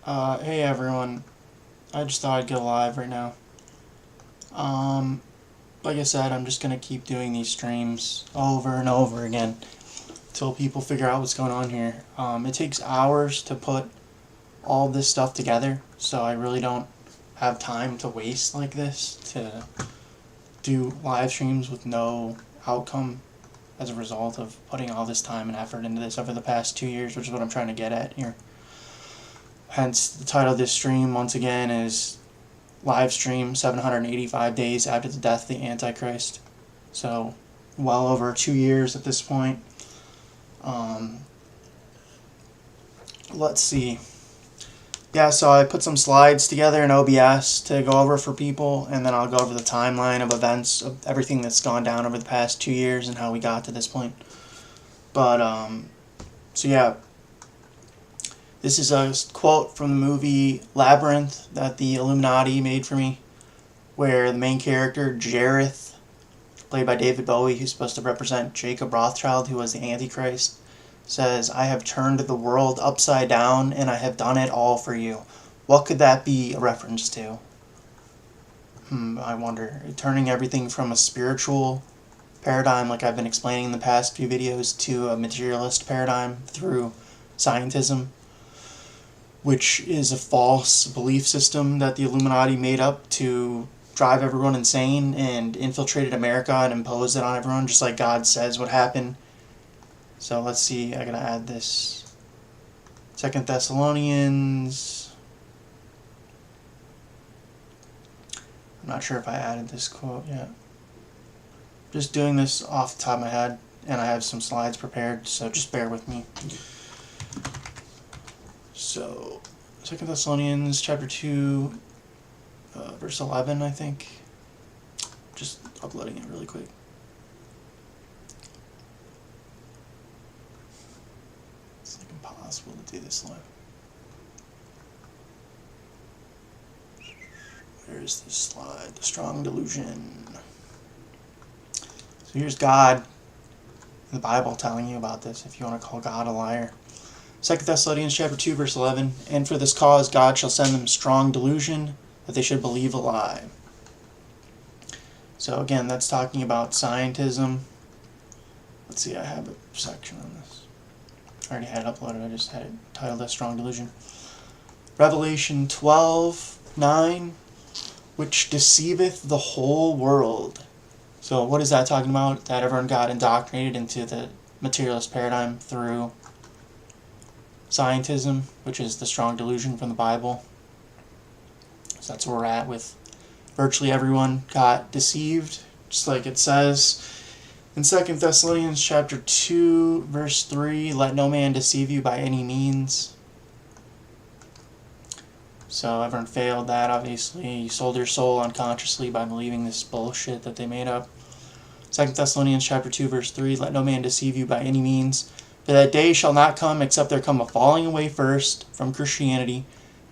Hey everyone. I just thought I'd go live right now. Like I said, I'm just gonna keep doing these streams over and over again until people figure out what's going on here. It takes hours to put all this stuff together, so I really don't have time to waste like this to do live streams with no outcome as a result of putting all this time and effort into this over the past 2 years, which is what I'm trying to get at here. Hence, the title of this stream, once again, is Live Stream 785 Days After the Death of the Antichrist. So, well over 2 years at this point. Let's see. Yeah, so I put some slides together in OBS to go over for people, and then I'll go over the timeline of events, of everything that's gone down over the past 2 years and how we got to this point. But, so yeah. This is a quote from the movie Labyrinth that the Illuminati made for me, where the main character, Jareth, played by David Bowie, who's supposed to represent Jacob Rothschild, who was the Antichrist, says, "I have turned the world upside down, and I have done it all for you." What could that be a reference to? I wonder. Turning everything from a spiritual paradigm, like I've been explaining in the past few videos, to a materialist paradigm through scientism, which is a false belief system that the Illuminati made up to drive everyone insane and infiltrated America and imposed it on everyone, just like God says would happen. So let's see, I gotta add this. 2 Thessalonians. I'm not sure if I added this quote yet. Just doing this off the top of my head, and I have some slides prepared, so just bear with me. So, 2 Thessalonians chapter 2, verse 11, I think. Just uploading it really quick. It's like impossible to do this live. Where is this slide? The strong delusion. So here's God in the Bible telling you about this, if you want to call God a liar. 2 Thessalonians chapter 2, verse 11, "And for this cause God shall send them strong delusion, that they should believe a lie." So again, that's talking about scientism. Let's see, I have a section on this. I already had it uploaded, I just had it titled as Strong Delusion. Revelation 12:9, "which deceiveth the whole world." So what is that talking about? That everyone got indoctrinated into the materialist paradigm through scientism, which is the strong delusion from the Bible. So that's where we're at with virtually everyone got deceived, just like it says in 2 Thessalonians chapter 2, verse 3, "Let no man deceive you by any means." So everyone failed that, obviously. You sold your soul unconsciously by believing this bullshit that they made up. 2 Thessalonians chapter 2, verse 3, "Let no man deceive you by any means. For that day shall not come except there come a falling away first from Christianity,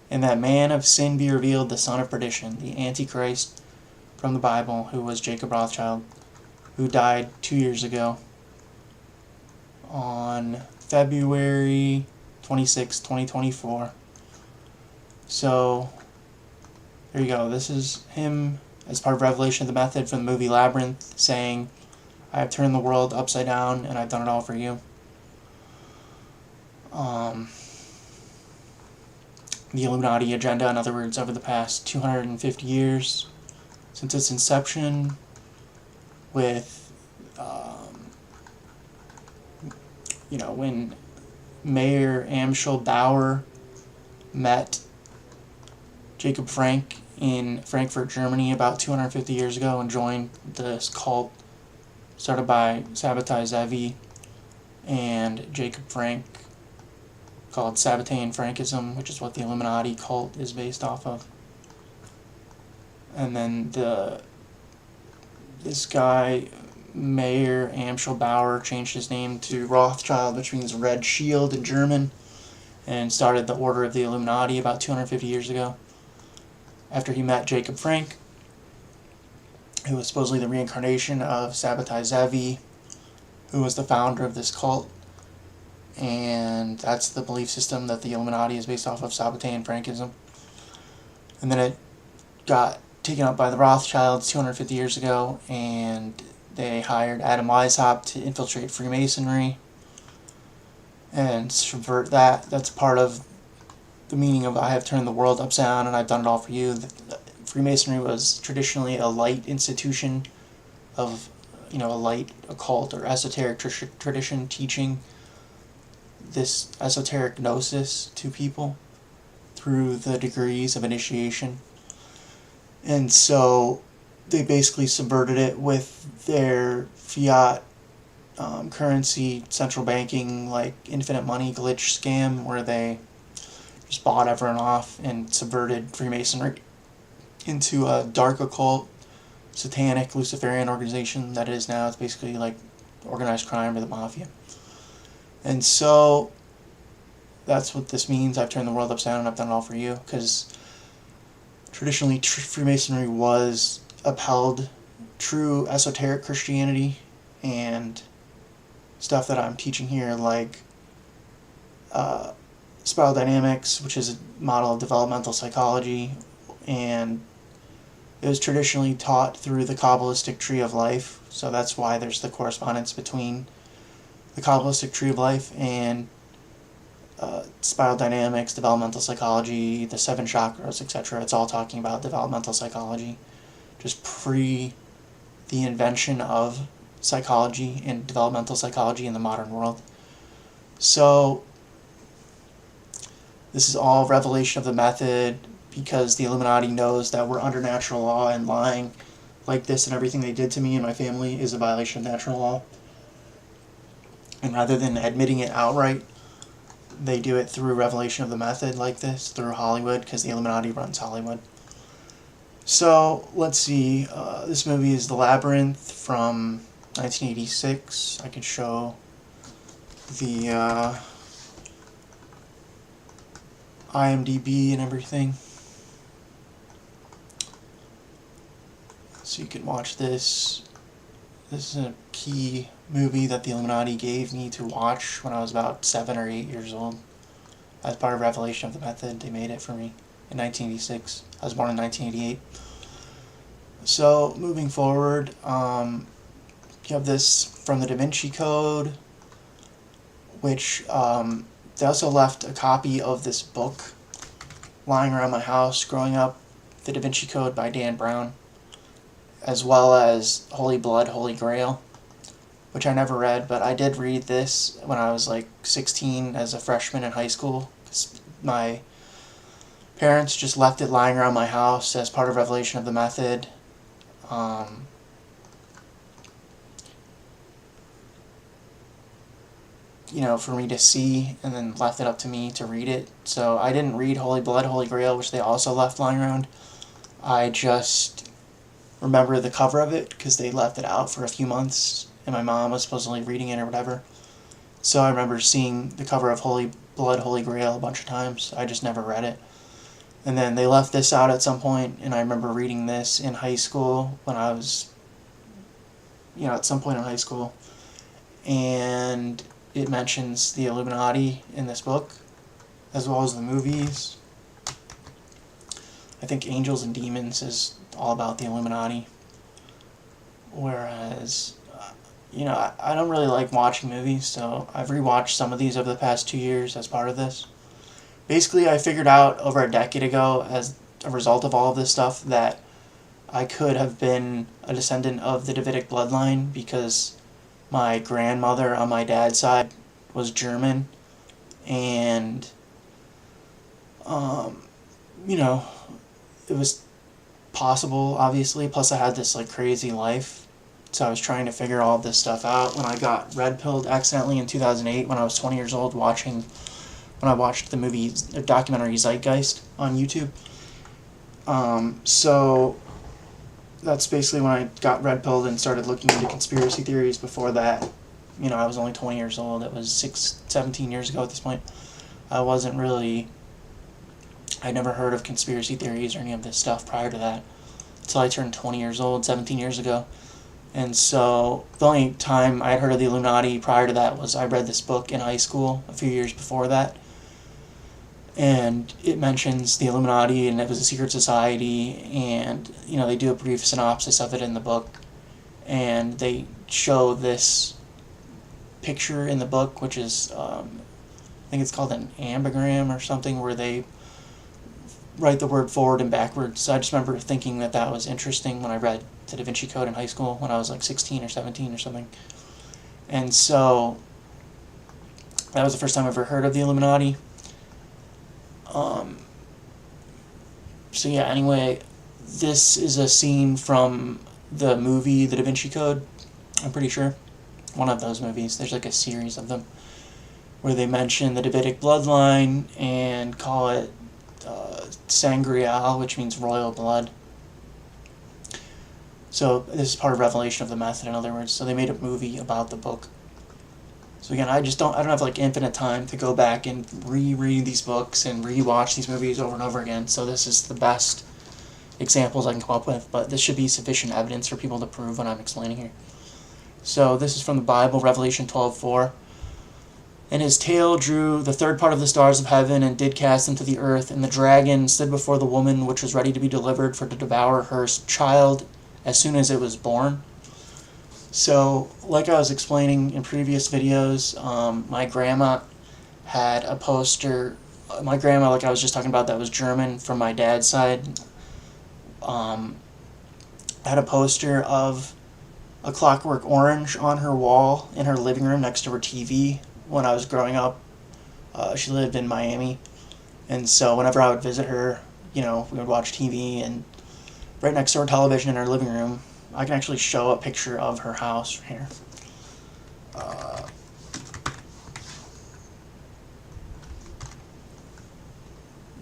and that man of sin be revealed, the son of perdition," the Antichrist from the Bible, who was Jacob Rothschild, who died 2 years ago on February 26, 2024. So, there you go. This is him as part of Revelation of the Method from the movie Labyrinth, saying, "I have turned the world upside down, and I've done it all for you." The Illuminati agenda, in other words, over the past 250 years, since its inception, with, when Mayor Amschel Bauer met Jacob Frank in Frankfurt, Germany, about 250 years ago, and joined this cult started by Sabbatai Zevi and Jacob Frank, called Sabbatean Frankism, which is what the Illuminati cult is based off of. And then this guy, Mayor Amschel Bauer, changed his name to Rothschild, which means Red Shield in German, and started the Order of the Illuminati about 250 years ago, after he met Jacob Frank, who was supposedly the reincarnation of Sabbatai Zevi, who was the founder of this cult. and that's the belief system that the Illuminati is based off of, Sabbatean and Frankism. And then it got taken up by the Rothschilds 250 years ago, and they hired Adam Weishaupt to infiltrate Freemasonry and subvert that. That's part of the meaning of I have turned the world upside down and I've done it all for you. Freemasonry was traditionally a light institution of, a light occult or esoteric tradition teaching this esoteric gnosis to people through the degrees of initiation. And so they basically subverted it with their fiat currency, central banking, like infinite money glitch scam, where they just bought everyone off and subverted Freemasonry into a dark occult, satanic, Luciferian organization that it is now. It's basically like organized crime or the mafia. And so that's what this means. I've turned the world upside down and I've done it all for you. Because traditionally Freemasonry was upheld true esoteric Christianity and stuff that I'm teaching here, like spiral dynamics, which is a model of developmental psychology, and it was traditionally taught through the Kabbalistic tree of life. So that's why there's the correspondence between the Kabbalistic tree of life and spiral dynamics, developmental psychology, the 7 chakras, etc. It's all talking about developmental psychology, just pre the invention of psychology and developmental psychology in the modern world. So this is all revelation of the method, because the Illuminati knows that we're under natural law, and lying like this and everything they did to me and my family is a violation of natural law. And rather than admitting it outright, they do it through revelation of the method like this, through Hollywood, because the Illuminati runs Hollywood. So, let's see, this movie is The Labyrinth from 1986. I can show the IMDb and everything, so you can watch this. This is a key movie that the Illuminati gave me to watch when I was about 7 or 8 years old. As part of Revelation of the Method, they made it for me in 1986. I was born in 1988. So, moving forward, you have this from the Da Vinci Code, which they also left a copy of this book lying around my house growing up, The Da Vinci Code by Dan Brown, as well as Holy Blood, Holy Grail, which I never read, but I did read this when I was like 16 as a freshman in high school. My parents just left it lying around my house as part of Revelation of the Method. For me to see, and then left it up to me to read it. So I didn't read Holy Blood, Holy Grail, which they also left lying around. I just remember the cover of it because they left it out for a few months, and my mom was supposedly reading it or whatever. So I remember seeing the cover of Holy Blood, Holy Grail a bunch of times. I just never read it. And then they left this out at some point, and I remember reading this in high school when I was, at some point in high school. And it mentions the Illuminati in this book, as well as the movies. I think Angels and Demons is all about the Illuminati. Whereas, I don't really like watching movies, so I've rewatched some of these over the past 2 years as part of this. Basically, I figured out over a decade ago, as a result of all of this stuff, that I could have been a descendant of the Davidic bloodline, because my grandmother on my dad's side was German, and, it was possible, obviously, plus I had this, crazy life, so I was trying to figure all of this stuff out when I got red-pilled accidentally in 2008 when I was 20 years old when I watched the documentary Zeitgeist on YouTube. So that's basically when I got red-pilled and started looking into conspiracy theories. Before that, I was only 20 years old. It was 17 years ago at this point. I'd never heard of conspiracy theories or any of this stuff prior to that, until I turned 20 years old, 17 years ago. And so the only time I had heard of the Illuminati prior to that was I read this book in high school a few years before that. And it mentions the Illuminati, and it was a secret society, and they do a brief synopsis of it in the book, and they show this picture in the book, which is I think it's called an ambigram or something, where they write the word forward and backwards. So I just remember thinking that was interesting when I read the Da Vinci Code in high school when I was like 16 or 17 or something. And so that was the first time I ever heard of the Illuminati. So yeah, anyway, this is a scene from the movie The Da Vinci Code, I'm pretty sure. One of those movies. There's like a series of them where they mention the Davidic bloodline and call it sangreal, which means royal blood. So this is part of Revelation of the Method, in other words. So they made a movie about the book. So again, I don't have like infinite time to go back and reread these books and rewatch these movies over and over again. So this is the best examples I can come up with, but this should be sufficient evidence for people to prove what I'm explaining here. So this is from the Bible, Revelation 12:4. And his tail drew the third part of the stars of heaven, and did cast them to the earth. And the dragon stood before the woman, which was ready to be delivered, for to devour her child as soon as it was born. So, like I was explaining in previous videos, my grandma had a poster. My grandma, like I was just talking about, that was German from my dad's side, had a poster of A Clockwork Orange on her wall in her living room next to her TV when I was growing up. She lived in Miami, and so whenever I would visit her, we would watch TV, and right next to her television in her living room, I can actually show a picture of her house here.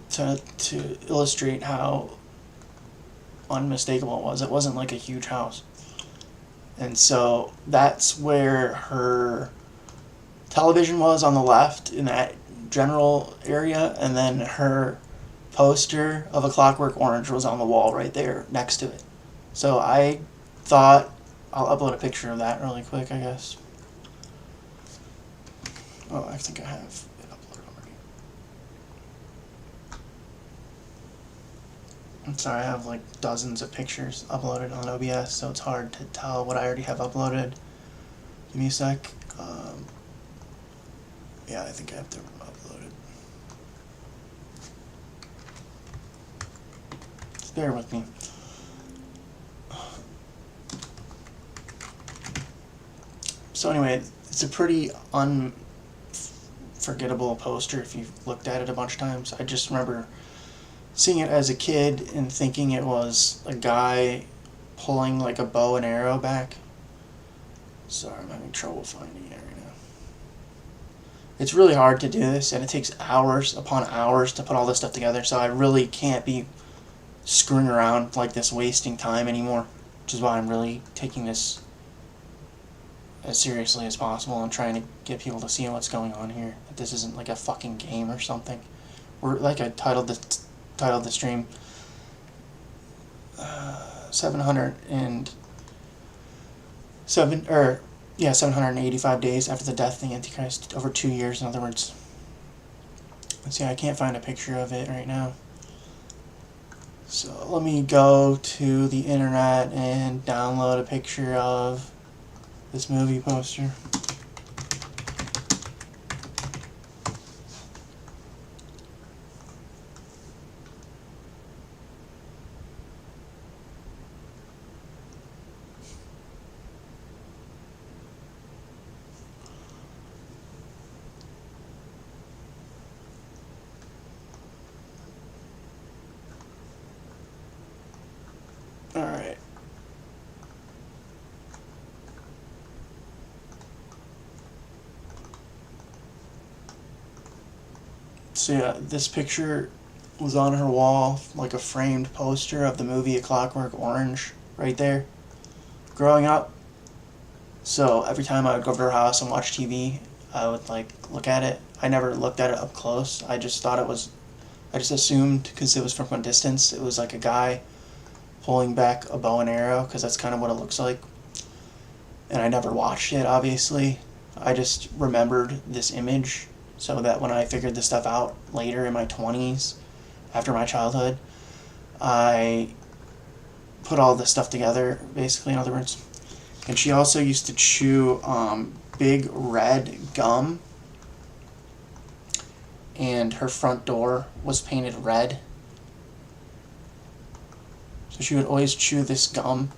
To illustrate how unmistakable it was. It wasn't like a huge house. And so that's where her television was, on the left in that general area, and then her poster of A Clockwork Orange was on the wall right there next to it. So I thought I'll upload a picture of that really quick, I guess. Oh, I think I have it uploaded already. I'm sorry, I have like dozens of pictures uploaded on OBS, so it's hard to tell what I already have uploaded. Give me a sec. Yeah, I think I have to upload it. Just bear with me. So anyway, it's a pretty unforgettable poster if you've looked at it a bunch of times. I just remember seeing it as a kid and thinking it was a guy pulling like a bow and arrow back. Sorry, I'm having trouble finding it right now. It's really hard to do this, and it takes hours upon hours to put all this stuff together, so I really can't be screwing around like this, wasting time anymore, which is why I'm really taking this as seriously as possible and trying to get people to see what's going on here. That this isn't like a fucking game or something. We're like I titled the stream 785 days after the death of the Antichrist, over 2 years, in other words. Let's see, I can't find a picture of it right now. So let me go to the internet and download a picture of this movie poster. Alright. So yeah, this picture was on her wall, like a framed poster of the movie A Clockwork Orange, right there, growing up. So every time I would go over to her house and watch TV, I would like look at it. I never looked at it up close. I just assumed, because it was from a distance, it was like a guy pulling back a bow and arrow, because that's kind of what it looks like. and I never watched it, obviously. I just remembered this image so that when I figured this stuff out later in my 20s, after my childhood, I put all this stuff together, basically, in other words. And she also used to chew big red gum, and her front door was painted red. So she would always chew this gum,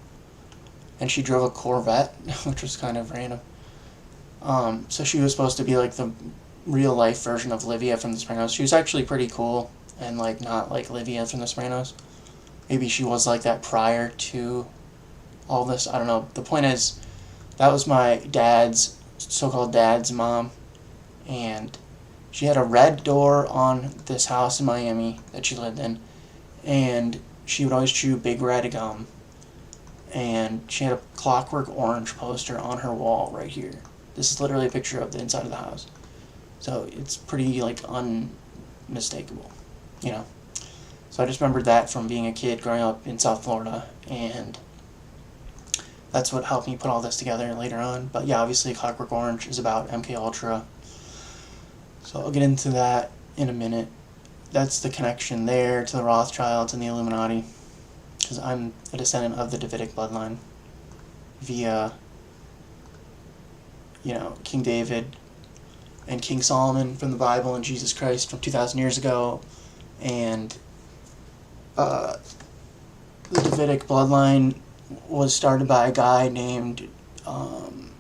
and she drove a Corvette, which was kind of random. So she was supposed to be like the real life version of Livia from The Sopranos. She was actually pretty cool, and like not like Livia from The Sopranos. Maybe she was like that prior to all this. I don't know. The point is, that was my dad's, so-called dad's mom, and she had a red door on this house in Miami that she lived in, and she would always chew big red gum, and she had a Clockwork Orange poster on her wall right here. This is literally a picture of the inside of the house. So it's pretty, like, unmistakable, you know. So I just remembered that from being a kid growing up in South Florida, and that's what helped me put all this together later on. But yeah, obviously Clockwork Orange is about MK Ultra. So I'll get into that in a minute. That's the connection there to the Rothschilds and the Illuminati, because I'm a descendant of the Davidic bloodline via, you know, King David and King Solomon from the Bible and Jesus Christ from 2,000 years ago, and the Davidic bloodline was started by a guy named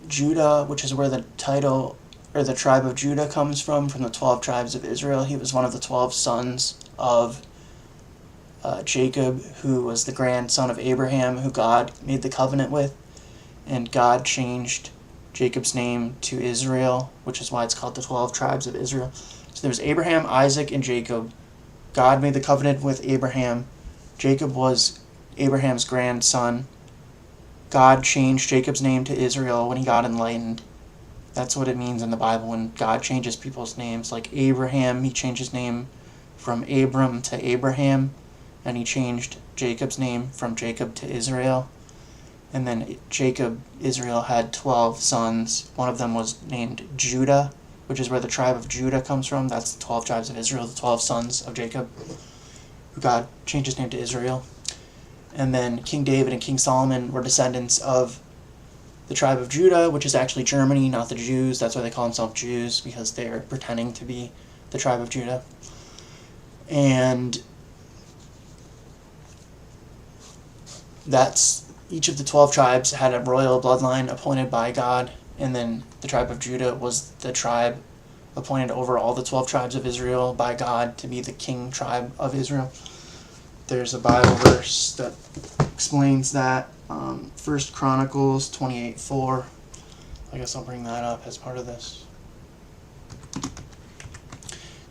Judah, which is where the title, or the tribe of Judah, comes from the 12 tribes of Israel. He was one of the 12 sons of Jacob, who was the grandson of Abraham, who God made the covenant with, and God changed Jacob's name to Israel, which is why it's called the 12 tribes of Israel. So there was Abraham, Isaac, and Jacob. God made the covenant with Abraham. Jacob was Abraham's grandson. God changed Jacob's name to Israel when he got enlightened. That's what it means in the Bible when God changes people's names. Like Abraham, he changed his name from Abram to Abraham, and he changed Jacob's name from Jacob to Israel. And then Israel had 12 sons. One of them was named Judah, which is where the tribe of Judah comes from. That's the 12 tribes of Israel, the 12 sons of Jacob, who God changed his name to Israel. And then King David and King Solomon were descendants of the tribe of Judah, which is actually Germany, not the Jews. That's why they call themselves Jews, because they're pretending to be the tribe of Judah. And that's, each of the 12 tribes had a royal bloodline appointed by God, and then the tribe of Judah was the tribe appointed over all the 12 tribes of Israel by God to be the king tribe of Israel. There's a Bible verse that explains that. 1 Chronicles 28:4. I guess I'll bring that up as part of this.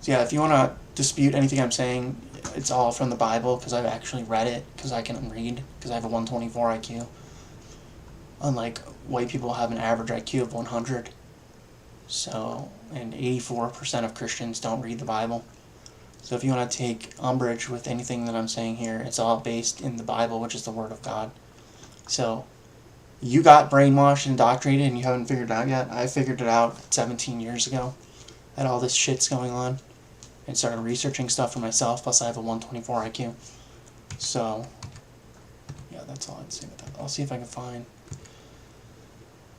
So yeah, if you want to dispute anything I'm saying, it's all from the Bible, because I've actually read it, because I can read, because I have a 124 IQ. Unlike white people have an average IQ of 100. So, and 84% of Christians don't read the Bible. So if you want to take umbrage with anything that I'm saying here, it's all based in the Bible, which is the Word of God. So, you got brainwashed and indoctrinated and you haven't figured it out yet. I figured it out 17 years ago that all this shit's going on, and started researching stuff for myself, plus I have a 124 IQ. So, yeah, that's all I'd say with that. I'll see if I can find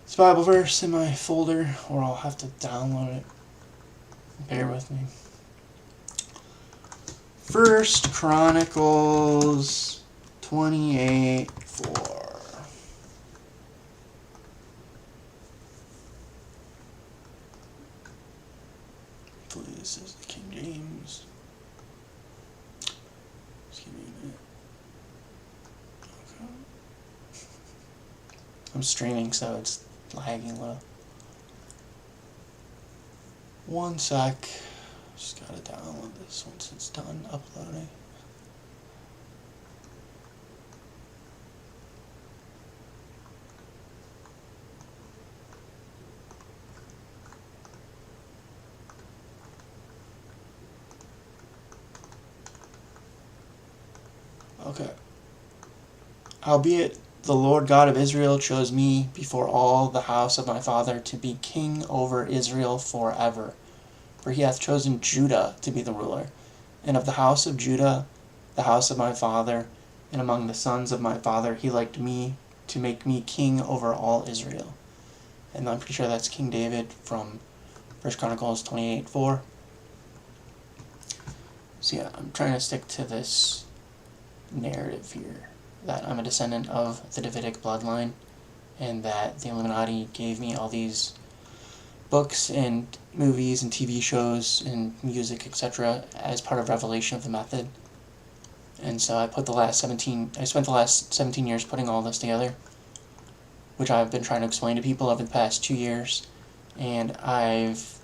this Bible verse in my folder, or I'll have to download it. Bear with me. 1 Chronicles 28:4. Hopefully this is the King James. Just give me a minute. Okay. I'm streaming, so it's lagging a little. One sec. Just gotta download this once it's done uploading. Okay. Albeit the Lord God of Israel chose me before all the house of my father to be king over Israel forever. For he hath chosen Judah to be the ruler, and of the house of Judah, the house of my father, and among the sons of my father, he liked me to make me king over all Israel. And I'm pretty sure that's King David from 1 Chronicles 28:4. So yeah, I'm trying to stick to this narrative here, that I'm a descendant of the Davidic bloodline, and that the Illuminati gave me all these books and movies and TV shows and music, etc., as part of Revelation of the Method. And so I spent the last 17 years putting all this together, which I've been trying to explain to people over the past 2 years, and I've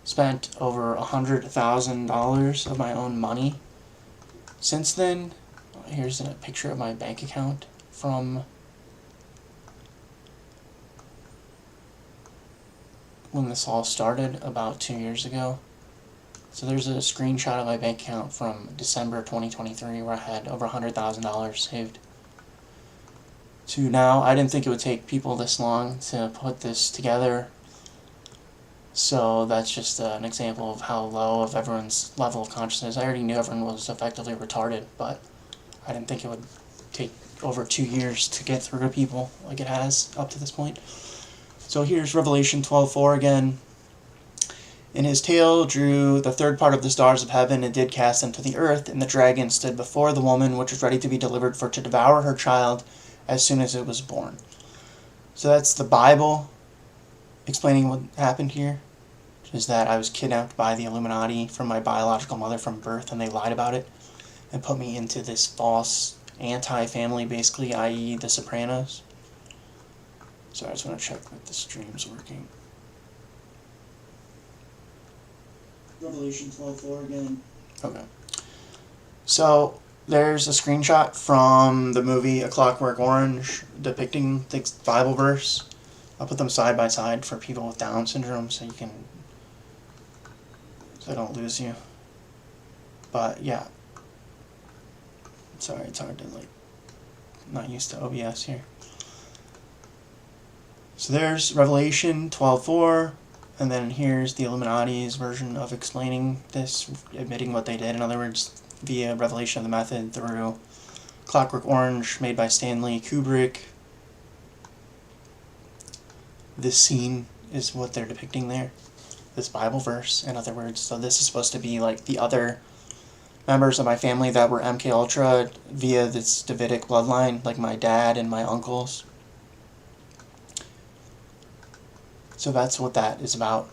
spent over $100,000 of my own money since then. Here's a picture of my bank account from when this all started about 2 years ago. So there's a screenshot of my bank account from December 2023 where I had over $100,000 saved. To now, I didn't think it would take people this long to put this together. So that's just an example of how low of everyone's level of consciousness. I already knew everyone was effectively retarded, but I didn't think it would take over 2 years to get through to people like it has up to this point. So here's Revelation 12:4 again. And his tail drew the third part of the stars of heaven, and did cast them to the earth, and the dragon stood before the woman, which was ready to be delivered for to devour her child as soon as it was born. So that's the Bible explaining what happened here, which is that I was kidnapped by the Illuminati from my biological mother from birth, and they lied about it and put me into this false anti-family, basically, i.e. The Sopranos. So I just want to check that the stream's working. Revelation 12:4 again. Okay. So there's a screenshot from the movie A Clockwork Orange depicting the Bible verse. I'll put them side by side for people with Down syndrome so I don't lose you. But yeah. Sorry, it's hard to not used to OBS here. So there's Revelation 12:4, and then here's the Illuminati's version of explaining this, admitting what they did. In other words, via Revelation of the Method through Clockwork Orange, made by Stanley Kubrick. This scene is what they're depicting there. This Bible verse, in other words. So this is supposed to be like the other members of my family that were MK Ultra via this Davidic bloodline, like my dad and my uncles. So that's what that is about.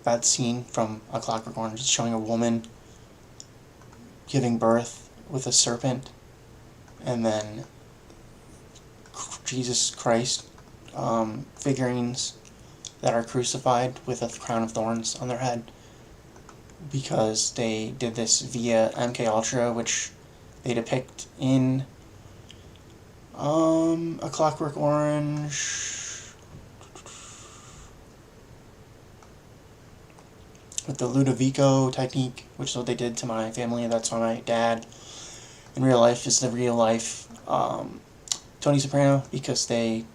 That scene from A Clockwork Orange is showing a woman giving birth with a serpent, and then Jesus Christ figurines that are crucified with a crown of thorns on their head, because they did this via MK Ultra, which they depict in A Clockwork Orange with the Ludovico technique, which is what they did to my family. That's why my dad in real life is the real life Tony Soprano, because they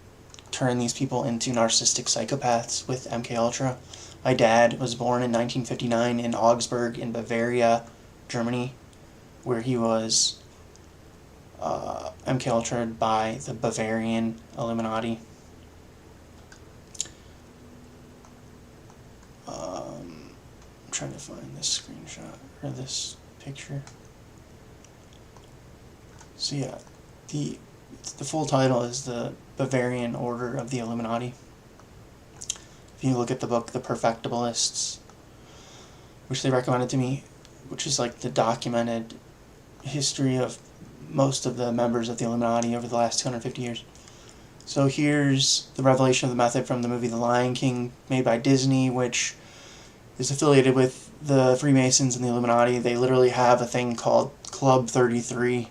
turn these people into narcissistic psychopaths with MK Ultra. My dad was born in 1959 in Augsburg in Bavaria, Germany, where he was MK Ultra'd by the Bavarian Illuminati. I'm trying to find this screenshot, or this picture. So yeah, the full title is the Bavarian Order of the Illuminati. If you look at the book The Perfectibilists, which they recommended to me, which is like the documented history of most of the members of the Illuminati over the last 250 years. So here's the revelation of the method from the movie The Lion King, made by Disney, which is affiliated with the Freemasons and the Illuminati. They literally have a thing called Club 33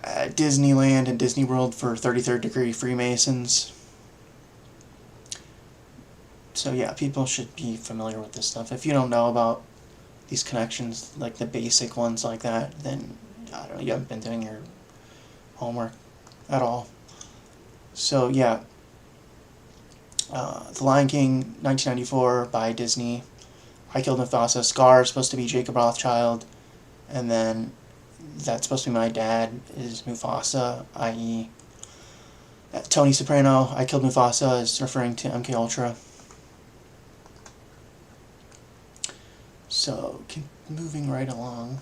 at Disneyland and Disney World for 33rd degree Freemasons. So yeah, people should be familiar with this stuff. If you don't know about these connections, like the basic ones like that, then I don't know, you haven't been doing your homework at all. So yeah, The Lion King, 1994 by Disney. I Killed Mufasa. Scar is supposed to be Jacob Rothschild, and then that's supposed to be my dad is Mufasa, i.e. Tony Soprano. I Killed Mufasa is referring to MK Ultra. So moving right along.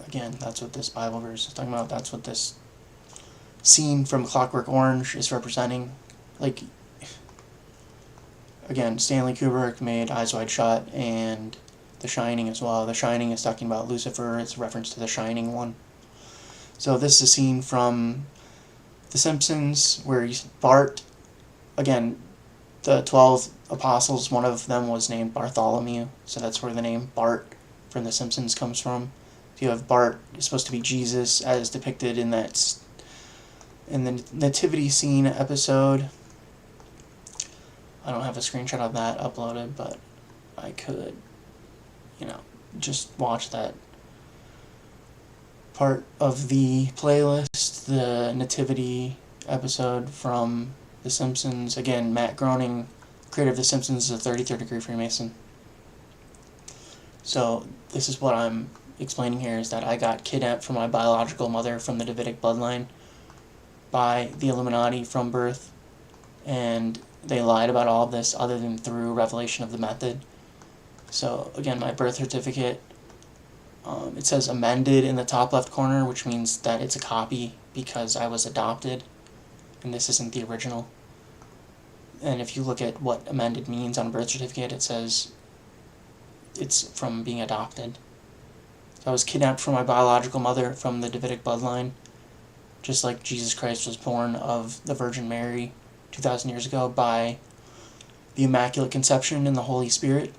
Again, that's what this Bible verse is talking about. That's what this scene from Clockwork Orange is representing. Like, again, Stanley Kubrick made Eyes Wide Shut and The Shining as well. The Shining is talking about Lucifer. It's a reference to The Shining one. So this is a scene from The Simpsons where Bart, again, the 12 apostles, one of them was named Bartholomew. So that's where the name Bart from The Simpsons comes from. So you have Bart is supposed to be Jesus as depicted in the nativity scene episode. I don't have a screenshot of that uploaded, but I could, just watch that part of the playlist, the nativity episode from The Simpsons. Again, Matt Groening, creator of The Simpsons, is a 33rd degree Freemason. So this is what I'm explaining here, is that I got kidnapped from my biological mother from the Davidic bloodline by the Illuminati from birth, and they lied about all of this other than through revelation of the method. So again, my birth certificate, it says amended in the top left corner, which means that it's a copy because I was adopted and this isn't the original. And if you look at what amended means on a birth certificate, it says it's from being adopted. So I was kidnapped from my biological mother from the Davidic bloodline, just like Jesus Christ was born of the Virgin Mary 2,000 years ago by the Immaculate Conception and the Holy Spirit.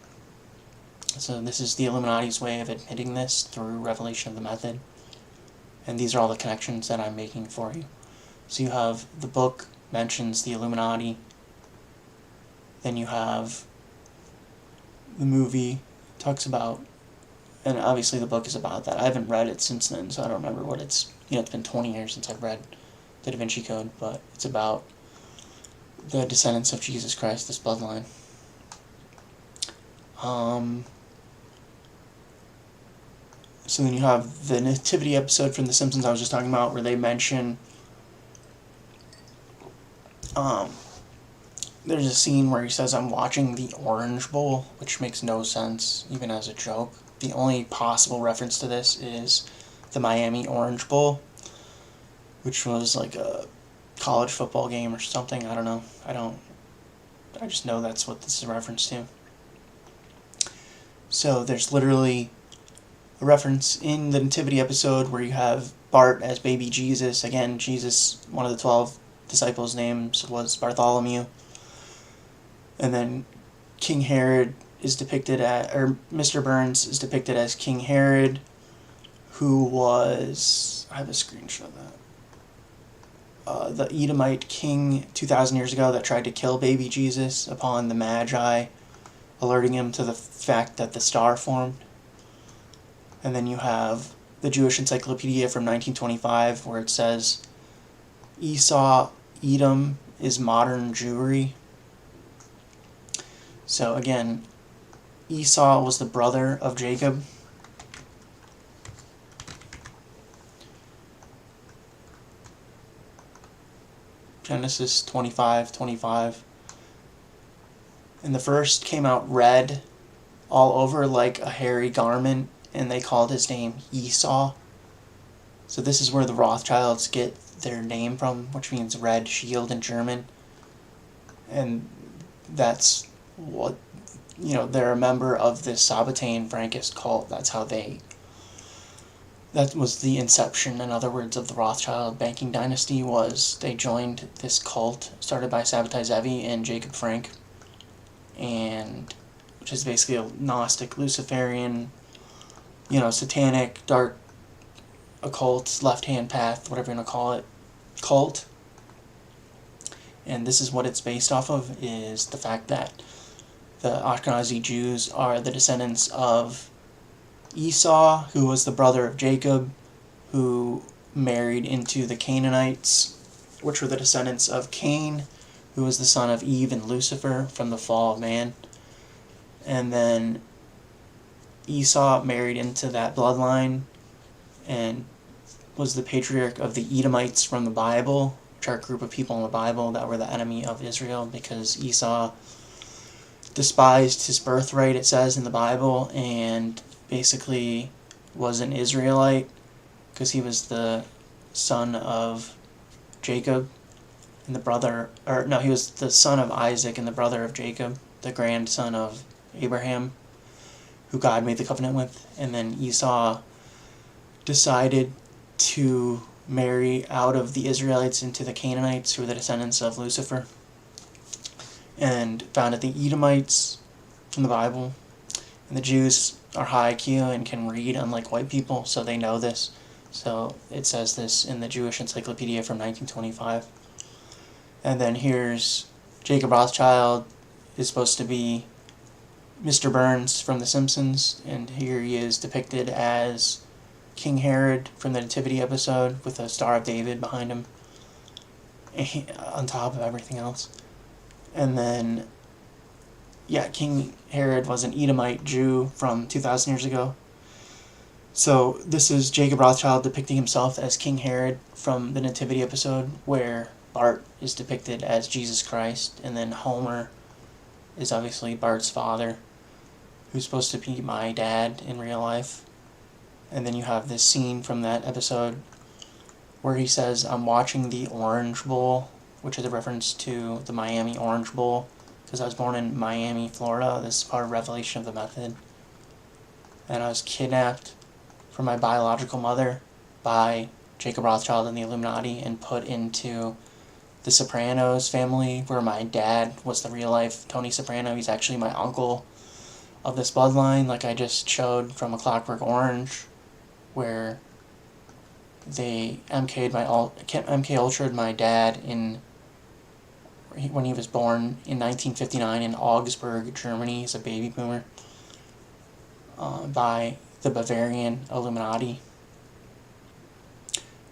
So this is the Illuminati's way of admitting this through revelation of the method. And these are all the connections that I'm making for you. So you have the book mentions the Illuminati. Then you have the movie talks about, and obviously the book is about that. I haven't read it since then, so I don't remember what it's, it's been 20 years since I've read the Da Vinci Code, but it's about the descendants of Jesus Christ, this bloodline. So then you have the nativity episode from The Simpsons I was just talking about, where they mention, there's a scene where he says, I'm watching the Orange Bowl, which makes no sense, even as a joke. The only possible reference to this is the Miami Orange Bowl, which was like a college football game or something. I don't know. I just know that's what this is a reference to. So there's literally a reference in the nativity episode where you have Bart as baby Jesus. Again, Jesus, one of the 12 disciples' names was Bartholomew. And then King Herod is depicted or Mr. Burns is depicted as King Herod, who was, I have a screenshot of that, the Edomite king 2,000 years ago that tried to kill baby Jesus upon the Magi alerting him to the fact that the star formed. And then you have the Jewish Encyclopedia from 1925 where it says Esau, Edom is modern Jewry. So again, Esau was the brother of Jacob. Genesis 25:25. And the first came out red all over like a hairy garment, and they called his name Esau. So this is where the Rothschilds get their name from, which means red shield in German. And that's what, they're a member of this Sabbatean Frankist cult. That was the inception, in other words, of the Rothschild banking dynasty. Was they joined this cult started by Sabbatai Zevi and Jacob Frank, and which is basically a Gnostic, Luciferian, satanic, dark, occult, left-hand path, whatever you want to call it, cult. And this is what it's based off of, is the fact that the Ashkenazi Jews are the descendants of Esau, who was the brother of Jacob, who married into the Canaanites, which were the descendants of Cain, who was the son of Eve and Lucifer from the fall of man. And then Esau married into that bloodline and was the patriarch of the Edomites from the Bible, which are a group of people in the Bible that were the enemy of Israel because Esau despised his birthright, it says in the Bible, and basically was an Israelite because he was the son of Jacob and he was the son of Isaac and the brother of Jacob, the grandson of Abraham, who God made the covenant with. And then Esau decided to marry out of the Israelites into the Canaanites, who were the descendants of Lucifer, and founded the Edomites from the Bible. And the Jews are high IQ and can read, unlike white people, so they know this. So it says this in the Jewish Encyclopedia from 1925. And then here's Jacob Rothschild is supposed to be Mr. Burns from The Simpsons, and here he is depicted as King Herod from the Nativity episode with a Star of David behind him on top of everything else. And then, yeah, King Herod was an Edomite Jew from 2,000 years ago. So this is Jacob Rothschild depicting himself as King Herod from the Nativity episode, where Bart is depicted as Jesus Christ, and then Homer is obviously Bart's father, who's supposed to be my dad in real life. And then you have this scene from that episode where he says, "I'm watching the Orange Bowl," which is a reference to the Miami Orange Bowl, because I was born in Miami, Florida. This is part of Revelation of the Method. And I was kidnapped from my biological mother by Jacob Rothschild and the Illuminati and put into the Sopranos family, where my dad was the real-life Tony Soprano. He's actually my uncle of this bloodline, like I just showed from A Clockwork Orange, where they MK Ultra'd my dad when he was born in 1959 in Augsburg, Germany. He's a baby boomer, by the Bavarian Illuminati,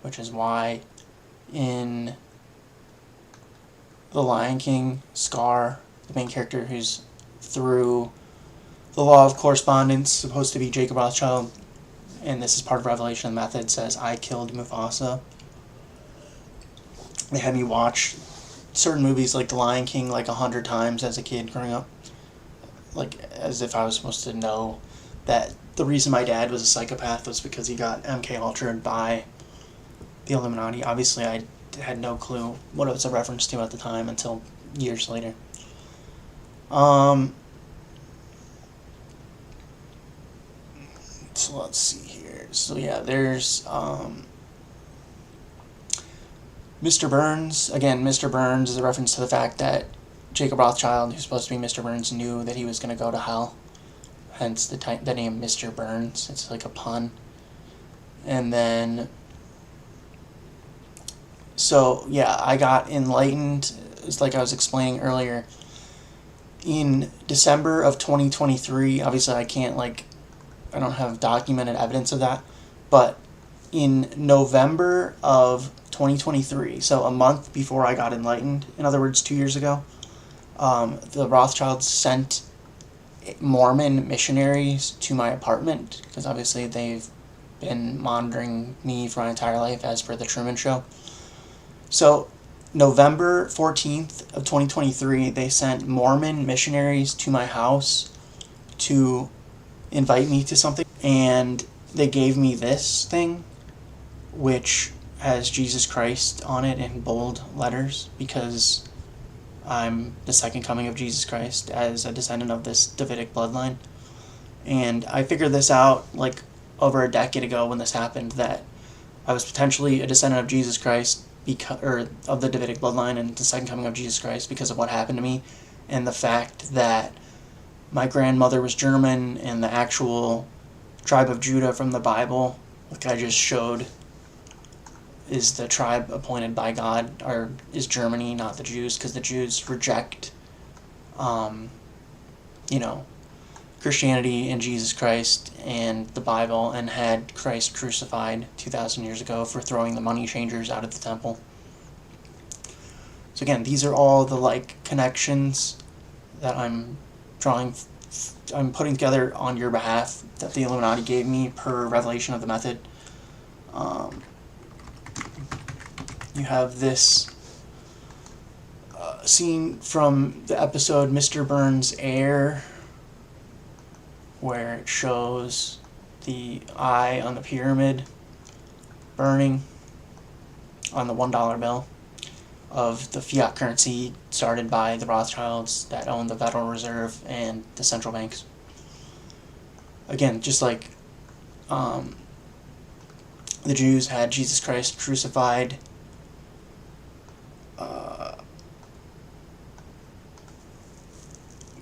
which is why in The Lion King, Scar, the main character who's through the law of correspondence, supposed to be Jacob Rothschild, and this is part of Revelation of the Method, says, "I killed Mufasa." They had me watch certain movies like The Lion King like 100 times as a kid growing up, like as if I was supposed to know that the reason my dad was a psychopath was because he got MK Ultra'd by the Illuminati. Obviously, I had no clue what it was a reference to at the time until years later. So let's see here. So yeah, there's Mr. Burns. Again, Mr. Burns is a reference to the fact that Jacob Rothschild, who's supposed to be Mr. Burns, knew that he was going to go to hell. Hence the name Mr. Burns. It's like a pun. And then, so yeah, I got enlightened, it's like I was explaining earlier, in December of 2023. Obviously, I don't have documented evidence of that, but in November of 2023, so a month before I got enlightened, in other words, 2 years ago, the Rothschilds sent Mormon missionaries to my apartment, because obviously they've been monitoring me for my entire life as per the Truman Show. So November 14th of 2023, they sent Mormon missionaries to my house to invite me to something, and they gave me this thing, which has Jesus Christ on it in bold letters, because I'm the second coming of Jesus Christ as a descendant of this Davidic bloodline. And I figured this out like over a decade ago when this happened, that I was potentially a descendant of Jesus Christ, or of the Davidic bloodline and the second coming of Jesus Christ, because of what happened to me, and the fact that my grandmother was German, and the actual tribe of Judah from the Bible, like I just showed, is the tribe appointed by God, or is Germany, not the Jews, because the Jews reject, Christianity and Jesus Christ and the Bible, and had Christ crucified 2,000 years ago for throwing the money changers out of the temple. So again, these are all the like connections that I'm putting together on your behalf that the Illuminati gave me per revelation of the method. You have this scene from the episode Mr. Burns' Heir, where it shows the eye on the pyramid burning on the $1 bill of the fiat currency started by the Rothschilds that own the Federal Reserve and the central banks. Again, just like the Jews had Jesus Christ crucified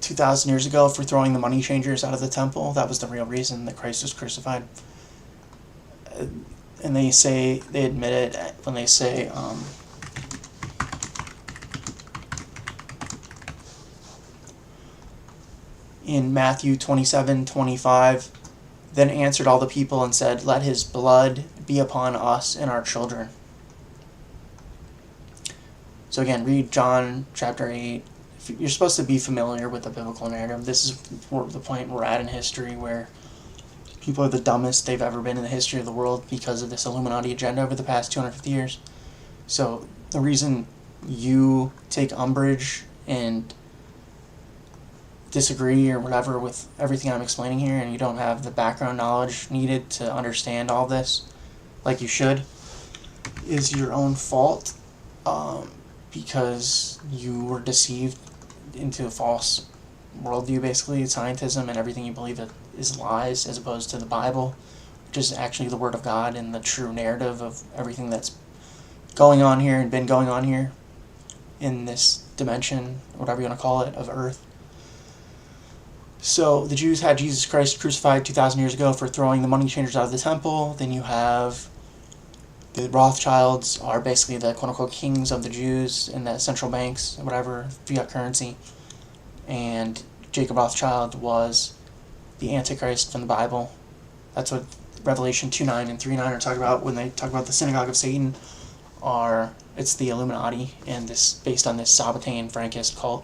2,000 years ago for throwing the money changers out of the temple. That was the real reason that Christ was crucified. And they admit it when they say, in Matthew 27:25, then answered all the people and said, let his blood be upon us and our children. So again, read John chapter 8. You're supposed to be familiar with the biblical narrative. This is the point we're at in history where people are the dumbest they've ever been in the history of the world because of this Illuminati agenda over the past 250 years. So the reason you take umbrage and disagree or whatever with everything I'm explaining here, and you don't have the background knowledge needed to understand all this like you should, is your own fault, because you were deceived into a false worldview, basically. Scientism and everything you believe is lies, as opposed to the Bible, which is actually the Word of God and the true narrative of everything that's going on here and been going on here in this dimension, whatever you want to call it, of Earth. So the Jews had Jesus Christ crucified 2,000 years ago for throwing the money changers out of the temple. Then you have the Rothschilds are basically the quote-unquote kings of the Jews in the central banks, whatever, fiat currency. And Jacob Rothschild was the Antichrist from the Bible. That's what Revelation 2:9 and 3:9 are talking about when they talk about the synagogue of Satan. It's the Illuminati, and this based on this Sabbatean Frankist cult.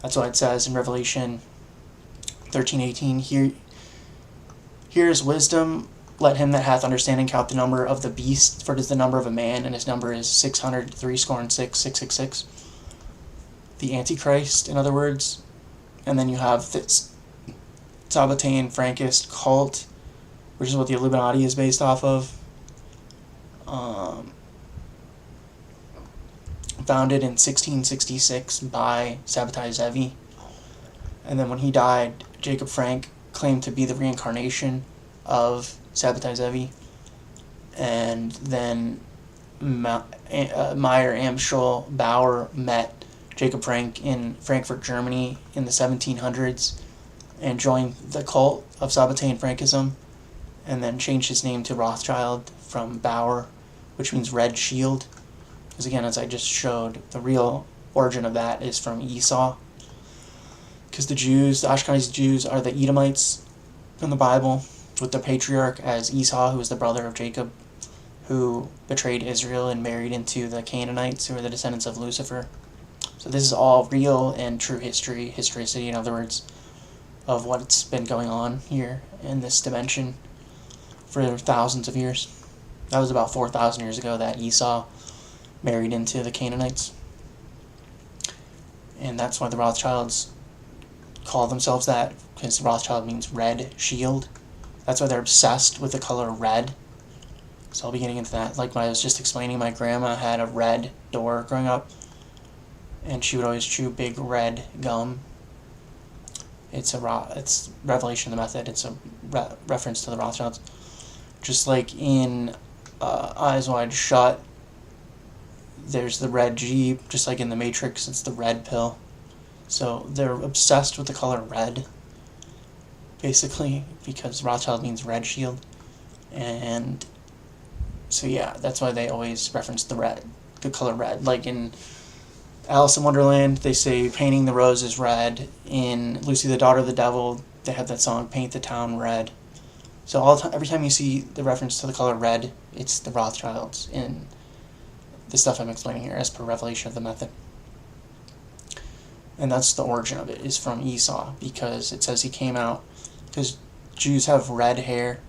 That's what it says in Revelation 13:18. Here is wisdom. Let him that hath understanding count the number of the beast, for it is the number of a man, and his number is 666,666. The Antichrist, in other words. And then you have this Sabbatean Frankist cult, which is what the Illuminati is based off of. Founded in 1666 by Sabbatai Zevi. And then when he died, Jacob Frank claimed to be the reincarnation of Sabbatai Zevi. And then Meyer Amschel Bauer met Jacob Frank in Frankfurt, Germany in the 1700s and joined the cult of Sabbatean Frankism, and then changed his name to Rothschild from Bauer, which means red shield. Because again, as I just showed, the real origin of that is from Esau. Because the Jews, the Ashkenazi Jews, are the Edomites from the Bible, with the patriarch as Esau, who was the brother of Jacob, who betrayed Israel and married into the Canaanites, who are the descendants of Lucifer. So this is all real and true history, historicity in other words, of what's been going on here in this dimension for thousands of years. That was about 4,000 years ago that Esau married into the Canaanites. And that's why the Rothschilds call themselves that, because Rothschild means red shield. That's why they're obsessed with the color red. So I'll be getting into that. Like I was just explaining, my grandma had a red door growing up, and she would always chew big red gum. It's Revelation of the Method. It's a reference to the Rothschilds. Just like in Eyes Wide Shut, there's the red Jeep. Just like in The Matrix, it's the red pill. So they're obsessed with the color red, basically, because Rothschild means red shield. And so yeah, that's why they always reference the color red. Like in Alice in Wonderland, they say painting the roses red. In Lucy the Daughter of the Devil, they have that song, Paint the Town Red. So every time you see the reference to the color red, it's the Rothschilds in the stuff I'm explaining here as per Revelation of the Method. And that's the origin of it, is from Esau, because it says he came out, because Jews have red hair,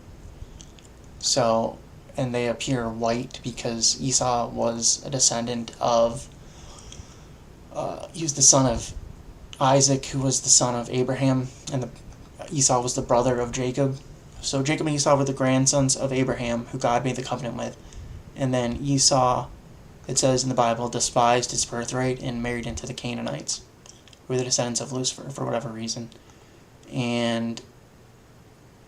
so, and they appear white because Esau was a descendant of, he was the son of Isaac, who was the son of Abraham, and Esau was the brother of Jacob. So Jacob and Esau were the grandsons of Abraham, who God made the covenant with. And then Esau, it says in the Bible, despised his birthright and married into the Canaanites, who were the descendants of Lucifer for whatever reason. And,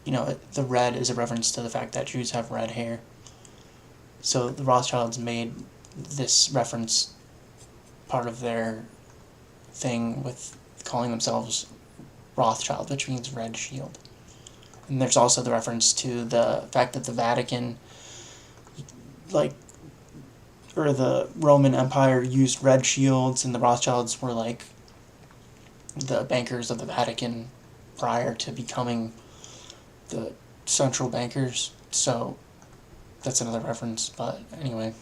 the red is a reference to the fact that Jews have red hair. So the Rothschilds made this reference part of their thing with calling themselves Rothschild, which means red shield. And there's also the reference to the fact that the Vatican, or the Roman Empire used red shields, and the Rothschilds were like the bankers of the Vatican prior to becoming the central bankers. So that's another reference, but anyway.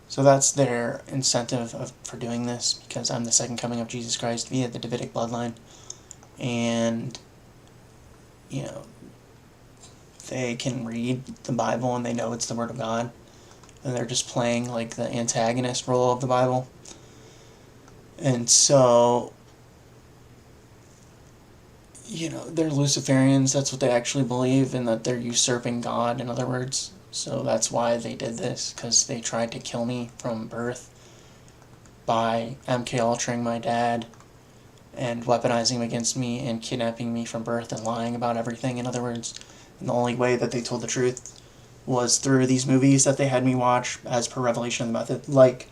So that's their incentive for doing this, because I'm the second coming of Jesus Christ via the Davidic bloodline. And, they can read the Bible and they know it's the Word of God. And they're just playing like the antagonist role of the Bible. And so, they're Luciferians, that's what they actually believe, and that they're usurping God, in other words. So that's why they did this, because they tried to kill me from birth by MK Ultraing my dad and weaponizing him against me and kidnapping me from birth and lying about everything, in other words. And the only way that they told the truth was through these movies that they had me watch as per Revelation of the Method. Like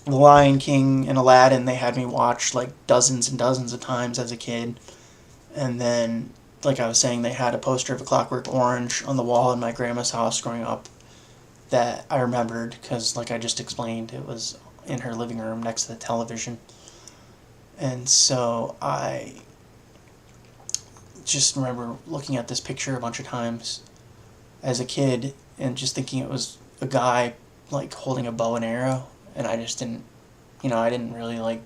The Lion King and Aladdin, they had me watch like dozens and dozens of times as a kid. And then, like I was saying, they had a poster of A Clockwork Orange on the wall in my grandma's house growing up that I remembered because, like I just explained, it was in her living room next to the television. And so I just remember looking at this picture a bunch of times as a kid and just thinking it was a guy like holding a bow and arrow, and I just didn't, I didn't really like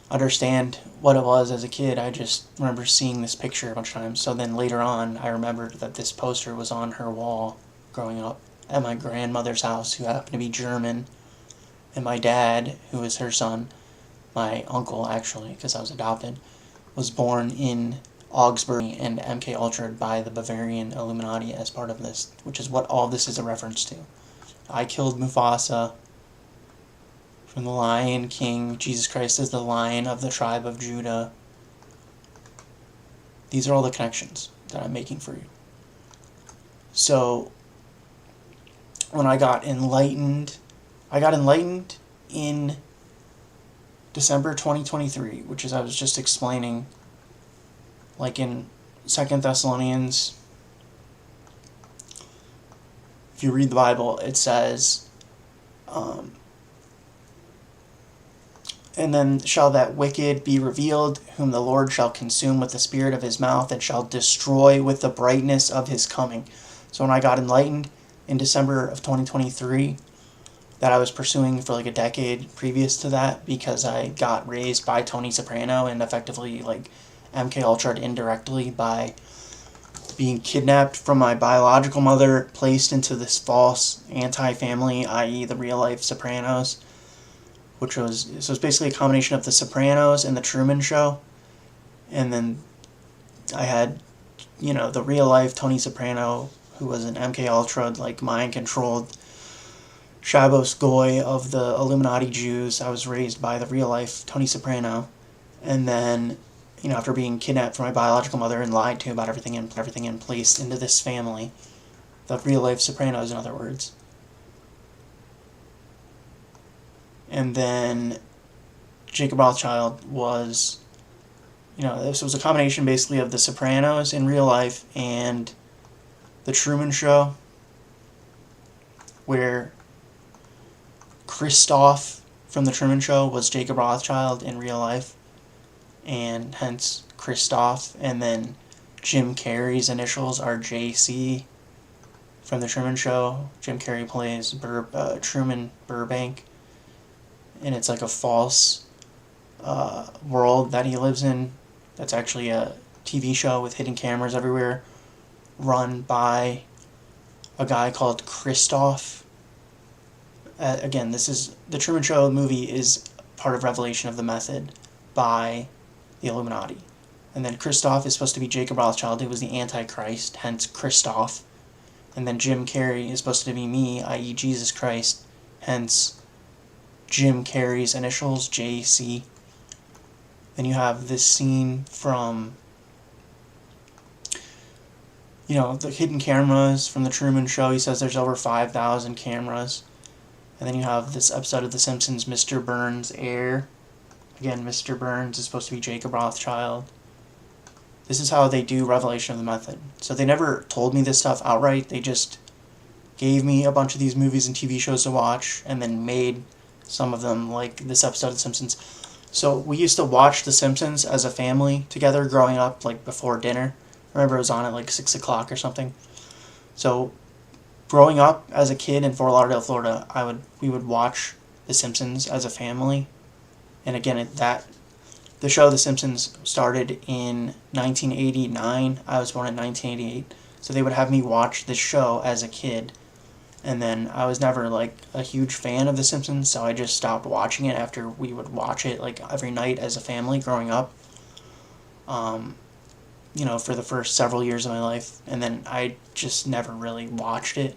understand what it was as a kid. I just remember seeing this picture a bunch of times. So then later on, I remembered that this poster was on her wall growing up at my grandmother's house, who happened to be German, and my dad, who was her son, my uncle actually, because I was adopted, was born in Augsburg and MK Ultra'd by the Bavarian Illuminati as part of this, which is what all this is a reference to. I killed Mufasa from The Lion King. Jesus Christ is the Lion of the tribe of Judah. These are all the connections that I'm making for you. So, when I got enlightened in December 2023, which is I was just explaining, like in 2 Thessalonians, if you read the Bible, it says, and then shall that wicked be revealed, whom the Lord shall consume with the spirit of his mouth, and shall destroy with the brightness of his coming. So when I got enlightened in December of 2023, that I was pursuing for like a decade previous to that, because I got raised by Tony Soprano and effectively like MK Ultra'd indirectly by being kidnapped from my biological mother, placed into this false anti-family, i.e. the real-life Sopranos, so it's basically a combination of the Sopranos and the Truman Show. And then I had, the real-life Tony Soprano, who was an MK Ultra, like mind-controlled Shabos Goy of the Illuminati Jews. I was raised by the real-life Tony Soprano. And then, after being kidnapped from my biological mother and lied to about everything and placed into this family, the real-life Sopranos, in other words. And then Jacob Rothschild was, this was a combination basically of the Sopranos in real life and the Truman Show, where Christoph from the Truman Show was Jacob Rothschild in real life, and hence Christoph. And then Jim Carrey's initials are JC from the Truman Show. Jim Carrey plays Truman Burbank. and it's like a false world that he lives in. That's actually a TV show with hidden cameras everywhere, run by a guy called Christoph. Again, this is the Truman Show movie is part of Revelation of the Method by the Illuminati. And then Christoph is supposed to be Jacob Rothschild, who was the Antichrist, hence Christoph. And then Jim Carrey is supposed to be me, i.e. Jesus Christ, hence Jim Carrey's initials, JC. Then you have this scene from, the hidden cameras from the Truman Show. He says there's over 5,000 cameras. And then you have this episode of The Simpsons, Mr. Burns' Heir. Again, Mr. Burns is supposed to be Jacob Rothschild. This is how they do Revelation of the Method. So they never told me this stuff outright. They just gave me a bunch of these movies and TV shows to watch, and then made some of them, like this episode of The Simpsons. So we used to watch The Simpsons as a family together growing up, like before dinner. I remember it was on at like 6 o'clock or something. So growing up as a kid in Fort Lauderdale, Florida, we would watch The Simpsons as a family. And again, the show The Simpsons started in 1989. I was born in 1988. So they would have me watch this show as a kid. And then I was never like a huge fan of The Simpsons, so I just stopped watching it after we would watch it like every night as a family growing up. For the first several years of my life. And then I just never really watched it.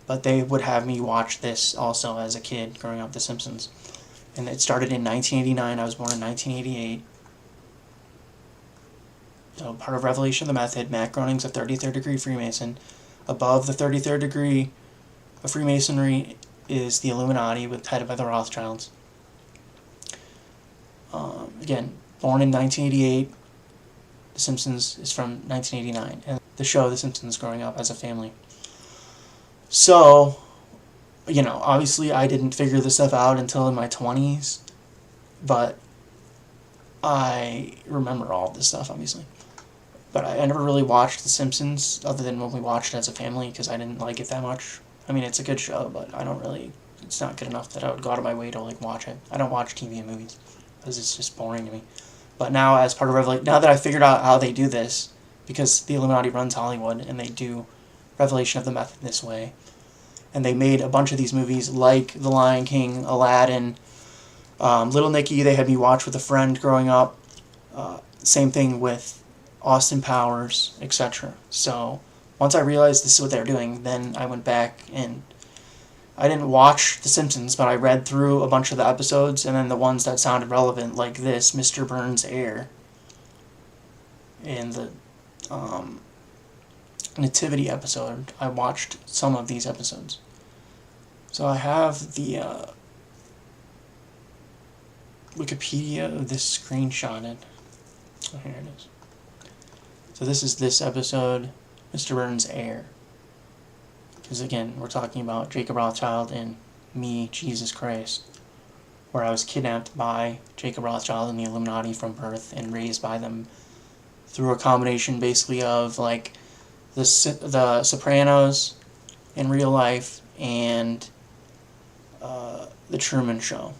But they would have me watch this also as a kid growing up, The Simpsons. And it started in 1989. I was born in 1988. So part of Revelation of the Method. Matt Groening's a 33rd degree Freemason. Above the 33rd degree of Freemasonry is the Illuminati, headed by the Rothschilds. Again, born in 1988. The Simpsons is from 1989. And the show The Simpsons growing up as a family. So, obviously I didn't figure this stuff out until in my 20s, but I remember all of this stuff, obviously. But I never really watched The Simpsons, other than when we watched it as a family, because I didn't like it that much. I mean, it's a good show, but it's not good enough that I would go out of my way to, watch it. I don't watch TV and movies, because it's just boring to me. But now, as part of Revelation, now that I figured out how they do this, because the Illuminati runs Hollywood, and they do Revelation of the Method this way, and they made a bunch of these movies like The Lion King, Aladdin, Little Nicky. They had me watch with a friend growing up. Same thing with Austin Powers, etc. So once I realized this is what they were doing, then I went back and I didn't watch The Simpsons, but I read through a bunch of the episodes, and then the ones that sounded relevant, like this, Mr. Burns' Heir, and the Nativity episode. I watched some of these episodes. So I have the Wikipedia of this screenshotted. Oh, here it is. So this is this episode, Mr. Burns' Heir. Because again, we're talking about Jacob Rothschild and me, Jesus Christ, where I was kidnapped by Jacob Rothschild and the Illuminati from birth and raised by them through a combination basically of like the Sopranos in real life and the Truman Show.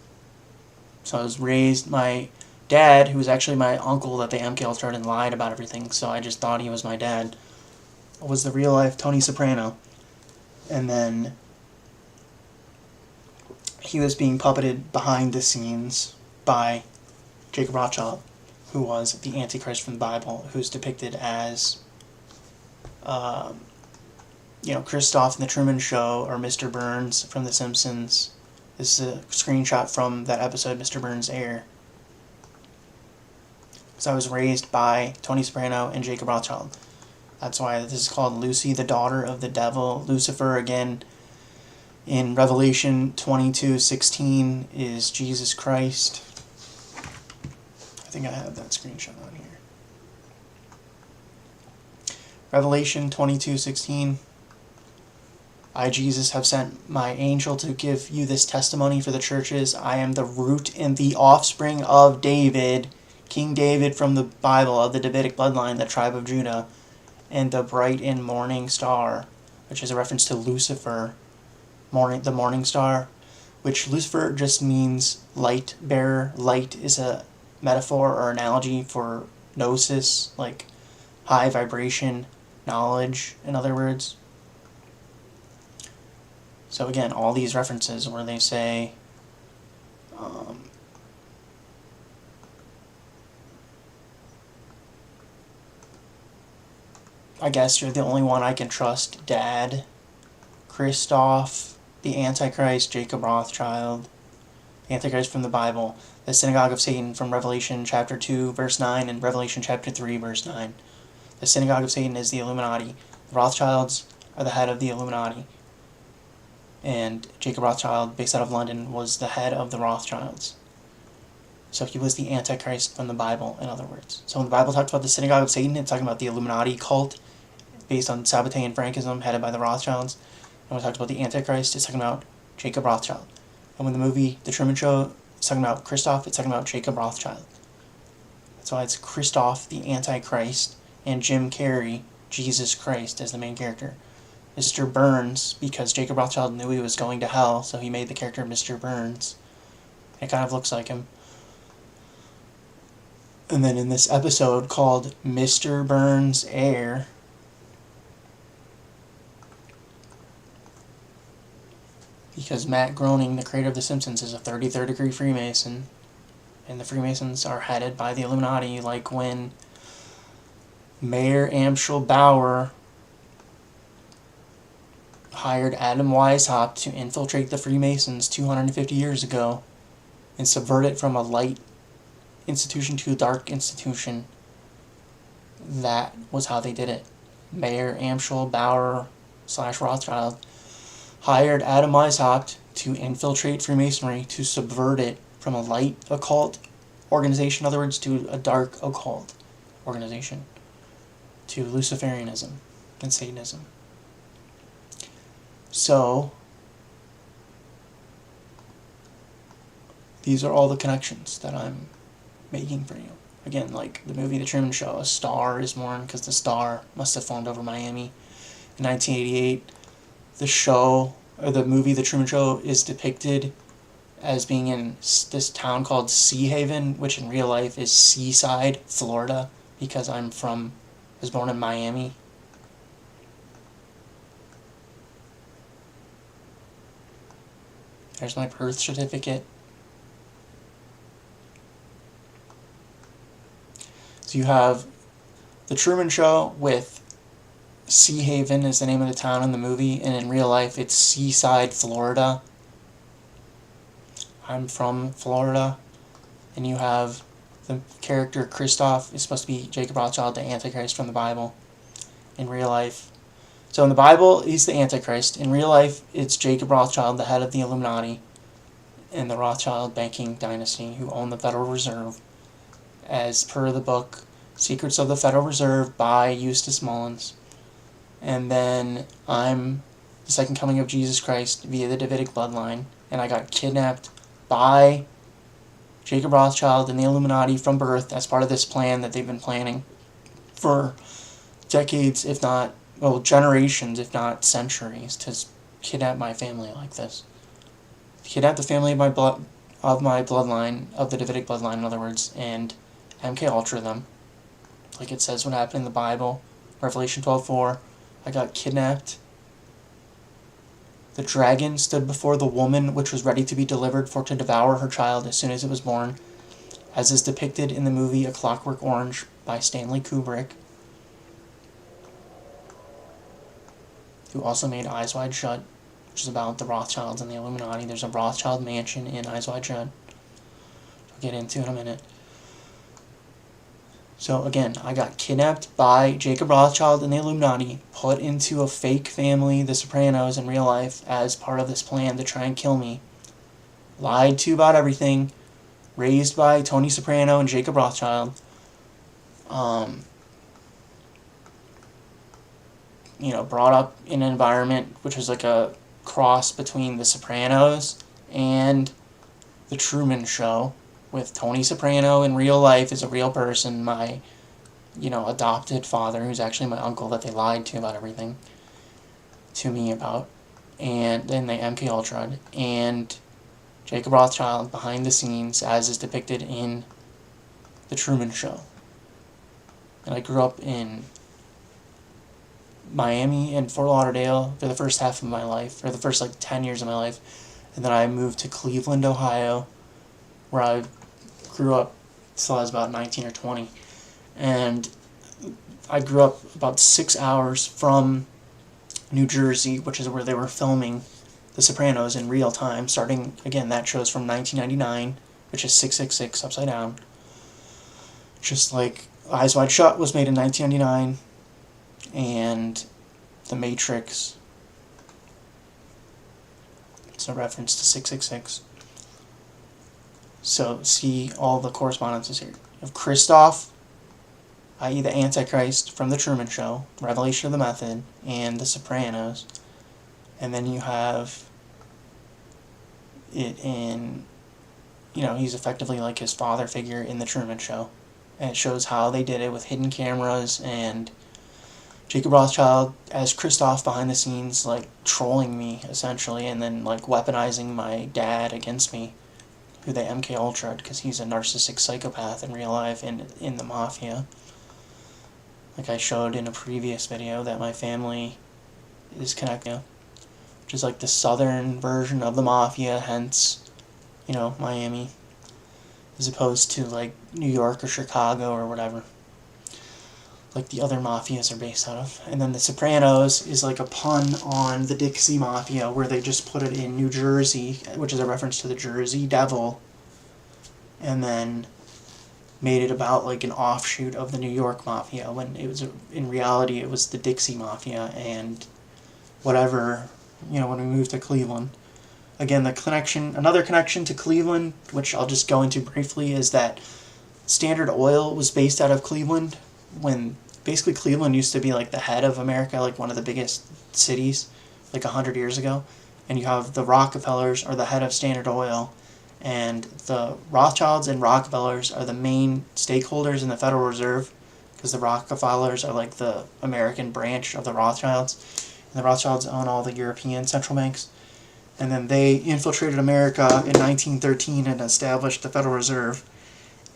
So I was raised, my dad, who was actually my uncle that they MK and lied about everything, so I just thought he was my dad, was the real life Tony Soprano. And then he was being puppeted behind the scenes by Jacob Rothschild, who was the Antichrist from the Bible, who's depicted as Christoph in the Truman Show, or Mr. Burns from The Simpsons. This is a screenshot from that episode, Mr. Burns' Heir. So I was raised by Tony Soprano and Jacob Rothschild. That's why this is called Lucy, the daughter of the devil. Lucifer, again, in Revelation 22:16, is Jesus Christ. I think I have that screenshot on here. Revelation 22:16. I, Jesus, have sent my angel to give you this testimony for the churches. I am the root and the offspring of David, King David from the Bible, of the Davidic bloodline, the tribe of Judah, and the bright and morning star, which is a reference to Lucifer, the morning star, which Lucifer just means light bearer. Light is a metaphor or analogy for gnosis, like high vibration knowledge, in other words. So again, all these references where they say, I guess you're the only one I can trust, Dad, Christoph, the Antichrist, Jacob Rothschild, the Antichrist from the Bible, the synagogue of Satan from Revelation chapter 2, verse 9, and Revelation chapter 3, verse 9. The synagogue of Satan is the Illuminati. The Rothschilds are the head of the Illuminati. And Jacob Rothschild, based out of London, was the head of the Rothschilds. So he was the Antichrist from the Bible, in other words. So when the Bible talks about the synagogue of Satan, it's talking about the Illuminati cult based on Sabbatean Frankism, headed by the Rothschilds. And when it talks about the Antichrist, it's talking about Jacob Rothschild. And when the movie The Truman Show is talking about Christoph, it's talking about Jacob Rothschild. That's why it's Christoph, the Antichrist, and Jim Carrey, Jesus Christ, as the main character. Mr. Burns, because Jacob Rothschild knew he was going to hell, so he made the character Mr. Burns. It kind of looks like him. And then in this episode called Mr. Burns' Heir, because Matt Groening, the creator of The Simpsons, is a 33rd degree Freemason, and the Freemasons are headed by the Illuminati, like when Mayor Amschel Bauer hired Adam Weishaupt to infiltrate the Freemasons 250 years ago and subvert it from a light institution to a dark institution. That was how they did it. Mayor Amschel Bauer / Rothschild hired Adam Weishaupt to infiltrate Freemasonry to subvert it from a light occult organization, in other words, to a dark occult organization, to Luciferianism and Satanism. So, these are all the connections that I'm making for you. Again, like the movie The Truman Show, a star is born because the star must have formed over Miami. In 1988, the movie The Truman Show is depicted as being in this town called Sea Haven, which in real life is Seaside, Florida, because I was born in Miami. There's my birth certificate. So you have The Truman Show with Sea Haven is the name of the town in the movie, and in real life it's Seaside, Florida. I'm from Florida. And you have the character Christoph is supposed to be Jacob Rothschild, the Antichrist from the Bible. In real life. So in the Bible, he's the Antichrist. In real life, it's Jacob Rothschild, the head of the Illuminati and the Rothschild banking dynasty, who own the Federal Reserve, as per the book Secrets of the Federal Reserve by Eustace Mullins. And then I'm the second coming of Jesus Christ via the Davidic bloodline, and I got kidnapped by Jacob Rothschild and the Illuminati from birth as part of this plan that they've been planning for decades, if not, generations, if not centuries, to kidnap my family like this. Kidnap the family of my bloodline, of the Davidic bloodline, in other words, and MK Ultra them, like it says what happened in the Bible, Revelation 12:4. I got kidnapped. The dragon stood before the woman which was ready to be delivered for to devour her child as soon as it was born, as is depicted in the movie A Clockwork Orange by Stanley Kubrick, who also made Eyes Wide Shut, which is about the Rothschilds and the Illuminati. There's a Rothschild mansion in Eyes Wide Shut, I'll get into in a minute. So again, I got kidnapped by Jacob Rothschild and the Illuminati, put into a fake family, the Sopranos, in real life, as part of this plan to try and kill me. Lied to about everything. Raised by Tony Soprano and Jacob Rothschild. Brought up in an environment which was like a cross between The Sopranos and The Truman Show, with Tony Soprano in real life as a real person, my, adopted father, who's actually my uncle that they lied to about everything to me about, and then they MK Ultra'd, and Jacob Rothschild behind the scenes as is depicted in The Truman Show. And I grew up in Miami and Fort Lauderdale for the first half of my life, or the first 10 years of my life. And then I moved to Cleveland, Ohio, where I grew up till I was about 19 or 20. And I grew up about 6 hours from New Jersey, which is where they were filming The Sopranos in real time, starting, again, that show's from 1999, which is 666 upside down. Just like Eyes Wide Shut was made in 1999, and The Matrix, it's a reference to 666. So see all the correspondences here. You have Christoph, i.e. the Antichrist from The Truman Show, Revelation of the Method, and The Sopranos. And then you have it in, he's effectively like his father figure in The Truman Show. And it shows how they did it with hidden cameras and Jacob Rothschild as Christoph behind the scenes, trolling me, essentially, and then, weaponizing my dad against me, who they MK Ultra'd, because he's a narcissistic psychopath in real life and in the mafia. Like I showed in a previous video, that my family is connected, which is the southern version of the mafia, hence, Miami, as opposed to, New York or Chicago or whatever, the other mafias are based out of. And then The Sopranos is a pun on the Dixie Mafia, where they just put it in New Jersey, which is a reference to the Jersey Devil, and then made it about an offshoot of the New York Mafia, when it was, in reality, it was the Dixie Mafia, and whatever, when we moved to Cleveland. Again, another connection to Cleveland, which I'll just go into briefly, is that Standard Oil was based out of Cleveland, when basically Cleveland used to be the head of America, one of the biggest cities, 100 years ago. And you have the Rockefellers are the head of Standard Oil, and the Rothschilds and Rockefellers are the main stakeholders in the Federal Reserve, because the Rockefellers are the American branch of the Rothschilds, and the Rothschilds own all the European central banks. And then they infiltrated America in 1913 and established the Federal Reserve,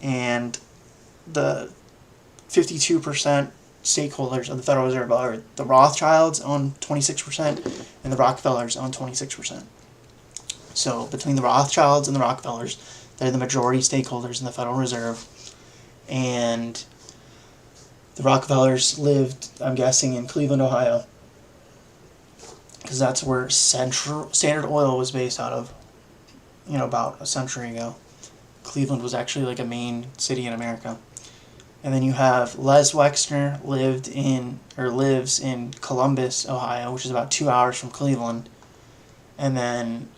and the 52% stakeholders of the Federal Reserve are the Rothschilds own 26% and the Rockefellers own 26%. So between the Rothschilds and the Rockefellers, they're the majority stakeholders in the Federal Reserve. And the Rockefellers lived, I'm guessing, in Cleveland, Ohio, because that's where Standard Oil was based out of, about a century ago. Cleveland was actually a main city in America. And then you have Les Wexner lives in Columbus, Ohio, which is about 2 hours from Cleveland. And then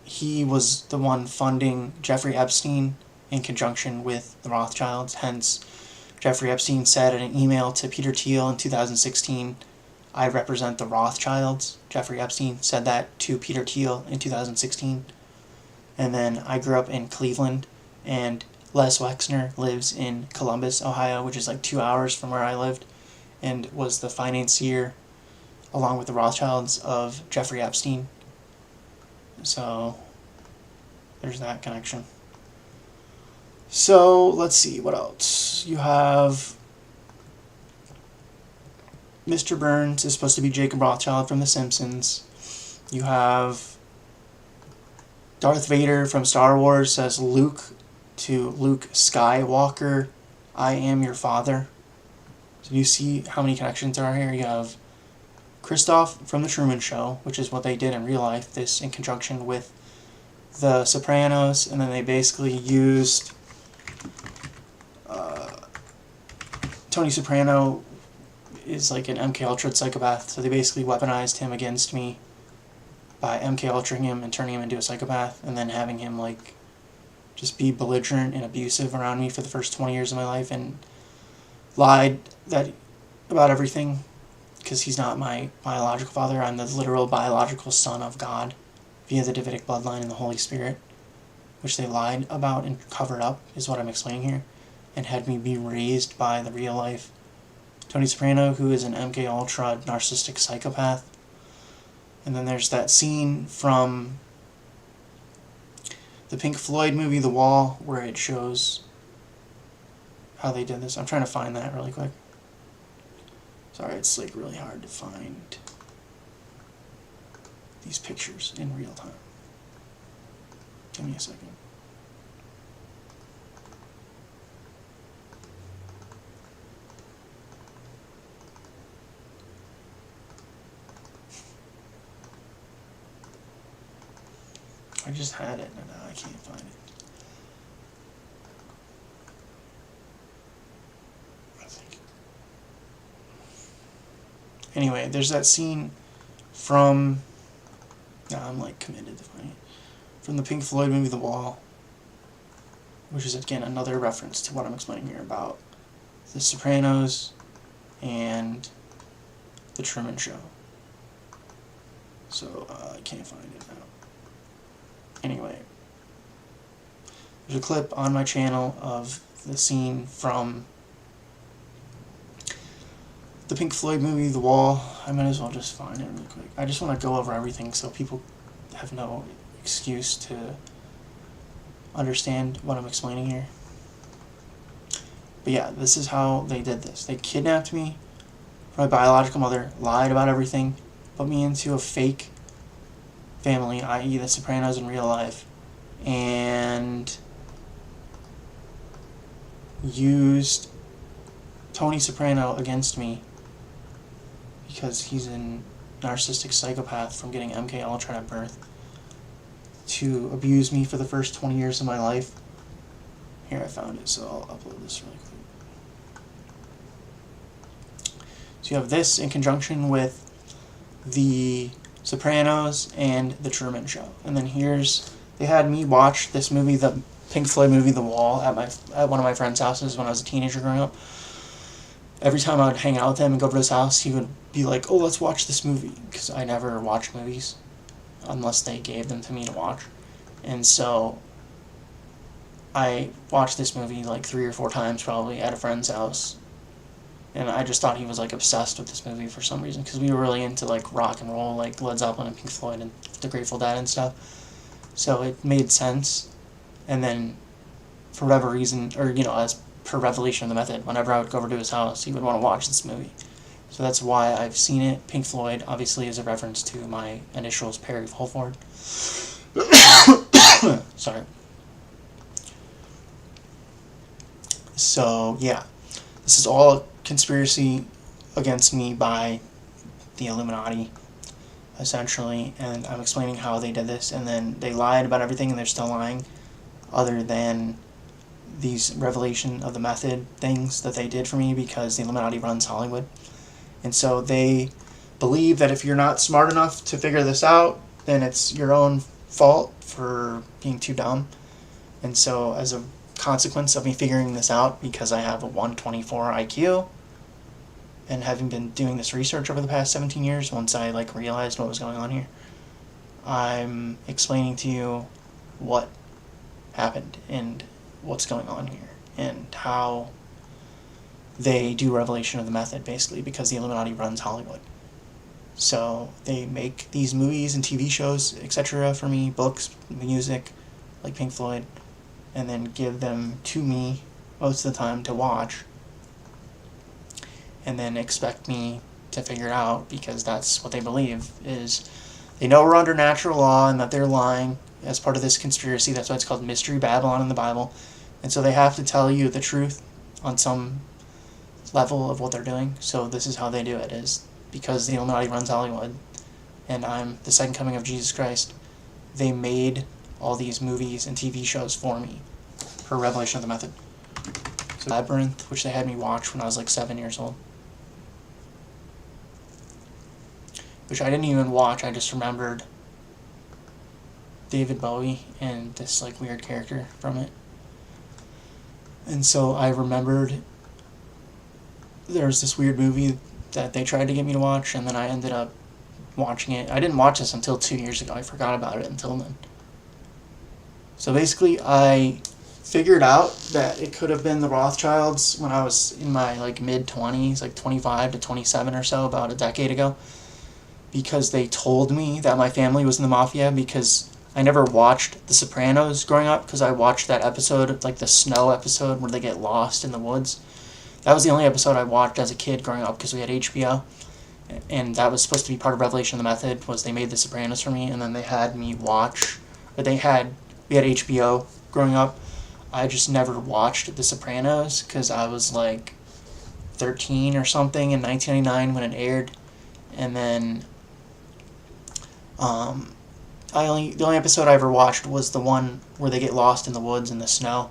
he was the one funding Jeffrey Epstein in conjunction with the Rothschilds. Hence, Jeffrey Epstein said in an email to Peter Thiel in 2016, "I represent the Rothschilds." Jeffrey Epstein said that to Peter Thiel in 2016. And then I grew up in Cleveland, and Les Wexner lives in Columbus, Ohio, which is 2 hours from where I lived, and was the financier, along with the Rothschilds, of Jeffrey Epstein. So there's that connection. So let's see, what else? You have Mr. Burns is supposed to be Jacob Rothschild from The Simpsons. You have Darth Vader from Star Wars says to Luke Skywalker, "I am your father." So you see how many connections there are here. You have Christoph from The Truman Show, which is what they did in real life, this in conjunction with The Sopranos, and then they basically used Tony Soprano is an MK Ultra psychopath, so they basically weaponized him against me by MK Ultraing him and turning him into a psychopath, and then having him just be belligerent and abusive around me for the first 20 years of my life, and lied about everything, because he's not my biological father. I'm the literal biological son of God via the Davidic bloodline and the Holy Spirit, which they lied about and covered up, is what I'm explaining here, and had me be raised by the real life Tony Soprano, who is an MK Ultra narcissistic psychopath. And then there's that scene from the Pink Floyd movie The Wall, where it shows how they did this. I'm trying to find that really quick. Sorry, it's like really hard to find these pictures in real time. Give me a second. I just had it and now I can't find it. Anyway, there's that scene from... Now I'm like committed to finding it. From the Pink Floyd movie The Wall, which is again another reference to what I'm explaining here about The Sopranos and The Truman Show. So I can't find it now. Anyway, there's a clip on my channel of the scene from the Pink Floyd movie The Wall. I might as well just find it really quick. I just want to go over everything so people have no excuse to understand what I'm explaining here. But yeah, this is how they did this. They kidnapped me from my biological mother, lied about everything, put me into a fake family, i.e. the Sopranos in real life, and used Tony Soprano against me because he's a narcissistic psychopath from getting MK Ultra at birth to abuse me for the first 20 years of my life. Here, I found it, so I'll upload this really quick. So you have this in conjunction with the Sopranos and The Truman Show. And then they had me watch this movie, the Pink Floyd movie The Wall, at one of my friend's houses when I was a teenager growing up. Every time I would hang out with him and go over to his house, he would be like, oh, let's watch this movie, because I never watch movies unless they gave them to me to watch. And so I watched this movie like 3 or 4 times probably at a friend's house. And I just thought he was like obsessed with this movie for some reason, because we were really into like rock and roll, like Led Zeppelin and Pink Floyd and the Grateful Dead and stuff. So it made sense. And then for whatever reason, or as per revelation of the method, whenever I would go over to his house, he would want to watch this movie. So that's why I've seen it. Pink Floyd obviously is a reference to my initials, Perry Fulford. Sorry. So yeah, this is all a conspiracy against me by the Illuminati, essentially, and I'm explaining how they did this, and then they lied about everything, and they're still lying, other than these revelation of the method things that they did for me, because the Illuminati runs Hollywood. And so they believe that if you're not smart enough to figure this out, then it's your own fault for being too dumb. And so as a consequence of me figuring this out, because I have a 124 IQ, and having been doing this research over the past 17 years, once I realized what was going on here, I'm explaining to you what happened and what's going on here, and how they do revelation of the method, basically, because the Illuminati runs Hollywood. So they make these movies and TV shows, etc. for me, books, music, like Pink Floyd, and then give them to me most of the time to watch, and then expect me to figure it out, because that's what they believe, is they know we're under natural law and that they're lying as part of this conspiracy. That's why it's called Mystery Babylon in the Bible. And so they have to tell you the truth on some level of what they're doing. So this is how they do it, is because the Illuminati runs Hollywood and I'm the second coming of Jesus Christ, they made all these movies and TV shows for me for revelation of the method. So Labyrinth, which they had me watch when I was like 7 years old, which I didn't even watch, I just remembered David Bowie and this weird character from it. And so I remembered there was this weird movie that they tried to get me to watch, and then I ended up watching it. I didn't watch this until 2 years ago. I forgot about it until then. So basically, I figured out that it could have been the Rothschilds when I was in my mid-20s, 25 to 27 or so, about a decade ago, because they told me that my family was in the mafia, because I never watched The Sopranos growing up because I watched that episode, like the snow episode where they get lost in the woods. That was the only episode I watched as a kid growing up because we had HBO. And that was supposed to be part of Revelation of the Method, was they made The Sopranos for me, and then they had me watch, we had HBO growing up. I just never watched The Sopranos because I was like 13 or something in 1999 when it aired, and then the only episode I ever watched was the one where they get lost in the woods in the snow.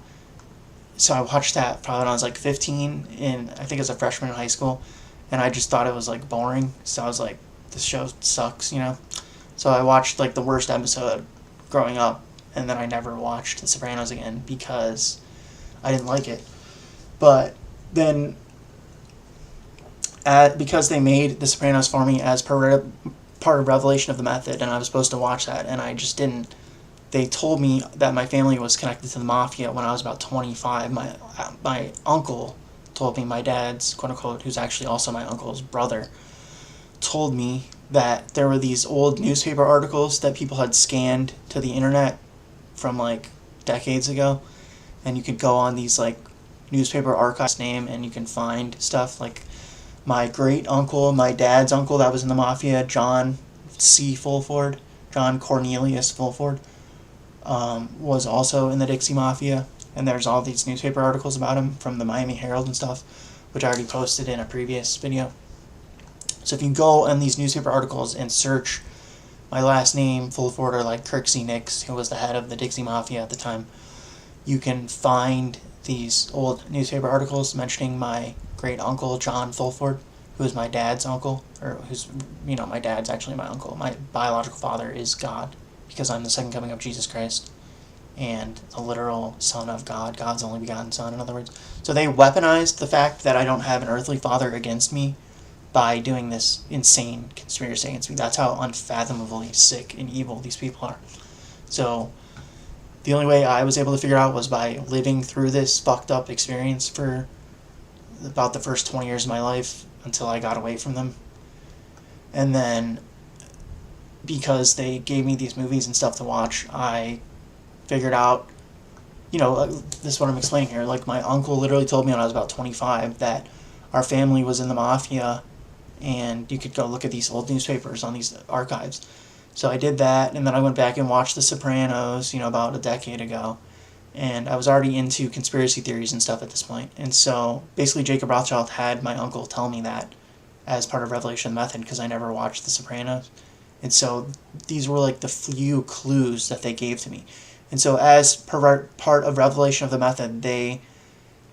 So I watched that probably when I was like 15, and I think as a freshman in high school, and I just thought it was like boring. So I was like, this show sucks, you know. So I watched like the worst episode growing up, and then I never watched The Sopranos again because I didn't like it. But then, because they made The Sopranos for me as part of Revelation of the Method, and I was supposed to watch that, and I just didn't. They told me that my family was connected to the mafia when I was about 25. My uncle told me, my dad's, quote-unquote, who's actually also my uncle's brother, told me that there were these old newspaper articles that people had scanned to the internet from like decades ago, and you could go on these like newspaper archives name and you can find stuff like my great uncle, my dad's uncle that was in the mafia, John Cornelius Fulford, was also in the Dixie Mafia, and there's all these newspaper articles about him from the Miami Herald and stuff, which I already posted in a previous video. So if you go on these newspaper articles and search my last name, Fulford, or like Kirksey Nix, who was the head of the Dixie Mafia at the time, you can find these old newspaper articles mentioning my great uncle, John Fulford, who is my dad's uncle, or who's, my dad's actually my uncle. My biological father is God, because I'm the second coming of Jesus Christ, and the literal Son of God, God's only begotten Son, in other words. So they weaponized the fact that I don't have an earthly father against me by doing this insane conspiracy against me. That's how unfathomably sick and evil these people are. So the only way I was able to figure out was by living through this fucked up experience for about the first 20 years of my life until I got away from them. And then, because they gave me these movies and stuff to watch, I figured out, this is what I'm explaining here. Like, my uncle literally told me when I was about 25 that our family was in the mafia, and you could go look at these old newspapers on these archives. So I did that, and then I went back and watched The Sopranos, about a decade ago. And I was already into conspiracy theories and stuff at this point. And so basically Jacob Rothschild had my uncle tell me that as part of Revelation Method, because I never watched The Sopranos. And so these were like the few clues that they gave to me. And so as part of Revelation of the Method, they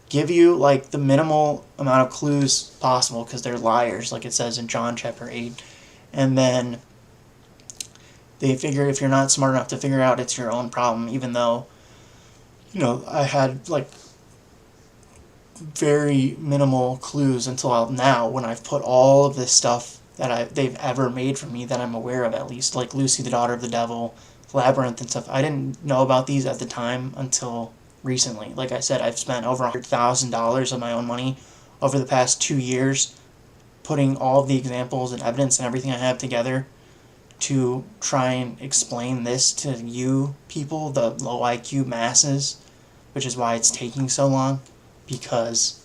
give you like the minimal amount of clues possible because they're liars, like it says in John chapter 8. And then they figure if you're not smart enough to figure out, it's your own problem, even though I had like very minimal clues until now, when I've put all of this stuff that they've ever made for me that I'm aware of, at least, like Lucy the Daughter of the Devil, Labyrinth and stuff. I didn't know about these at the time until recently. Like I said, I've spent over $100,000 of my own money over the past 2 years putting all of the examples and evidence and everything I have together to try and explain this to you people, the low IQ masses, which is why it's taking so long, because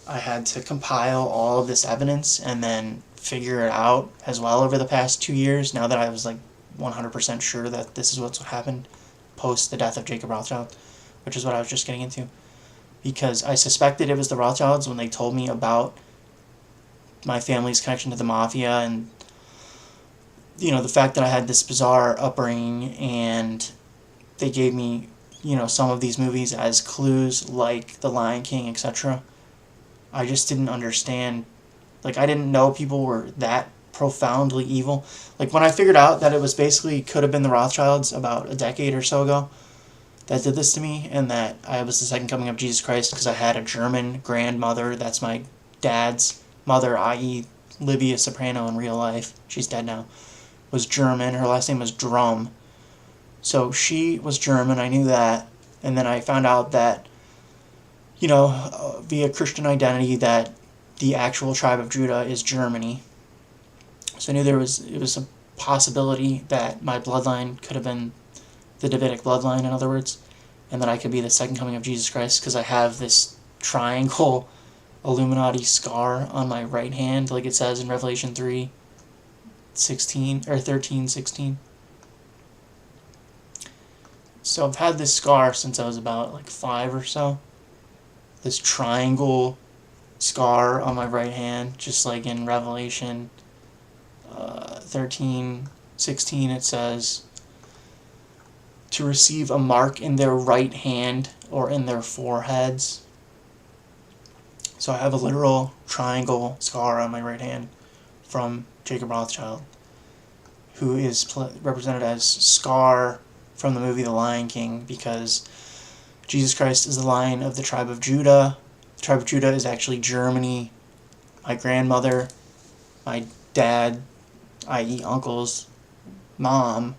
I had to compile all of this evidence and then figure it out as well over the past 2 years, now that I was like 100% sure that this is what's happened post the death of Jacob Rothschild, which is what I was just getting into. Because I suspected it was the Rothschilds when they told me about my family's connection to the mafia, and the fact that I had this bizarre upbringing, and they gave me some of these movies as clues, like The Lion King, etc. I just didn't understand. Like, I didn't know people were that profoundly evil. Like, when I figured out that it was basically could have been the Rothschilds about a decade or so ago that did this to me, and that I was the second coming of Jesus Christ because I had a German grandmother. That's my dad's mother, i.e. Livia Soprano in real life. She's dead now. Was German. Her last name was Drum. So she was German, I knew that. And then I found out that, via Christian identity, that the actual tribe of Judah is Germany. So I knew it was possibility that my bloodline could have been the Davidic bloodline, in other words, and that I could be the second coming of Jesus Christ, because I have this triangle Illuminati scar on my right hand, like it says in Revelation 3:16 or 13:16. So I've had this scar since I was about like 5 or so. This triangle scar on my right hand, just like in Revelation 13:16, it says to receive a mark in their right hand or in their foreheads. So I have a literal triangle scar on my right hand from Jacob Rothschild, who is represented as Scar from the movie The Lion King, because Jesus Christ is the Lion of the tribe of Judah. The tribe of Judah is actually Germany. My grandmother, my dad, i.e. uncle's mom,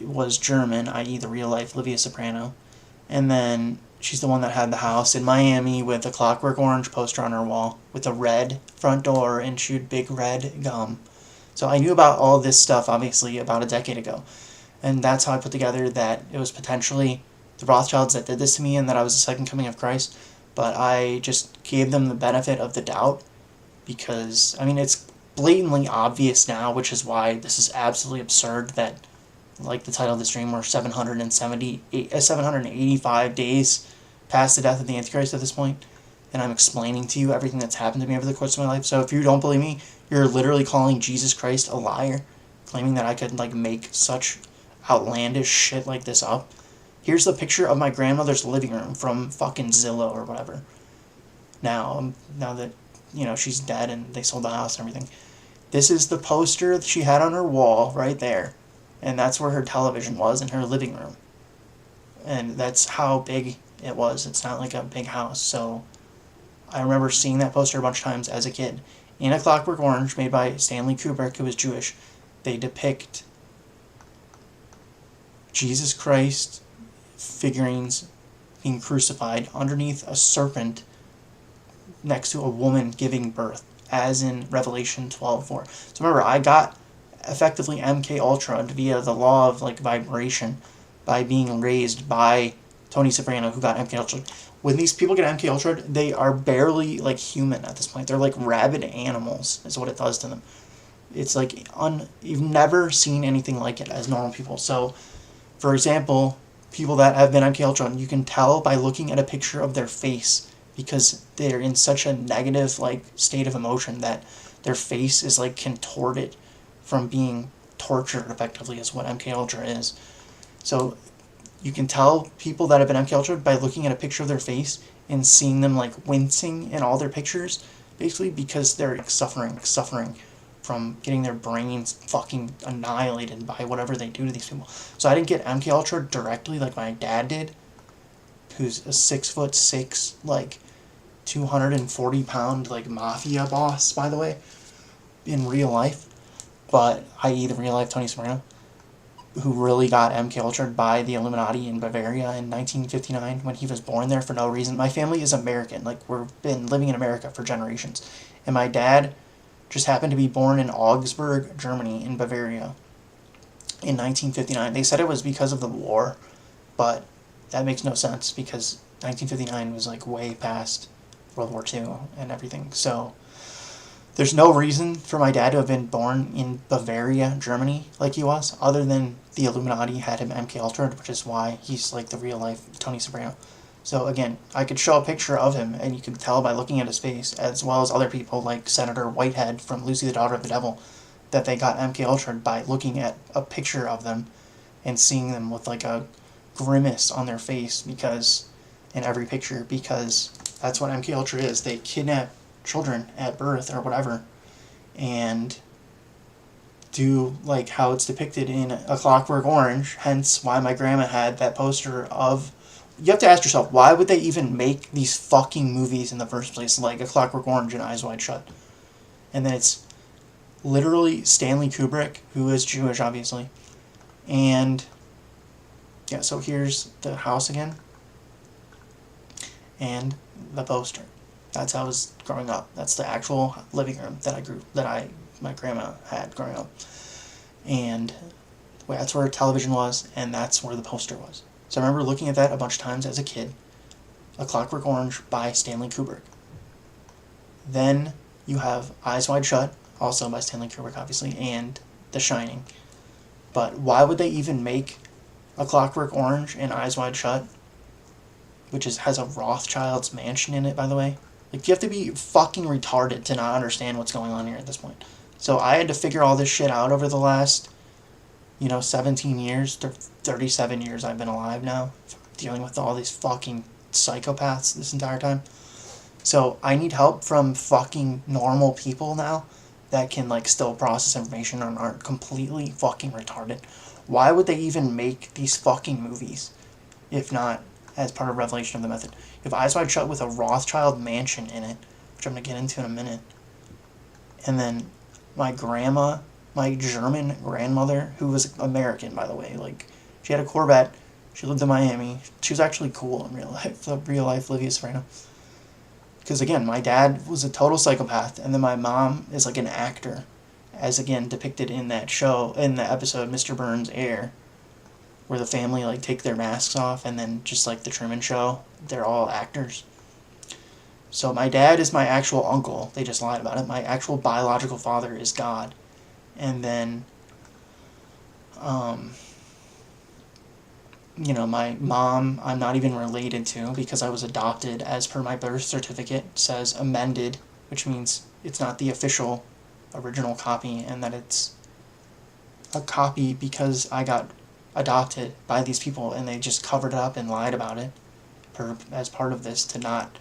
was German, i.e. the real life Livia Soprano. And then she's the one that had the house in Miami with a Clockwork Orange poster on her wall with a red front door and chewed big red gum. So I knew about all this stuff, obviously, about a decade ago. And that's how I put together that it was potentially the Rothschilds that did this to me and that I was the second coming of Christ. But I just gave them the benefit of the doubt because, I mean, it's blatantly obvious now, which is why this is absolutely absurd that, like the title of the stream, we're 785 days past the death of the Antichrist at this point, and I'm explaining to you everything that's happened to me over the course of my life. So if you don't believe me, you're literally calling Jesus Christ a liar, claiming that I could like make such outlandish shit like this up. Here's the picture of my grandmother's living room from fucking Zillow or whatever. Now that, you know, she's dead and they sold the house and everything. This is the poster that she had on her wall right there. And that's where her television was, in her living room. And that's how big it was. It's not like a big house. So I remember seeing that poster a bunch of times as a kid. In A Clockwork Orange, made by Stanley Kubrick, who was Jewish, they depict Jesus Christ figurines being crucified underneath a serpent next to a woman giving birth, as in Revelation 12:4. So remember, I got effectively MK Ultra'd via the law of like vibration by being raised by Tony Soprano, who got MK Ultra'd. When these people get MK Ultra'd, they are barely like human at this point. They're like rabid animals, is what it does to them. It's like you've never seen anything like it as normal people. So, for example, people that have been MK Ultra'd, you can tell by looking at a picture of their face, because they're in such a negative like state of emotion that their face is like contorted from being tortured, effectively, is what MK Ultra is. So you can tell people that have been MK Ultra by looking at a picture of their face and seeing them like wincing in all their pictures, basically because they're suffering from getting their brains fucking annihilated by whatever they do to these people. So I didn't get MK Ultra directly like my dad did, who's a 6'6", like 240-pound like mafia boss, by the way, in real life. But i.e. the real life Tony Soprano, who really got MK Ultra'd by the Illuminati in Bavaria in 1959 when he was born there for no reason. My family is American, like we've been living in America for generations, and my dad just happened to be born in Augsburg, Germany, in Bavaria in 1959. They said it was because of the war, but that makes no sense because 1959 was like way past World War II and everything. So there's no reason for my dad to have been born in Bavaria, Germany, like he was, other than the Illuminati had him MK Ultra'd, which is why he's like the real life Tony Soprano. So again, I could show a picture of him, and you could tell by looking at his face, as well as other people like Senator Whitehead from Lucy the Daughter of the Devil, that they got MK Ultra'd by looking at a picture of them and seeing them with like a grimace on their face, because in every picture, because that's what MK Ultra is. They kidnap children at birth or whatever and do like how it's depicted in A Clockwork Orange, hence why my grandma had that poster of. You have to ask yourself, why would they even make these fucking movies in the first place, like A Clockwork Orange and Eyes Wide Shut? And then it's literally Stanley Kubrick, who is Jewish, obviously. And yeah, so here's the house again and the poster. That's how I was growing up. That's the actual living room that my grandma had growing up. and that's where television was, and that's where the poster was. So I remember looking at that a bunch of times as a kid. A Clockwork Orange by Stanley Kubrick. Then you have Eyes Wide Shut, also by Stanley Kubrick, obviously, and The Shining. But why would they even make A Clockwork Orange and Eyes Wide Shut, which has a Rothschild's mansion in it, by the way? Like, you have to be fucking retarded to not understand what's going on here at this point. So I had to figure all this shit out over the last, 17 years, 37 years I've been alive now, dealing with all these fucking psychopaths this entire time. So I need help from fucking normal people now that can still process information and aren't completely fucking retarded. Why would they even make these fucking movies if not as part of Revelation of the Method? You have Eyes Wide Shut with a Rothschild mansion in it, which I'm going to get into in a minute. And then my German grandmother, who was American, by the way, she had a Corvette. She lived in Miami. She was actually cool in real life, Livia Serrano. Because, again, my dad was a total psychopath, and then my mom is, an actor, as, again, depicted in that show, in the episode Mr. Burns' Heir, where the family, take their masks off, and then just like the Truman Show, they're all actors. So my dad is my actual uncle. They just lied about it. My actual biological father is God. And then, my mom, I'm not even related to because I was adopted as per my birth certificate, says amended, which means it's not the official original copy, and that it's a copy because I got adopted by these people and they just covered it up and lied about it as part of this to not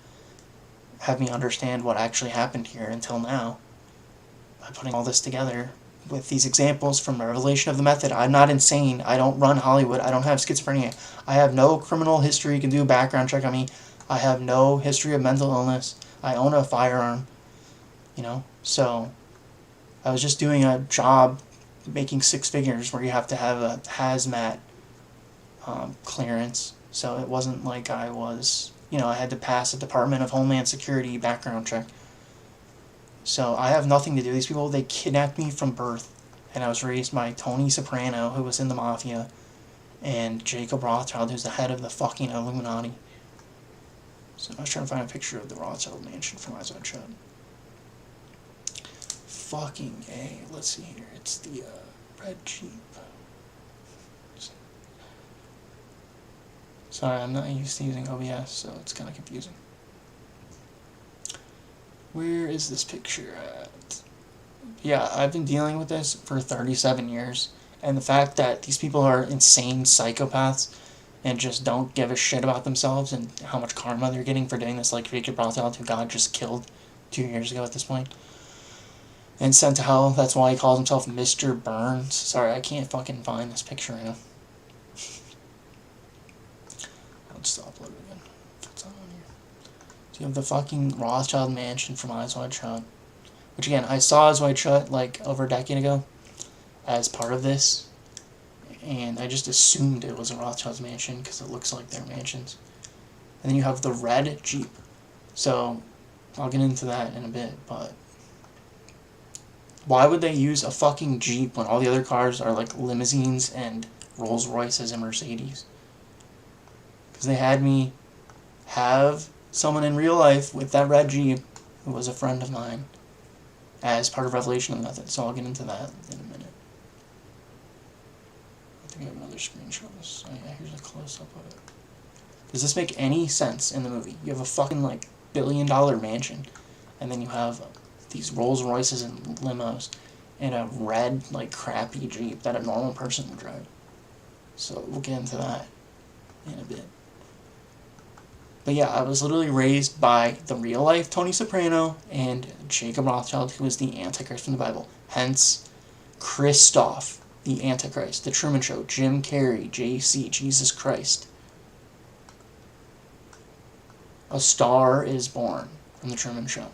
have me understand what actually happened here until now. By putting all this together with these examples from Revelation of the Method, I'm not insane. I don't run Hollywood. I don't have schizophrenia. I have no criminal history. You can do a background check on me. I have no history of mental illness. I own a firearm. So I was just doing a job making 6 figures where you have to have a hazmat clearance. So it wasn't like I was, I had to pass a Department of Homeland Security background check. So I have nothing to do with these people. They kidnapped me from birth, and I was raised by Tony Soprano, who was in the Mafia, and Jacob Rothschild, who's the head of the fucking Illuminati. So I was trying to find a picture of the Rothschild mansion from Eyes Wide Shut. Fucking A. Let's see here. It's the red Jeep. Sorry, I'm not used to using OBS, so it's kind of confusing. Where is this picture at? Yeah, I've been dealing with this for 37 years, and the fact that these people are insane psychopaths and just don't give a shit about themselves and how much karma they're getting for doing this, like Jacob Rothschild, who God just killed 2 years ago at this point, and sent to hell. That's why he calls himself Mr. Burns. Sorry, I can't fucking find this picture right now. I'll just upload it again. What's on here? So you have the fucking Rothschild mansion from Eyes Wide Shut, which again, I saw Eyes Wide Shut over a decade ago as part of this, and I just assumed it was a Rothschild's mansion because it looks like their mansions. And then you have the red Jeep. So I'll get into that in a bit, but why would they use a fucking Jeep when all the other cars are limousines and Rolls Royces and Mercedes? Because they had me have someone in real life with that red Jeep who was a friend of mine as part of Revelation of the Method. So I'll get into that in a minute. I think I have another screenshot of this. Oh yeah, here's a close-up of it. Does this make any sense in the movie? You have a fucking billion-dollar mansion, and then you have these Rolls Royces and limos, and a red, crappy Jeep that a normal person would drive. So we'll get into that in a bit. But yeah, I was literally raised by the real-life Tony Soprano and Jacob Rothschild, who is the Antichrist from the Bible. Hence, Christoph, the Antichrist, The Truman Show, Jim Carrey, JC, Jesus Christ. A star is born from The Truman Show.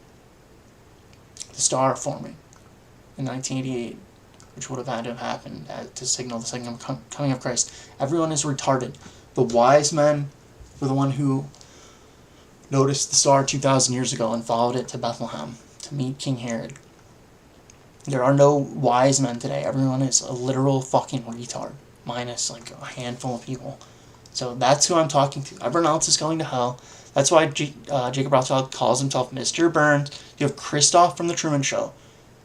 The star forming in 1988, which would have had to have happened to signal the second coming of Christ. Everyone is retarded. The wise men were the one who noticed the star 2,000 years ago and followed it to Bethlehem to meet King Herod. There are no wise men today. Everyone is a literal fucking retard, minus like a handful of people. So that's who I'm talking to. Everyone else is going to hell. That's why Jacob Rothschild calls himself Mr. Burns. You have Christoph from The Truman Show,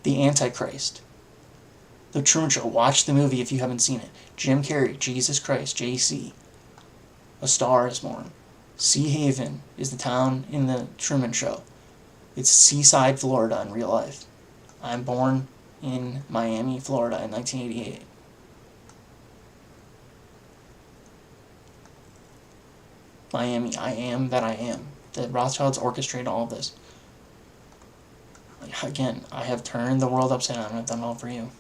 the Antichrist. The Truman Show. Watch the movie if you haven't seen it. Jim Carrey, Jesus Christ, JC. A Star is Born. Sea Haven is the town in The Truman Show. It's Seaside, Florida in real life. I'm born in Miami, Florida in 1988. Miami, I am that I am. The Rothschilds orchestrated all of this. Again, I have turned the world upside down and I've done all for you.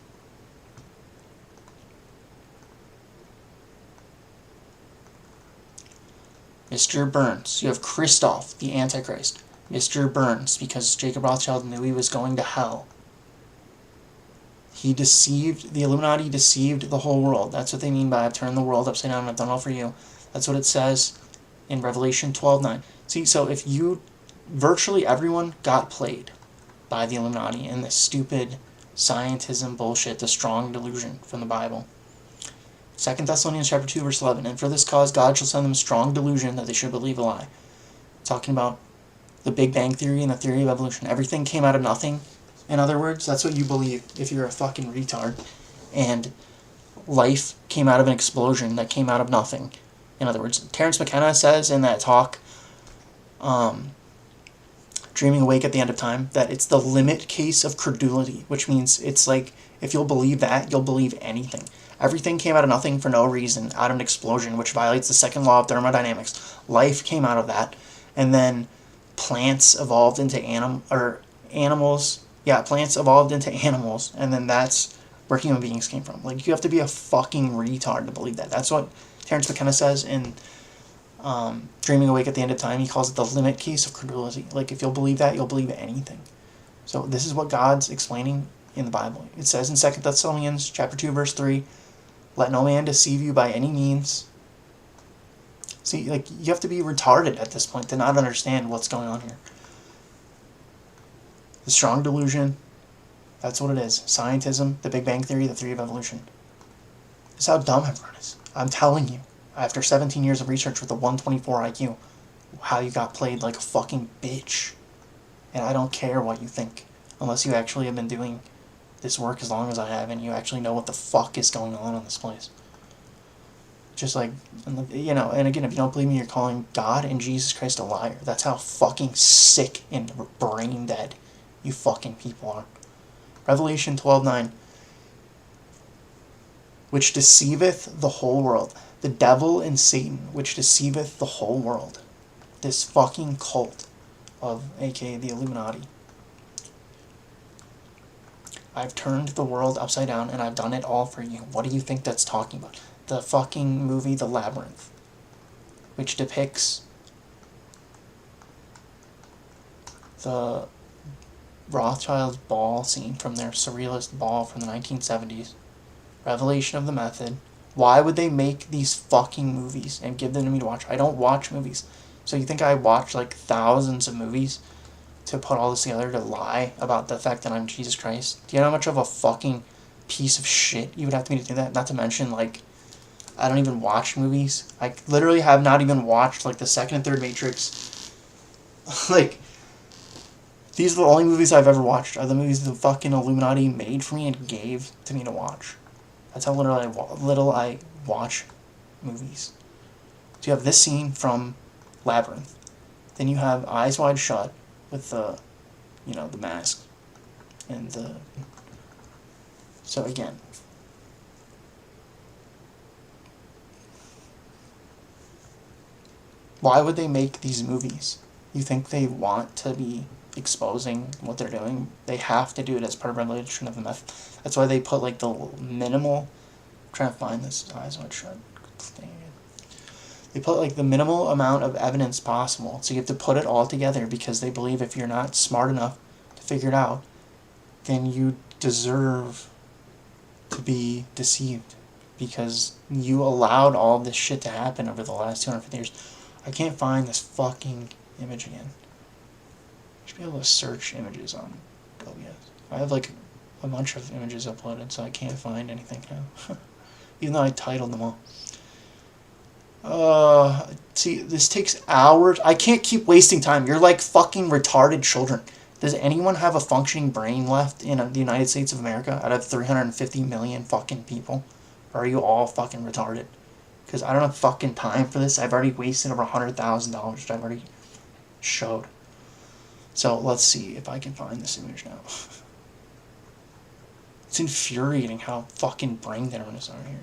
Mr. Burns. You have Christoph, the Antichrist. Mr. Burns, because Jacob Rothschild knew he was going to hell. The Illuminati deceived the whole world. That's what they mean by I've turned the world upside down and I've done all for you. That's what it says in Revelation 12:9. See, so if virtually everyone got played by the Illuminati in this stupid scientism bullshit, the strong delusion from the Bible. 2 Thessalonians chapter 2, verse 11. And for this cause God shall send them strong delusion that they should believe a lie. Talking about the Big Bang Theory and the theory of evolution. Everything came out of nothing. In other words, that's what you believe if you're a fucking retard. And life came out of an explosion that came out of nothing. In other words, Terence McKenna says in that talk, Dreaming Awake at the End of Time, that it's the limit case of credulity, which means it's like, if you'll believe that, you'll believe anything. Everything came out of nothing for no reason, out of an explosion, which violates the second law of thermodynamics. Life came out of that, and then plants evolved into animals. Yeah, plants evolved into animals, and then that's where human beings came from. Like, you have to be a fucking retard to believe that. That's what Terence McKenna says in Dreaming Awake at the End of Time. He calls it the limit case of credulity. Like, if you'll believe that, you'll believe anything. So this is what God's explaining in the Bible. It says in 2 Thessalonians chapter 2, verse 3, let no man deceive you by any means. See, like, you have to be retarded at this point to not understand what's going on here. The strong delusion, that's what it is. Scientism, the Big Bang Theory, the theory of evolution. This is how dumb everyone is. I'm telling you, after 17 years of research with a 124 IQ, how you got played like a fucking bitch. And I don't care what you think, unless you actually have been doing this work as long as I have, and you actually know what the fuck is going on in this place. Just like, you know, and again, if you don't believe me, you're calling God and Jesus Christ a liar. That's how fucking sick and brain dead you fucking people are. Revelation 12:9, which deceiveth the whole world. The devil and Satan, which deceiveth the whole world. This fucking cult of, aka the Illuminati. I've turned the world upside down and I've done it all for you. What do you think that's talking about? The fucking movie The Labyrinth, which depicts the Rothschild's ball scene from their surrealist ball from the 1970s. Revelation of the Method. Why would they make these fucking movies and give them to me to watch? I don't watch movies. So you think I watch like thousands of movies to put all this together to lie about the fact that I'm Jesus Christ? Do you know how much of a fucking piece of shit you would have to be to do that? Not to mention, like, I don't even watch movies. I literally have not even watched, like, the second and third Matrix. Like, these are the only movies I've ever watched. Are the movies the fucking Illuminati made for me and gave to me to watch. That's how little I watch movies. So you have this scene from Labyrinth. Then you have Eyes Wide Shut with the, you know, the mask. And the... So again, why would they make these movies? You think they want to be exposing what they're doing? They have to do it as part of Revelation of the Method. That's why they put like the minimal... I'm trying to find this Eyes Wide Shut thing. They put like the minimal amount of evidence possible. So you have to put it all together because they believe if you're not smart enough to figure it out, then you deserve to be deceived because you allowed all this shit to happen over the last 250 years. I can't find this fucking image again. I should be able to search images on OBS. I have like a bunch of images uploaded, so I can't find anything now. Even though I titled them all. See, this takes hours. I can't keep wasting time. You're like fucking retarded children. Does anyone have a functioning brain left in the United States of America out of 350 million fucking people? Or are you all fucking retarded? Because I don't have fucking time for this. I've already wasted over $100,000, which I've already showed. So let's see if I can find this image now. It's infuriating how fucking brain dead everyone is out here.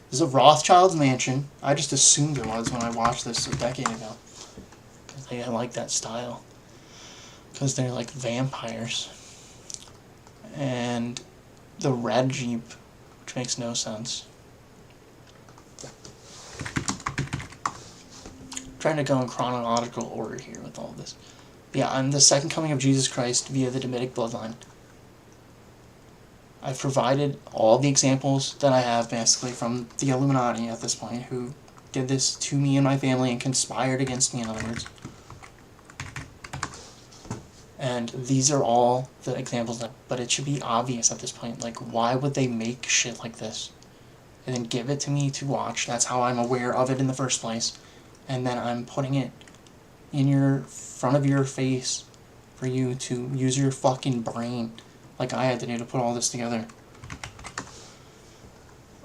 This is a Rothschild's mansion. I just assumed it was when I watched this a decade ago. Because they like that style. Because they're like vampires. And the red Jeep, which makes no sense. I'm trying to go in chronological order here with all of this. But yeah, I'm the second coming of Jesus Christ via the Davidic bloodline. I've provided all the examples that I have basically from the Illuminati at this point, who did this to me and my family and conspired against me, in other words. And these are all the examples, but it should be obvious at this point. Like, why would they make shit like this? And then give it to me to watch. That's how I'm aware of it in the first place. And then I'm putting it in your front of your face for you to use your fucking brain, like I had to do to put all this together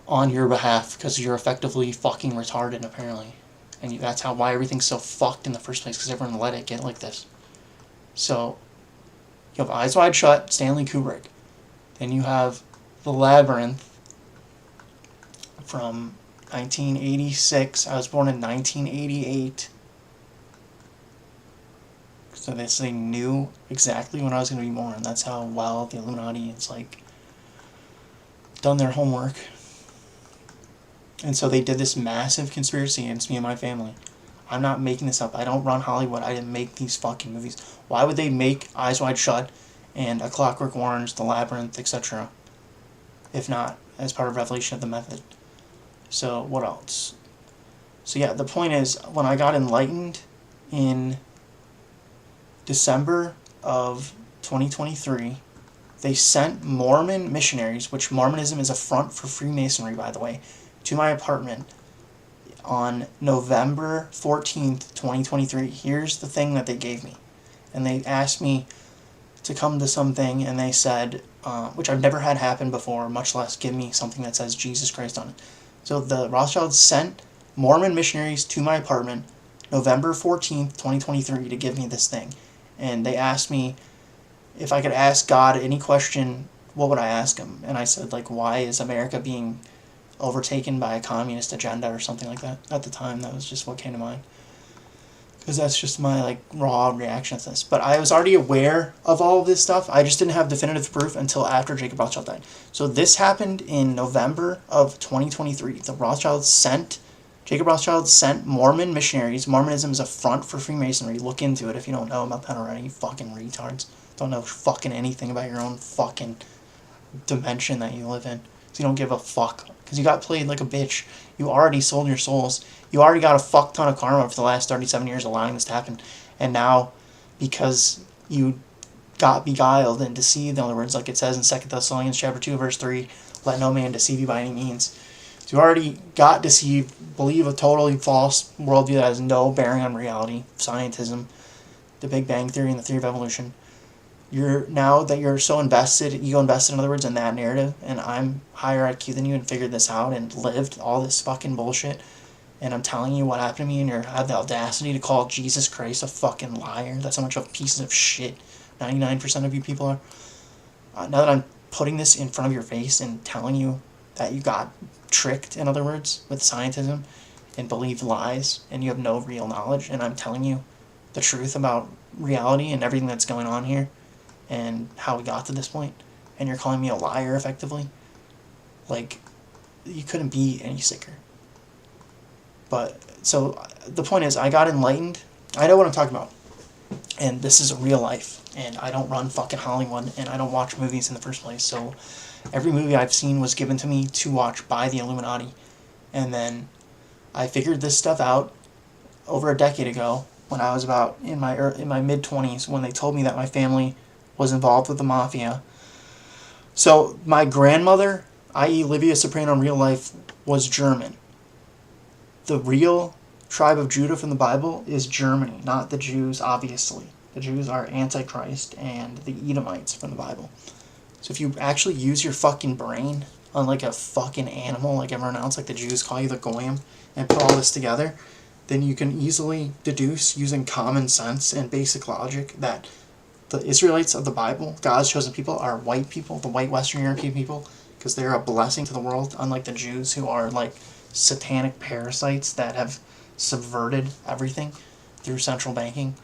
on your behalf, because you're effectively fucking retarded, apparently. And that's why everything's so fucked in the first place, because everyone let it get like this. So, you have Eyes Wide Shut, Stanley Kubrick. Then you have The Labyrinth from 1986. I was born in 1988. So they knew exactly when I was going to be born. That's how well the Illuminati has, like, done their homework. And so they did this massive conspiracy against me and my family. I'm not making this up. I don't run Hollywood. I didn't make these fucking movies. Why would they make Eyes Wide Shut and A Clockwork Orange, The Labyrinth, etc., if not as part of Revelation of the Method? So what else? So yeah, the point is, when I got enlightened in December of 2023, they sent Mormon missionaries, which Mormonism is a front for Freemasonry, by the way, to my apartment on November 14th, 2023. Here's the thing that they gave me. And they asked me to come to something, and they said, which I've never had happen before, much less give me something that says Jesus Christ on it. So the Rothschilds sent Mormon missionaries to my apartment November 14th, 2023 to give me this thing. And they asked me if I could ask God any question, what would I ask him? And I said, like, why is America being overtaken by a communist agenda or something like that? At the time, that was just what came to mind. Because that's just my, like, raw reaction to this. But I was already aware of all of this stuff. I just didn't have definitive proof until after Jacob Rothschild died. So this happened in November of 2023. Jacob Rothschild sent Mormon missionaries. Mormonism is a front for Freemasonry. Look into it if you don't know about that already, you fucking retards. Don't know fucking anything about your own fucking dimension that you live in. So you don't give a fuck. Because you got played like a bitch. You already sold your souls. You already got a fuck ton of karma for the last 37 years allowing this to happen. And now, because you got beguiled and deceived, in other words, like it says in 2 Thessalonians chapter 2, verse 3, let no man deceive you by any means. So you already got deceived, believe a totally false worldview that has no bearing on reality, scientism, the Big Bang Theory, and the theory of evolution. Now that you're so invested, ego invested, in other words, in that narrative, and I'm higher IQ than you and figured this out and lived all this fucking bullshit, and I'm telling you what happened to me, and you have the audacity to call Jesus Christ a fucking liar. That's how much of pieces of shit 99% of you people are. Now that I'm putting this in front of your face and telling you that you got tricked, in other words, with scientism and believed lies, and you have no real knowledge, and I'm telling you the truth about reality and everything that's going on here, and how we got to this point, and you're calling me a liar, effectively. Like, you couldn't be any sicker. But, so, the point is, I got enlightened. I know what I'm talking about. And this is real life. And I don't run fucking Hollywood, and I don't watch movies in the first place. So, every movie I've seen was given to me to watch by the Illuminati. And then, I figured this stuff out over a decade ago, when I was about in my mid-20s, when they told me that my family was involved with the mafia. So my grandmother, i.e. Livia Soprano in real life, was German. The real tribe of Judah from the Bible is Germany, not the Jews, obviously. The Jews are Antichrist and the Edomites from the Bible. So if you actually use your fucking brain, unlike a fucking animal like everyone else, like the Jews call you the goyim, and put all this together, then you can easily deduce, using common sense and basic logic, that the Israelites of the Bible, God's chosen people, are white people, the white Western European people, because they're a blessing to the world, unlike the Jews, who are like satanic parasites that have subverted everything through central banking,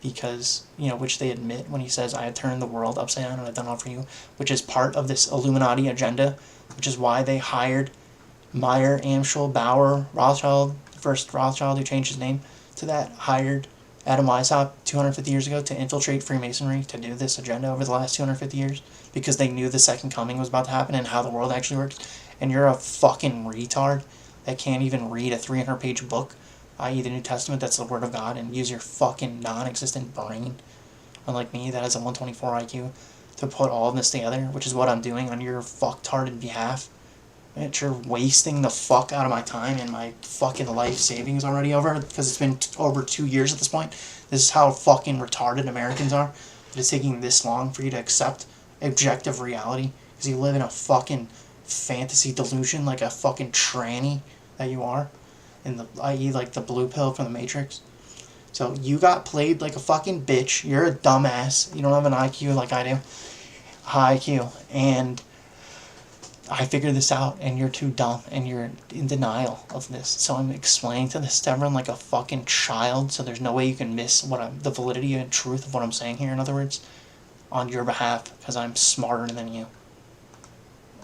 because, which they admit when he says, I have turned the world upside down and I've done all for you, which is part of this Illuminati agenda, which is why they hired Meyer, Amschel, Bauer, Rothschild, the first Rothschild who changed his name to that, hired Adam Weishaupt 250 years ago to infiltrate Freemasonry to do this agenda over the last 250 years, because they knew the second coming was about to happen and how the world actually works. And you're a fucking retard that can't even read a 300-page book, i.e. the New Testament, that's the Word of God, and use your fucking non-existent brain, unlike me that has a 124 IQ, to put all of this together, which is what I'm doing on your fucktarded behalf. And you're wasting the fuck out of my time and my fucking life savings already over, because it's been over 2 years at this point. This is how fucking retarded Americans are. It's taking this long for you to accept objective reality, because you live in a fucking fantasy delusion like a fucking tranny that you are, i.e. like the blue pill from the Matrix. So you got played like a fucking bitch. You're a dumbass. You don't have an IQ like I do. High IQ. And I figured this out, and you're too dumb, and you're in denial of this. So I'm explaining to this to everyone like a fucking child, so there's no way you can miss the validity and truth of what I'm saying here, in other words, on your behalf, because I'm smarter than you.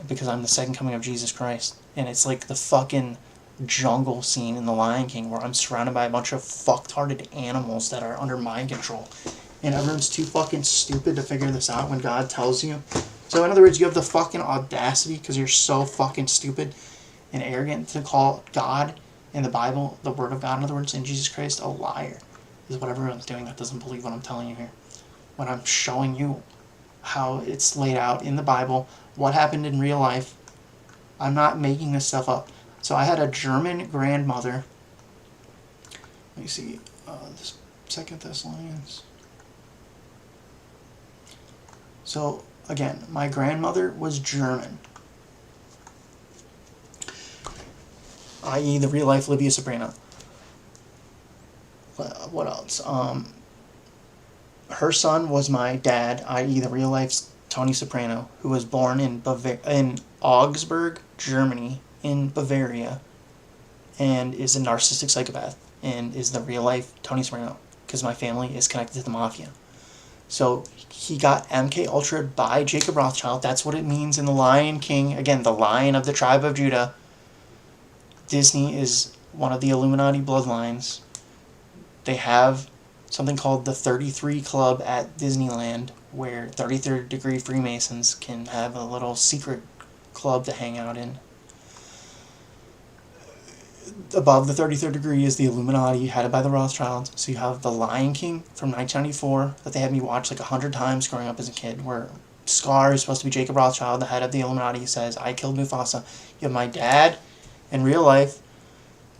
Because I'm the second coming of Jesus Christ. And it's like the fucking jungle scene in The Lion King, where I'm surrounded by a bunch of fucktarded animals that are under mind control. And everyone's too fucking stupid to figure this out when God tells you. So in other words, you have the fucking audacity, because you're so fucking stupid and arrogant, to call God in the Bible, the Word of God, in other words, and Jesus Christ, a liar, is what everyone's doing that doesn't believe what I'm telling you here. When I'm showing you how it's laid out in the Bible, what happened in real life. I'm not making this stuff up. So I had a German grandmother. Let me see, this 2 Thessalonians. So again, my grandmother was German, i.e. the real life Livia Soprano. What else? Her son was my dad, i.e. the real life Tony Soprano, who was born in Augsburg, Germany, in Bavaria, and is a narcissistic psychopath, and is the real life Tony Soprano, because my family is connected to the mafia. So he got MK Ultra'd by Jacob Rothschild. That's what it means in The Lion King. Again, the Lion of the tribe of Judah. Disney is one of the Illuminati bloodlines. They have something called the 33 Club at Disneyland, where 33rd degree Freemasons can have a little secret club to hang out in. Above the 33rd degree is the Illuminati, headed by the Rothschilds. So you have The Lion King from 1994, that they had me watch like 100 times growing up as a kid, where Scar is supposed to be Jacob Rothschild, the head of the Illuminati, says, I killed Mufasa. You have my dad, in real life,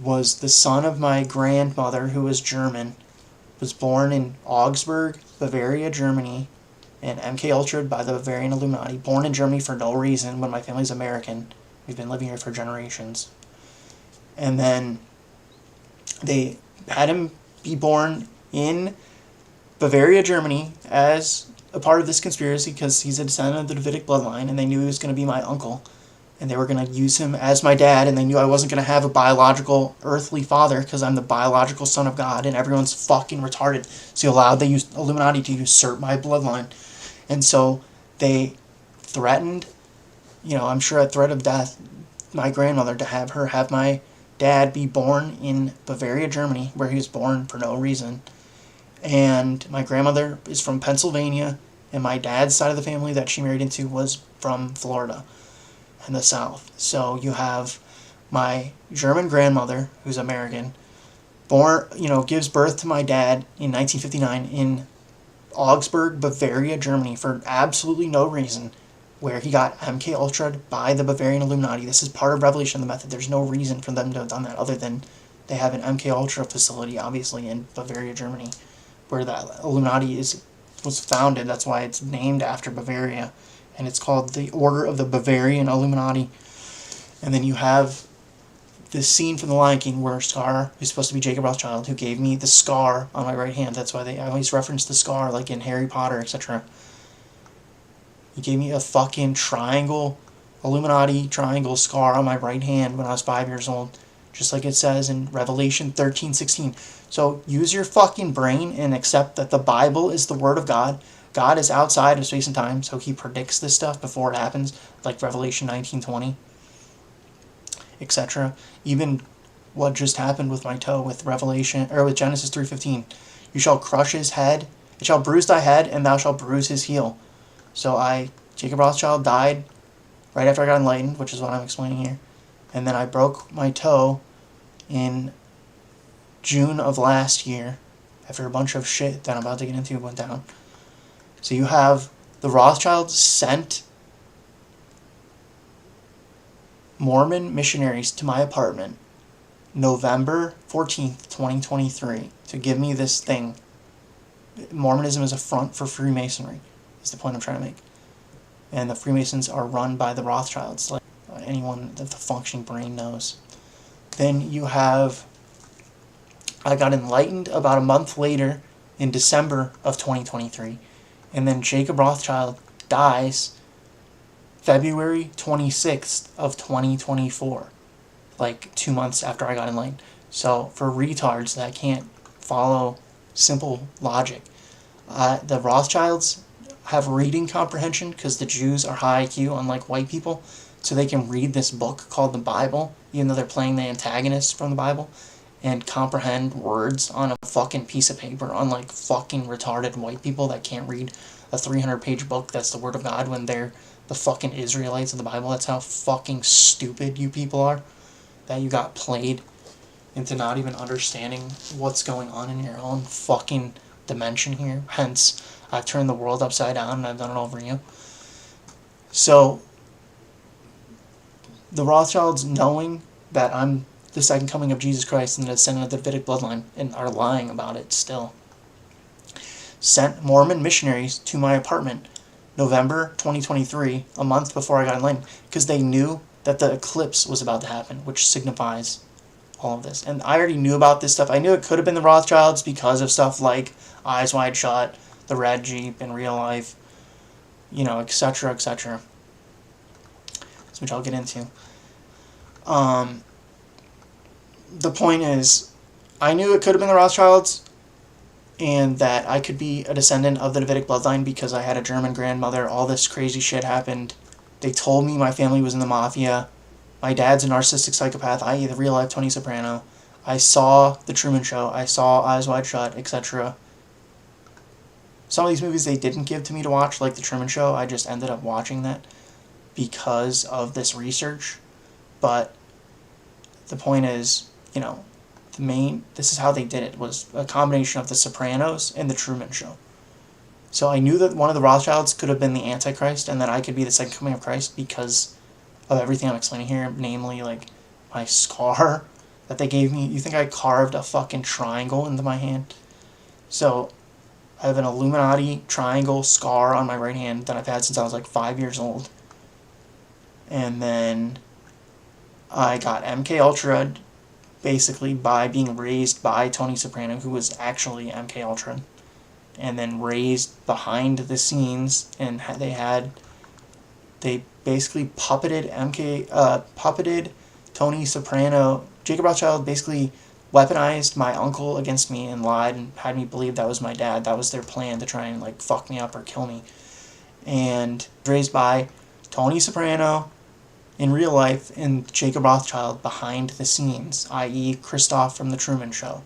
was the son of my grandmother, who was German, was born in Augsburg, Bavaria, Germany, and MK Ultra'd by the Bavarian Illuminati, born in Germany for no reason when my family's American. We've been living here for generations. And then they had him be born in Bavaria, Germany, as a part of this conspiracy, because he's a descendant of the Davidic bloodline, and they knew he was going to be my uncle, and they were going to use him as my dad, and they knew I wasn't going to have a biological earthly father, because I'm the biological son of God, and everyone's fucking retarded. So you allowed the Illuminati to usurp my bloodline. And so they threatened, I'm sure at threat of death, my grandmother, to have her have my dad be born in Bavaria, Germany, where he was born for no reason. And my grandmother is from Pennsylvania, and my dad's side of the family that she married into was from Florida in the South. So you have my German grandmother, who's American, gives birth to my dad in 1959 in Augsburg, Bavaria, Germany, for absolutely no reason, where he got MK Ultra'd by the Bavarian Illuminati. This is part of Revelation of the Method. There's no reason for them to have done that other than they have an MK Ultra facility, obviously, in Bavaria, Germany, where the Illuminati was founded. That's why it's named after Bavaria, and it's called the Order of the Bavarian Illuminati. And then you have this scene from The Lion King where Scar, who's supposed to be Jacob Rothschild, who gave me the scar on my right hand. That's why I always reference the scar, like in Harry Potter, etc. He gave me a fucking triangle, Illuminati triangle scar on my right hand when I was 5 years old, just like it says in Revelation 13:16. So use your fucking brain and accept that the Bible is the Word of God. God is outside of space and time, so he predicts this stuff before it happens, like Revelation 19:20. Etc. Even what just happened with my toe with with Genesis 3:15. You shall crush his head, it shall bruise thy head, and thou shalt bruise his heel. So Jacob Rothschild died right after I got enlightened, which is what I'm explaining here. And then I broke my toe in June of last year after a bunch of shit that I'm about to get into went down. So you have the Rothschilds sent Mormon missionaries to my apartment November 14th, 2023 to give me this thing. Mormonism is a front for Freemasonry, is the point I'm trying to make. And the Freemasons are run by the Rothschilds, like anyone that the functioning brain knows. Then you have, I got enlightened about a month later in December of 2023, and then Jacob Rothschild dies February 26th of 2024, like 2 months after I got enlightened. So for retards that can't follow simple logic, the Rothschilds have reading comprehension because the Jews are high IQ, unlike white people, so they can read this book called the Bible, even though they're playing the antagonists from the Bible, and comprehend words on a fucking piece of paper, unlike fucking retarded white people that can't read a 300-page book that's the Word of God when they're the fucking Israelites of the Bible. That's how fucking stupid you people are, that you got played into not even understanding what's going on in your own fucking dimension here. Hence, I've turned the world upside down and I've done it over you. So, the Rothschilds, knowing that I'm the second coming of Jesus Christ and the descendant of the Davidic bloodline, and are lying about it still, sent Mormon missionaries to my apartment November 2023, a month before I got enlightened, because they knew that the eclipse was about to happen, which signifies all of this. And I already knew about this stuff. I knew it could have been the Rothschilds because of stuff like Eyes Wide Shut, the Red Jeep in real life, etc., etc. Which I'll get into. The point is, I knew it could have been the Rothschilds, and that I could be a descendant of the Davidic bloodline because I had a German grandmother. All this crazy shit happened. They told me my family was in the mafia. My dad's a narcissistic psychopath, i.e. the real-life Tony Soprano. I saw The Truman Show. I saw Eyes Wide Shut, etc. Some of these movies they didn't give to me to watch, like The Truman Show. I just ended up watching that because of this research. But the point is, this is how they did it, was a combination of The Sopranos and The Truman Show. So I knew that one of the Rothschilds could have been the Antichrist, and that I could be the second coming of Christ because of everything I'm explaining here, namely, like, my scar that they gave me. You think I carved a fucking triangle into my hand? So, I have an Illuminati triangle scar on my right hand that I've had since I was like 5 years old. And then I got MK Ultra basically by being raised by Tony Soprano, who was actually MK Ultra, and then raised behind the scenes, and they basically puppeted Tony Soprano. Jacob Rothschild basically weaponized my uncle against me and lied and had me believe that was my dad. That was their plan, to try and fuck me up or kill me. And raised by Tony Soprano in real life and Jacob Rothschild behind the scenes, i.e. Christoph from The Truman Show.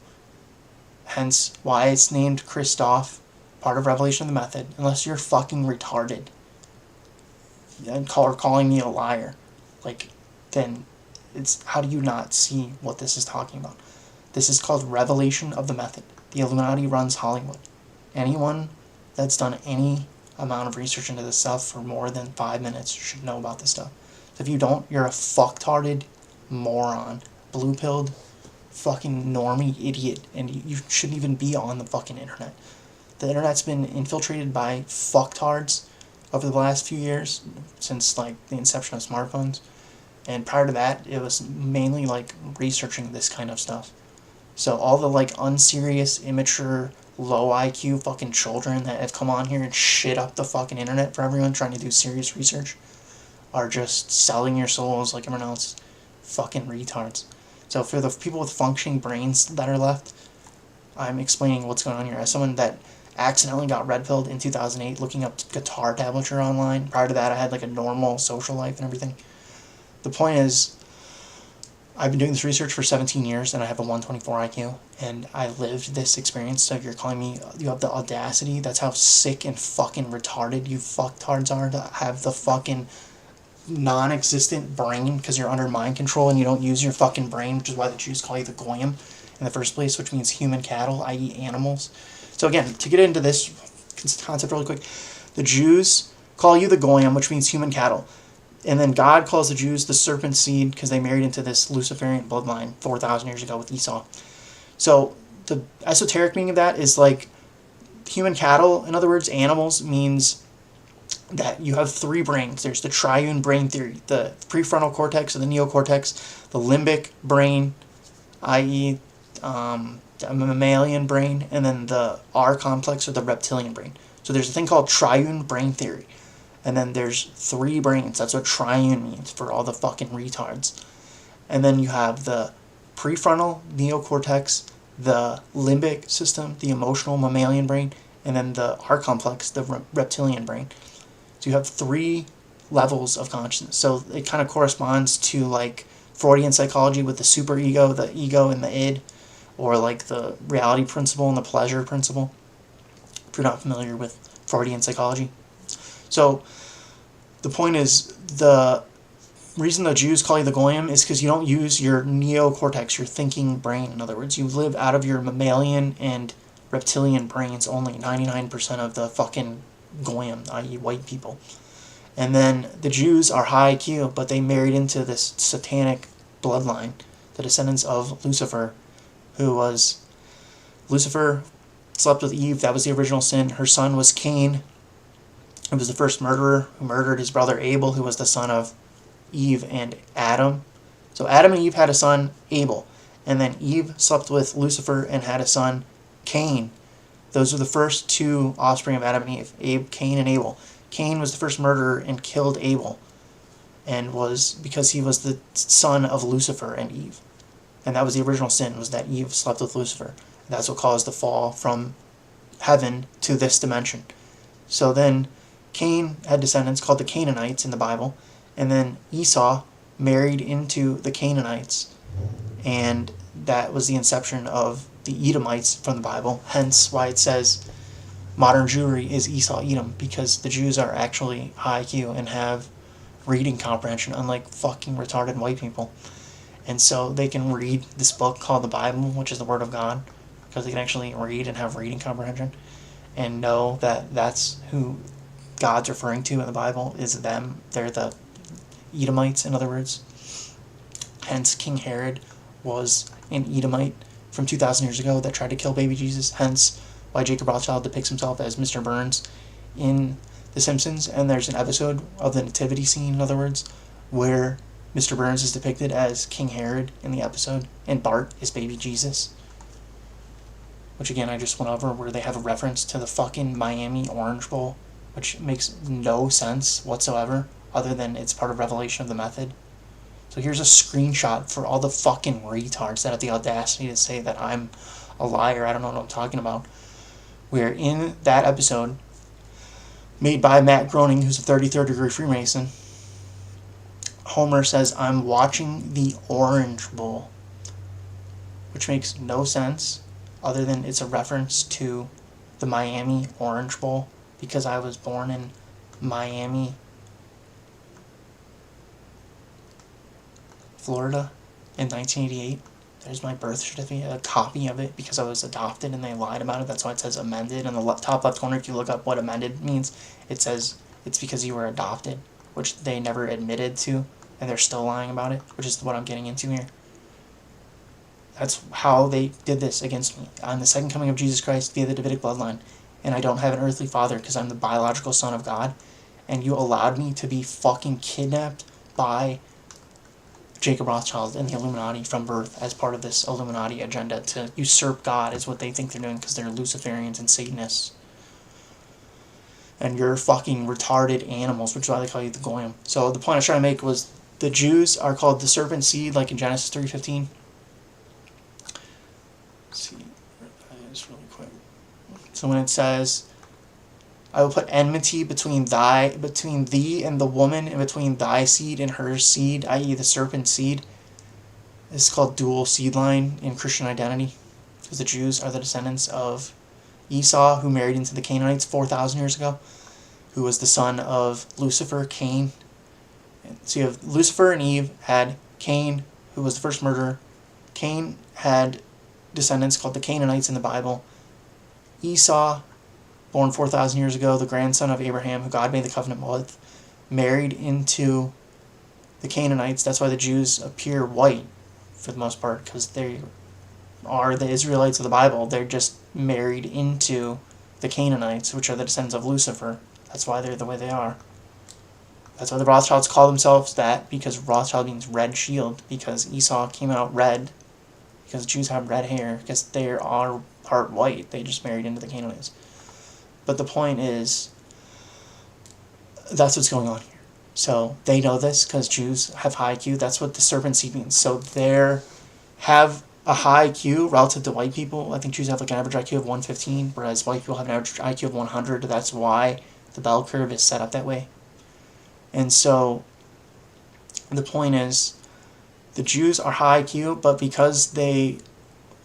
Hence why it's named Christoph, part of Revelation of the Method, unless you're fucking retarded and calling me a liar. Then it's, how do you not see what this is talking about? This is called revelation of the method. The Illuminati runs Hollywood. Anyone that's done any amount of research into this stuff for more than 5 minutes should know about this stuff. So if you don't, you're a fucktarded moron, blue-pilled, fucking normie idiot, and you shouldn't even be on the fucking internet. The internet's been infiltrated by fucktards over the last few years, since like the inception of smartphones. And prior to that, it was mainly like researching this kind of stuff. So all the like unserious, immature, low IQ fucking children that have come on here and shit up the fucking internet for everyone trying to do serious research are just selling your souls like everyone else. Fucking retards. So for the people with functioning brains that are left, I'm explaining what's going on here. As someone that accidentally got red-pilled in 2008 looking up guitar tablature online. Prior to that, I had like a normal social life and everything. The point is, I've been doing this research for 17 years and I have a 124 IQ, and I lived this experience. So if you're calling me, you have the audacity, that's how sick and fucking retarded you fucktards are, to have the fucking non-existent brain because you're under mind control and you don't use your fucking brain, which is why the Jews call you the goyim in the first place, which means human cattle, i.e. animals. So again, to get into this concept really quick, the Jews call you the goyim, which means human cattle. And then God calls the Jews the serpent seed because they married into this Luciferian bloodline 4,000 years ago with Esau. So the esoteric meaning of that is like human cattle, in other words, animals, means that you have three brains. There's the triune brain theory, the prefrontal cortex or the neocortex, the limbic brain, i.e. The mammalian brain, and then the R complex or the reptilian brain. So there's a thing called triune brain theory. And then there's three brains. That's what triune means for all the fucking retards. And then you have the prefrontal neocortex, the limbic system, the emotional mammalian brain, and then the R complex, the reptilian brain. So you have three levels of consciousness. So it kind of corresponds to like Freudian psychology with the superego, the ego, and the id, or like the reality principle and the pleasure principle, if you're not familiar with Freudian psychology. So the point is, the reason the Jews call you the goyim is because you don't use your neocortex, your thinking brain. In other words, you live out of your mammalian and reptilian brains only, 99% of the fucking goyim, i.e. white people. And then the Jews are high IQ, but they married into this satanic bloodline, the descendants of Lucifer, who was Lucifer slept with Eve. That was the original sin. Her son was Cain, who was the first murderer, who murdered his brother Abel, who was the son of Eve and Adam. So Adam and Eve had a son, Abel. And then Eve slept with Lucifer and had a son, Cain. Those are the first two offspring of Adam and Eve, Cain and Abel. Cain was the first murderer and killed Abel, and was because he was the son of Lucifer and Eve. And that was the original sin, was that Eve slept with Lucifer. That's what caused the fall from heaven to this dimension. So then Cain had descendants called the Canaanites in the Bible, and then Esau married into the Canaanites, and that was the inception of the Edomites from the Bible, hence why it says modern Jewry is Esau Edom, because the Jews are actually high IQ and have reading comprehension, unlike fucking retarded white people. And so they can read this book called the Bible, which is the Word of God, because they can actually read and have reading comprehension and know that that's who God's referring to in the Bible is them. They're the Edomites, in other words. Hence, King Herod was an Edomite from 2,000 years ago that tried to kill baby Jesus. Hence, why Jacob Rothschild depicts himself as Mr. Burns in The Simpsons. And there's an episode of the nativity scene, in other words, where Mr. Burns is depicted as King Herod in the episode, and Bart is baby Jesus. Which again, I just went over, where they have a reference to the fucking Miami Orange Bowl, which makes no sense whatsoever, other than it's part of Revelation of the Method. So here's a screenshot for all the fucking retards that have the audacity to say that I'm a liar, I don't know what I'm talking about. Where in that episode, made by Matt Groening, who's a 33rd degree Freemason, Homer says, "I'm watching the Orange Bowl," which makes no sense other than it's a reference to the Miami Orange Bowl, because I was born in Miami, Florida in 1988, There's my birth certificate, a copy of it, because I was adopted and they lied about it. That's why it says amended. In the top left corner, if you look up what amended means, it says it's because you were adopted, which they never admitted to, and they're still lying about it, which is what I'm getting into here. That's how they did this against me. I'm the second coming of Jesus Christ via the Davidic bloodline, and I don't have an earthly father because I'm the biological son of God, and you allowed me to be fucking kidnapped by Jacob Rothschild and the Illuminati from birth as part of this Illuminati agenda to usurp God is what they think they're doing because they're Luciferians and Satanists. And you're fucking retarded animals, which is why they call you the Goyim. So the point I was trying to make was the Jews are called the serpent seed, like in Genesis 3:15. Let's see, just really quick. So when it says, I will put enmity between thee and the woman, and between thy seed and her seed, i.e. the serpent seed. This is called dual seed line in Christian identity, because the Jews are the descendants of Esau, who married into the Canaanites 4,000 years ago, who was the son of Lucifer, Cain. So you have Lucifer and Eve had Cain, who was the first murderer. Cain had descendants called the Canaanites in the Bible. Esau, born 4,000 years ago, the grandson of Abraham, who God made the covenant with, married into the Canaanites. That's why the Jews appear white, for the most part, because they are the Israelites of the Bible. They're just married into the Canaanites, which are the descendants of Lucifer. That's why they're the way they are. That's why the Rothschilds call themselves that, because Rothschild means red shield, because Esau came out red, because Jews have red hair, because they are part white. They just married into the Canaanites. But the point is, that's what's going on here. So they know this because Jews have high IQ. That's what the serpent seed means. So they have a high IQ relative to white people. I think Jews have like an average IQ of 115, whereas white people have an average IQ of 100. That's why the bell curve is set up that way. And so the point is, the Jews are high IQ, but because they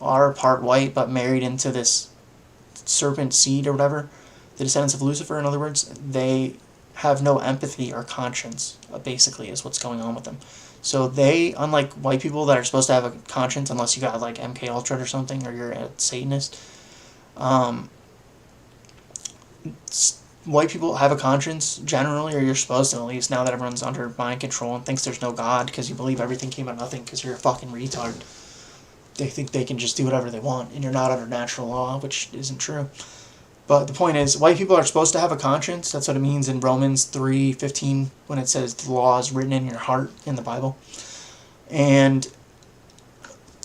are part white but married into this serpent seed or whatever, the descendants of Lucifer, in other words, they have no empathy or conscience, basically, is what's going on with them. So they, unlike white people that are supposed to have a conscience, unless you got like MK Ultra or something, or you're a Satanist, white people have a conscience, generally, or you're supposed to, at least, now that everyone's under mind control and thinks there's no God because you believe everything came out of nothing because you're a fucking retard. They think they can just do whatever they want, and you're not under natural law, which isn't true. But the point is, white people are supposed to have a conscience. That's what it means in Romans 3:15 when it says the law is written in your heart in the Bible. And,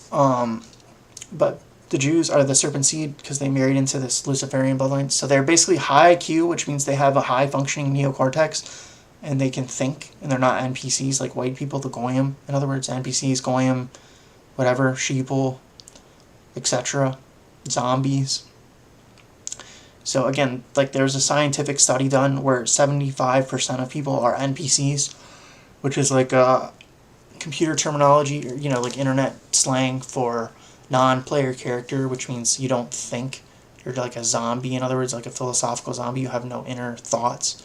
but the Jews are the serpent seed because they married into this Luciferian bloodline. So they're basically high IQ, which means they have a high functioning neocortex, and they can think, and they're not NPCs like white people, the Goyim. In other words, NPCs, Goyim, whatever, sheeple, etc., zombies. So again, like there's a scientific study done where 75% of people are NPCs, which is like a computer terminology, or, you know, like internet slang for non-player character, which means you don't think. You're like a zombie, in other words, like a philosophical zombie. You have no inner thoughts.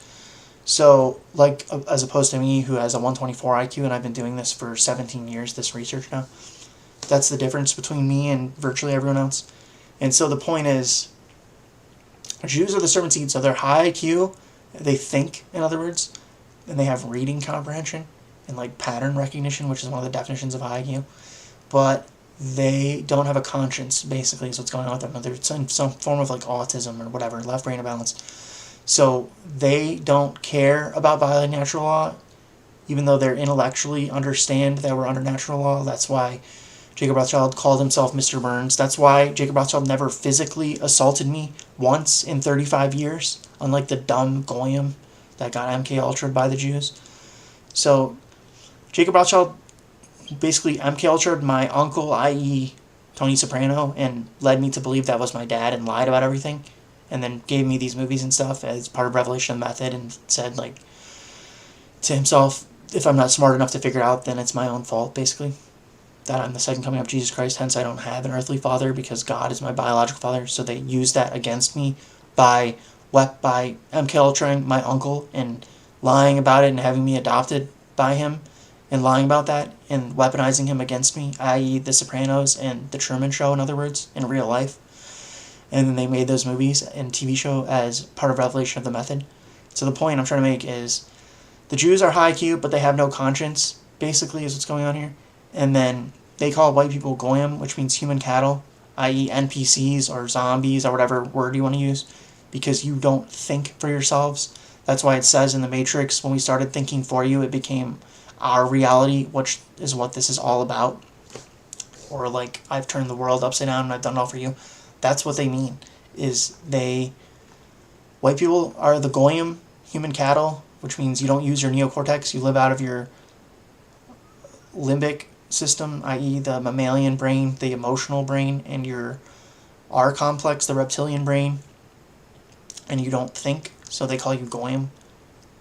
So, like, as opposed to me, who has a 124 IQ, and I've been doing this for 17 years, this research now. That's the difference between me and virtually everyone else. And so the point is, Jews are the serpent seed, so they're high IQ, they think, in other words, and they have reading comprehension and like pattern recognition, which is one of the definitions of high IQ, but they don't have a conscience, basically, is what's going on with them. They're in some form of like autism or whatever, left brain imbalance. So they don't care about violating natural law, even though they're intellectually understand that we're under natural law. That's why Jacob Rothschild called himself Mr. Burns. That's why Jacob Rothschild never physically assaulted me once in 35 years, unlike the dumb Goyim that got MK Ultra'd by the Jews. So Jacob Rothschild basically MK Ultra'd my uncle, i.e. Tony Soprano, and led me to believe that was my dad and lied about everything, and then gave me these movies and stuff as part of Revelation Method, and said, like, to himself, if I'm not smart enough to figure it out, then it's my own fault, basically. That I'm the second coming of Jesus Christ, hence I don't have an earthly father because God is my biological father. So they used that against me by MK Ultra'ing my uncle and lying about it and having me adopted by him and lying about that and weaponizing him against me, i.e. The Sopranos and The Truman Show, in other words, in real life. And then they made those movies and TV show as part of Revelation of the Method. So the point I'm trying to make is the Jews are high IQ, but they have no conscience, basically, is what's going on here. And then they call white people goyim, which means human cattle, i.e. NPCs or zombies or whatever word you want to use, because you don't think for yourselves. That's why it says in the Matrix, when we started thinking for you, it became our reality, which is what this is all about. Or like, I've turned the world upside down and I've done it all for you. That's what they mean, is white people are the goyim, human cattle, which means you don't use your neocortex, you live out of your limbic system, i.e. the mammalian brain, the emotional brain, and your R complex, the reptilian brain, and you don't think, so they call you goyim.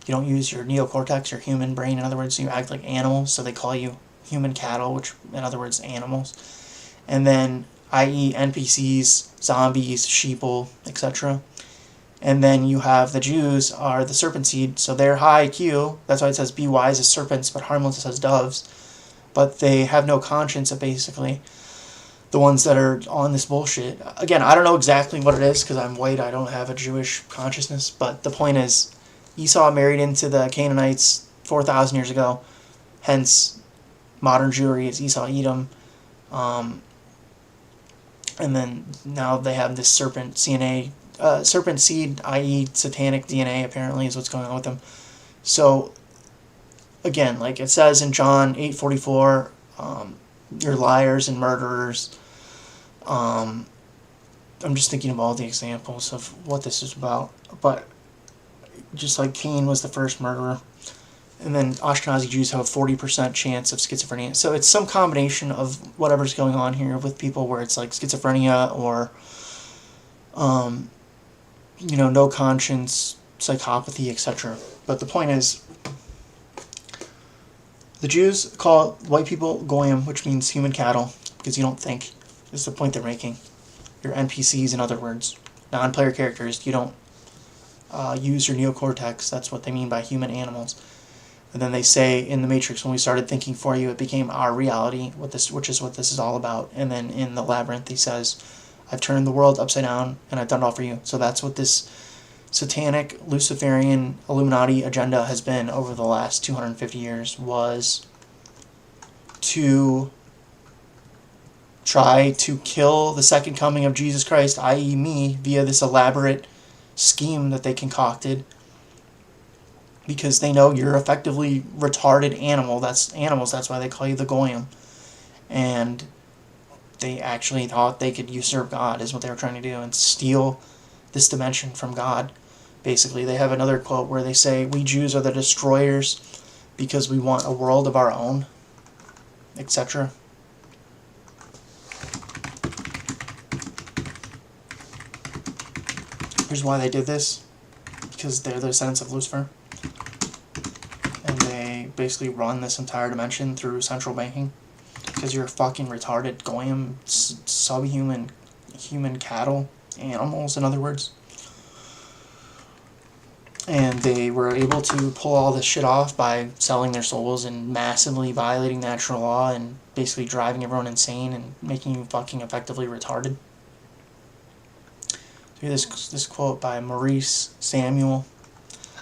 You don't use your neocortex, your human brain, in other words, you act like animals, so they call you human cattle, which, in other words, animals. And then, i.e. NPCs, zombies, sheeple, etc. And then you have the Jews are the serpent seed, so they're high IQ, that's why it says be wise as serpents, but harmless as doves. But they have no conscience of basically the ones that are on this bullshit. Again, I don't know exactly what it is because I'm white, I don't have a Jewish consciousness, but the point is Esau married into the Canaanites 4,000 years ago, hence modern Jewry is Esau Edom. And then now they have this serpent seed, i.e. satanic DNA, apparently, is what's going on with them. So, again, like it says in John 8:44, you're liars and murderers. I'm just thinking of all the examples of what this is about. But just like Cain was the first murderer, and then Ashkenazi Jews have a 40% chance of schizophrenia. So it's some combination of whatever's going on here with people where it's like schizophrenia or, no conscience, psychopathy, etc. But the point is, the Jews call white people goyim, which means human cattle, because you don't think, is the point they're making. You're NPCs, in other words. Non-player characters, you don't use your neocortex. That's what they mean by human animals. And then they say in the Matrix, when we started thinking for you, it became our reality, which is what this is all about. And then in the Labyrinth, he says, I've turned the world upside down, and I've done it all for you. So that's what this satanic, Luciferian, Illuminati agenda has been over the last 250 years, was to try to kill the second coming of Jesus Christ, i.e. me, via this elaborate scheme that they concocted, because they know you're effectively retarded animals, that's why they call you the goyim. And they actually thought they could usurp God, is what they were trying to do, and steal this dimension from God. Basically, they have another quote where they say, we Jews are the destroyers because we want a world of our own, etc. Here's why they did this. Because they're the descendants of Lucifer. And they basically run this entire dimension through central banking. Because you're fucking retarded, goyim, subhuman, human cattle, animals, in other words. And they were able to pull all this shit off by selling their souls and massively violating natural law and basically driving everyone insane and making you fucking effectively retarded. Hear this quote by Maurice Samuel.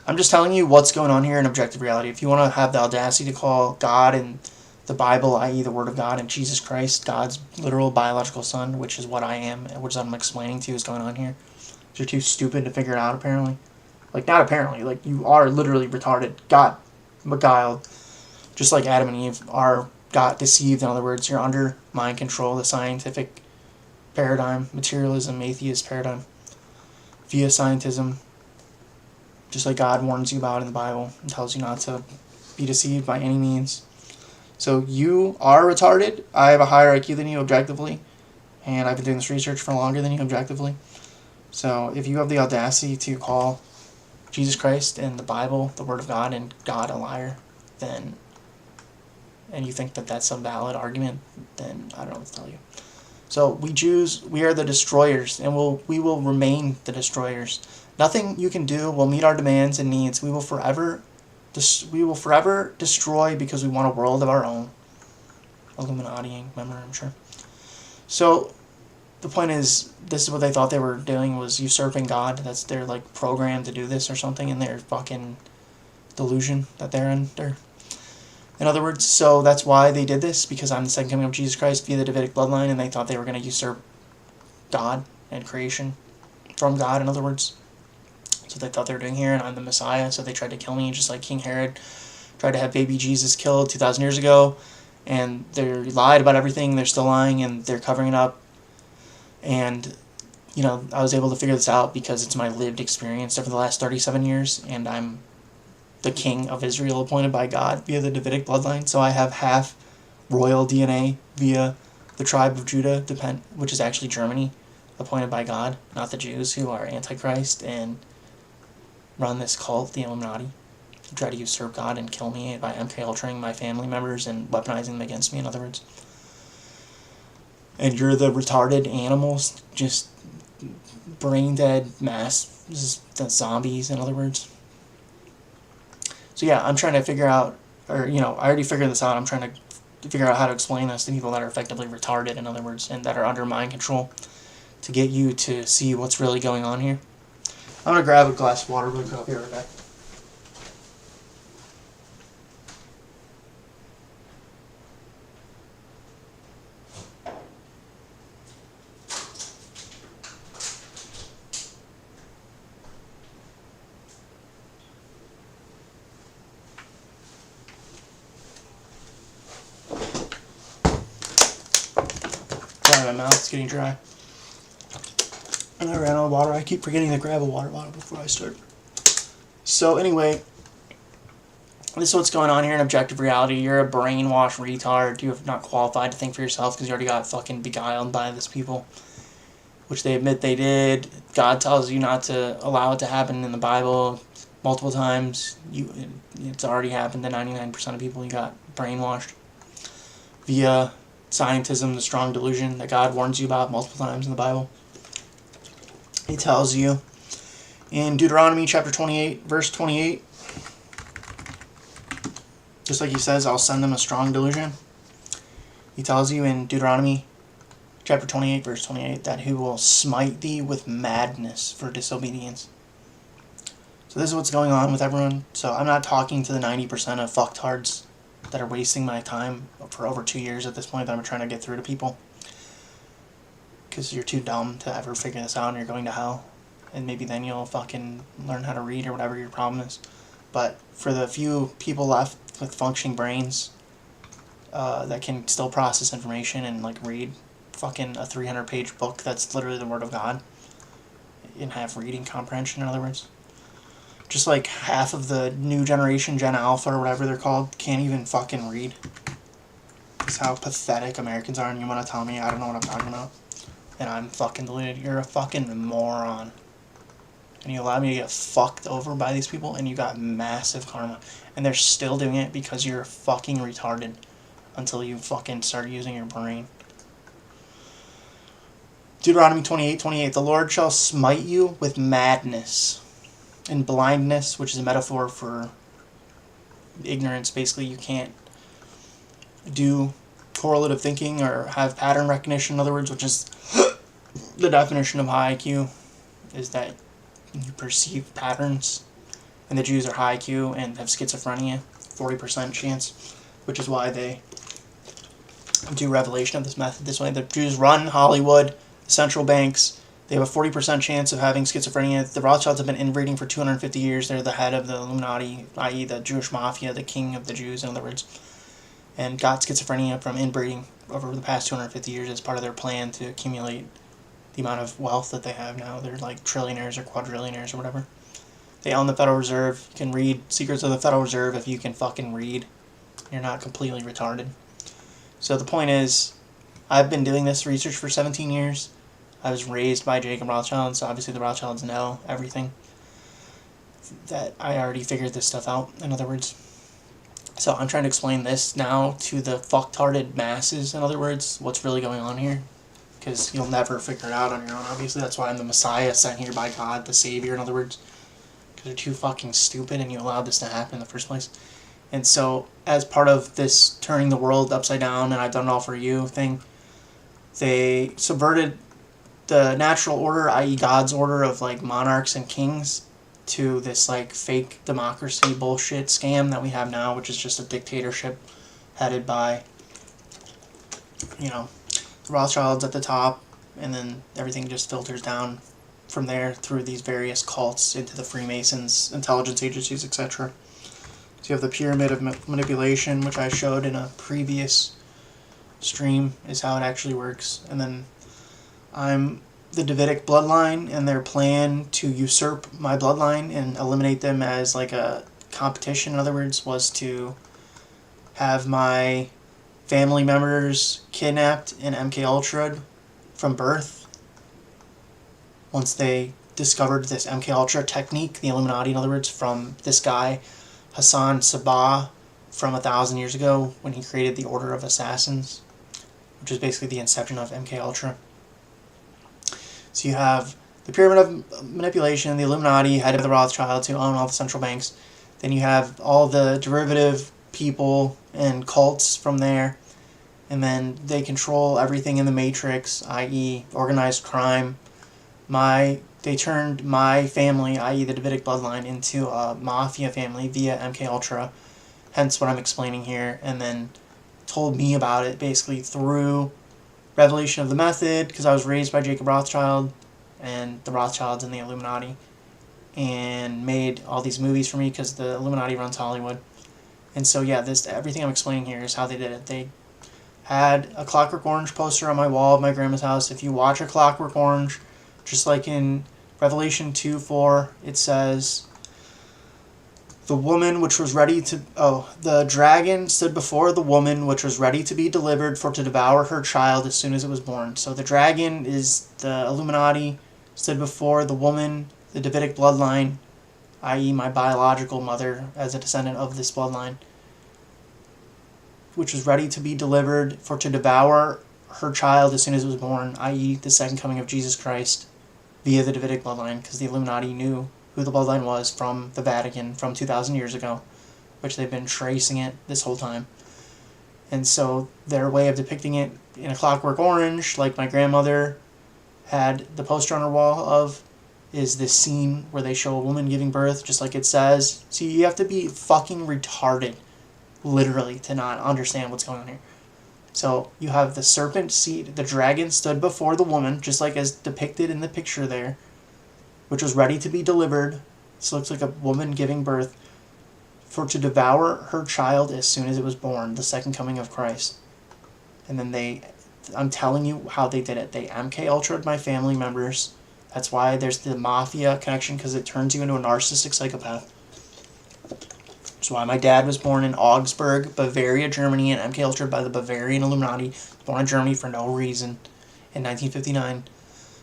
I'm just telling you what's going on here in objective reality. If you want to have the audacity to call God and the Bible, i.e. the Word of God, and Jesus Christ, God's literal biological son, which is what I am, which I'm explaining to you is going on here. You're too stupid to figure it out, apparently. Like, not apparently, like, you are literally retarded, got beguiled, just like Adam and Eve got deceived. In other words, you're under mind control, the scientific paradigm, materialism, atheist paradigm, via scientism, just like God warns you about in the Bible and tells you not to be deceived by any means. So you are retarded. I have a higher IQ than you objectively, and I've been doing this research for longer than you objectively. So if you have the audacity to call Jesus Christ and the Bible, the Word of God, and God a liar, then, and you think that that's a valid argument, then I don't know what to tell you. So we Jews, we are the destroyers, and we will remain the destroyers. Nothing you can do will meet our demands and needs. We will forever We will forever destroy because we want a world of our own. Illuminati member, I'm sure. So, the point is, this is what they thought they were doing, was usurping God. That's their, like, program to do this or something in their fucking delusion that they're under. In other words, so that's why they did this, because I'm the second coming of Jesus Christ via the Davidic bloodline, and they thought they were going to usurp God and creation from God, in other words. So they thought they were doing here, and I'm the Messiah, so they tried to kill me, just like King Herod tried to have baby Jesus killed 2,000 years ago, and they lied about everything, they're still lying, and they're covering it up. And, you know, I was able to figure this out because it's my lived experience over the last 37 years, and I'm the king of Israel appointed by God via the Davidic bloodline, so I have half royal DNA via the tribe of Judah, which is actually Germany, appointed by God, not the Jews, who are Antichrist and run this cult, the Illuminati, who try to usurp God and kill me by MK-ultraing my family members and weaponizing them against me, in other words. And you're the retarded animals, just brain-dead mass zombies, in other words. So yeah, I'm trying to figure out, or, you know, I already figured this out, I'm trying to figure out how to explain this to people that are effectively retarded, in other words, and that are under mind control, to get you to see what's really going on here. I'm going to grab a glass of water, but I'll be right back. Sorry, my mouth's getting dry. And I ran out of water. I keep forgetting to grab a water bottle before I start. So anyway, this is what's going on here in objective reality. You're a brainwashed retard. You're not qualified to think for yourself because you already got fucking beguiled by this people, which they admit they did. God tells you not to allow it to happen in the Bible multiple times. It's already happened to 99% of people. You got brainwashed via scientism, the strong delusion that God warns you about multiple times in the Bible. He tells you in Deuteronomy chapter 28, verse 28, just like he says, I'll send them a strong delusion. He tells you in Deuteronomy chapter 28, verse 28, that he will smite thee with madness for disobedience. So this is what's going on with everyone. So I'm not talking to the 90% of fucktards that are wasting my time for over 2 years at this point that I'm trying to get through to people. Because you're too dumb to ever figure this out and you're going to hell. And maybe then you'll fucking learn how to read or whatever your problem is. But for the few people left with functioning brains that can still process information and like read fucking a 300-page book that's literally the Word of God and have reading comprehension, in other words. Just like half of the new generation, Gen Alpha or whatever they're called, can't even fucking read. That's how pathetic Americans are, and you want to tell me I don't know what I'm talking about? And I'm fucking deluded. You're a fucking moron. And you allow me to get fucked over by these people, and you got massive karma. And they're still doing it because you're fucking retarded until you fucking start using your brain. Deuteronomy 28:28, the Lord shall smite you with madness and blindness, which is a metaphor for ignorance. Basically, you can't do correlative thinking or have pattern recognition, in other words, which is the definition of high IQ, is that you perceive patterns. And the Jews are high IQ and have schizophrenia, 40% chance, which is why they do revelation of this method this way. The Jews run Hollywood, central banks. They have a 40% chance of having schizophrenia. The Rothschilds have been inbreeding for 250 years. They're the head of the Illuminati, i.e. the Jewish mafia, the king of the Jews, in other words, and got schizophrenia from inbreeding over the past 250 years as part of their plan to accumulate the amount of wealth that they have now. They're like trillionaires or quadrillionaires or whatever. They own the Federal Reserve. You can read Secrets of the Federal Reserve if you can fucking read. You're not completely retarded. So the point is, I've been doing this research for 17 years. I was raised by Jacob Rothschild, so obviously the Rothschilds know everything. That I already figured this stuff out, in other words. So I'm trying to explain this now to the fucktarded masses, in other words, what's really going on here. Because you'll never figure it out on your own, obviously. That's why I'm the Messiah sent here by God, the Savior, in other words. because they're too fucking stupid and you allowed this to happen in the first place. And so, as part of this turning the world upside down and I've done it all for you thing, they subverted the natural order, i.e. God's order of like monarchs and kings, to this like fake democracy bullshit scam that we have now, which is just a dictatorship headed by, you know, the Rothschilds at the top, and then everything just filters down from there through these various cults into the Freemasons, intelligence agencies, etc. So you have the pyramid of manipulation, which I showed in a previous stream, is how it actually works. And then I'm the Davidic bloodline, and their plan to usurp my bloodline and eliminate them as like a competition, in other words, was to have my family members kidnapped in MK Ultra from birth. Once they discovered this MK Ultra technique, the Illuminati, in other words, from this guy Hassan Sabah from 1,000 years ago, when he created the Order of Assassins, which is basically the inception of MK Ultra. So you have the pyramid of manipulation, the Illuminati, head of the Rothschilds, who own all the central banks. Then you have all the derivative people and cults from there. And then they control everything in the Matrix, i.e. organized crime. They turned my family, i.e. the Davidic bloodline, into a mafia family via MK Ultra. Hence what I'm explaining here. And then told me about it basically through revelation of the method, because I was raised by Jacob Rothschild and the Rothschilds and the Illuminati, and made all these movies for me because the Illuminati runs Hollywood. And so yeah, everything I'm explaining here is how they did it. They had a Clockwork Orange poster on my wall of my grandma's house. If you watch a Clockwork Orange, just like in Revelation 2:4, it says, the dragon stood before the woman which was ready to be delivered for to devour her child as soon as it was born. So the dragon is the Illuminati, stood before the woman, the Davidic bloodline, i.e. my biological mother as a descendant of this bloodline, which was ready to be delivered for to devour her child as soon as it was born, i.e. the second coming of Jesus Christ, via the Davidic bloodline, because the Illuminati knew who the bloodline was from the Vatican from 2,000 years ago, which they've been tracing it this whole time. And so their way of depicting it in a Clockwork Orange, like my grandmother had the poster on her wall of, is this scene where they show a woman giving birth, just like it says. See, you have to be fucking retarded, literally, to not understand what's going on here. So you have the serpent seed, the dragon stood before the woman, just like as depicted in the picture there, which was ready to be delivered. This looks like a woman giving birth, for to devour her child as soon as it was born, the second coming of Christ. And then I'm telling you how they did it. They MK Ultra'd my family members. That's why there's the mafia connection, because it turns you into a narcissistic psychopath. That's why my dad was born in Augsburg, Bavaria, Germany, and MK Ultra'd by the Bavarian Illuminati. Born in Germany for no reason in 1959.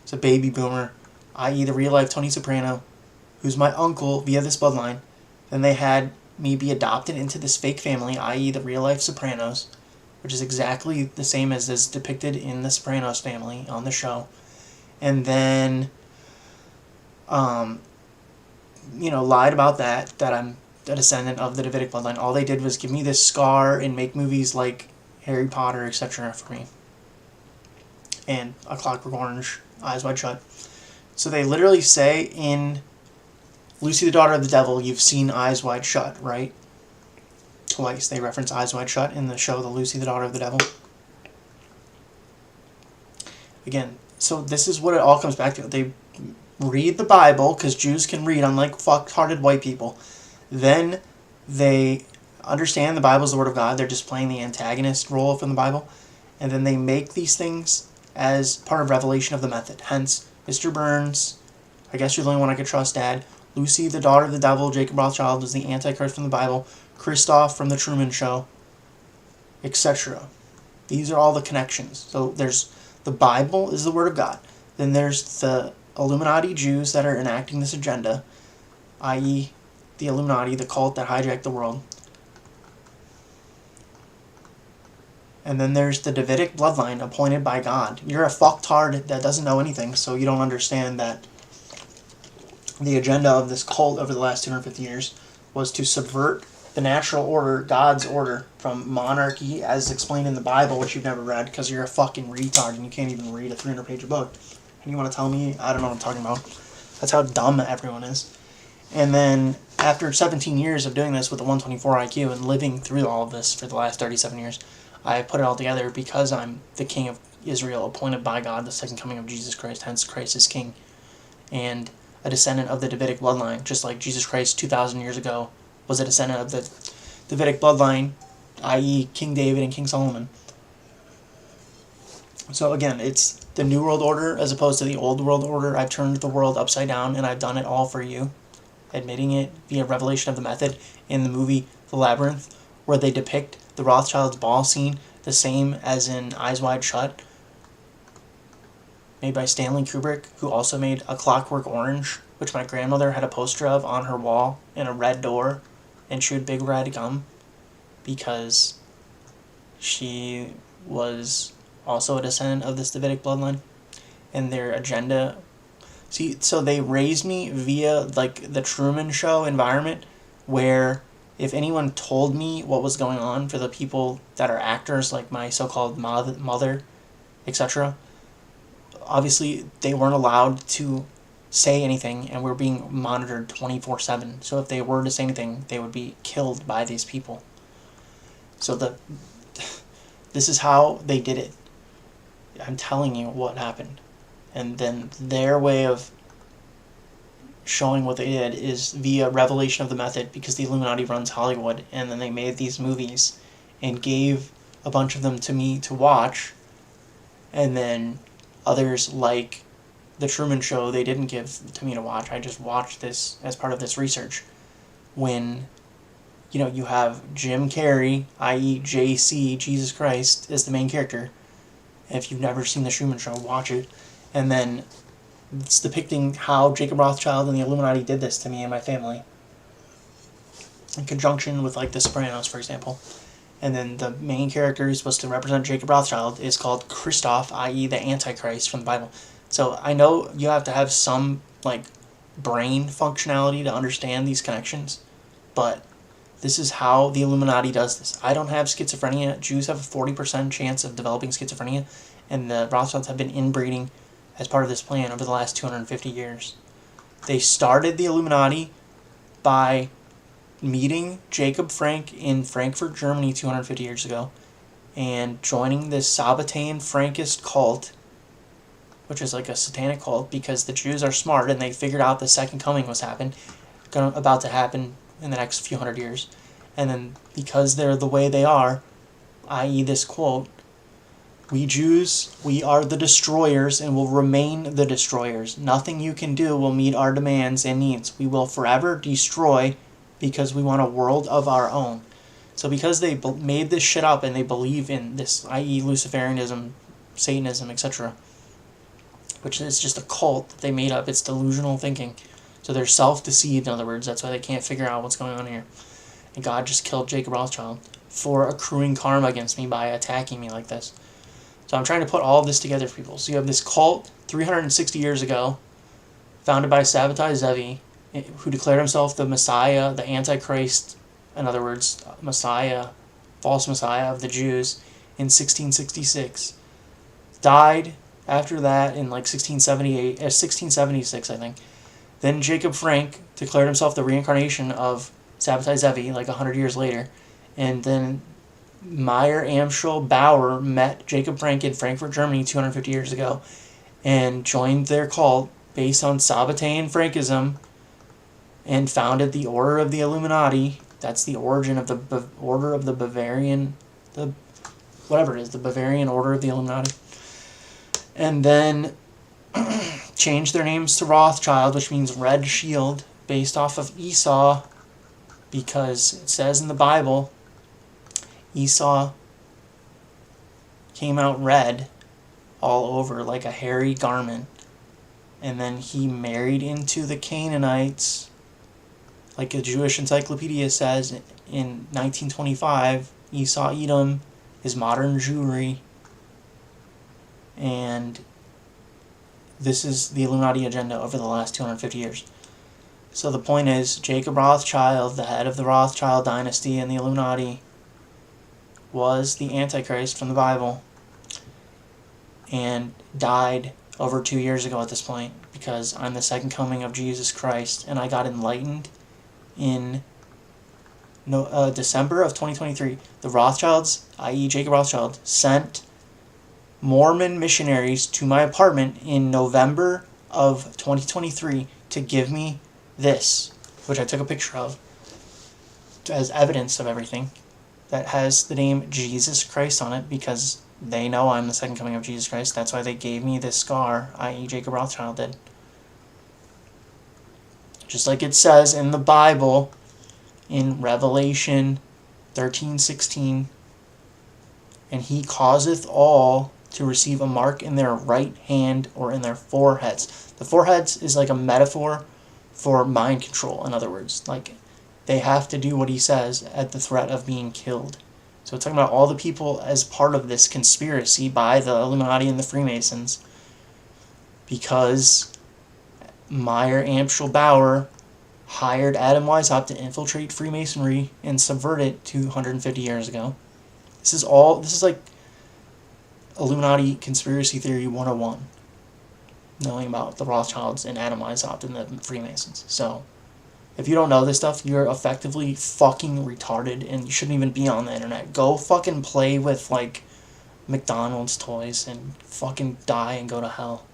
It's a baby boomer, i.e. the real-life Tony Soprano, who's my uncle via this bloodline. Then they had me be adopted into this fake family, i.e. the real-life Sopranos, which is exactly the same as is depicted in the Sopranos family on the show. And then, lied about that I'm a descendant of the Davidic bloodline. All they did was give me this scar and make movies like Harry Potter, etc. for me. And A Clockwork Orange, Eyes Wide Shut. So they literally say in Lucy the Daughter of the Devil, you've seen Eyes Wide Shut, right? Twice they reference Eyes Wide Shut in the show The Lucy the Daughter of the Devil. Again, so this is what it all comes back to. They read the Bible, because Jews can read, unlike fuck-hearted white people. Then they understand the Bible is the Word of God. They're just playing the antagonist role from the Bible. And then they make these things as part of revelation of the method. Hence, Mr. Burns, I guess you're the only one I could trust, Dad. Lucy, the Daughter of the Devil, Jacob Rothschild was the Antichrist from the Bible. Christoph from the Truman Show, etc. These are all the connections. So there's the Bible is the Word of God. Then there's the Illuminati Jews that are enacting this agenda, i.e. the Illuminati, the cult that hijacked the world. And then there's the Davidic bloodline appointed by God. You're a fucktard that doesn't know anything, so you don't understand that The agenda of this cult over the last 250 years was to subvert the natural order, God's order, from monarchy as explained in the Bible, which you've never read because you're a fucking retard and you can't even read a 300-page book. And you want to tell me I don't know what I'm talking about? That's how dumb everyone is. And then after 17 years of doing this with a 124 IQ and living through all of this for the last 37 years, I put it all together because I'm the king of Israel, appointed by God, the second coming of Jesus Christ, hence Christ is king, and a descendant of the Davidic bloodline, just like Jesus Christ 2,000 years ago was a descendant of the Davidic bloodline, i.e. King David and King Solomon. So again, it's the New World Order as opposed to the Old World Order. I've turned the world upside down and I've done it all for you. Admitting it via revelation of the method in the movie The Labyrinth, where they depict the Rothschild's ball scene the same as in Eyes Wide Shut, made by Stanley Kubrick, who also made A Clockwork Orange, which my grandmother had a poster of on her wall in a red door and chewed big red gum because she was also a descendant of this Davidic bloodline. And their agenda... See, so they raised me via, like, the Truman Show environment, where if anyone told me what was going on for the people that are actors, like my so-called mother, etc., obviously they weren't allowed to say anything, and we're being monitored 24/7. So if they were to say anything, they would be killed by these people. So this is how they did it. I'm telling you what happened. And then their way of showing what they did is via revelation of the method, because the Illuminati runs Hollywood, and then they made these movies and gave a bunch of them to me to watch, and then others like The Truman Show they didn't give to me to watch. I just watched this as part of this research. When, you know, you have Jim Carrey, i.e. JC, Jesus Christ, is the main character. If you've never seen The Truman Show, watch it. And then it's depicting how Jacob Rothschild and the Illuminati did this to me and my family, in conjunction with, like, The Sopranos, for example. And then the main character who's supposed to represent Jacob Rothschild is called Christoph, i.e. the Antichrist from the Bible. So I know you have to have some, like, brain functionality to understand these connections, but this is how the Illuminati does this. I don't have schizophrenia. Jews have a 40% chance of developing schizophrenia, and the Rothschilds have been inbreeding as part of this plan over the last 250 years. They started the Illuminati by meeting Jacob Frank in Frankfurt, Germany 250 years ago, and joining this Sabbatean Frankist cult, which is like a satanic cult, because the Jews are smart and they figured out the second coming was about to happen in the next few hundred years. And then because they're the way they are, i.e. this quote, "We Jews, we are the destroyers and will remain the destroyers. Nothing you can do will meet our demands and needs. We will forever destroy because we want a world of our own." So because they made this shit up and they believe in this, i.e. Luciferianism, Satanism, etc., which is just a cult that they made up, it's delusional thinking. So they're self-deceived, in other words. That's why they can't figure out what's going on here. And God just killed Jacob Rothschild for accruing karma against me by attacking me like this. So I'm trying to put all of this together for people. So you have this cult 360 years ago, founded by Sabbatai Zevi, who declared himself the Messiah, the Antichrist, in other words, Messiah, false Messiah of the Jews, in 1666. Died after that in like 1676, I think. Then Jacob Frank declared himself the reincarnation of Sabbatai Zevi like 100 years later. And then Meyer Amschel Bauer met Jacob Frank in Frankfurt, Germany 250 years ago and joined their cult based on Sabbatean Frankism and founded the Order of the Illuminati. That's the origin of the Order of the Bavarian, the Bavarian Order of the Illuminati. And then changed their names to Rothschild, which means red shield, based off of Esau, because it says in the Bible Esau came out red all over like a hairy garment, and then he married into the Canaanites, like a Jewish encyclopedia says in 1925. Esau Edom is modern Jewry, and this is the Illuminati agenda over the last 250 years. So the point is, Jacob Rothschild, the head of the Rothschild dynasty and the Illuminati, was the Antichrist from the Bible, and died over 2 years ago at this point, because I'm the second coming of Jesus Christ, and I got enlightened in December of 2023. The Rothschilds, i.e. Jacob Rothschild, sent Mormon missionaries to my apartment in November of 2023 to give me this, which I took a picture of as evidence of everything, that has the name Jesus Christ on it, because they know I'm the second coming of Jesus Christ. That's why they gave me this scar, i.e. Jacob Rothschild did. Just like it says in the Bible, in Revelation 13:16, and he causeth all to receive a mark in their right hand or in their foreheads. The foreheads is like a metaphor for mind control, in other words. Like, they have to do what he says at the threat of being killed. So it's talking about all the people as part of this conspiracy by the Illuminati and the Freemasons, because Meyer Amschel Bauer hired Adam Weishaupt to infiltrate Freemasonry and subvert it 250 years ago. This is like Illuminati conspiracy theory 101, knowing about the Rothschilds and Adam Weishaupt and the Freemasons. So if you don't know this stuff, you're effectively fucking retarded, and you shouldn't even be on the internet. Go fucking play with, like, McDonald's toys and fucking die and go to hell.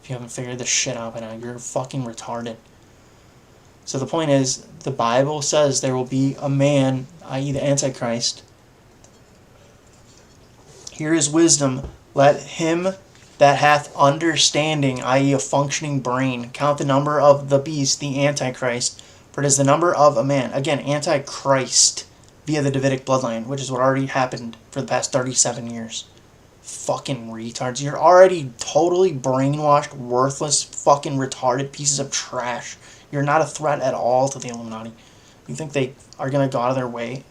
If you haven't figured this shit out by now, you're fucking retarded. So the point is, the Bible says there will be a man, i.e. the Antichrist. Here is wisdom. Let him that hath understanding, i.e. a functioning brain, count the number of the beast, the Antichrist, for it is the number of a man. Again, Antichrist via the Davidic bloodline, which is what already happened for the past 37 years. Fucking retards. You're already totally brainwashed, worthless, fucking retarded pieces of trash. You're not a threat at all to the Illuminati. You think they are going to go out of their way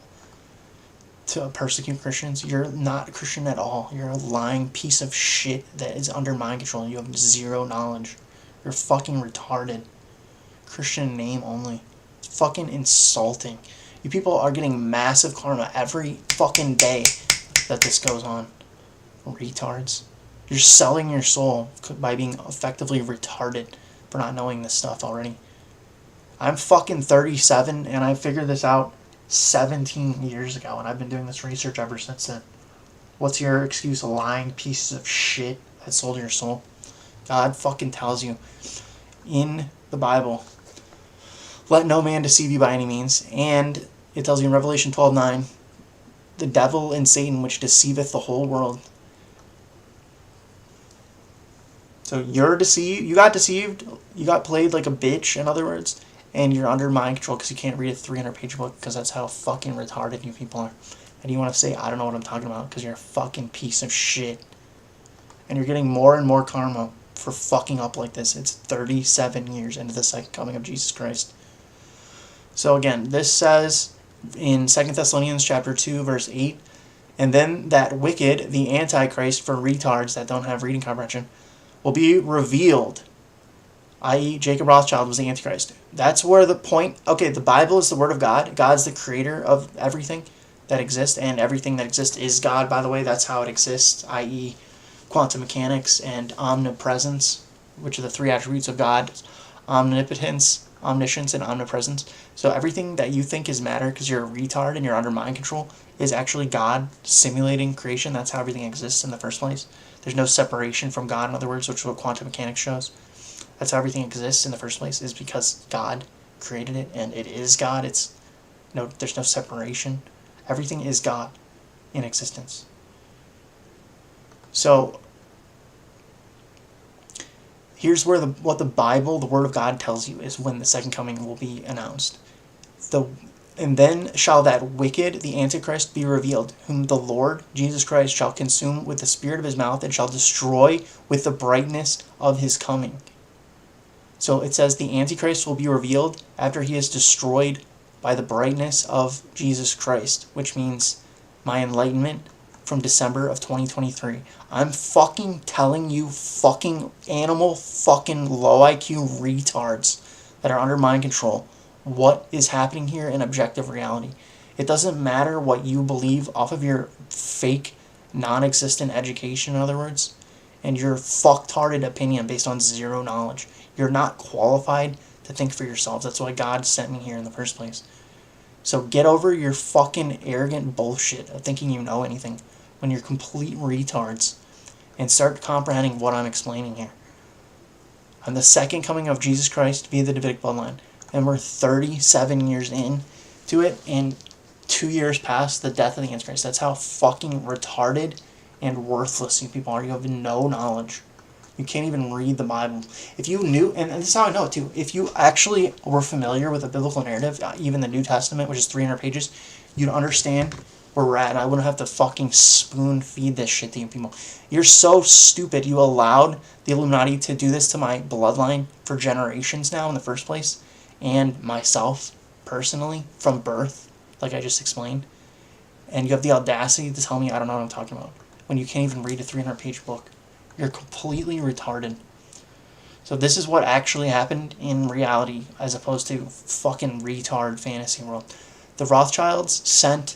to persecute Christians? You're not a Christian at all. You're a lying piece of shit that is under mind control, and you have zero knowledge. You're fucking retarded. Christian name only. It's fucking insulting. You people are getting massive karma every fucking day that this goes on. Retards. You're selling your soul by being effectively retarded for not knowing this stuff already. I'm fucking 37, and I figured this out 17 years ago, and I've been doing this research ever since then. What's your excuse, lying pieces of shit that sold your soul? God fucking tells you in the Bible, let no man deceive you by any means, and it tells you in Revelation 12:9, the devil and Satan which deceiveth the whole world. So you're deceived, you got played like a bitch, in other words, and you're under mind control because you can't read a 300-page book, because that's how fucking retarded you people are. And you want to say, I don't know what I'm talking about, because you're a fucking piece of shit. And you're getting more and more karma for fucking up like this. It's 37 years into the second coming of Jesus Christ. So again, this says in 2 Thessalonians chapter 2, verse 8, and then that wicked, the Antichrist, for retards that don't have reading comprehension, will be revealed, i.e. Jacob Rothschild was the Antichrist. That's where the point... Okay, the Bible is the Word of God. God's the creator of everything that exists, and everything that exists is God, by the way. That's how it exists, i.e. quantum mechanics and omnipresence, which are the three attributes of God: omnipotence, omniscience, and omnipresence. So everything that you think is matter because you're a retard and you're under mind control is actually God simulating creation. That's how everything exists in the first place. There's no separation from God, in other words, which is what quantum mechanics shows. That's how everything exists in the first place, is because God created it, and it is God. There's no separation. Everything is God in existence. So here's where what the Bible, the Word of God, tells you is when the second coming will be announced. And then shall that wicked, the Antichrist, be revealed, whom the Lord Jesus Christ shall consume with the spirit of his mouth, and shall destroy with the brightness of his coming. So it says the Antichrist will be revealed after he is destroyed by the brightness of Jesus Christ, which means my enlightenment from December of 2023. I'm fucking telling you, fucking animal, fucking low IQ retards, that are under mind control what is happening here in objective reality. It doesn't matter what you believe off of your fake, non-existent education, in other words, and your fucktarded opinion based on zero knowledge. You're not qualified to think for yourselves. That's why God sent me here in the first place. So get over your fucking arrogant bullshit of thinking you know anything when you're complete retards, and start comprehending what I'm explaining here. I'm the second coming of Jesus Christ via the Davidic bloodline, and we're 37 years in to it, and 2 years past the death of the Antichrist. That's how fucking retarded and worthless you people are. You have no knowledge. You can't even read the Bible. If you knew, and this is how I know it too, if you actually were familiar with the biblical narrative, even the New Testament, which is 300 pages, you'd understand where we're at, and I wouldn't have to fucking spoon feed this shit to you people. You're so stupid you allowed the Illuminati to do this to my bloodline for generations now in the first place, and myself personally from birth, like I just explained. And you have the audacity to tell me I don't know what I'm talking about when you can't even read a 300-page book. You're completely retarded. So this is what actually happened in reality as opposed to fucking retard fantasy world. The Rothschilds sent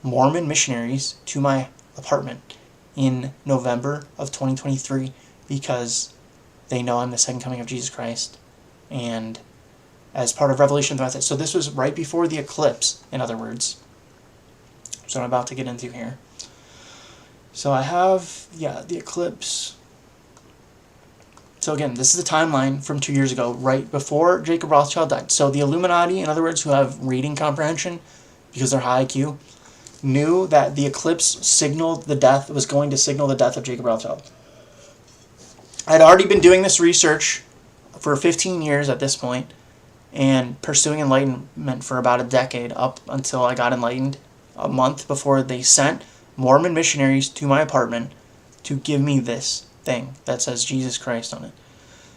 Mormon missionaries to my apartment in November of 2023 because they know I'm the second coming of Jesus Christ, and as part of Revelation of the Method. So this was right before the eclipse, in other words. So I'm about to get into here. So I have, the eclipse. So again, this is a timeline from 2 years ago, right before Jacob Rothschild died. So the Illuminati, in other words, who have reading comprehension, because they're high IQ, knew that the eclipse was going to signal the death of Jacob Rothschild. I'd already been doing this research for 15 years at this point, and pursuing enlightenment for about a decade, up until I got enlightened a month before they sent Mormon missionaries to my apartment to give me this thing that says Jesus Christ on it.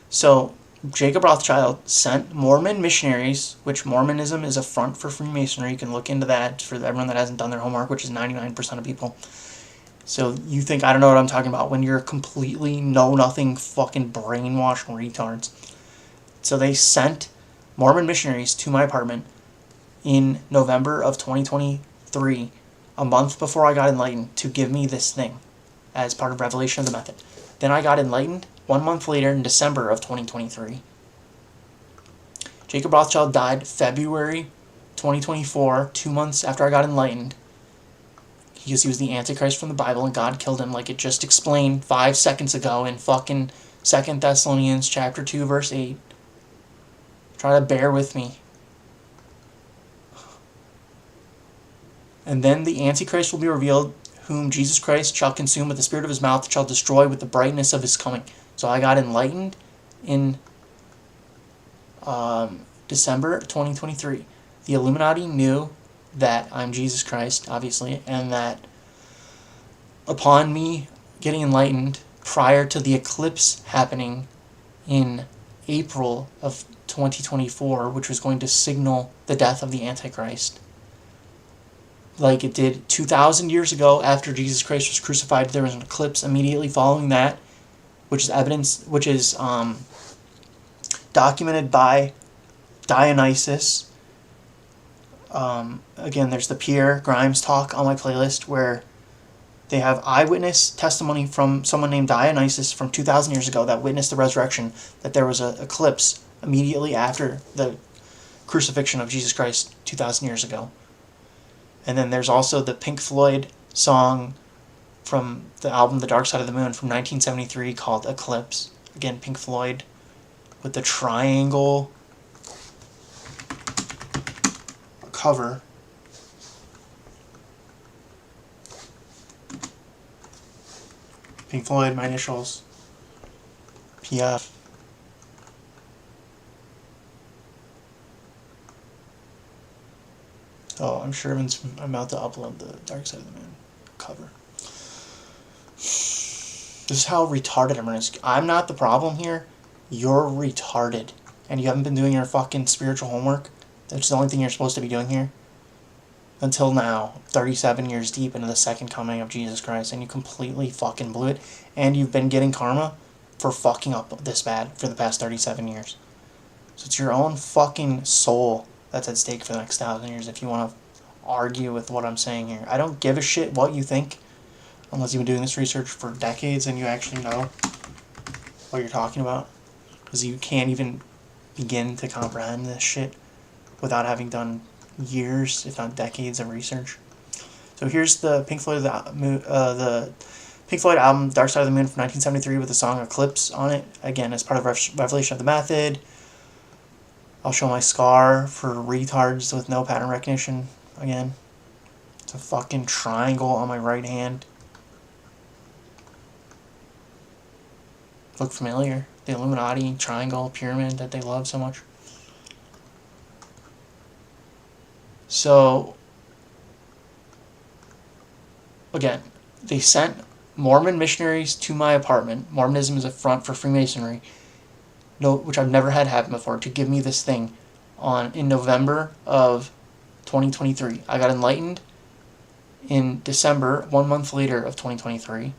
So Jacob Rothschild sent Mormon missionaries, which Mormonism is a front for Freemasonry. You can look into that for everyone that hasn't done their homework, which is 99% of people. So you think I don't know what I'm talking about when you're completely know-nothing fucking brainwashed retards. So they sent Mormon missionaries to my apartment in November of 2023, a month before I got enlightened, to give me this thing as part of Revelation of the Method. Then I got enlightened 1 month later in December of 2023. Jacob Rothschild died February 2024, 2 months after I got enlightened, because he was the Antichrist from the Bible and God killed him, like it just explained 5 seconds ago in fucking 2 Thessalonians chapter 2 verse 8. Try to bear with me. And then the Antichrist will be revealed, whom Jesus Christ shall consume with the spirit of his mouth, shall destroy with the brightness of his coming. So I got enlightened in December 2023. The Illuminati knew that I'm Jesus Christ, obviously, and that upon me getting enlightened prior to the eclipse happening in April of 2024, which was going to signal the death of the Antichrist, like it did 2,000 years ago after Jesus Christ was crucified, there was an eclipse immediately following that, which is documented by Dionysus. Again, there's the Pierre Grimes talk on my playlist where they have eyewitness testimony from someone named Dionysus from 2,000 years ago that witnessed the resurrection, that there was an eclipse immediately after the crucifixion of Jesus Christ 2,000 years ago. And then there's also the Pink Floyd song from the album The Dark Side of the Moon from 1973 called Eclipse. Again, Pink Floyd with the triangle cover. Pink Floyd, my initials, PF. Oh, I'm sure I'm about to upload the Dark Side of the Moon cover. This is how retarded I'm running. I'm not the problem here. You're retarded. And you haven't been doing your fucking spiritual homework. That's the only thing you're supposed to be doing here. Until now, 37 years deep into the second coming of Jesus Christ, and you completely fucking blew it. And you've been getting karma for fucking up this bad for the past 37 years. So it's your own fucking soul that's at stake for the next 1,000 years if you want to argue with what I'm saying here. I don't give a shit what you think, unless you've been doing this research for decades and you actually know what you're talking about. Because you can't even begin to comprehend this shit without having done years, if not decades, of research. So here's the Pink Floyd album Dark Side of the Moon from 1973 with the song Eclipse on it. Again, as part of Revelation of the Method. I'll show my scar for retards with no pattern recognition. Again, it's a fucking triangle on my right hand. Look familiar? The Illuminati triangle pyramid that they love so much. So, again, they sent Mormon missionaries to my apartment. Mormonism is a front for Freemasonry, which I've never had happen before, to give me this thing in November of 2023. I got enlightened in December, 1 month later of 2023.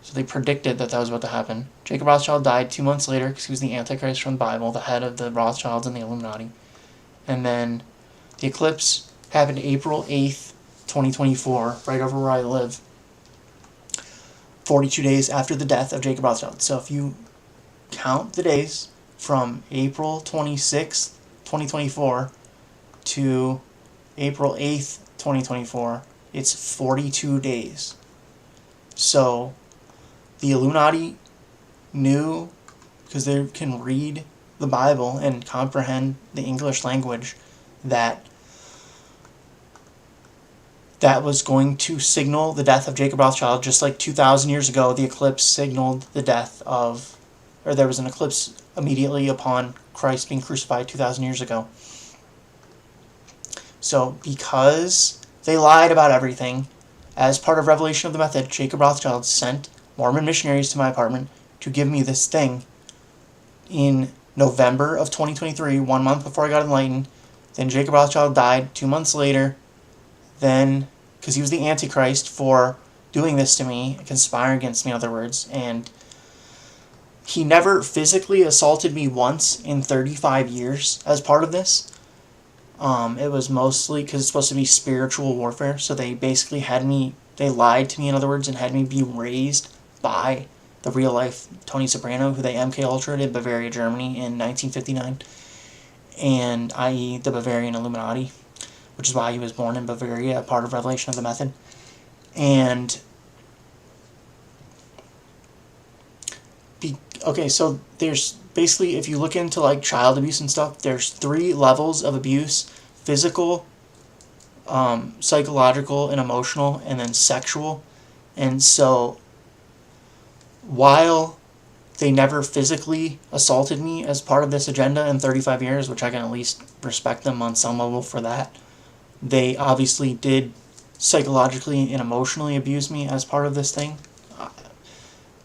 So they predicted that was about to happen. Jacob Rothschild died 2 months later because he was the Antichrist from the Bible, the head of the Rothschilds and the Illuminati. And then the eclipse happened April 8th, 2024, right over where I live, 42 days after the death of Jacob Rothschild. So if you count the days from April 26th, 2024 to April 8th, 2024, it's 42 days. So the Illuminati knew, because they can read the Bible and comprehend the English language, that was going to signal the death of Jacob Rothschild, just like 2,000 years ago the eclipse signaled the death of, or there was an eclipse immediately upon Christ being crucified 2,000 years ago. So because they lied about everything, as part of Revelation of the Method, Jacob Rothschild sent Mormon missionaries to my apartment to give me this thing in November of 2023, 1 month before I got enlightened. Then Jacob Rothschild died 2 months later. Then, because he was the Antichrist for doing this to me, conspiring against me, in other words, and he never physically assaulted me once in 35 years as part of this. It was mostly because it's supposed to be spiritual warfare, so they basically they lied to me, in other words, and had me be raised by the real-life Tony Soprano, who they MK Ultra'd in Bavaria, Germany in 1959, and i.e. the Bavarian Illuminati, which is why he was born in Bavaria, a part of Revelation of the Method. And okay, so there's basically, if you look into like child abuse and stuff, there's 3 levels of abuse: physical, psychological, and emotional, and then sexual. And so while they never physically assaulted me as part of this agenda in 35 years, which I can at least respect them on some level for that, they obviously did psychologically and emotionally abuse me as part of this thing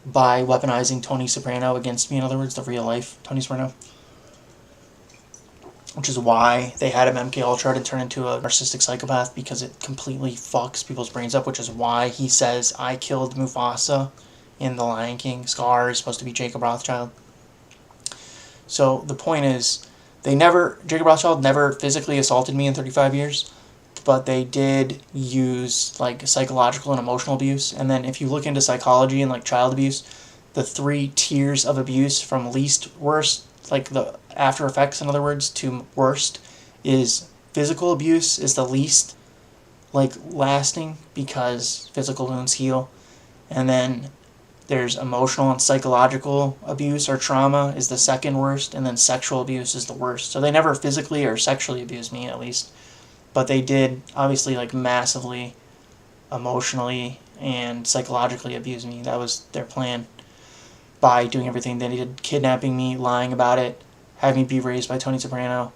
by weaponizing Tony Soprano against me, in other words, the real-life Tony Soprano. Which is why they had him MK Ultra'd and turn into a narcissistic psychopath, because it completely fucks people's brains up, which is why he says, I killed Mufasa in The Lion King. Scar is supposed to be Jacob Rothschild. So the point is, Jacob Rothschild never physically assaulted me in 35 years, but they did use like psychological and emotional abuse. And then if you look into psychology and like child abuse, the 3 tiers of abuse from least worst, like the after effects, in other words, to worst, is physical abuse is the least like lasting, because physical wounds heal. And then there's emotional and psychological abuse or trauma is the second worst, and then sexual abuse is the worst. So they never physically or sexually abused me, at least, but they did obviously like massively emotionally and psychologically abuse me. That was their plan, by doing everything they did: kidnapping me, lying about it, having me be raised by Tony Soprano,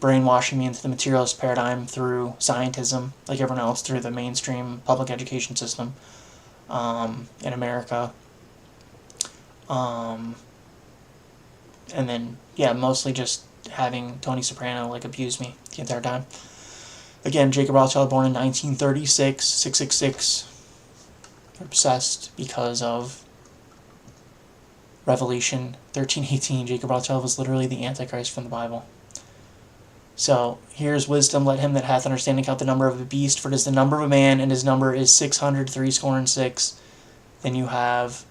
brainwashing me into the materialist paradigm through scientism, like everyone else, through the mainstream public education system in America. And then, mostly just having Tony Soprano like abuse me the entire time. Again, Jacob Rothschild, born in 1936, 666, obsessed because of Revelation 13:18, Jacob Rothschild was literally the Antichrist from the Bible. So, here's wisdom, let him that hath understanding count the number of a beast, for it is the number of a man, and his number is 666. Then you have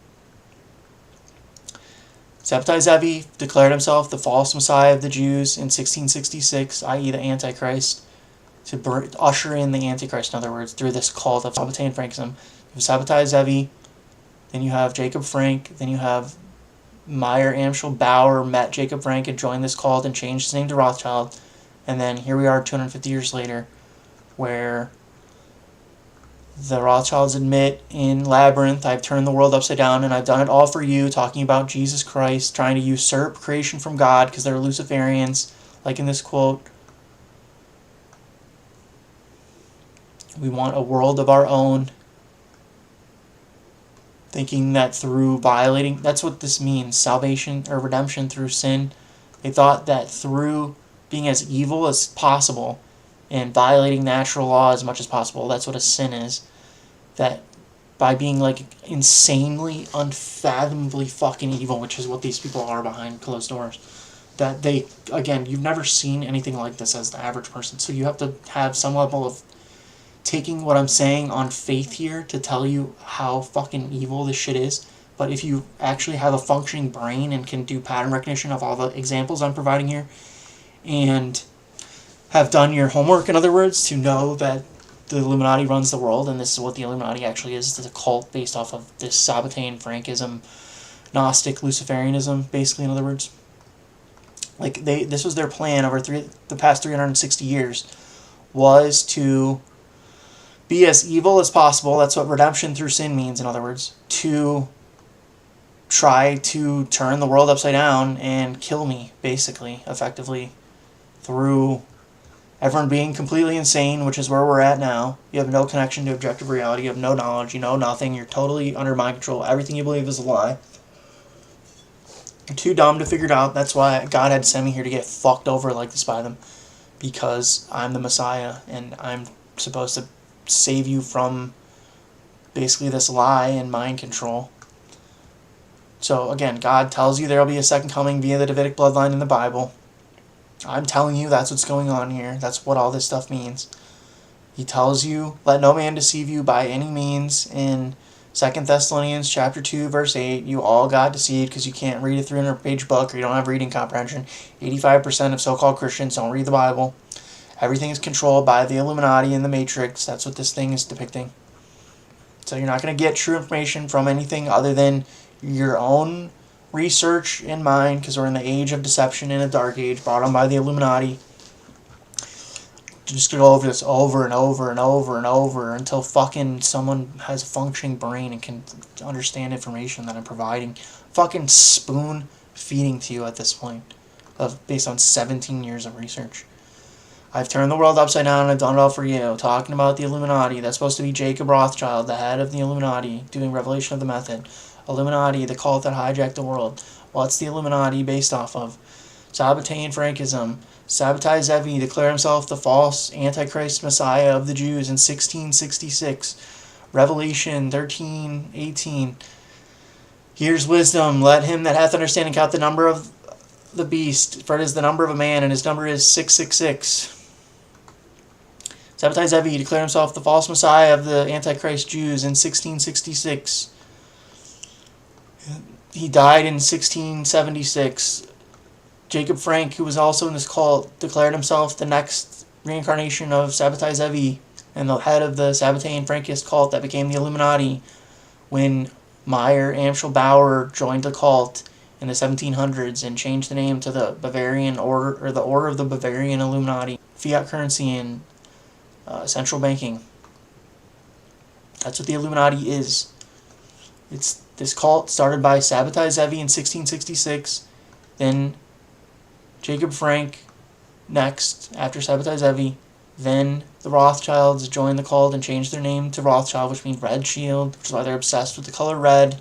Sabbatai Zevi declared himself the false Messiah of the Jews in 1666, i.e. the Antichrist, to usher in the Antichrist, in other words, through this cult of Sabbatai and Frankism. You have Sabbatai Zevi, then you have Jacob Frank, then you have Meyer Amschel Bauer met Jacob Frank and joined this cult and changed his name to Rothschild. And then here we are 250 years later, where the Rothschilds admit in Labyrinth, I've turned the world upside down and I've done it all for you, talking about Jesus Christ, trying to usurp creation from God because they're Luciferians, like in this quote. We want a world of our own, thinking that through violating, that's what this means, salvation or redemption through sin. They thought that through being as evil as possible and violating natural law as much as possible, that's what a sin is, that by being like insanely, unfathomably fucking evil, which is what these people are behind closed doors, that they, again, you've never seen anything like this as the average person, so you have to have some level of taking what I'm saying on faith here to tell you how fucking evil this shit is. But if you actually have a functioning brain and can do pattern recognition of all the examples I'm providing here, and have done your homework, in other words, to know that the Illuminati runs the world, and this is what the Illuminati actually is. It's a cult based off of this Sabbatean Frankism, Gnostic Luciferianism, basically, in other words. Like, this was their plan over the past 360 years, was to be as evil as possible. That's what redemption through sin means, in other words. To try to turn the world upside down and kill me, basically, effectively, through everyone being completely insane, which is where we're at now. You have no connection to objective reality. You have no knowledge. You know nothing. You're totally under mind control. Everything you believe is a lie. You're too dumb to figure it out. That's why God had to send me here to get fucked over like this by them. Because I'm the Messiah, and I'm supposed to save you from basically this lie and mind control. So again, God tells you there will be a second coming via the Davidic bloodline in the Bible. I'm telling you that's what's going on here. That's what all this stuff means. He tells you, let no man deceive you by any means. In 2 Thessalonians chapter 2, verse 8, you all got deceived because you can't read a 300-page book or you don't have reading comprehension. 85% of so-called Christians don't read the Bible. Everything is controlled by the Illuminati and the Matrix. That's what this thing is depicting. So you're not going to get true information from anything other than your own research in mind, because we're in the age of deception, in a dark age brought on by the Illuminati. Just go over this over and over and over and over until fucking someone has a functioning brain and can understand information that I'm providing. Fucking spoon feeding to you at this point, based on 17 years of research. I've turned the world upside down and I've done it all for you. Talking about the Illuminati. That's supposed to be Jacob Rothschild, the head of the Illuminati, doing Revelation of the Method. Illuminati, the cult that hijacked the world. What's the Illuminati based off of? Sabbatean Frankism. Sabbatai Zevi declared himself the false Antichrist Messiah of the Jews in 1666. Revelation 13:18. Here's wisdom. Let him that hath understanding count the number of the beast, for it is the number of a man, and his number is 666. Sabbatai Zevi declared himself the false Messiah of the Antichrist Jews in 1666. He died in 1676. Jacob Frank, who was also in this cult, declared himself the next reincarnation of Sabbatai Zevi and the head of the Sabbatean Frankist cult that became the Illuminati when Meyer Amschel Bauer joined the cult in the 1700s and changed the name to the Bavarian Order, or the Order of the Bavarian Illuminati. Fiat currency and central banking. That's what the Illuminati is. It's this cult started by Sabbatai Zevi in 1666, then Jacob Frank next after Sabbatai Zevi, then the Rothschilds joined the cult and changed their name to Rothschild, which means red shield, which is why they're obsessed with the color red.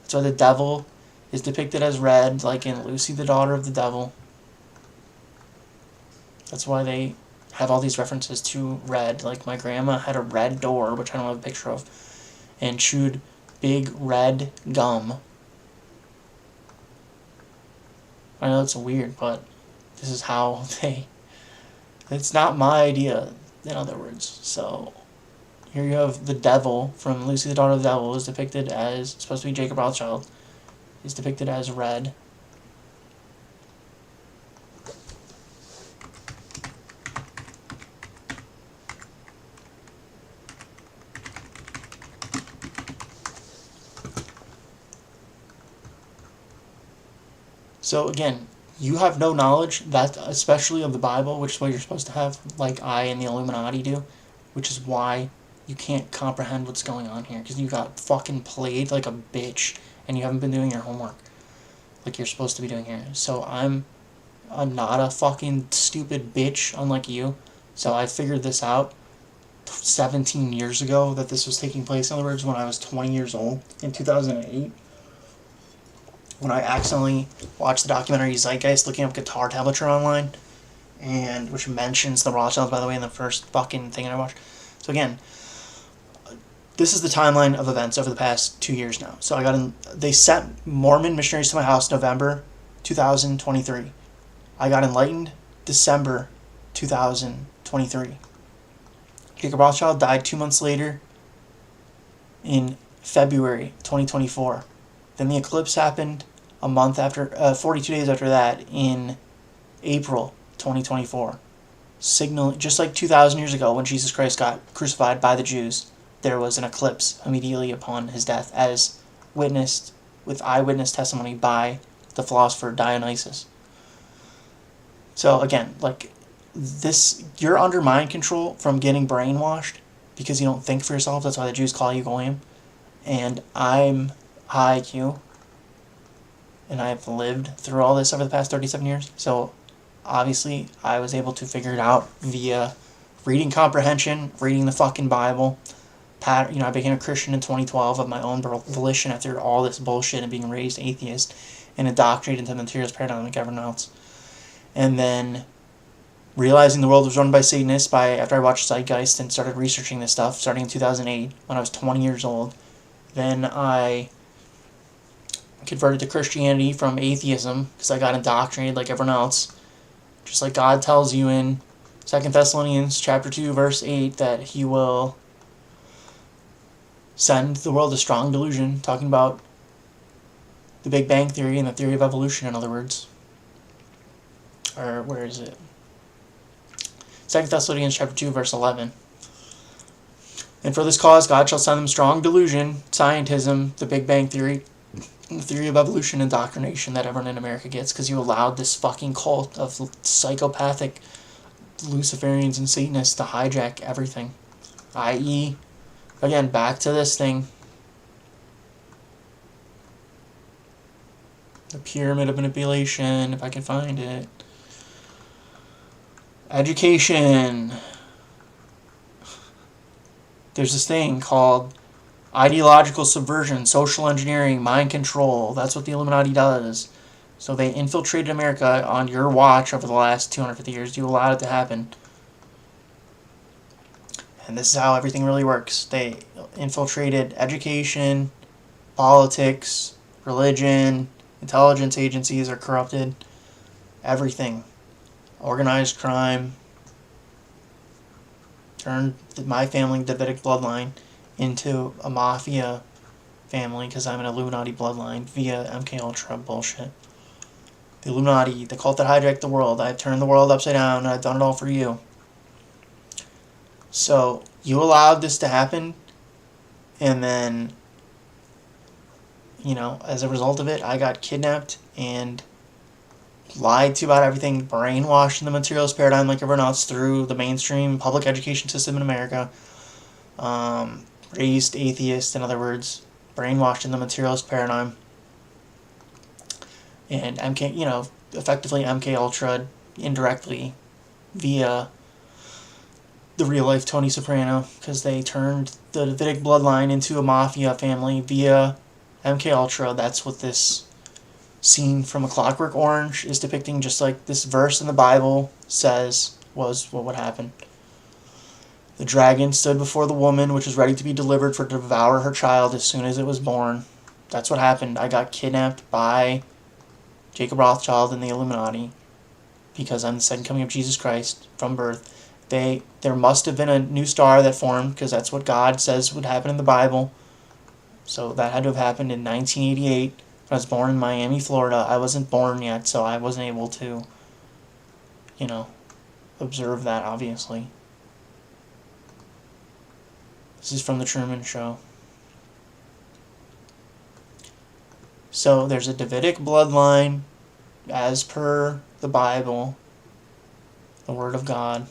That's why the devil is depicted as red, like in Lucy, the Daughter of the Devil. That's why they have all these references to red. Like my grandma had a red door, which I don't have a picture of, and chewed big red gum. I know it's weird, but this is how they... It's not my idea, in other words. So, here you have the devil from Lucy the Daughter of the Devil is depicted as, supposed to be Jacob Rothschild, is depicted as red. So again, you have no knowledge, that especially of the Bible, which is what you're supposed to have, like I and the Illuminati do, which is why you can't comprehend what's going on here, because you got fucking played like a bitch, and you haven't been doing your homework like you're supposed to be doing here. So I'm not a fucking stupid bitch, unlike you. So I figured this out 17 years ago that this was taking place. In other words, when I was 20 years old in 2008. When I accidentally watched the documentary Zeitgeist, looking up guitar tablature online, and which mentions the Rothschilds, by the way, in the first fucking thing I watched. So again, this is the timeline of events over the past 2 years now. So they sent Mormon missionaries to my house November 2023. I got enlightened December 2023. Jacob Rothschild died 2 months later in February 2024. Then the eclipse happened a month after, 42 days after that, in April 2024. Signal, just like 2,000 years ago when Jesus Christ got crucified by the Jews, there was an eclipse immediately upon his death, as witnessed with eyewitness testimony by the philosopher Dionysius. So again, like this, you're under mind control from getting brainwashed because you don't think for yourself. That's why the Jews call you Goyim. And I'm high IQ, and I've lived through all this over the past 37 years. So obviously I was able to figure it out via reading comprehension, reading the fucking Bible. I became a Christian in 2012 of my own volition after all this bullshit and being raised atheist and indoctrinated into the materialist paradigm like everyone else. And then realizing the world was run by Satanists after I watched Zeitgeist and started researching this stuff starting in 2008 when I was 20 years old. Then I converted to Christianity from atheism because I got indoctrinated like everyone else. Just like God tells you in 2 Thessalonians chapter 2, verse 8, that he will send the world a strong delusion, talking about the Big Bang Theory and the theory of evolution, in other words. Or where is it? 2 Thessalonians chapter 2, verse 11. And for this cause God shall send them strong delusion, scientism, the Big Bang Theory, and the theory of evolution indoctrination that everyone in America gets because you allowed this fucking cult of psychopathic Luciferians and Satanists to hijack everything. I.e., again, back to this thing. The pyramid of manipulation, if I can find it. Education. There's this thing called ideological subversion, social engineering, mind control. That's what the Illuminati does. So they infiltrated America on your watch over the last 250 years. You allowed it to happen. And this is how everything really works. They infiltrated education, politics, religion, intelligence agencies are corrupted. Everything. Organized crime. Turned my family, Davidic bloodline, into a mafia family because I'm an Illuminati bloodline via MKUltra bullshit. The Illuminati, the cult that hijacked the world. I've turned the world upside down and I've done it all for you. So, you allowed this to happen, and then, as a result of it, I got kidnapped and lied to about everything, brainwashed in the materialist paradigm like everyone else through the mainstream public education system in America, raised atheist, in other words, brainwashed in the materialist paradigm, and effectively MKUltra indirectly via the real life Tony Soprano, because they turned the Davidic bloodline into a mafia family via MKUltra. That's what this scene from A Clockwork Orange is depicting, just like this verse in the Bible says was what would happen. The dragon stood before the woman, which was ready to be delivered for to devour her child as soon as it was born. That's what happened. I got kidnapped by Jacob Rothschild and the Illuminati, because I'm the second coming of Jesus Christ from birth. There must have been a new star that formed, because that's what God says would happen in the Bible. So that had to have happened in 1988. I was born in Miami, Florida. I wasn't born yet, so I wasn't able to, observe that, obviously. This is from the Truman Show. So there's a Davidic bloodline, as per the Bible, the Word of God.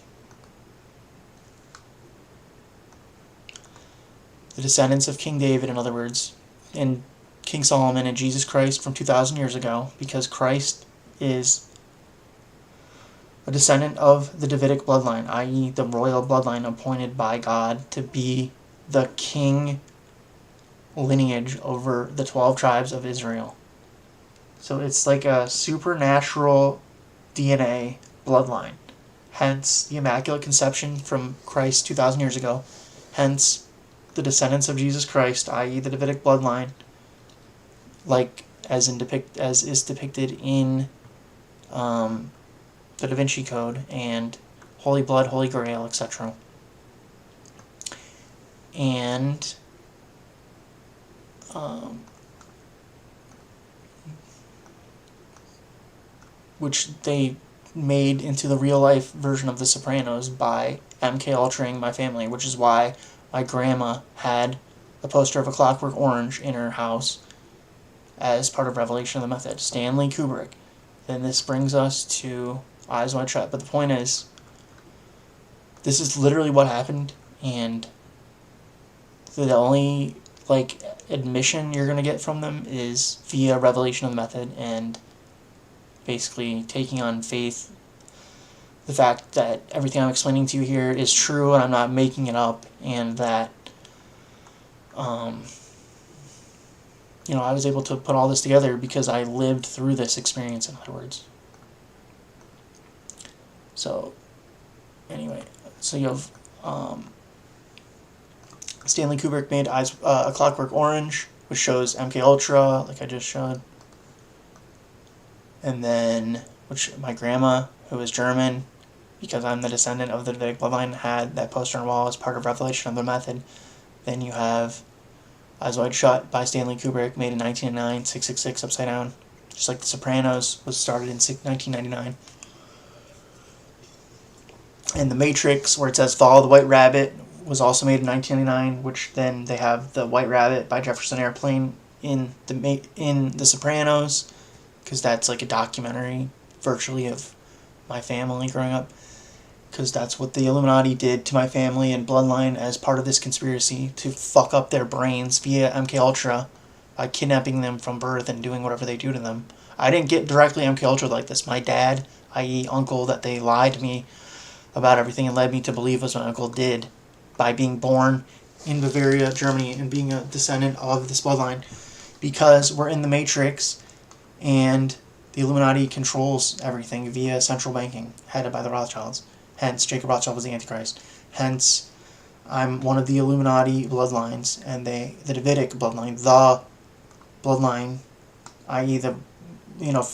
The descendants of King David, in other words, and King Solomon and Jesus Christ from 2,000 years ago, because Christ is a descendant of the Davidic bloodline, i.e. the royal bloodline appointed by God to be the king lineage over the 12 tribes of Israel. So it's like a supernatural DNA bloodline. Hence the Immaculate Conception from Christ 2,000 years ago. Hence the descendants of Jesus Christ, i.e. the Davidic bloodline, like as is depicted in the Da Vinci Code and Holy Blood, Holy Grail, etc. And which they made into the real life version of The Sopranos by MK Ultraing my family, which is why my grandma had a poster of A Clockwork Orange in her house as part of Revelation of the Method. Stanley Kubrick. Then this brings us to Eyes Wide Shut. But the point is, this is literally what happened, and the only admission you're going to get from them is via Revelation of the Method, and basically taking on faith the fact that everything I'm explaining to you here is true and I'm not making it up, and that I was able to put all this together because I lived through this experience, in other words. So anyway, so you have Stanley Kubrick made A Clockwork Orange, which shows MK Ultra, like I just showed. And then, which my grandma, who is German, because I'm the descendant of the Davidic bloodline, had that poster on the wall as part of Revelation of the Method. Then you have Eyes Wide Shut by Stanley Kubrick, made in 1999, 666 upside down. Just like The Sopranos was started in 1999. And The Matrix, where it says Follow the White Rabbit, was also made in 1999, which then they have The White Rabbit by Jefferson Airplane in The Sopranos, because that's like a documentary virtually of my family growing up, because that's what the Illuminati did to my family and bloodline as part of this conspiracy to fuck up their brains via MK Ultra by kidnapping them from birth and doing whatever they do to them. I didn't get directly MK Ultra like this. My dad, i.e. uncle, that they lied to me about everything and led me to believe was my uncle, did by being born in Bavaria, Germany, and being a descendant of this bloodline, because we're in the Matrix and the Illuminati controls everything via central banking, headed by the Rothschilds. Hence, Jacob Rothschild was the Antichrist. Hence, I'm one of the Illuminati bloodlines, and the Davidic bloodline, the bloodline, i.e.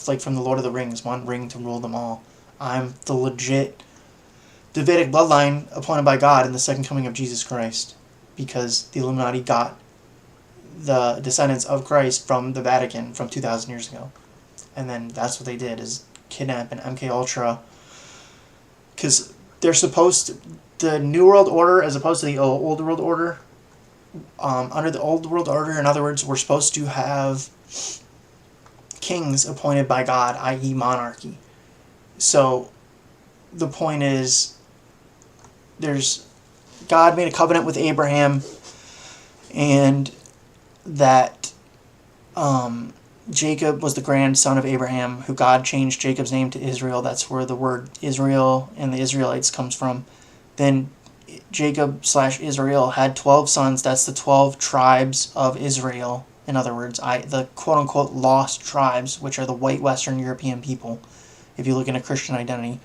like from the Lord of the Rings, one ring to rule them all. I'm the legit Davidic bloodline appointed by God in the second coming of Jesus Christ, because the Illuminati got the descendants of Christ from the Vatican from 2,000 years ago. And then that's what they did, is kidnap an MK Ultra, because they're supposed to, the New World Order as opposed to the Old World Order, under the Old World Order, in other words, we're supposed to have kings appointed by God, i.e. monarchy. So the point is, God made a covenant with Abraham, and that Jacob was the grandson of Abraham, who God changed Jacob's name to Israel. That's where the word Israel and the Israelites comes from. Then Jacob/Israel had 12 sons. That's the 12 tribes of Israel. In other words, the quote-unquote lost tribes, which are the white Western European people, if you look into Christian identity.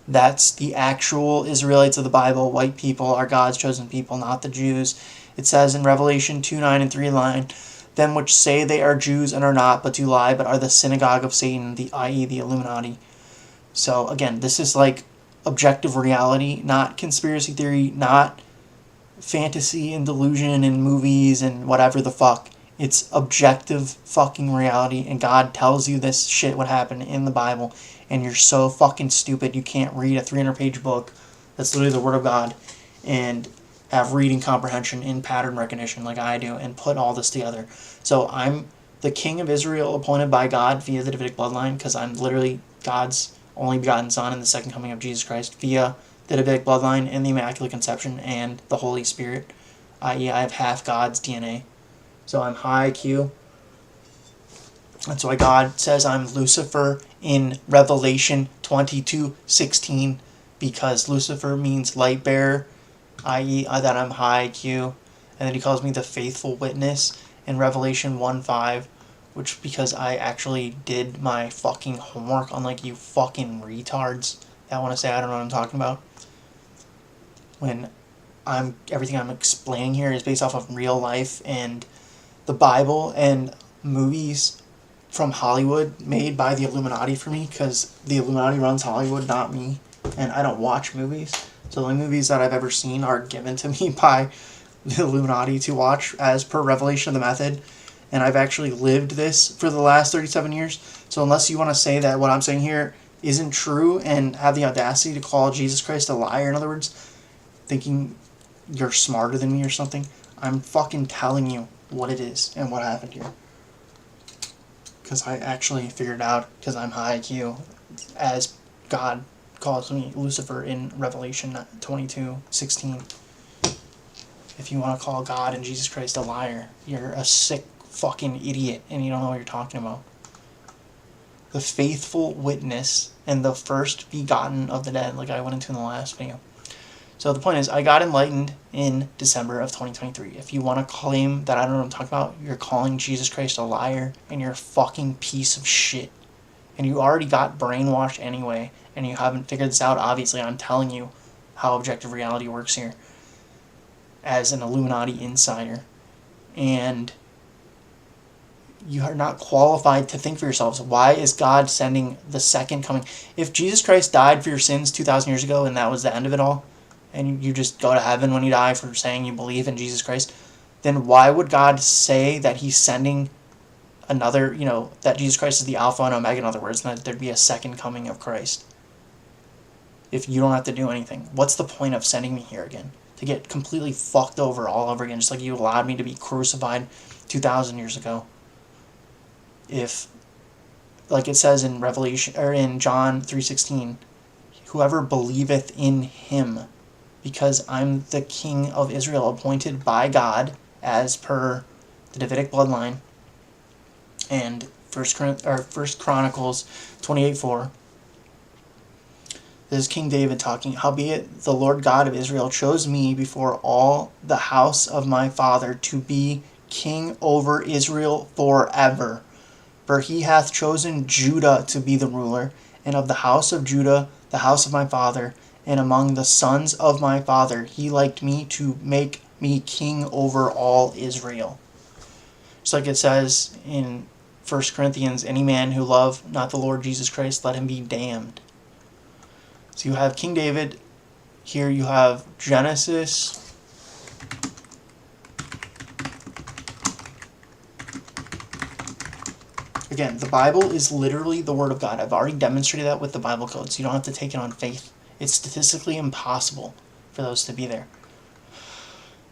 That's the actual Israelites of the Bible. White people are God's chosen people, not the Jews. It says in Revelation 2:9 and 3 line them which say they are Jews and are not, but do lie, but are the synagogue of Satan, i.e. the Illuminati. So again, this is like objective reality, not conspiracy theory, not fantasy and delusion and movies and whatever the fuck. It's objective fucking reality, and God tells you this shit would happen in the Bible, and you're so fucking stupid you can't read a 300-page book that's literally the Word of God and have reading comprehension in pattern recognition like I do and put all this together. So I'm the king of Israel appointed by God via the Davidic bloodline, because I'm literally God's only begotten Son in the second coming of Jesus Christ via the Davidic bloodline and the Immaculate Conception and the Holy Spirit, i.e. I have half God's DNA. So I'm high IQ. That's why God says I'm Lucifer in Revelation 22:16, because Lucifer means light bearer, i.e. that I'm high IQ. And then he calls me the faithful witness in Revelation 1:5, which because I actually did my fucking homework, unlike you fucking retards that want to say I don't know what I'm talking about. When everything I'm explaining here is based off of real life and the Bible and movies from Hollywood made by the Illuminati for me, because the Illuminati runs Hollywood, not me, and I don't watch movies. So the only movies that I've ever seen are given to me by the Illuminati to watch as per Revelation of the Method, and I've actually lived this for the last 37 years. So unless you want to say that what I'm saying here isn't true and have the audacity to call Jesus Christ a liar, in other words, thinking you're smarter than me or something, I'm fucking telling you what it is and what happened here. Because I actually figured out, because I'm high IQ, as God calls me Lucifer in Revelation 22:16. If you want to call God and Jesus Christ a liar, you're a sick fucking idiot and you don't know what you're talking about. The faithful witness and the first begotten of the dead, like I went into in the last video. So the point is, I got enlightened in December of 2023. If you want to claim that I don't know what I'm talking about, you're calling Jesus Christ a liar, and you're a fucking piece of shit. And you already got brainwashed anyway, and you haven't figured this out. Obviously, I'm telling you how objective reality works here as an Illuminati insider. And you are not qualified to think for yourselves. Why is God sending the second coming? If Jesus Christ died for your sins 2,000 years ago and that was the end of it all, and you just go to heaven when you die for saying you believe in Jesus Christ, then why would God say that he's sending another, that Jesus Christ is the Alpha and Omega, in other words, and that there'd be a second coming of Christ? If you don't have to do anything, what's the point of sending me here again? To get completely fucked over all over again, just like you allowed me to be crucified 2,000 years ago. If, like it says in Revelation, or in John 3:16, whoever believeth in him, because I'm the king of Israel appointed by God as per the Davidic bloodline, and 1 Chronicles 28:4. This is King David talking. Howbeit the Lord God of Israel chose me before all the house of my father to be king over Israel forever. For he hath chosen Judah to be the ruler, and of the house of Judah the house of my father, and among the sons of my father he liked me to make me king over all Israel. Just like it says in 1 Corinthians, any man who love not the Lord Jesus Christ, let him be damned. So you have King David. Here you have Genesis. Again, the Bible is literally the Word of God. I've already demonstrated that with the Bible code, so you don't have to take it on faith. It's statistically impossible for those to be there.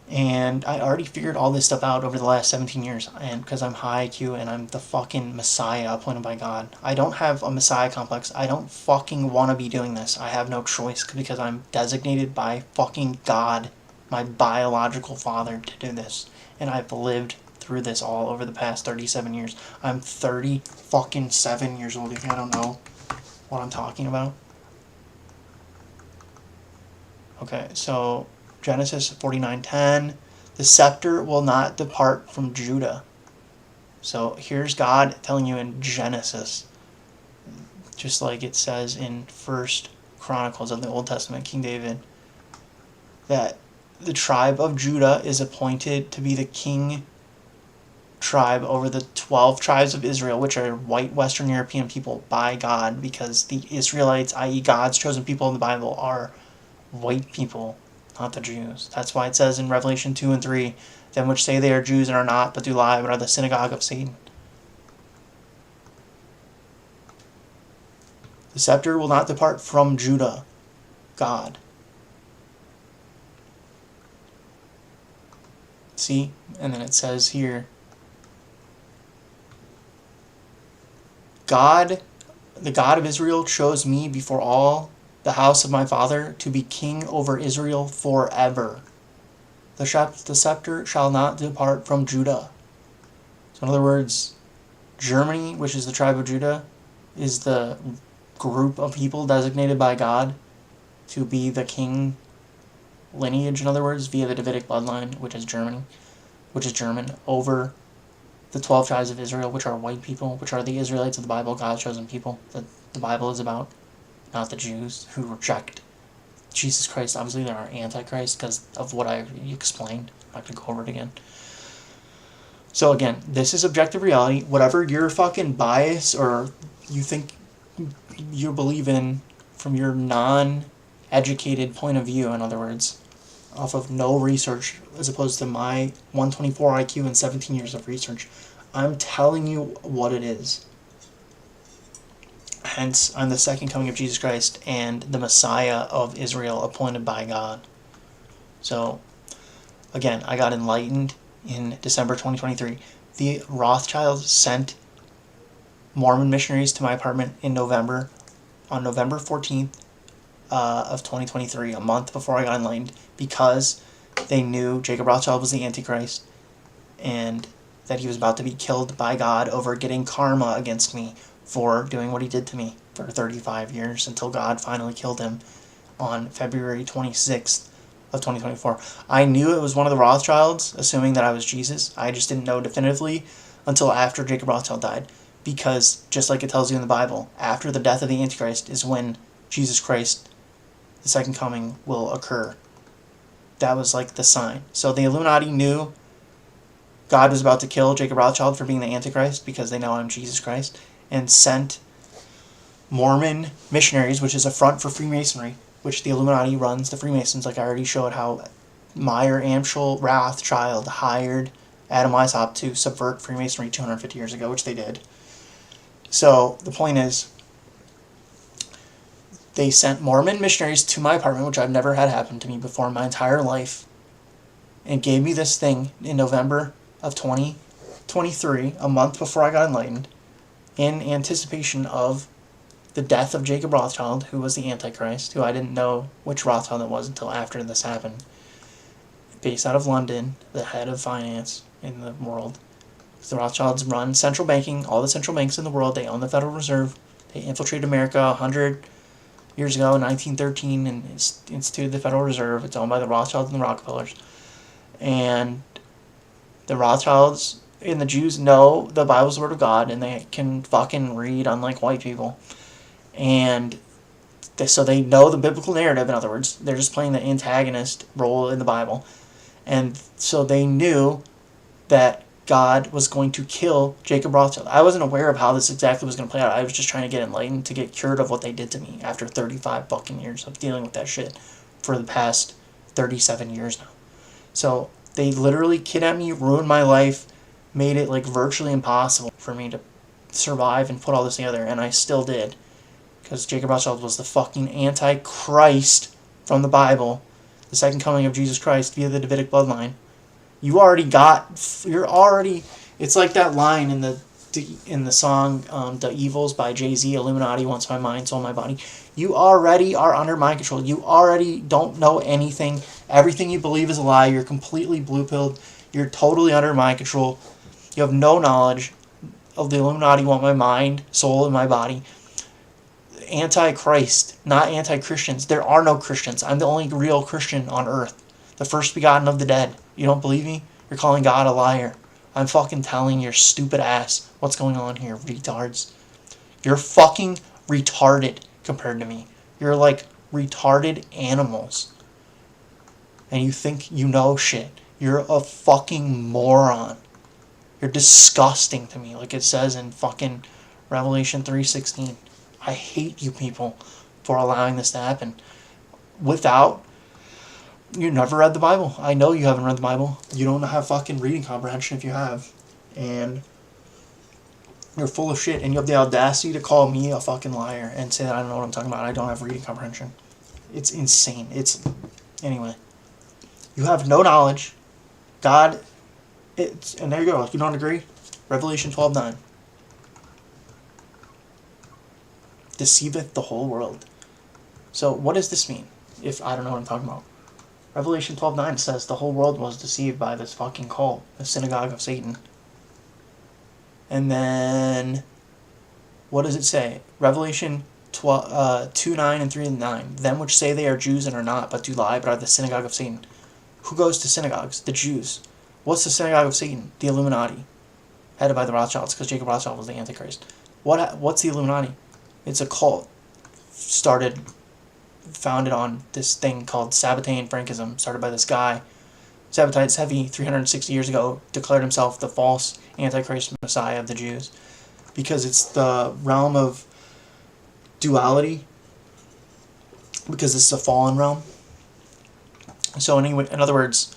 And I already figured all this stuff out over the last 17 years, and because I'm high IQ and I'm the fucking Messiah appointed by God. I don't have a Messiah complex. I don't fucking want to be doing this. I have no choice because I'm designated by fucking God, my biological father, to do this. And I've lived through this all over the past 37 years. I'm 37 years old if I don't know what I'm talking about. Okay, so Genesis 49:10, the scepter will not depart from Judah. So here's God telling you in Genesis, just like it says in 1 Chronicles of the Old Testament, King David, that the tribe of Judah is appointed to be the king tribe over the 12 tribes of Israel, which are white Western European people by God, because the Israelites, i.e. God's chosen people in the Bible, are white people, not the Jews. That's why it says in Revelation 2 and 3, them which say they are Jews and are not, but do lie, but are the synagogue of Satan. The scepter will not depart from Judah, God. See? And then it says here, God, the God of Israel, chose me before all the house of my father to be king over Israel forever. The scepter shall not depart from Judah. So in other words, Germany, which is the tribe of Judah, is the group of people designated by God to be the king lineage, in other words, via the Davidic bloodline, which is German, over the 12 tribes of Israel, which are white people, which are the Israelites of the Bible, God's chosen people that the Bible is about, not the Jews who reject Jesus Christ. Obviously, they are Antichrist because of what I explained. I'm not going to go over it again. So again, this is objective reality. Whatever your fucking bias or you think you believe in from your non-educated point of view, in other words, off of no research, as opposed to my 124 IQ and 17 years of research. I'm telling you what it is. Hence, I'm the second coming of Jesus Christ and the Messiah of Israel appointed by God. So, again, I got enlightened in December 2023. The Rothschilds sent Mormon missionaries to my apartment in November, on November 14th of 2023, a month before I got enlightened, because they knew Jacob Rothschild was the Antichrist and that he was about to be killed by God over getting karma against me for doing what he did to me for 35 years until God finally killed him on February 26th of 2024. I knew it was one of the Rothschilds, assuming that I was Jesus. I just didn't know definitively until after Jacob Rothschild died, because just like it tells you in the Bible, after the death of the Antichrist is when Jesus Christ, the second coming, will occur. That was like the sign. So the Illuminati knew God was about to kill Jacob Rothschild for being the Antichrist because they know I'm Jesus Christ, and sent Mormon missionaries, which is a front for Freemasonry, which the Illuminati runs the Freemasons, like I already showed how Meyer Amschel Rothschild hired Adam Weishaupt to subvert Freemasonry 250 years ago, which they did. So the point is, they sent Mormon missionaries to my apartment, which I've never had happen to me before in my entire life, and gave me this thing in November of 2023, a month before I got enlightened, in anticipation of the death of Jacob Rothschild, who was the Antichrist, who I didn't know which Rothschild it was until after this happened. Based out of London, the head of finance in the world. The Rothschilds run central banking, all the central banks in the world. They own the Federal Reserve. They infiltrated America 100 years ago in 1913 and instituted the Federal Reserve. It's owned by the Rothschilds and the Rockefellers. And the Rothschilds and the Jews know the Bible's the Word of God, and they can fucking read, unlike white people. And so they know the biblical narrative, in other words. They're just playing the antagonist role in the Bible. And so they knew that God was going to kill Jacob Rothschild. I wasn't aware of how this exactly was going to play out. I was just trying to get enlightened to get cured of what they did to me after 35 fucking years of dealing with that shit for the past 37 years now. So they literally kidnapped me, ruined my life, made it like virtually impossible for me to survive and put all this together, and I still did. Because Jacob Rothschild was the fucking Antichrist from the Bible, the second coming of Jesus Christ via the Davidic bloodline. It's like that line in the song The Evils by Jay-Z, Illuminati wants my mind, soul, my body. You already are under mind control. You already don't know anything. Everything you believe is a lie. You're completely blue-pilled. You're totally under mind control. You have no knowledge of the Illuminati want my mind, soul, and my body. Antichrist, not anti-Christians. There are no Christians. I'm the only real Christian on earth. The first begotten of the dead. You don't believe me? You're calling God a liar. I'm fucking telling your stupid ass what's going on here, retards. You're fucking retarded compared to me. You're like retarded animals. And you think you know shit. You're a fucking moron. You're disgusting to me, like it says in fucking Revelation 3:16. I hate you people for allowing this to happen. You never read the Bible. I know you haven't read the Bible. You don't have fucking reading comprehension if you have. And you're full of shit, and you have the audacity to call me a fucking liar and say that I don't know what I'm talking about. I don't have reading comprehension. It's insane. Anyway. You have no knowledge. God, and there you go. You don't agree? Revelation 12:9. Deceiveth the whole world. So what does this mean? If I don't know what I'm talking about. Revelation 12:9 says the whole world was deceived by this fucking cult, the synagogue of Satan. And then, what does it say? Revelation 2:9 and 3:9. Them which say they are Jews and are not, but do lie, but are the synagogue of Satan. Who goes to synagogues? The Jews. What's the synagogue of Satan? The Illuminati. Headed by the Rothschilds, because Jacob Rothschild was the Antichrist. What's the Illuminati? It's a cult founded on this thing called Sabbatean Frankism, started by this guy, Sabbatai Heavy, 360 years ago, declared himself the false Antichrist Messiah of the Jews, because it's the realm of duality, because this is a fallen realm. So anyway, in other words,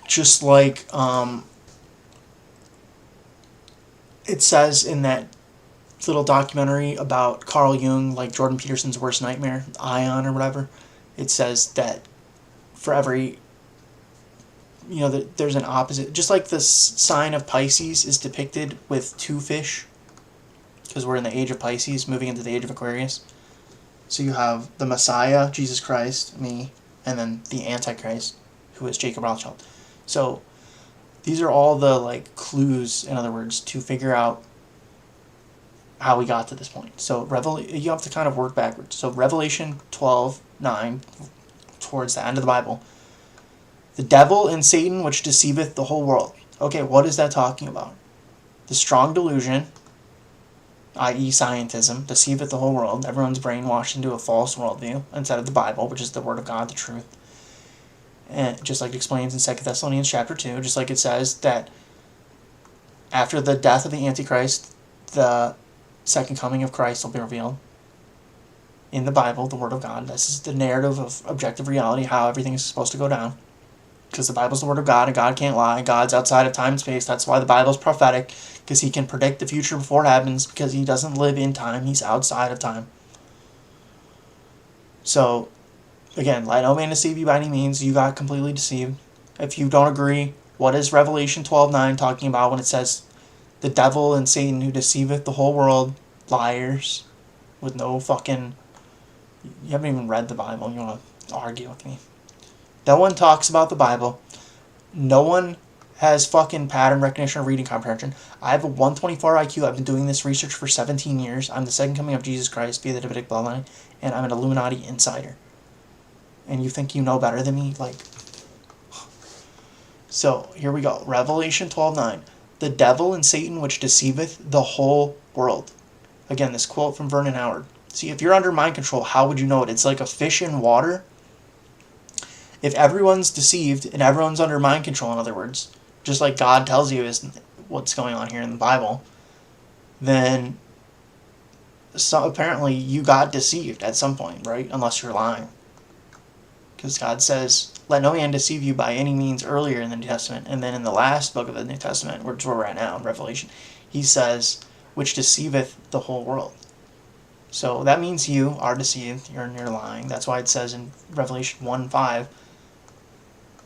just like it says in that little documentary about Carl Jung, like Jordan Peterson's worst nightmare, Ion or whatever, it says that for every, there's an opposite. Just like the sign of Pisces is depicted with two fish, because we're in the age of Pisces, moving into the age of Aquarius. So you have the Messiah, Jesus Christ, me, and then the Antichrist, who is Jacob Rothschild. So these are all the clues, in other words, to figure out how we got to this point. So you have to kind of work backwards. So Revelation 12:9, towards the end of the Bible, the devil and Satan which deceiveth the whole world. Okay, what is that talking about? The strong delusion, i.e. scientism, deceiveth the whole world. Everyone's brainwashed into a false worldview instead of the Bible, which is the Word of God, the truth. And just like it explains in 2 Thessalonians chapter 2, just like it says that after the death of the Antichrist, the second coming of Christ will be revealed in the Bible, the Word of God. This is the narrative of objective reality, how everything is supposed to go down. Because the Bible's the Word of God, and God can't lie. God's outside of time and space. That's why the Bible's prophetic, because He can predict the future before it happens, because He doesn't live in time. He's outside of time. So, again, let no man deceive you by any means. You got completely deceived. If you don't agree, what is Revelation 12:9 talking about when it says, the devil and Satan who deceiveth the whole world, liars, with no fucking... You haven't even read the Bible, and you want to argue with me. No one talks about the Bible. No one has fucking pattern recognition or reading comprehension. I have a 124 IQ. I've been doing this research for 17 years. I'm the second coming of Jesus Christ via the Davidic bloodline, and I'm an Illuminati insider. And you think you know better than me? So, here we go. Revelation 12:9. The devil and Satan which deceiveth the whole world. Again, this quote from Vernon Howard. See, if you're under mind control, how would you know it? It's like a fish in water. If everyone's deceived and everyone's under mind control, in other words, just like God tells you is what's going on here in the Bible, then apparently you got deceived at some point, right? Unless you're lying. Because God says, let no man deceive you by any means earlier in the New Testament. And then in the last book of the New Testament, which we're at now in Revelation, He says, which deceiveth the whole world. So that means you are deceived. You're lying. That's why it says in Revelation 1:5,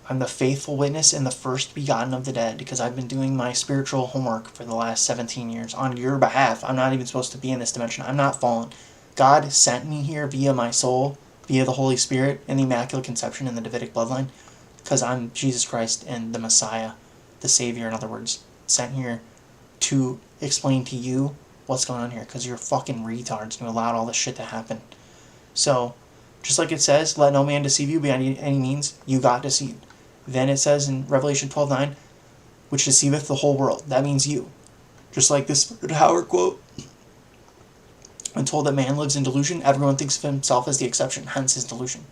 I'm the faithful witness and the first begotten of the dead, because I've been doing my spiritual homework for the last 17 years on your behalf. I'm not even supposed to be in this dimension. I'm not fallen. God sent me here via my soul, via the Holy Spirit and the Immaculate Conception in the Davidic bloodline, because I'm Jesus Christ and the Messiah, the Savior, in other words, sent here to explain to you what's going on here, because you're fucking retards and you allowed all this shit to happen. So, just like it says, let no man deceive you by any means, you got deceived. Then it says in Revelation 12:9, which deceiveth the whole world. That means you. Just like this Howard quote, when told that man lives in delusion, everyone thinks of himself as the exception, hence his delusion.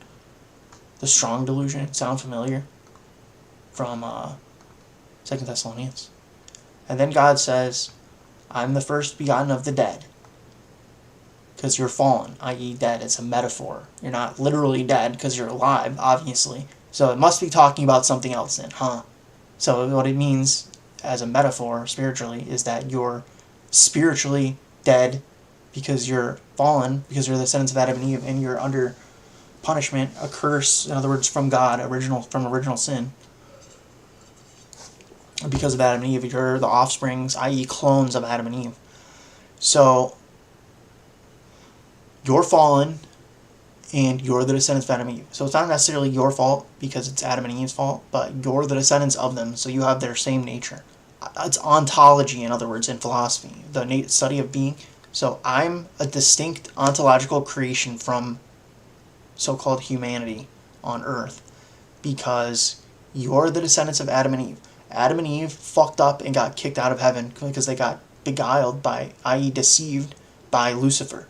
The strong delusion, sound familiar? From 2 Thessalonians. And then God says, I'm the first begotten of the dead. Because you're fallen, i.e. dead. It's a metaphor. You're not literally dead because you're alive, obviously. So it must be talking about something else then, huh? So what it means as a metaphor, spiritually, is that you're spiritually dead because you're fallen, because you're the descendants of Adam and Eve, and you're under punishment, a curse, in other words, from God, from original sin. Because of Adam and Eve, you're the offsprings, i.e. clones of Adam and Eve. So, you're fallen, and you're the descendants of Adam and Eve. So it's not necessarily your fault, because it's Adam and Eve's fault, but you're the descendants of them, so you have their same nature. It's ontology, in other words, in philosophy, the study of being. So I'm a distinct ontological creation from so-called humanity on earth, because you're the descendants of Adam and Eve. Adam and Eve fucked up and got kicked out of heaven because they got beguiled by, i.e. deceived by Lucifer.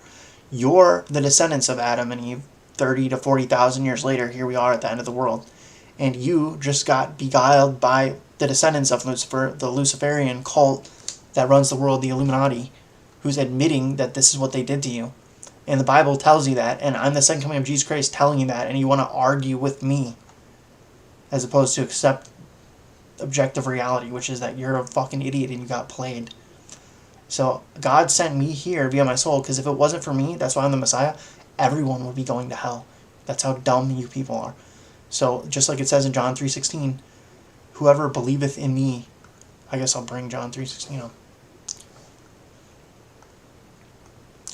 You're the descendants of Adam and Eve 30 to 40,000 years later. Here we are at the end of the world. And you just got beguiled by the descendants of Lucifer, the Luciferian cult that runs the world, the Illuminati, who's admitting that this is what they did to you. And the Bible tells you that, and I'm the second coming of Jesus Christ telling you that, and you want to argue with me as opposed to accept objective reality, which is that you're a fucking idiot and you got played. So God sent me here via my soul, because if it wasn't for me, that's why I'm the Messiah, everyone would be going to hell. That's how dumb you people are. So just like it says in John 3:16, whoever believeth in me, I guess I'll bring John 3:16 up.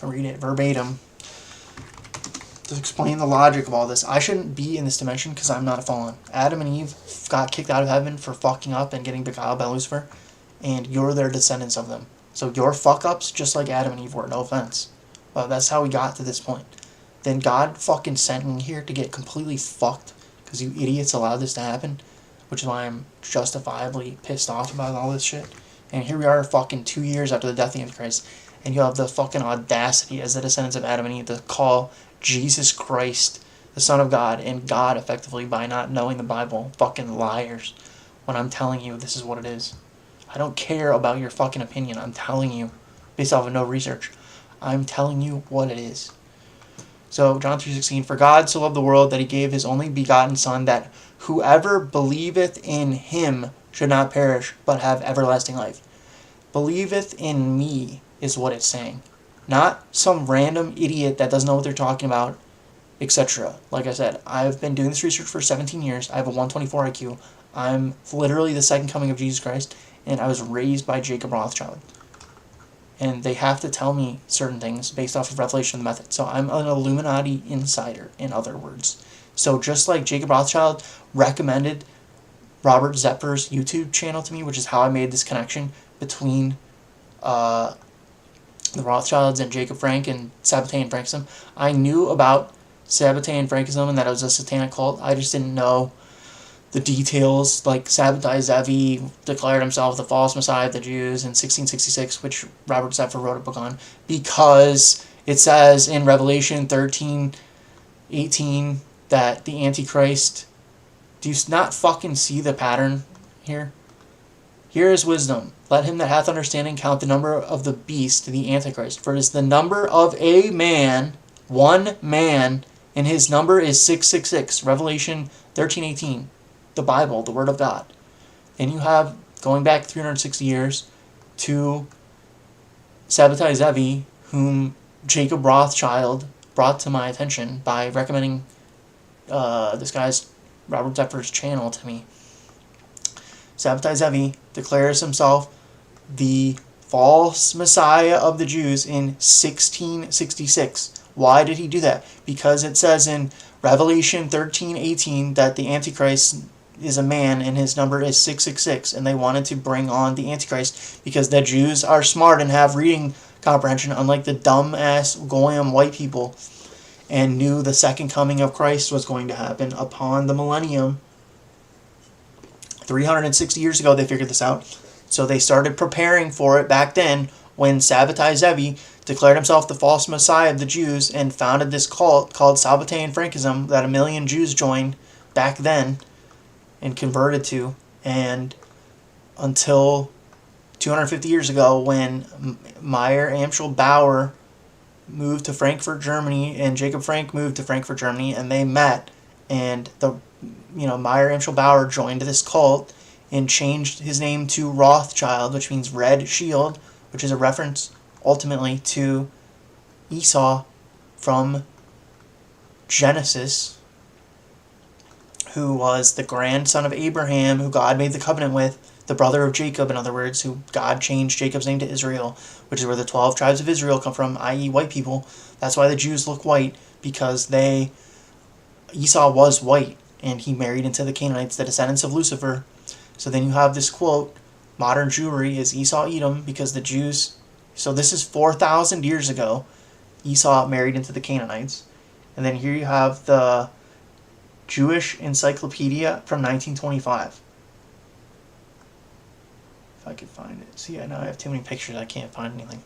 I'll read it verbatim to explain the logic of all this. I shouldn't be in this dimension because I'm not fallen. Adam and Eve got kicked out of heaven for fucking up and getting beguiled by Lucifer, and you're their descendants of them. So you're fuck-ups just like Adam and Eve were, no offense. But that's how we got to this point. Then God fucking sent me here to get completely fucked because you idiots allowed this to happen, which is why I'm justifiably pissed off about all this shit. And here we are fucking 2 years after the death of the Antichrist, and you have the fucking audacity as the descendants of Adam and Eve to call Jesus Christ the Son of God and God effectively by not knowing the Bible. Fucking liars. When I'm telling you this is what it is. I don't care about your fucking opinion. I'm telling you, based off of no research, I'm telling you what it is. So, John 3:16, for God so loved the world that he gave his only begotten Son, that whoever believeth in him should not perish, but have everlasting life. Believeth in me is what it's saying. Not some random idiot that doesn't know what they're talking about, etc. Like I said, I've been doing this research for 17 years. I have a 124 IQ. I'm literally the second coming of Jesus Christ, and I was raised by Jacob Rothschild. And they have to tell me certain things based off of revelation of the method. So I'm an Illuminati insider, in other words. So just like Jacob Rothschild recommended Robert Zepper's YouTube channel to me, which is how I made this connection between the Rothschilds and Jacob Frank and Sabbatean Frankism. I knew about Sabbatean Frankism and that it was a satanic cult. I just didn't know the details, like Sabbatai Zevi declared himself the false messiah of the Jews in 1666, which Robert Zephyr wrote a book on, because it says in Revelation 13:18 that the Antichrist... Do you not fucking see the pattern here? Here is wisdom. Let him that hath understanding count the number of the beast, the Antichrist. For it is the number of a man, one man, and his number is 666. Revelation 13:18. The Bible, the Word of God. And you have, going back 360 years, to Sabbatai Zevi, whom Jacob Rothschild brought to my attention by recommending this guy's, Robert Zephyr's channel to me. Sabbatai Zevi declares himself the false messiah of the Jews in 1666. Why did he do that? Because it says in Revelation 13:18 that the Antichrist is a man and his number is 666, and they wanted to bring on the Antichrist because the Jews are smart and have reading comprehension, unlike the dumb-ass Goyim white people, and knew the second coming of Christ was going to happen upon the millennium. 360 years ago they figured this out, so they started preparing for it back then when Sabbatai Zevi declared himself the false messiah of the Jews and founded this cult called Sabbatean Frankism that 1 million Jews joined back then and converted to, and until 250 years ago when Meyer Amschel Bauer moved to Frankfurt, Germany, and Jacob Frank moved to Frankfurt, Germany, and they met, and Meyer Amschel Bauer joined this cult and changed his name to Rothschild, which means red shield, which is a reference ultimately to Esau from Genesis, who was the grandson of Abraham, who God made the covenant with, the brother of Jacob, in other words, who God changed Jacob's name to Israel, which is where the 12 tribes of Israel come from, i.e. white people. That's why the Jews look white, because Esau was white, and he married into the Canaanites, the descendants of Lucifer. So then you have this quote, modern Jewry is Esau Edom, because the Jews, so this is 4,000 years ago, Esau married into the Canaanites. And then here you have the Jewish Encyclopedia from 1925. If I could find it. See, I know I have too many pictures, I can't find anything.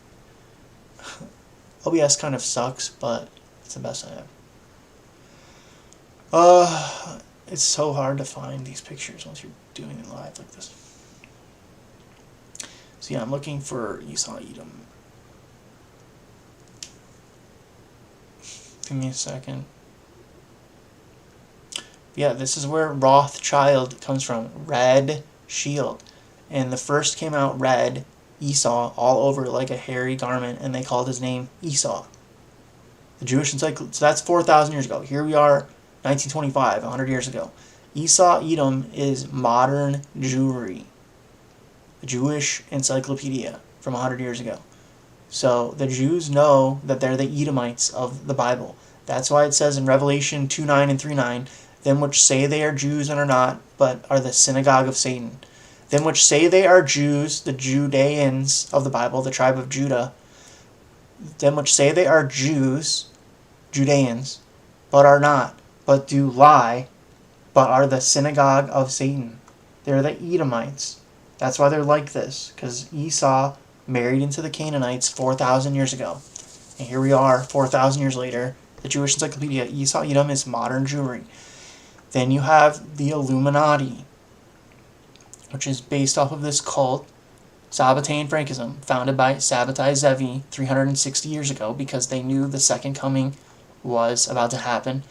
OBS kind of sucks, but it's the best I have. It's so hard to find these pictures once you're doing it live like this. So yeah, I'm looking for Esau Edom. Give me a second. Yeah, this is where Rothschild comes from. Red shield. And the first came out red, Esau, all over like a hairy garment, and they called his name Esau. The Jewish Encyclopedia, so that's 4,000 years ago. Here we are, 1925, 100 years ago. Esau Edom is modern Jewry. The Jewish Encyclopedia from 100 years ago. So the Jews know that they're the Edomites of the Bible. That's why it says in Revelation 2:9 and 3:9, them which say they are Jews and are not, but are the synagogue of Satan. Them which say they are Jews, the Judeans of the Bible, the tribe of Judah, them which say they are Jews, Judeans, but are not, but do lie, but are the synagogue of Satan. They're the Edomites. That's why they're like this, because Esau married into the Canaanites 4,000 years ago. And here we are, 4,000 years later, the Jewish Encyclopedia, Esau Edom is modern Jewry. Then you have the Illuminati, which is based off of this cult, Sabbatean Frankism, founded by Sabbatai Zevi 360 years ago, because they knew the second coming was about to happen,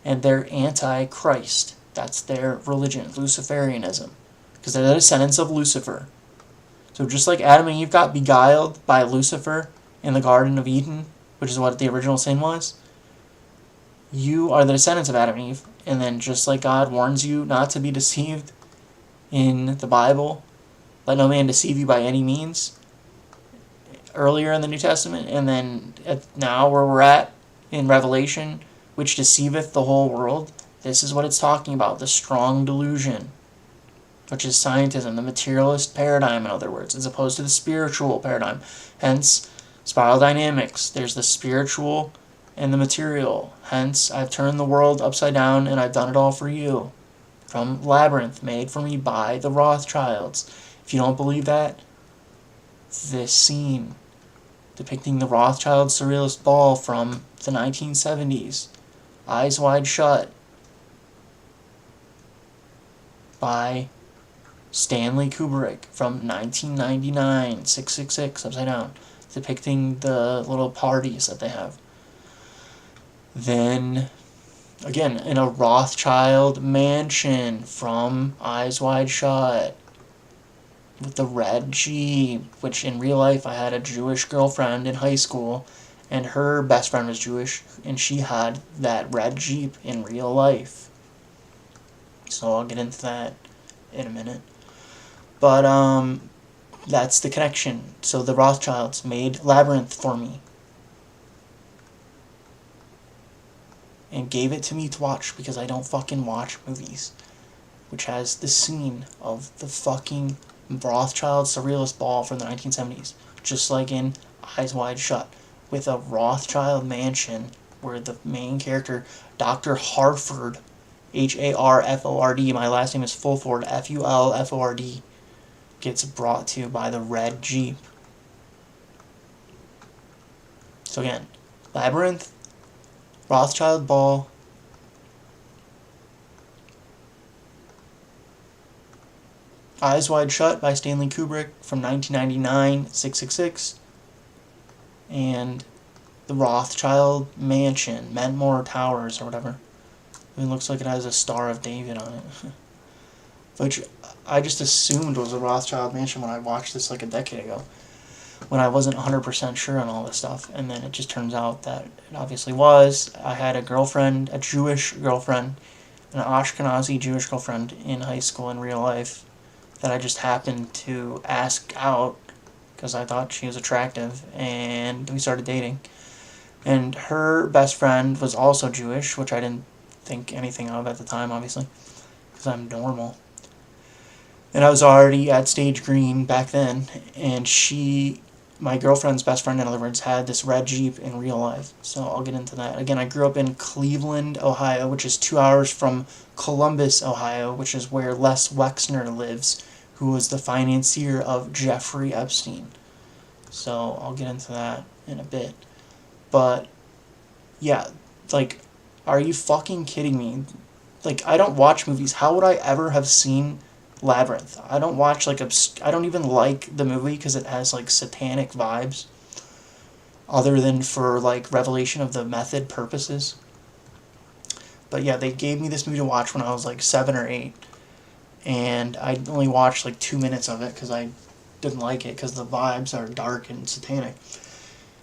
and they're anti-Christ. That's their religion, Luciferianism, because they're the descendants of Lucifer. So just like Adam and Eve got beguiled by Lucifer in the Garden of Eden, which is what the original sin was, you are the descendants of Adam and Eve. And then just like God warns you not to be deceived in the Bible, let no man deceive you by any means, earlier in the New Testament, and then now where we're at in Revelation, which deceiveth the whole world, this is what it's talking about, the strong delusion, which is scientism, the materialist paradigm, in other words, as opposed to the spiritual paradigm. Hence, spiral dynamics. There's the spiritual and the material. Hence, I've turned the world upside down and I've done it all for you. From Labyrinth, made for me by the Rothschilds. If you don't believe that, this scene depicting the Rothschild surrealist ball from the 1970s, Eyes Wide Shut, by Stanley Kubrick from 1999, 666, upside down, depicting the little parties that they have. Then, again, in a Rothschild mansion from Eyes Wide Shut, with the red Jeep, which in real life I had a Jewish girlfriend in high school, and her best friend was Jewish, and she had that red Jeep in real life. So I'll get into that in a minute. But that's the connection. So the Rothschilds made Labyrinth for me and gave it to me to watch, because I don't fucking watch movies, which has the scene of the fucking Rothschild surrealist ball from the 1970s, just like in Eyes Wide Shut, with a Rothschild mansion where the main character, Dr. Harford, Harford, my last name is Fulford, Fulford, gets brought to by the red Jeep. So again, Labyrinth, Rothschild ball, Eyes Wide Shut by Stanley Kubrick from 1999, 666. And the Rothschild Mansion, Mentmore Towers, or whatever. It looks like it has a Star of David on it. Which I just assumed was a Rothschild Mansion when I watched this like a decade ago, when I wasn't 100% sure on all this stuff. And then it just turns out that it obviously was. I had a girlfriend, a Jewish girlfriend, an Ashkenazi Jewish girlfriend in high school in real life that I just happened to ask out because I thought she was attractive, and we started dating. And her best friend was also Jewish, which I didn't think anything of at the time, obviously, because I'm normal. And I was already at stage green back then, and she, my girlfriend's best friend, in other words, had this red Jeep in real life. So I'll get into that. Again, I grew up in Cleveland, Ohio, which is 2 hours from Columbus, Ohio, which is where Les Wexner lives, who was the financier of Jeffrey Epstein. So I'll get into that in a bit. But, yeah, like, are you fucking kidding me? Like, I don't watch movies. How would I ever have seen Labyrinth? I don't watch, like, I don't even like the movie because it has, like, satanic vibes, other than for, like, revelation of the method purposes. But, yeah, they gave me this movie to watch when I was, like, 7 or 8, and I only watched, like, 2 minutes of it because I didn't like it because the vibes are dark and satanic.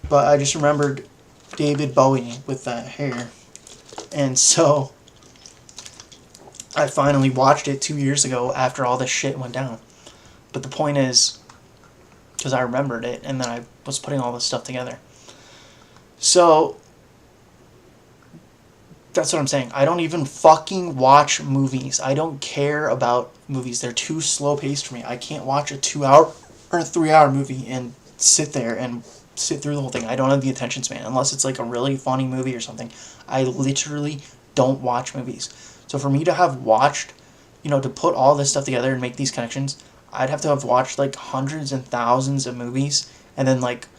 But I just remembered David Bowie with that hair. And so I finally watched it 2 years ago after all this shit went down. But the point is, because I remembered it and then I was putting all this stuff together. So that's what I'm saying. I don't even fucking watch movies. I don't care about movies. They're too slow paced for me. I can't watch a 2 hour or 3 hour movie and sit there and sit through the whole thing. I don't have the attention span unless it's like a really funny movie or something. I literally don't watch movies. So for me to have watched, to put all this stuff together and make these connections, I'd have to have watched like hundreds and thousands of movies and then like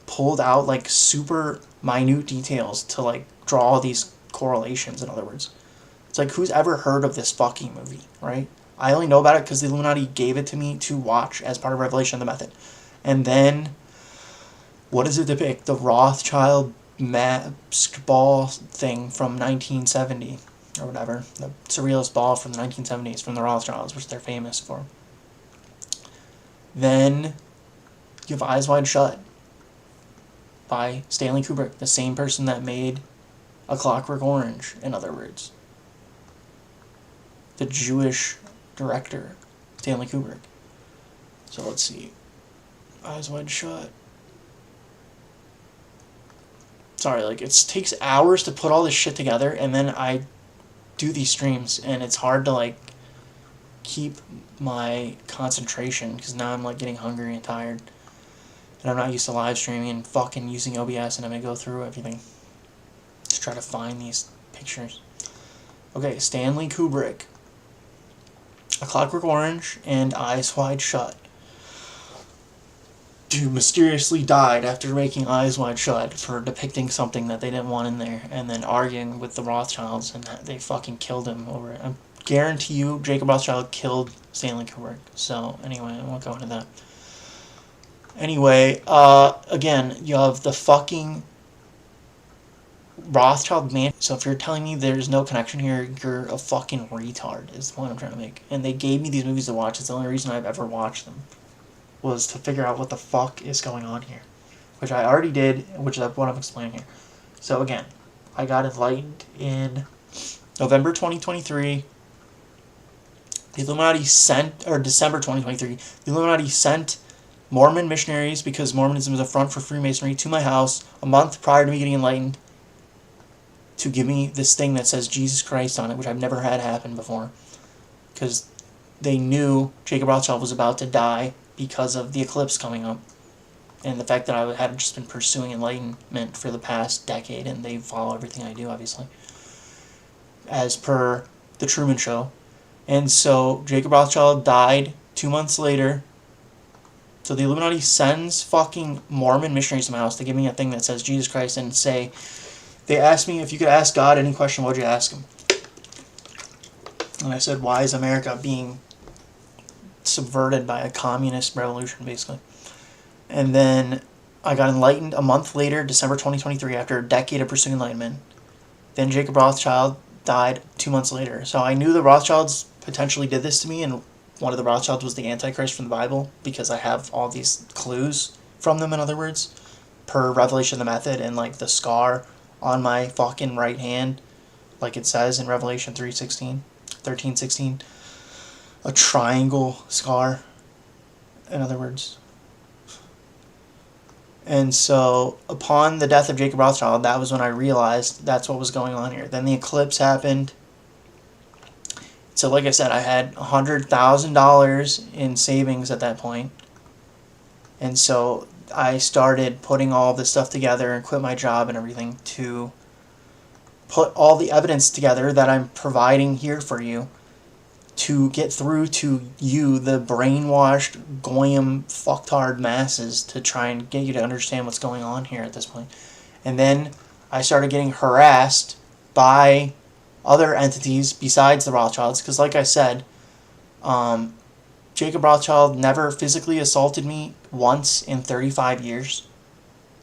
pulled out like super minute details to like draw all these correlations, in other words. It's like, who's ever heard of this fucking movie, right? I only know about it because the Illuminati gave it to me to watch as part of Revelation of the Method. And then, what does it depict? The Rothschild masked ball thing from 1970 or whatever. The surrealist ball from the 1970s from the Rothschilds, which they're famous for. Then you have Eyes Wide Shut by Stanley Kubrick, the same person that made A Clockwork Orange, in other words. The Jewish director, Stanley Kubrick. So let's see. Eyes Wide Shut. Sorry, like, it takes hours to put all this shit together, and then I do these streams, and it's hard to, like, keep my concentration, because now I'm, like, getting hungry and tired, and I'm not used to live streaming and fucking using OBS, and I'm gonna go through everything to try to find these pictures. Okay, Stanley Kubrick, A Clockwork Orange, and Eyes Wide Shut. Dude mysteriously died after making Eyes Wide Shut for depicting something that they didn't want in there, and then arguing with the Rothschilds, and they fucking killed him over it. I guarantee you Jacob Rothschild killed Stanley Kubrick. So anyway, I won't go into that. Anyway, again, you have the fucking Rothschild man. So if you're telling me there's no connection here, you're a fucking retard, is the point I'm trying to make. And they gave me these movies to watch. It's the only reason I've ever watched them, was to figure out what the fuck is going on here, which I already did, which is what I'm explaining here. So again, I got enlightened in November 2023. The Illuminati sent, or December 2023, the Illuminati sent Mormon missionaries, because Mormonism is a front for Freemasonry, to my house a month prior to me getting enlightened to give me this thing that says Jesus Christ on it, which I've never had happen before, because they knew Jacob Rothschild was about to die because of the eclipse coming up, and the fact that I had just been pursuing enlightenment for the past decade, and they follow everything I do, obviously, as per The Truman Show. And so Jacob Rothschild died 2 months later. So the Illuminati sends fucking Mormon missionaries to my house to give me a thing that says Jesus Christ, and say, they asked me if you could ask God any question, what would you ask him? And I said, why is America being subverted by a communist revolution, basically. And then I got enlightened a month later, December 2023, after a decade of pursuing enlightenment. Then Jacob Rothschild died 2 months later. So I knew the Rothschilds potentially did this to me, and one of the Rothschilds was the Antichrist from the Bible, because I have all these clues from them, in other words, per Revelation the Method, and like the scar on my fucking right hand, like it says in Revelation 13:16, a triangle scar, in other words. And so, upon the death of Jacob Rothschild, that was when I realized that's what was going on here. Then the eclipse happened. So, like I said, I had $100,000 in savings at that point. And so, I started putting all this stuff together and quit my job and everything to put all the evidence together that I'm providing here for you, to get through to you, the brainwashed, goyim, fucktard masses, to try and get you to understand what's going on here at this point. And then I started getting harassed by other entities besides the Rothschilds, because like I said, Jacob Rothschild never physically assaulted me once in 35 years.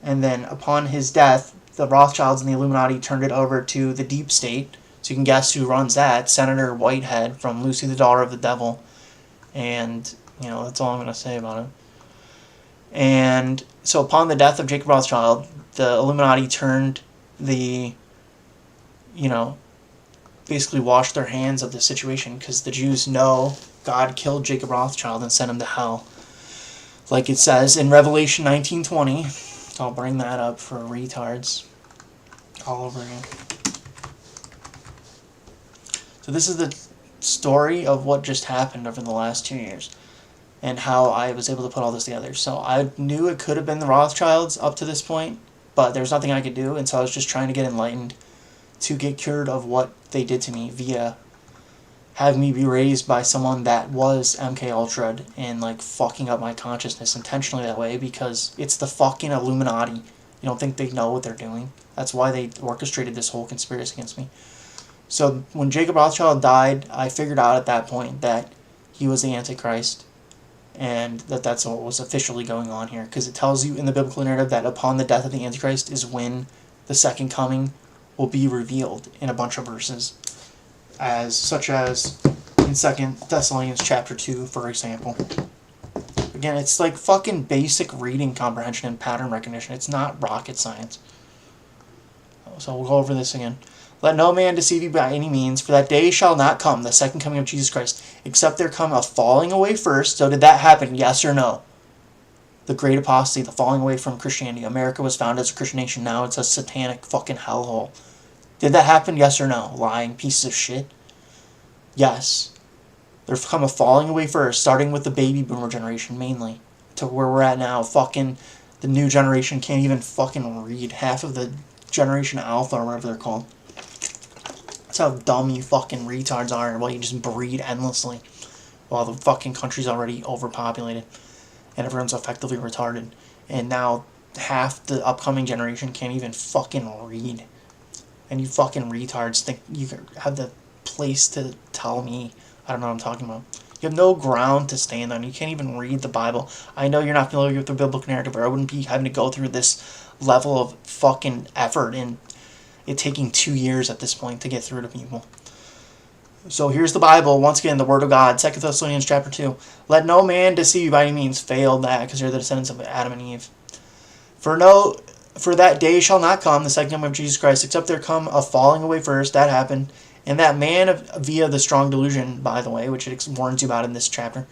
And then upon his death, the Rothschilds and the Illuminati turned it over to the deep state. So you can guess who runs that. Senator Whitehead from Lucy the Daughter of the Devil. And, that's all I'm going to say about it. And so upon the death of Jacob Rothschild, the Illuminati turned basically washed their hands of the situation, because the Jews know God killed Jacob Rothschild and sent him to hell. Like it says in Revelation 19:20. So I'll bring that up for retards all over again. So this is the story of what just happened over the last 2 years, and how I was able to put all this together. So I knew it could have been the Rothschilds up to this point, but there's nothing I could do, and so I was just trying to get enlightened to get cured of what they did to me via have me be raised by someone that was MK Ultra and like fucking up my consciousness intentionally that way, because it's the fucking Illuminati. You don't think they know what they're doing? That's why they orchestrated this whole conspiracy against me. So when Jacob Rothschild died, I figured out at that point that he was the Antichrist, and that's what was officially going on here, because it tells you in the biblical narrative that upon the death of the Antichrist is when the second coming will be revealed in a bunch of verses, such as in 2 Thessalonians chapter 2, for example. Again, it's like fucking basic reading comprehension and pattern recognition. It's not rocket science. So we'll go over this again. Let no man deceive you by any means, for that day shall not come, the second coming of Jesus Christ, except there come a falling away first. So did that happen, yes or no? The great apostasy, the falling away from Christianity. America was founded as a Christian nation, now it's a satanic fucking hellhole. Did that happen, yes or no? Lying pieces of shit. Yes. There's come a falling away first, starting with the baby boomer generation mainly, to where we're at now. Fucking the new generation can't even fucking read. Half of the generation alpha, or whatever they're called. That's how dumb you fucking retards are, while you just breed endlessly, while the fucking country's already overpopulated and everyone's effectively retarded. And now half the upcoming generation can't even fucking read. And you fucking retards think you have the place to tell me I don't know what I'm talking about. You have no ground to stand on. You can't even read the Bible. I know you're not familiar with the biblical narrative, or I wouldn't be having to go through this level of fucking effort and it taking 2 years at this point to get through to people. So here's the Bible, once again, the Word of God, 2 Thessalonians chapter 2. Let no man deceive you by any means. Failed that, because you're the descendants of Adam and Eve. For that day shall not come, the second coming of Jesus Christ, except there come a falling away first. That happened. And that man via the strong delusion, by the way, which it warns you about in this chapter.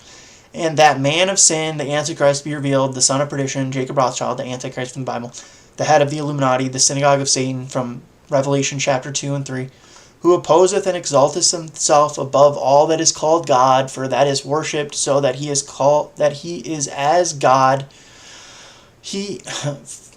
And that man of sin, the Antichrist, be revealed, the son of perdition, Jacob Rothschild, the Antichrist from the Bible, the head of the Illuminati, the synagogue of Satan, from Revelation chapter 2 and 3, who opposeth and exalteth himself above all that is called God, for that is worshipped, so that he is as God. He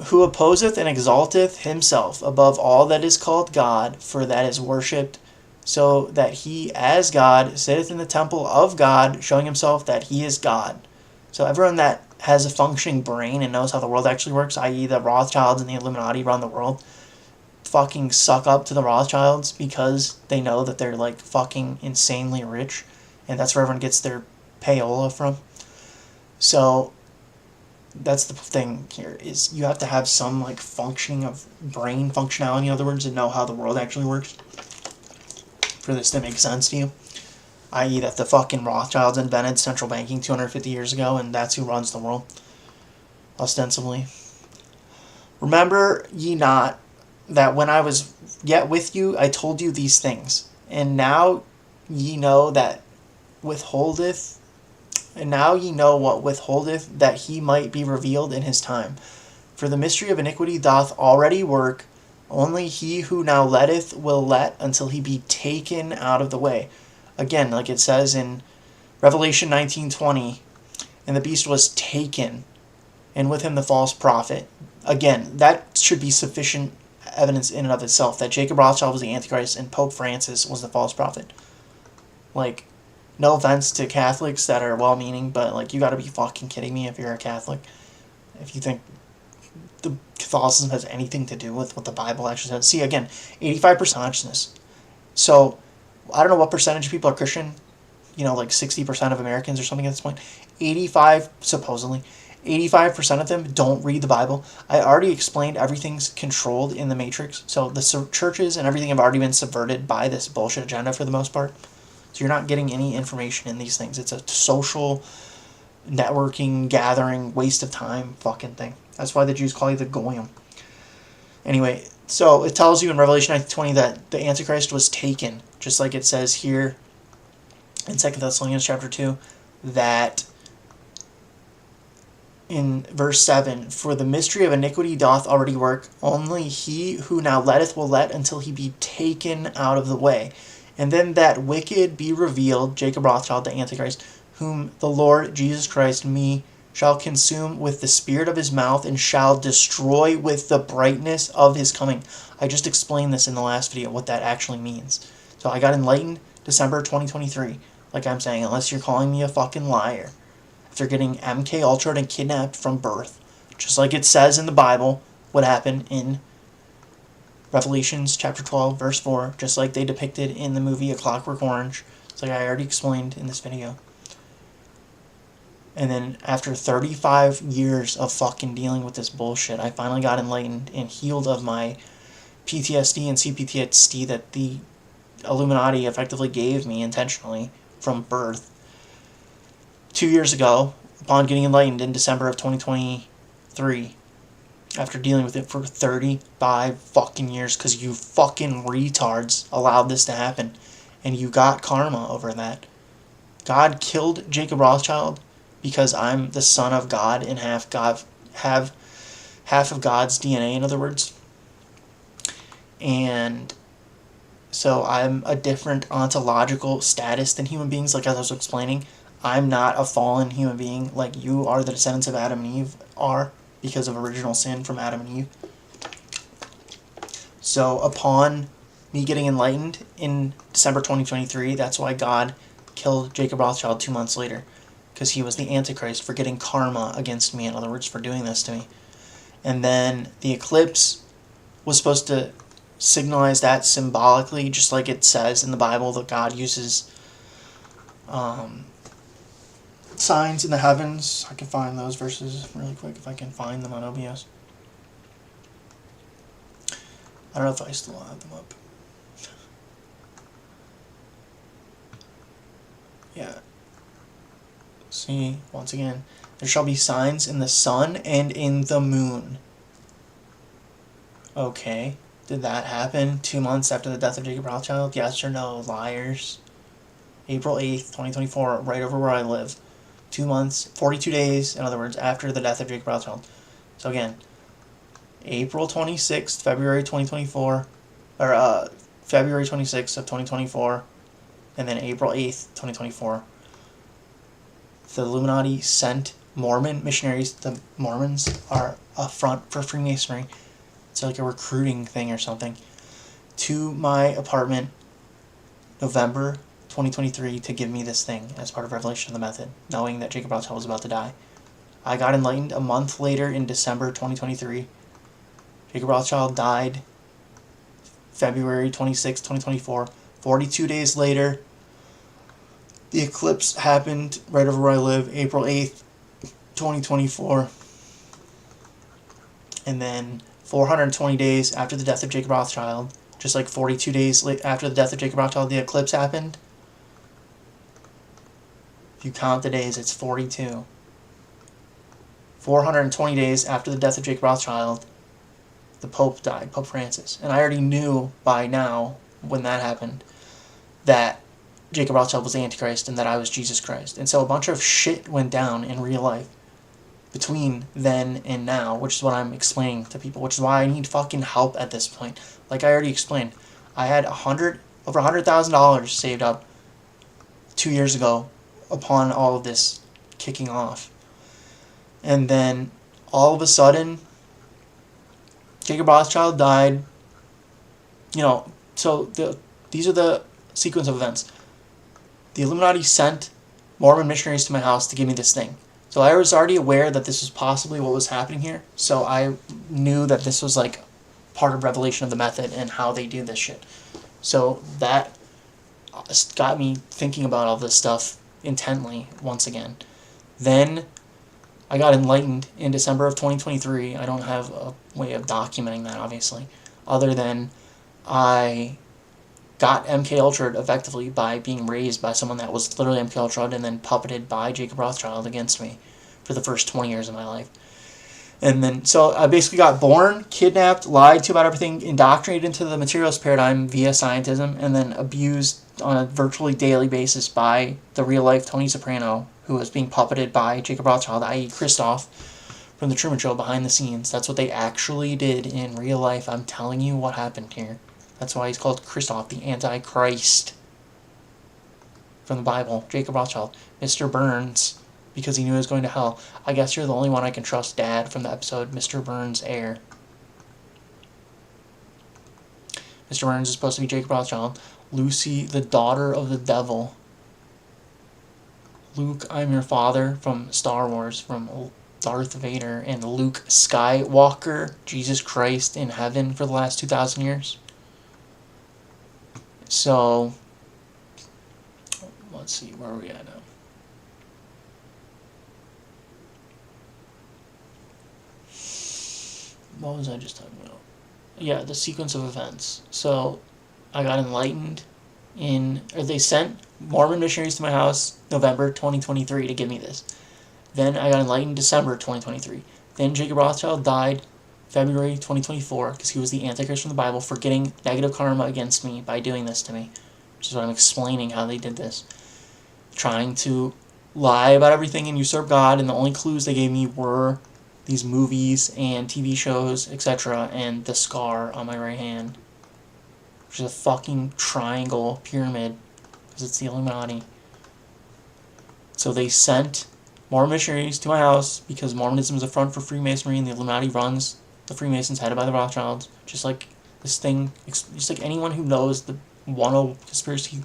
who opposeth and exalteth himself above all that is called God, for that is worshipped, so that he as God sitteth in the temple of God, showing himself that he is God. So everyone that has a functioning brain and knows how the world actually works, i.e. the Rothschilds and the Illuminati run the world, fucking suck up to the Rothschilds because they know that they're like fucking insanely rich, and that's where everyone gets their payola from. So that's the thing here, is you have to have some like functioning of brain functionality, in other words, and know how the world actually works for this to make sense to you. I.e. that the fucking Rothschilds invented central banking 250 years ago, and that's who runs the world, ostensibly. Remember ye not that when I was yet with you, I told you these things, and now ye know that withholdeth, and now ye know what withholdeth, that he might be revealed in his time. For the mystery of iniquity doth already work, only he who now letteth will let until he be taken out of the way. Again, like it says in Revelation 19:20, and the beast was taken, and with him the false prophet. Again, that should be sufficient evidence in and of itself that Jacob Rothschild was the Antichrist and Pope Francis was the false prophet. Like, no offense to Catholics that are well-meaning, but like, you gotta be fucking kidding me if you're a Catholic. If you think the Catholicism has anything to do with what the Bible actually says. See, again, 85% consciousness. So, I don't know what percentage of people are Christian. You know, like 60% of Americans or something at this point. 85% of them don't read the Bible. I already explained everything's controlled in the Matrix. So the churches and everything have already been subverted by this bullshit agenda for the most part. So you're not getting any information in these things. It's a social networking, gathering, waste of time fucking thing. That's why the Jews call you the Goyim. Anyway, so it tells you in Revelation 19:20 that the Antichrist was taken, just like it says here in 2 Thessalonians chapter 2, that in verse 7, for the mystery of iniquity doth already work, only he who now letteth will let until he be taken out of the way. And then that wicked be revealed, Jacob Rothschild, the Antichrist, whom the Lord Jesus Christ, me, shall consume with the spirit of his mouth, and shall destroy with the brightness of his coming. I just explained this in the last video, what that actually means. So I got enlightened December 2023. Like I'm saying, unless you're calling me a fucking liar. After getting MK Ultra'd and kidnapped from birth, just like it says in the Bible, what happened in Revelations chapter 12, verse 4, just like they depicted in the movie A Clockwork Orange. It's like I already explained in this video. And then after 35 years of fucking dealing with this bullshit, I finally got enlightened and healed of my PTSD and CPTSD that the Illuminati effectively gave me intentionally from birth. 2 years ago, upon getting enlightened in December of 2023, after dealing with it for 35 fucking years, because you fucking retards allowed this to happen, and you got karma over that. God killed Jacob Rothschild because I'm the son of God and have half of God's DNA, in other words. And so I'm a different ontological status than human beings, like as I was explaining. I'm not a fallen human being like you are, the descendants of Adam and Eve are, because of original sin from Adam and Eve. So upon me getting enlightened in December 2023, that's why God killed Jacob Rothschild 2 months later, because he was the Antichrist for getting karma against me, in other words, for doing this to me. And then the eclipse was supposed to signalize that symbolically, just like it says in the Bible that God uses signs in the heavens. I can find those verses really quick if I can find them on OBS. I don't know if I still have them up. Yeah. See, once again, there shall be signs in the sun and in the moon. Okay. Did that happen 2 months after the death of Jacob Rothschild? Yes or no, liars? April 8th, 2024, right over where I live. 2 months, 42 days, in other words, after the death of Jacob Rothschild. So again, April 26th, February 2024, or February 26th of 2024, and then April 8th, 2024. The Illuminati sent Mormon missionaries. The Mormons are a front for Freemasonry. It's like a recruiting thing or something. To my apartment, November 2023, to give me this thing as part of Revelation of the Method, knowing that Jacob Rothschild was about to die. I got enlightened a month later in December 2023. Jacob Rothschild died February 26, 2024. 42 days later, The eclipse happened right over where I live, April 8th, 2024. And then 420 days after the death of Jacob Rothschild, just like 42 days after the death of Jacob Rothschild, the eclipse happened. If you count the days, it's 42. 420 days after the death of Jacob Rothschild, the Pope died, Pope Francis. And I already knew by now, when that happened, that Jacob Rothschild was the Antichrist and that I was Jesus Christ. And so a bunch of shit went down in real life between then and now, which is what I'm explaining to people, which is why I need fucking help at this point. Like I already explained, I had over $100,000 saved up 2 years ago upon all of this kicking off. And then all of a sudden, Jacob Rothschild died. So these are the sequence of events. The Illuminati sent Mormon missionaries to my house to give me this thing. So I was already aware that this was possibly what was happening here. So I knew that this was like part of revelation of the method and how they do this shit. So that got me thinking about all this stuff intently once again. Then I got enlightened in December of 2023. I don't have a way of documenting that, obviously, other than I got MK Ultra'd effectively by being raised by someone that was literally MK Ultra'd and then puppeted by Jacob Rothschild against me for the first 20 years of my life. And then, so I basically got born, kidnapped, lied to about everything, indoctrinated into the materialist paradigm via scientism, and then abused on a virtually daily basis by the real-life Tony Soprano, who was being puppeted by Jacob Rothschild, i.e. Christoph, from The Truman Show behind the scenes. That's what they actually did in real life. I'm telling you what happened here. That's why he's called Christoph, the Antichrist from the Bible. Jacob Rothschild. Mr. Burns, because he knew he was going to hell. I guess you're the only one I can trust, Dad, from the episode Mr. Burns' Heir. Mr. Burns is supposed to be Jacob Rothschild. Lucy, the daughter of the devil. Luke, I'm your father, from Star Wars, from Darth Vader, and Luke Skywalker, Jesus Christ in heaven for the last 2,000 years. So, let's see, where are we at now? What was I just talking about? Yeah, the sequence of events. So, I got enlightened they sent Mormon missionaries to my house November 2023 to give me this. Then I got enlightened December 2023. Then Jacob Rothschild died February 2024 because he was the Antichrist from the Bible for getting negative karma against me by doing this to me. Which is what I'm explaining how they did this. Trying to lie about everything and usurp God, and the only clues they gave me were these movies and TV shows, etc., and the scar on my right hand, which is a fucking triangle pyramid, because it's the Illuminati. So they sent Mormon missionaries to my house because Mormonism is a front for Freemasonry, and the Illuminati runs the Freemasons headed by the Rothschilds. Just like this thing, just like anyone who knows the conspiracy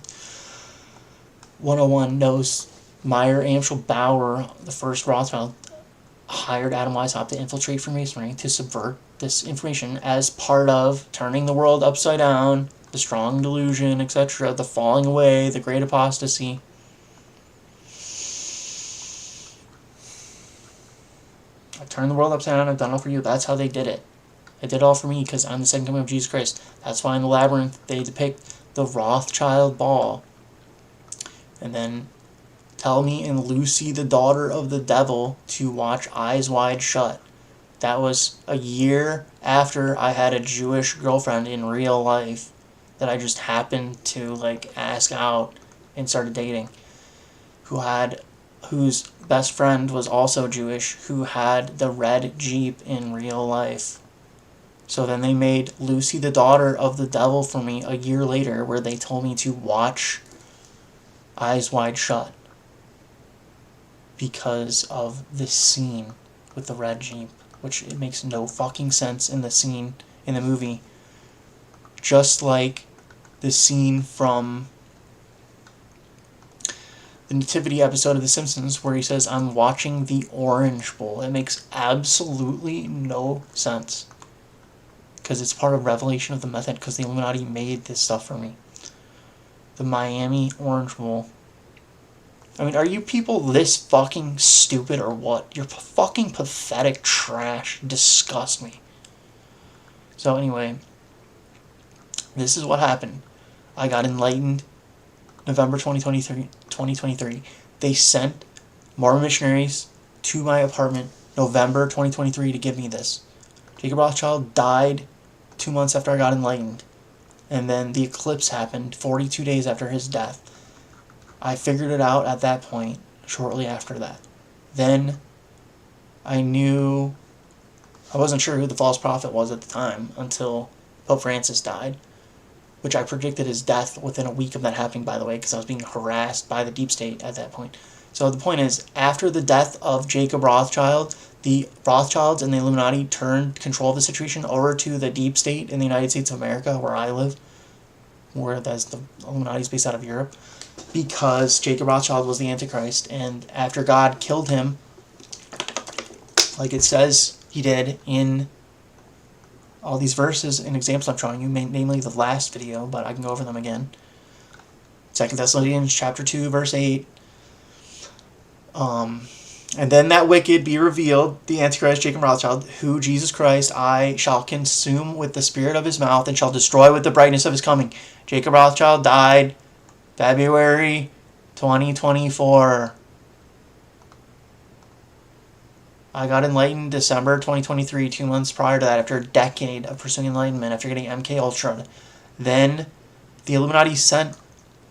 101 knows Meyer Amschel Bauer, the first Rothschild, hired Adam Weishaupt to infiltrate Freemasonry to subvert this information as part of turning the world upside down, the strong delusion, etc., the falling away, the great apostasy. I turned the world upside down, I've done it all for you. That's how they did it. They did it all for me because I'm the second coming of Jesus Christ. That's why in the labyrinth they depict the Rothschild ball. And then tell me and Lucy, the daughter of the devil, to watch Eyes Wide Shut. That was a year after I had a Jewish girlfriend in real life that I just happened to ask out and started dating, whose best friend was also Jewish, who had the red Jeep in real life. So then they made Lucy, the daughter of the devil, for me a year later, where they told me to watch Eyes Wide Shut because of this scene with the red Jeep, which it makes no fucking sense in the scene in the movie. Just like the scene from the Nativity episode of The Simpsons where he says, "I'm watching the Orange Bowl." It makes absolutely no sense because it's part of revelation of the method, because the Illuminati made this stuff for me. The Miami Orange Bowl. I mean, are you people this fucking stupid or what? You're fucking pathetic trash. Disgust me. So anyway, this is what happened. I got enlightened November 2023. They sent Mormon missionaries to my apartment November 2023 to give me this. Jacob Rothschild died 2 months after I got enlightened. And then the eclipse happened 42 days after his death. I figured it out at that point, shortly after that. Then I wasn't sure who the false prophet was at the time until Pope Francis died, which I predicted his death within a week of that happening, by the way, because I was being harassed by the deep state at that point. So the point is, after the death of Jacob Rothschild, the Rothschilds and the Illuminati turned control of the situation over to the deep state in the United States of America, where I live, whereas the Illuminati is based out of Europe, because Jacob Rothschild was the Antichrist, and after God killed him, like it says he did in all these verses and examples I'm showing you, namely the last video, but I can go over them again. 2 Thessalonians chapter 2, verse 8. And then that wicked be revealed, the Antichrist, Jacob Rothschild, who Jesus Christ I shall consume with the spirit of his mouth and shall destroy with the brightness of his coming. Jacob Rothschild died February 2024. I got enlightened December 2023, 2 months prior to that, after a decade of pursuing enlightenment, after getting MK Ultra. Then the Illuminati sent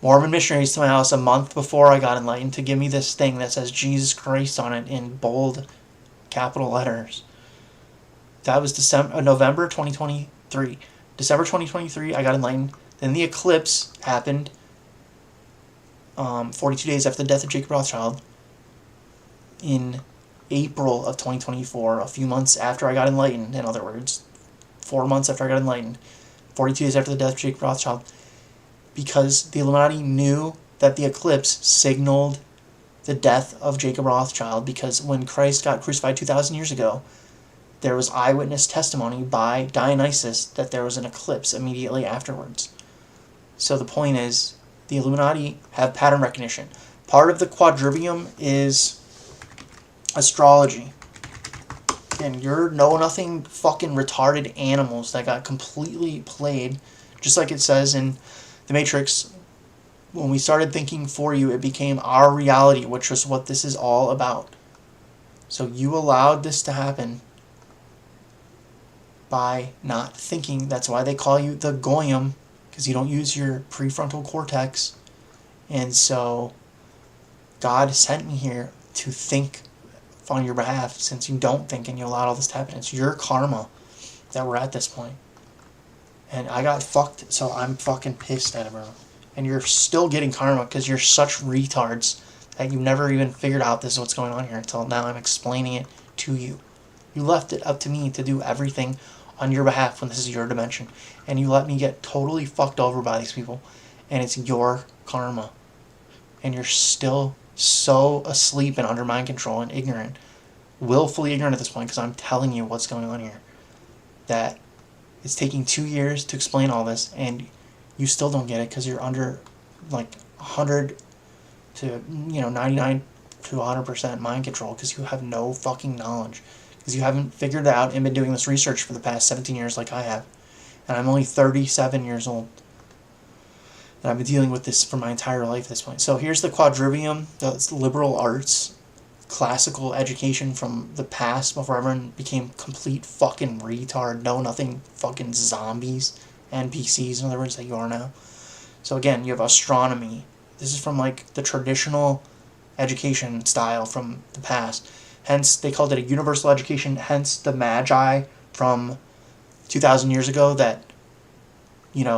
Mormon missionaries to my house a month before I got enlightened to give me this thing that says Jesus Christ on it in bold capital letters. That was November 2023. December 2023, I got enlightened. Then the eclipse happened 42 days after the death of Jacob Rothschild in April of 2024, a few months after I got enlightened, in other words, 4 months after I got enlightened, 42 days after the death of Jacob Rothschild, because the Illuminati knew that the eclipse signaled the death of Jacob Rothschild, because when Christ got crucified 2,000 years ago, there was eyewitness testimony by Dionysus that there was an eclipse immediately afterwards. So the point is, the Illuminati have pattern recognition. Part of the quadrivium is astrology. And you're know-nothing fucking retarded animals that got completely played, just like it says in The Matrix. When we started thinking for you, it became our reality, which was what this is all about. So you allowed this to happen by not thinking. That's why they call you the Goyim, because you don't use your prefrontal cortex. And so God sent me here to think on your behalf, since you don't think and you allowed all this to happen. It's your karma that we're at this point. And I got fucked, so I'm fucking pissed at it, bro. And you're still getting karma because you're such retards that you never even figured out this is what's going on here until now I'm explaining it to you. You left it up to me to do everything on your behalf when this is your dimension. And you let me get totally fucked over by these people. And it's your karma. And you're still so asleep and under mind control and ignorant. Willfully ignorant at this point, because I'm telling you what's going on here. That it's taking 2 years to explain all this, and you still don't get it because you're under like 100 to 99 to 100% mind control, because you have no fucking knowledge, because you haven't figured it out and been doing this research for the past 17 years like I have. And I'm only 37 years old. And I've been dealing with this for my entire life at this point. So here's the quadrivium, the liberal arts, classical education from the past before everyone became complete fucking retard, know-nothing fucking zombies, NPCs, in other words, that you are now. So again, you have astronomy. This is from like the traditional education style from the past. Hence, they called it a universal education, hence the Magi from 2,000 years ago that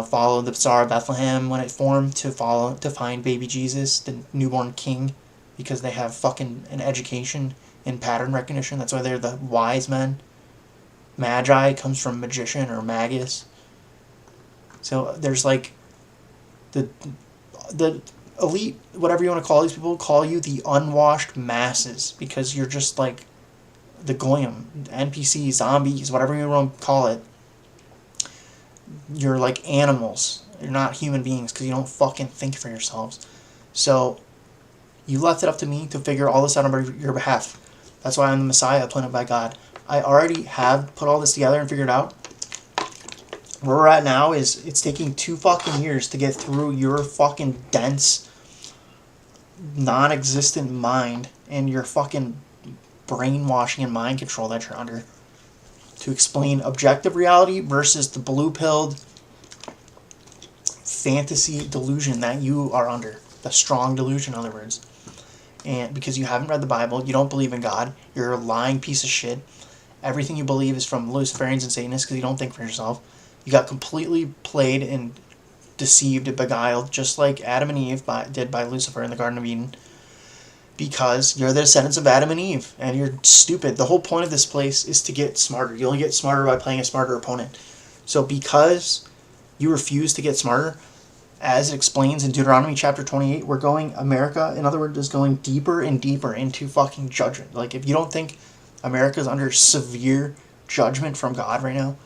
followed the Star of Bethlehem when it formed to find baby Jesus, the newborn king, because they have fucking an education in pattern recognition. That's why they're the wise men. Magi comes from magician or magus. So there's like the elite, whatever you want to call these people, call you the unwashed masses, because you're just like the Goyim, NPCs, zombies, whatever you want to call it. You're like animals. You're not human beings because you don't fucking think for yourselves. So You left it up to me to figure all this out on your behalf. That's why I'm the Messiah appointed by God. I already have put all this together and figured out. Where we're at now is it's taking 2 fucking years to get through your fucking dense, non-existent mind and your fucking brainwashing and mind control that you're under to explain objective reality versus the blue-pilled fantasy delusion that you are under. The strong delusion, in other words. And because you haven't read the Bible, you don't believe in God, you're a lying piece of shit. Everything you believe is from Luciferians and Satanists because you don't think for yourself. You got completely played and deceived and beguiled, just like Adam and Eve did by Lucifer in the Garden of Eden. Because you're the descendants of Adam and Eve, and you're stupid. The whole point of this place is to get smarter. You only get smarter by playing a smarter opponent. So because you refuse to get smarter, as it explains in Deuteronomy chapter 28, America, in other words, is going deeper and deeper into fucking judgment. Like, if you don't think America's under severe judgment from God right now,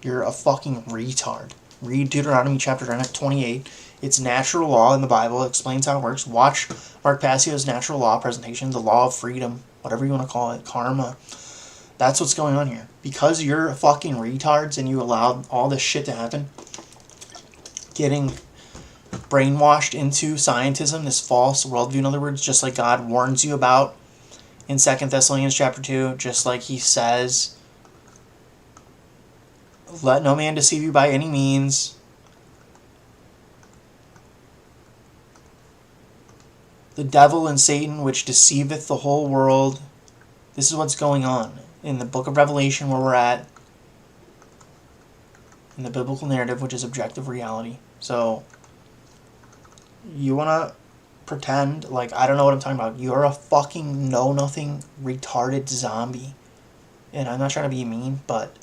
you're a fucking retard. Read Deuteronomy chapter 28. It's natural law in the Bible. It explains how it works. Watch Mark Passio's natural law presentation, the law of freedom, whatever you want to call it, karma. That's what's going on here. Because you're fucking retards and you allowed all this shit to happen, getting brainwashed into scientism, this false worldview, in other words, just like God warns you about in 2 Thessalonians chapter 2, just like he says, let no man deceive you by any means. The devil and Satan, which deceiveth the whole world. This is what's going on in the book of Revelation, where we're at, in the biblical narrative, which is objective reality. So, you want to pretend like I don't know what I'm talking about. You're a fucking know-nothing, retarded zombie. And I'm not trying to be mean, but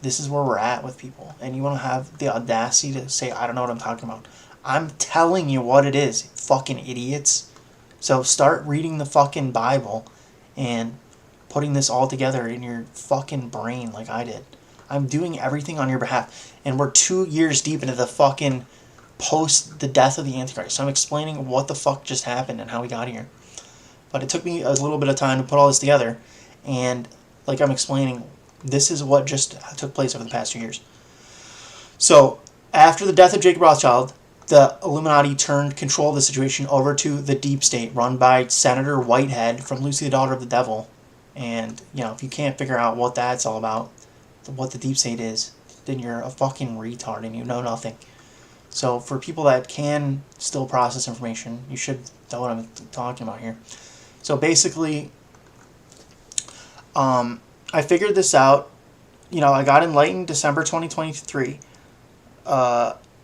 this is where we're at with people. And you want to have the audacity to say, I don't know what I'm talking about. I'm telling you what it is, fucking idiots. So start reading the fucking Bible and putting this all together in your fucking brain like I did. I'm doing everything on your behalf. And we're 2 years deep into the fucking post the death of the Antichrist. So I'm explaining what the fuck just happened and how we got here. But it took me a little bit of time to put all this together. And like I'm explaining, this is what just took place over the past 2 years. So, after the death of Jacob Rothschild, the Illuminati turned control of the situation over to the deep state, run by Senator Whitehead from Lucy the Daughter of the Devil. And, if you can't figure out what that's all about, what the deep state is, then you're a fucking retard and you know nothing. So, for people that can still process information, you should know what I'm talking about here. So, basically, I figured this out. I got enlightened December 2023.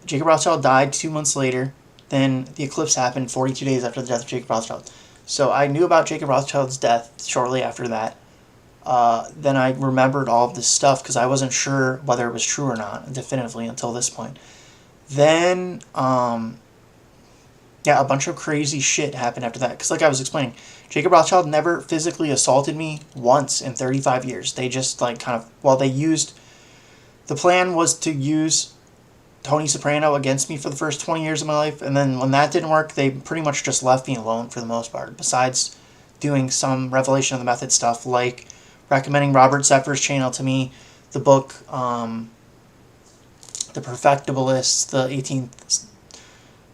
Jacob Rothschild died 2 months later. Then the eclipse happened 42 days after the death of Jacob Rothschild. So I knew about Jacob Rothschild's death shortly after that. Then I remembered all of this stuff because I wasn't sure whether it was true or not definitively until this point. Then, a bunch of crazy shit happened after that. Because like I was explaining, Jacob Rothschild never physically assaulted me once in 35 years. They just the plan was to use Tony Soprano against me for the first 20 years of my life. And then when that didn't work, they pretty much just left me alone for the most part. Besides doing some Revelation of the Method stuff, like recommending Robert Zephyr's channel to me, the book, The Perfectibilists, the 18th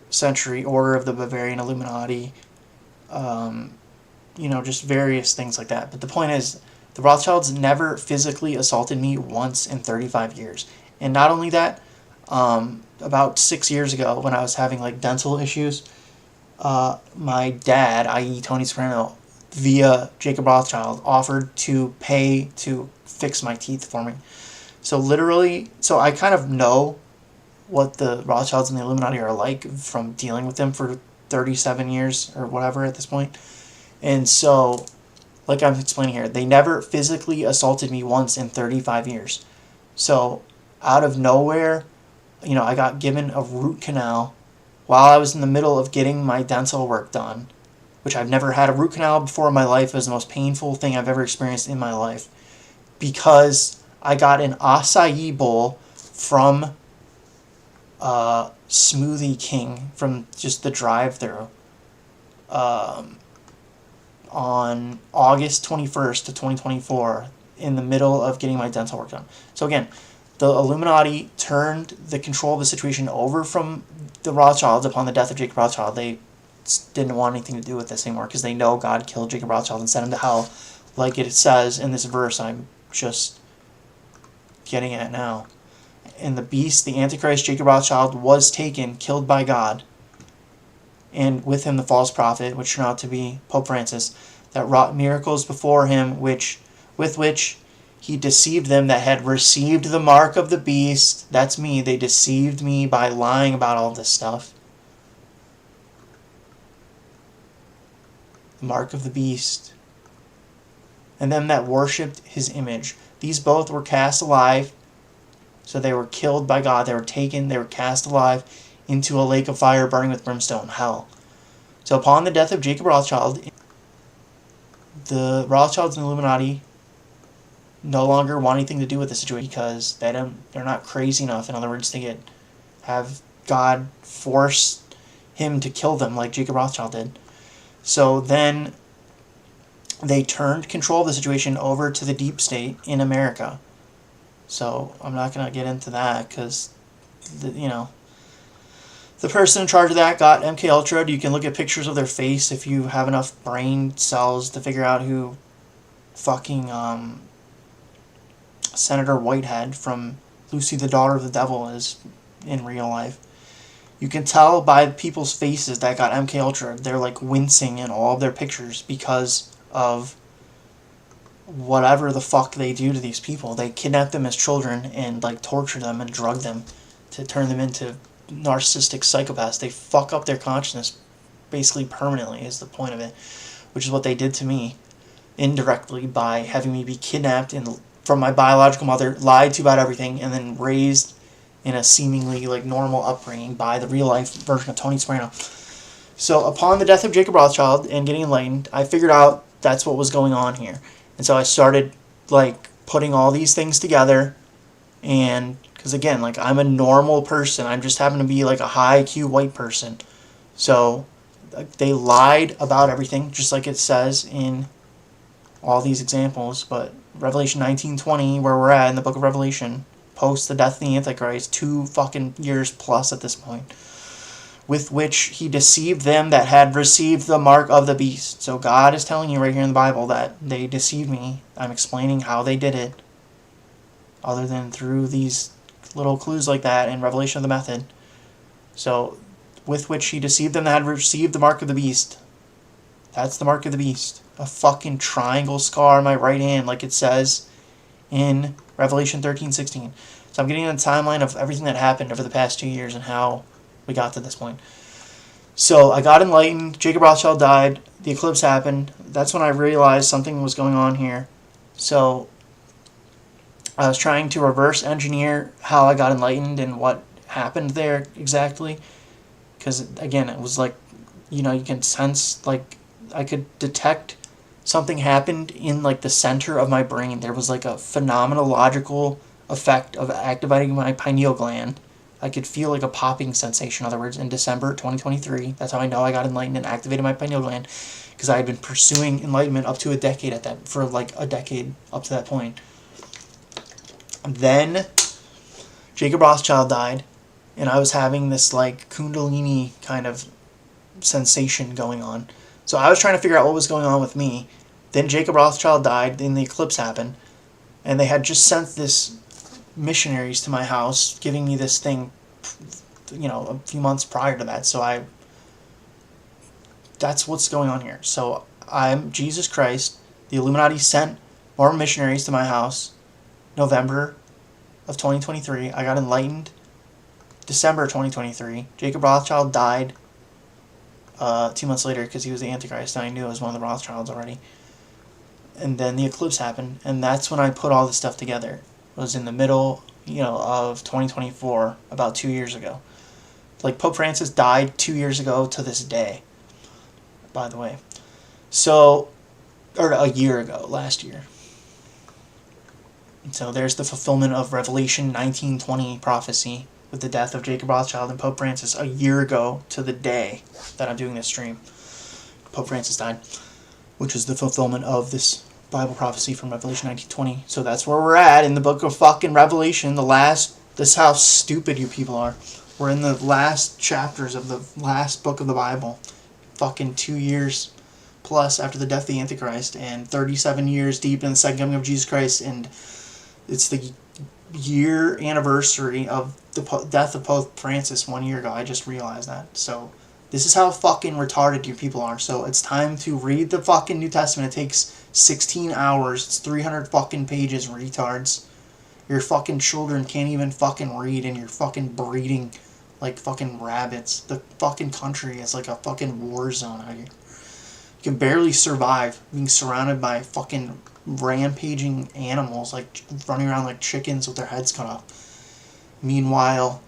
century Order of the Bavarian Illuminati, just various things like that. But the point is, the Rothschilds never physically assaulted me once in 35 years. And not only that, about 6 years ago when I was having dental issues, my dad, i.e. Tony Soprano, via Jacob Rothschild, offered to pay to fix my teeth for me. So I kind of know what the Rothschilds and the Illuminati are like from dealing with them for 37 years or whatever at this point. And so, like I'm explaining here, they never physically assaulted me once in 35 years. So, out of nowhere, I got given a root canal while I was in the middle of getting my dental work done, which I've never had a root canal before in my life. It was the most painful thing I've ever experienced in my life because I got an acai bowl from Smoothie King from just the drive-thru. on August 21st of 2024 in the middle of getting my dental work done. So again, the Illuminati turned the control of the situation over from the Rothschilds upon the death of Jacob Rothschild. They didn't want anything to do with this anymore because they know God killed Jacob Rothschild and sent him to hell, like it says in this verse I'm just getting at now. And the beast, the Antichrist, Jacob Rothschild, was taken, killed by God, and with him the false prophet, which turned out to be Pope Francis, that wrought miracles before him, with which he deceived them that had received the mark of the beast. That's me. They deceived me by lying about all this stuff. The mark of the beast. And them that worshipped his image. These both were cast alive. So they were killed by God. They were taken. They were cast alive into a lake of fire burning with brimstone, hell. So upon the death of Jacob Rothschild, the Rothschilds and the Illuminati no longer want anything to do with the situation because they're not crazy enough. In other words, to have God force him to kill them like Jacob Rothschild did. So then they turned control of the situation over to the deep state in America. So I'm not going to get into that because, the person in charge of that got MKUltra. You can look at pictures of their face if you have enough brain cells to figure out who fucking Senator Whitehead from Lucy the Daughter of the Devil is in real life. You can tell by people's faces that got MKUltra. They're like wincing in all of their pictures because of whatever the fuck they do to these people. They kidnap them as children and like torture them and drug them to turn them into narcissistic psychopaths. They fuck up their consciousness basically permanently is the point of it, which is what they did to me indirectly by having me be kidnapped and from my biological mother, lied to about everything, and then raised in a seemingly like normal upbringing by the real life version of Tony Soprano. So upon the death of Jacob Rothschild and getting enlightened, I figured out that's what was going on here. And so I started like putting all these things together, and because again, like I'm a normal person, I just happen to be like a high IQ white person. So they lied about everything, just like it says in all these examples. But Revelation 19:20, where we're at in the book of Revelation, post the death of the Antichrist, 2 fucking years plus at this point, with which he deceived them that had received the mark of the beast. So God is telling you right here in the Bible that they deceived me. I'm explaining how they did it, other than through these little clues like that in Revelation of the Method. So, with which he deceived them that had received the mark of the beast. That's the mark of the beast. A fucking triangle scar on my right hand, like it says in Revelation 13:16. So I'm getting a timeline of everything that happened over the past 2 years and how we got to this point. So I got enlightened. Jacob Rothschild died. The eclipse happened. That's when I realized something was going on here. So I was trying to reverse engineer how I got enlightened and what happened there exactly. Because, again, it was like, you can sense, like, I could detect something happened in, like, the center of my brain. There was, like, a phenomenological effect of activating my pineal gland. I could feel, like, a popping sensation, in other words, in December 2023. That's how I know I got enlightened and activated my pineal gland. Because I had been pursuing enlightenment up to a decade for, like, a decade up to that point. Then Jacob Rothschild died, and I was having this, like, kundalini kind of sensation going on. So I was trying to figure out what was going on with me. Then Jacob Rothschild died, then the eclipse happened, and they had just sent this missionaries to my house giving me this thing, a few months prior to that. So that's what's going on here. So I'm Jesus Christ. The Illuminati sent more missionaries to my house November of 2023. I got enlightened December 2023. Jacob Rothschild died 2 months later because he was the Antichrist, and I knew it was one of the Rothschilds already. And then the eclipse happened, and that's when I put all this stuff together. It was in the middle, of 2024, about 2 years ago. Like, Pope Francis died 2 years ago to this day, by the way. So, or a year ago, last year. So there's the fulfillment of Revelation 19:20 prophecy with the death of Jacob Rothschild and Pope Francis a year ago to the day that I'm doing this stream. Pope Francis died. which is the fulfillment of this Bible prophecy from Revelation 19:20. So that's where we're at in the book of fucking Revelation. This is how stupid you people are. We're in the last chapters of the last book of the Bible. Fucking 2 years plus after the death of the Antichrist, and 37 years deep in the second coming of Jesus Christ, and it's the year anniversary of the death of Pope Francis 1 year ago. I just realized that. So this is how fucking retarded you people are. So it's time to read the fucking New Testament. It takes 16 hours. It's 300 fucking pages, retards. Your fucking children can't even fucking read, and you're fucking breeding like fucking rabbits. The fucking country is like a fucking war zone out here. You can barely survive being surrounded by fucking rampaging animals, like running around like chickens with their heads cut off. Meanwhile,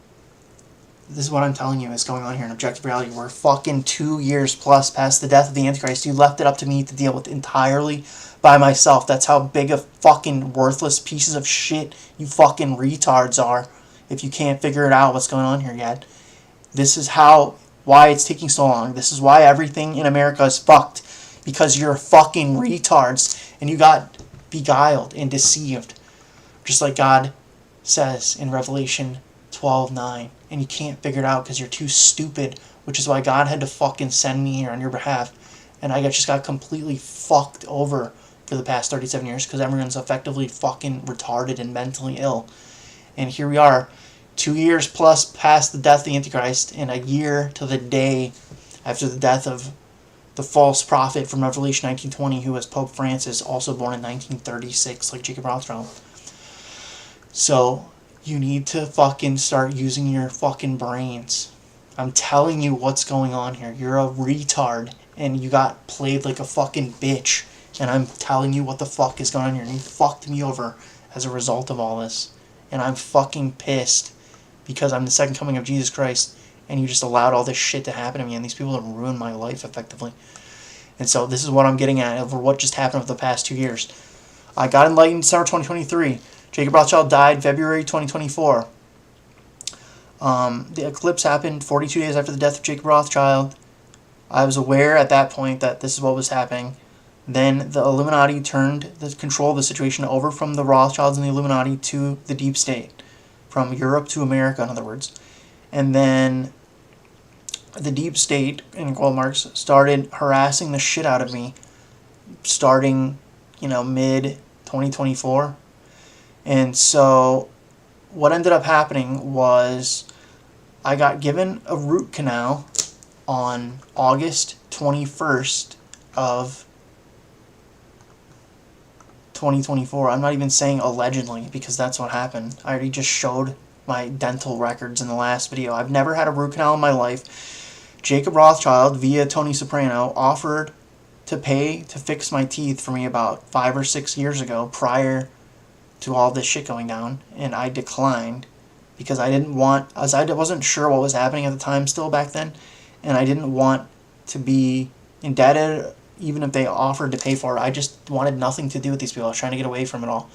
this is what I'm telling you is going on here in objective reality. We're fucking 2 years plus past the death of the Antichrist. You left it up to me to deal with entirely by myself. That's how big of fucking worthless pieces of shit you fucking retards are. If you can't figure it out what's going on here yet. This is why it's taking so long. This is why everything in America is fucked. Because you're fucking retards. And you got beguiled and deceived. Just like God says in Revelation 12:9. And you can't figure it out because you're too stupid. Which is why God had to fucking send me here on your behalf. And I just got completely fucked over for the past 37 years. Because everyone's effectively fucking retarded and mentally ill. And here we are, 2 years plus past the death of the Antichrist, and a year to the day after the death of the false prophet from Revelation 19:20, who was Pope Francis, also born in 1936, like Jacob Rothschild. So, you need to fucking start using your fucking brains. I'm telling you what's going on here. You're a retard, and you got played like a fucking bitch. And I'm telling you what the fuck is going on here. And you fucked me over as a result of all this. And I'm fucking pissed because I'm the second coming of Jesus Christ, and you just allowed all this shit to happen to me, and these people have ruined my life effectively. And so this is what I'm getting at over what just happened over the past 2 years. I got enlightened in December 2023. Jacob Rothschild died February 2024. The eclipse happened 42 days after the death of Jacob Rothschild. I was aware at that point that this is what was happening. Then the Illuminati turned the control of the situation over from the Rothschilds and the Illuminati to the deep state. From Europe to America, in other words. And then the deep state, in quote marks, started harassing the shit out of me starting, mid-2024. And so what ended up happening was I got given a root canal on August 21st of 2024. I'm not even saying allegedly because that's what happened. I already just showed my dental records in the last video. I've never had a root canal in my life. Jacob Rothschild, via Tony Soprano, offered to pay to fix my teeth for me about 5 or 6 years ago prior to all this shit going down, and I declined because I wasn't sure what was happening at the time still back then, and I didn't want to be indebted. Even if they offered to pay for it, I just wanted nothing to do with these people. I was trying to get away from it all.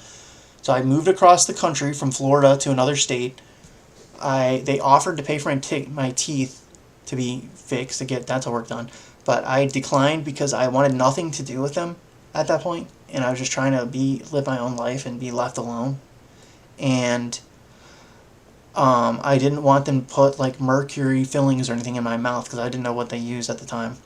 So I moved across the country from Florida to another state. They offered to pay for my teeth to be fixed, to get dental work done. But I declined because I wanted nothing to do with them at that point. And I was just trying to live my own life and be left alone. And I didn't want them to put like mercury fillings or anything in my mouth because I didn't know what they used at the time.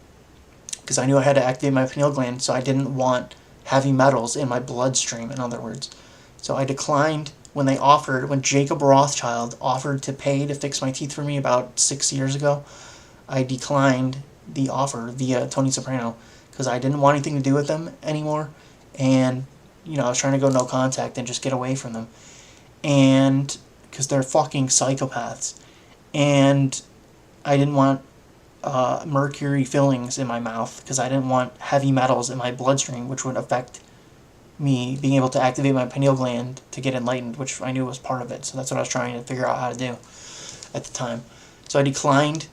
Because I knew I had to activate my pineal gland, so I didn't want heavy metals in my bloodstream, in other words. So I declined when Jacob Rothschild offered to pay to fix my teeth for me about 6 years ago. I declined the offer via Tony Soprano because I didn't want anything to do with them anymore. And, I was trying to go no contact and just get away from them. And, because they're fucking psychopaths. And I didn't want mercury fillings in my mouth because I didn't want heavy metals in my bloodstream, which would affect me being able to activate my pineal gland to get enlightened, which I knew was part of it. So that's what I was trying to figure out how to do at the time. So I declined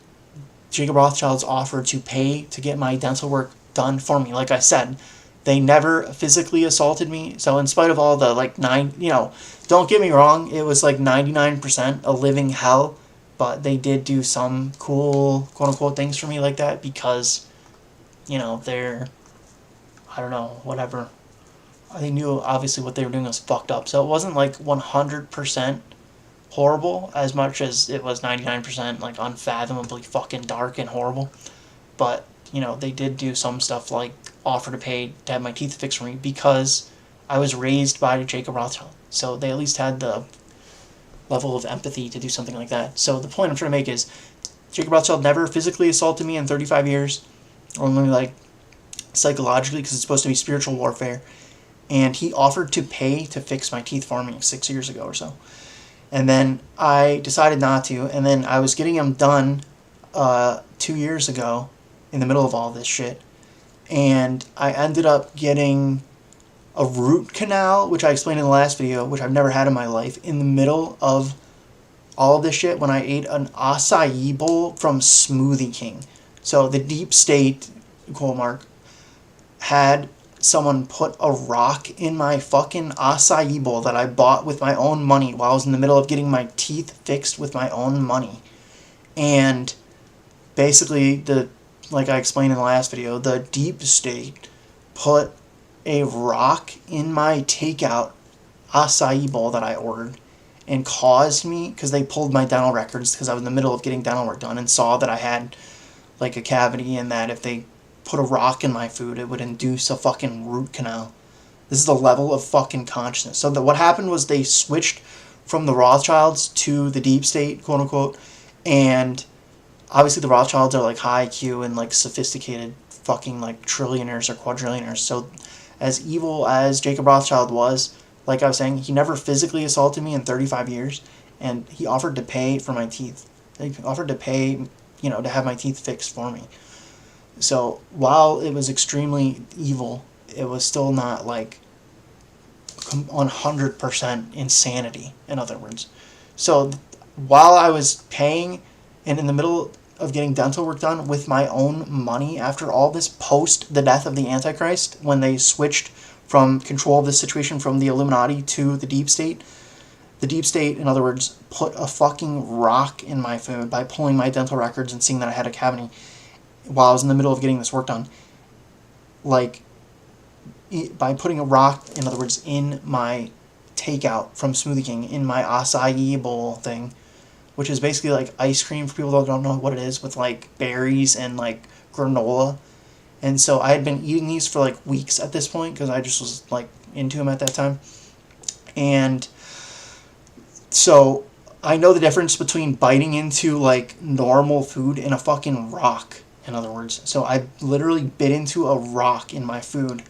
Jacob Rothschild's offer to pay to get my dental work done for me. Like I said, they never physically assaulted me. So in spite of all the don't get me wrong, it was like 99% a living hell. But they did do some cool, quote-unquote, things for me like that because, they're I don't know, whatever. They knew obviously what they were doing was fucked up. So it wasn't like 100% horrible as much as it was 99% like unfathomably fucking dark and horrible. But, you know, they did do some stuff like offer to pay to have my teeth fixed for me because I was raised by Jacob Rothschild. So they at least had the level of empathy to do something like that. So the point I'm trying to make is Jacob Rothschild never physically assaulted me in 35 years, or only like psychologically, because it's supposed to be spiritual warfare. And he offered to pay to fix my teeth for me 6 years ago or so. And then I decided not to, and then I was getting them done 2 years ago in the middle of all this shit. And I ended up getting a root canal, which I explained in the last video, which I've never had in my life, in the middle of all of this shit when I ate an acai bowl from Smoothie King. So the deep state, quote mark, had someone put a rock in my fucking acai bowl that I bought with my own money while I was in the middle of getting my teeth fixed with my own money. And basically, like I explained in the last video, the deep state put a rock in my takeout acai bowl that I ordered and caused me, because they pulled my dental records because I was in the middle of getting dental work done and saw that I had like a cavity, and that if they put a rock in my food it would induce a fucking root canal. This is the level of fucking consciousness. So what happened was they switched from the Rothschilds to the deep state, quote unquote, and obviously the Rothschilds are like high IQ and like sophisticated fucking like trillionaires or quadrillionaires. So as evil as Jacob Rothschild was, like I was saying, he never physically assaulted me in 35 years, and he offered to pay for my teeth. He offered to pay, you know, to have my teeth fixed for me. So while it was extremely evil, it was still not like 100% insanity, in other words. So while I was paying and in the middle of getting dental work done with my own money after all this, post the death of the Antichrist, when they switched from control of the situation from the Illuminati to the deep state, in other words, put a fucking rock in my food by pulling my dental records and seeing that I had a cavity while I was in the middle of getting this work done. Like, by putting a rock, in other words, in my takeout from Smoothie King, in my acai bowl thing, which is basically like ice cream for people that don't know what it is, with like berries and like granola. And so I had been eating these for like weeks at this point because I just was like into them at that time. And so I know the difference between biting into like normal food and a fucking rock, in other words. So I literally bit into a rock in my food,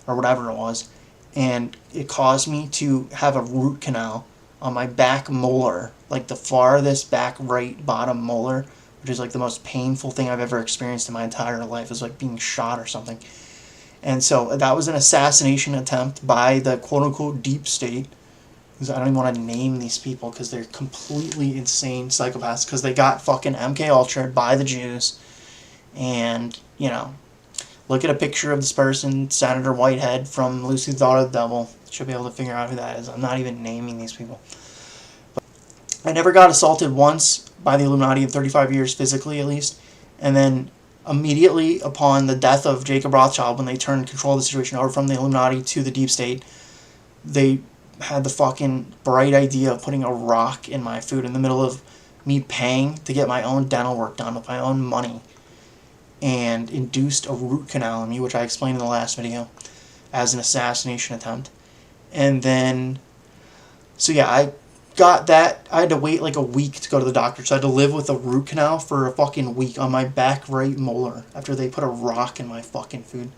or whatever it was, and it caused me to have a root canal on my back molar, like the farthest back right bottom molar, which is like the most painful thing I've ever experienced in my entire life. It was like being shot or something. And so that was an assassination attempt by the quote-unquote deep state. Because I don't even want to name these people because they're completely insane psychopaths, because they got fucking MK Ultra by the Jews. And, you know, look at a picture of this person, Senator Whitehead from Lucy the Daughter of the Devil. Should be able to figure out who that is. I'm not even naming these people. But I never got assaulted once by the Illuminati in 35 years, physically at least. And then immediately upon the death of Jacob Rothschild, when they turned control of the situation over from the Illuminati to the deep state, they had the fucking bright idea of putting a rock in my food in the middle of me paying to get my own dental work done with my own money, and induced a root canal in me, which I explained in the last video, as an assassination attempt. And then, so yeah, I got that. I had to wait like a week to go to the doctor, so I had to live with a root canal for a fucking week on my back right molar after they put a rock in my fucking food.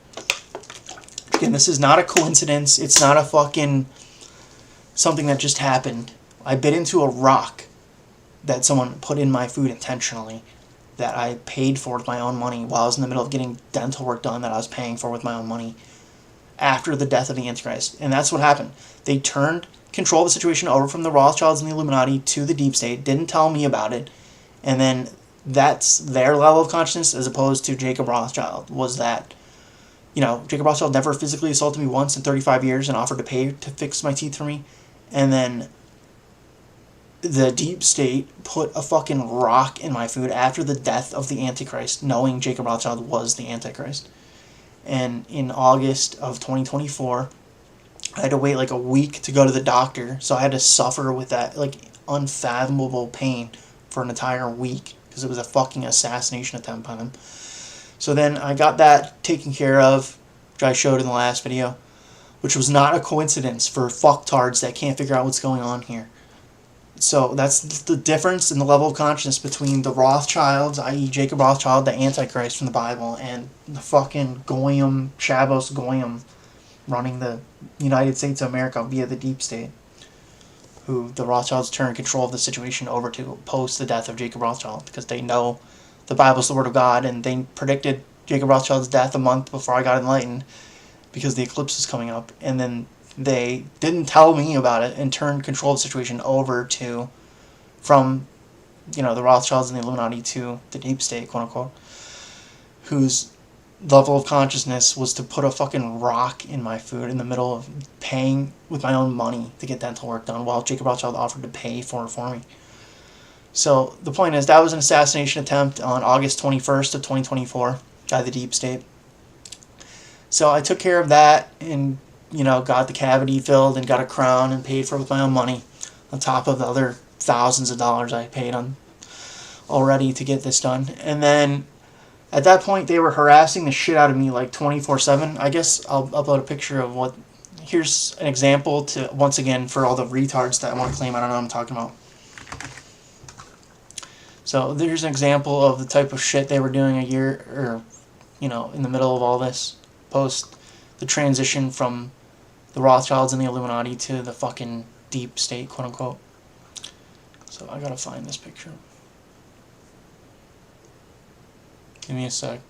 Again, this is not a coincidence. It's not a fucking something that just happened. I bit into a rock that someone put in my food intentionally, that I paid for with my own money while I was in the middle of getting dental work done that I was paying for with my own money after the death of the Antichrist. And that's what happened. They turned control of the situation over from the Rothschilds and the Illuminati to the deep state, didn't tell me about it, and then that's their level of consciousness, as opposed to Jacob Rothschild, was that, you know, Jacob Rothschild never physically assaulted me once in 35 years and offered to pay to fix my teeth for me. And then the deep state put a fucking rock in my food after the death of the Antichrist, knowing Jacob Rothschild was the Antichrist. And in August of 2024, I had to wait like a week to go to the doctor. So I had to suffer with that like unfathomable pain for an entire week because it was a fucking assassination attempt on him. So then I got that taken care of, which I showed in the last video, which was not a coincidence for fucktards that can't figure out what's going on here. So that's the difference in the level of consciousness between the Rothschilds, i.e. Jacob Rothschild, the Antichrist from the Bible, and the fucking Goyim, Shabbos Goyim, running the United States of America via the deep state, who the Rothschilds turned control of the situation over to post the death of Jacob Rothschild, because they know the Bible's the Word of God, and they predicted Jacob Rothschild's death a month before I got enlightened, because the eclipse is coming up, and then they didn't tell me about it and turned control of the situation over to, from, the Rothschilds and the Illuminati to the deep state, quote unquote, whose level of consciousness was to put a fucking rock in my food in the middle of paying with my own money to get dental work done, while Jacob Rothschild offered to pay for it for me. So the point is, that was an assassination attempt on August 21st of 2024 by the deep state. So I took care of that and, got the cavity filled and got a crown and paid for it with my own money, on top of the other thousands of dollars I paid on already to get this done. And then at that point, they were harassing the shit out of me like 24/7. I guess I'll upload a picture of what. Here's an example to, once again, for all the retards that want to claim I don't know what I'm talking about. So there's an example of the type of shit they were doing a year, or, in the middle of all this, post the transition from the Rothschilds and the Illuminati to the fucking deep state, quote unquote. So I gotta find this picture. Give me a sec.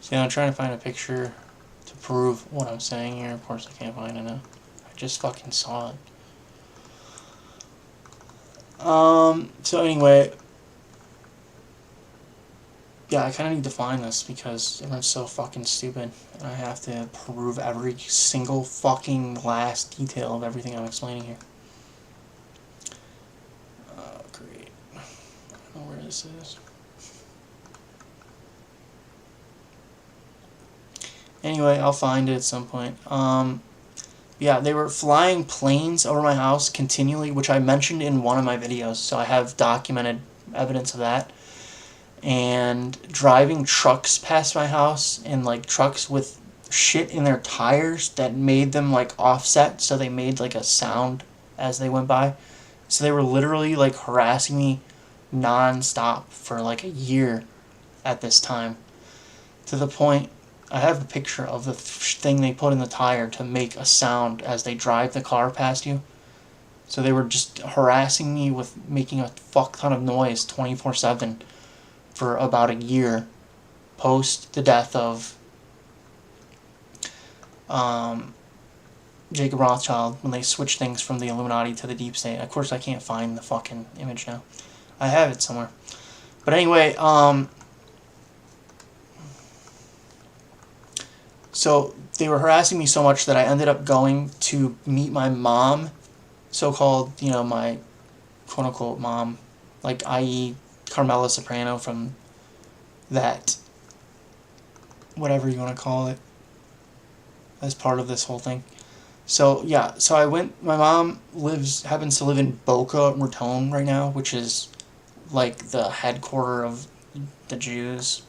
See, I'm trying to find a picture to prove what I'm saying here. Of course, I can't find it now. I just fucking saw it. So anyway, yeah, I kind of need to find this because everyone's so fucking stupid, and I have to prove every single fucking last detail of everything I'm explaining here. Oh, great. I don't know where this is. Anyway, I'll find it at some point. Yeah, they were flying planes over my house continually, which I mentioned in one of my videos, so I have documented evidence of that. And driving trucks past my house, and like trucks with shit in their tires that made them like offset, so they made like a sound as they went by. So they were literally like harassing me non-stop for like a year at this time, to the point I have a picture of the thing they put in the tire to make a sound as they drive the car past you. So they were just harassing me with making a fuck ton of noise 24/7 for about a year post the death of Jacob Rothschild, when they switched things from the Illuminati to the deep state. Of course, I can't find the fucking image now. I have it somewhere. But anyway, so they were harassing me so much that I ended up going to meet my mom, so-called, my quote-unquote mom, like, i.e. Carmela Soprano from that, whatever you want to call it, as part of this whole thing. So, yeah, so I went, my mom happens to live in Boca Raton right now, which is, like, the headquarter of the Jews,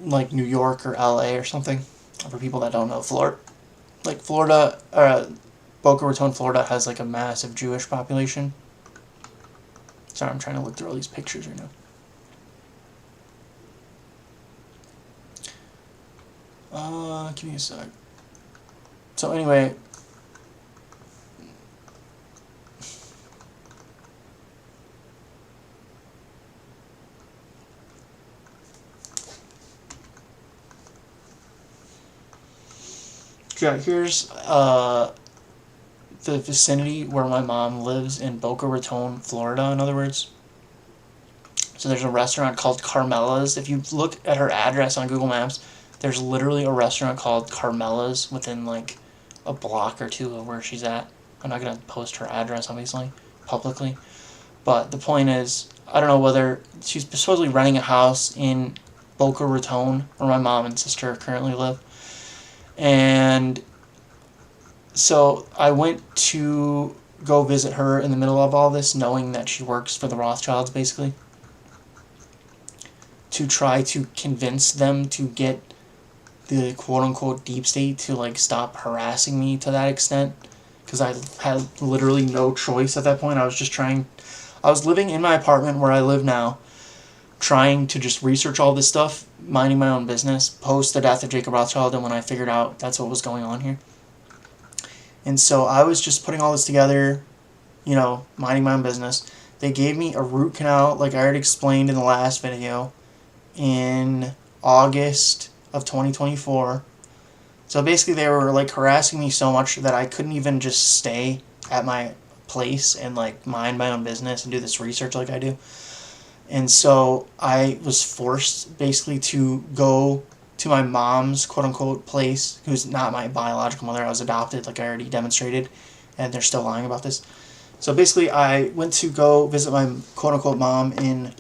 like New York or LA or something, for people that don't know. Florida, Boca Raton, Florida has like a massive Jewish population. Sorry, I'm trying to look through all these pictures right now. Give me a sec. So anyway, yeah, here's the vicinity where my mom lives in Boca Raton, Florida, in other words. So there's a restaurant called Carmela's. If you look at her address on Google Maps, there's literally a restaurant called Carmela's within like a block or two of where she's at. I'm not going to post her address, obviously, publicly. But the point is, I don't know whether she's supposedly renting a house in Boca Raton, where my mom and sister currently live. And so I went to go visit her in the middle of all this, knowing that she works for the Rothschilds, basically, to try to convince them to get the quote-unquote deep state to like stop harassing me to that extent, because I had literally no choice at that point. I was living in my apartment where I live now, trying to just research all this stuff, minding my own business, post the death of Jacob Rothschild, and when I figured out that's what was going on here. And so I was just putting all this together, minding my own business. They gave me a root canal, like I already explained in the last video, in August of 2024. So basically they were like harassing me so much that I couldn't even just stay at my place and like mind my own business and do this research like I do. And so I was forced basically to go to my mom's quote-unquote place, who's not my biological mother. I was adopted, like I already demonstrated, and they're still lying about this. So basically I went to go visit my quote-unquote mom in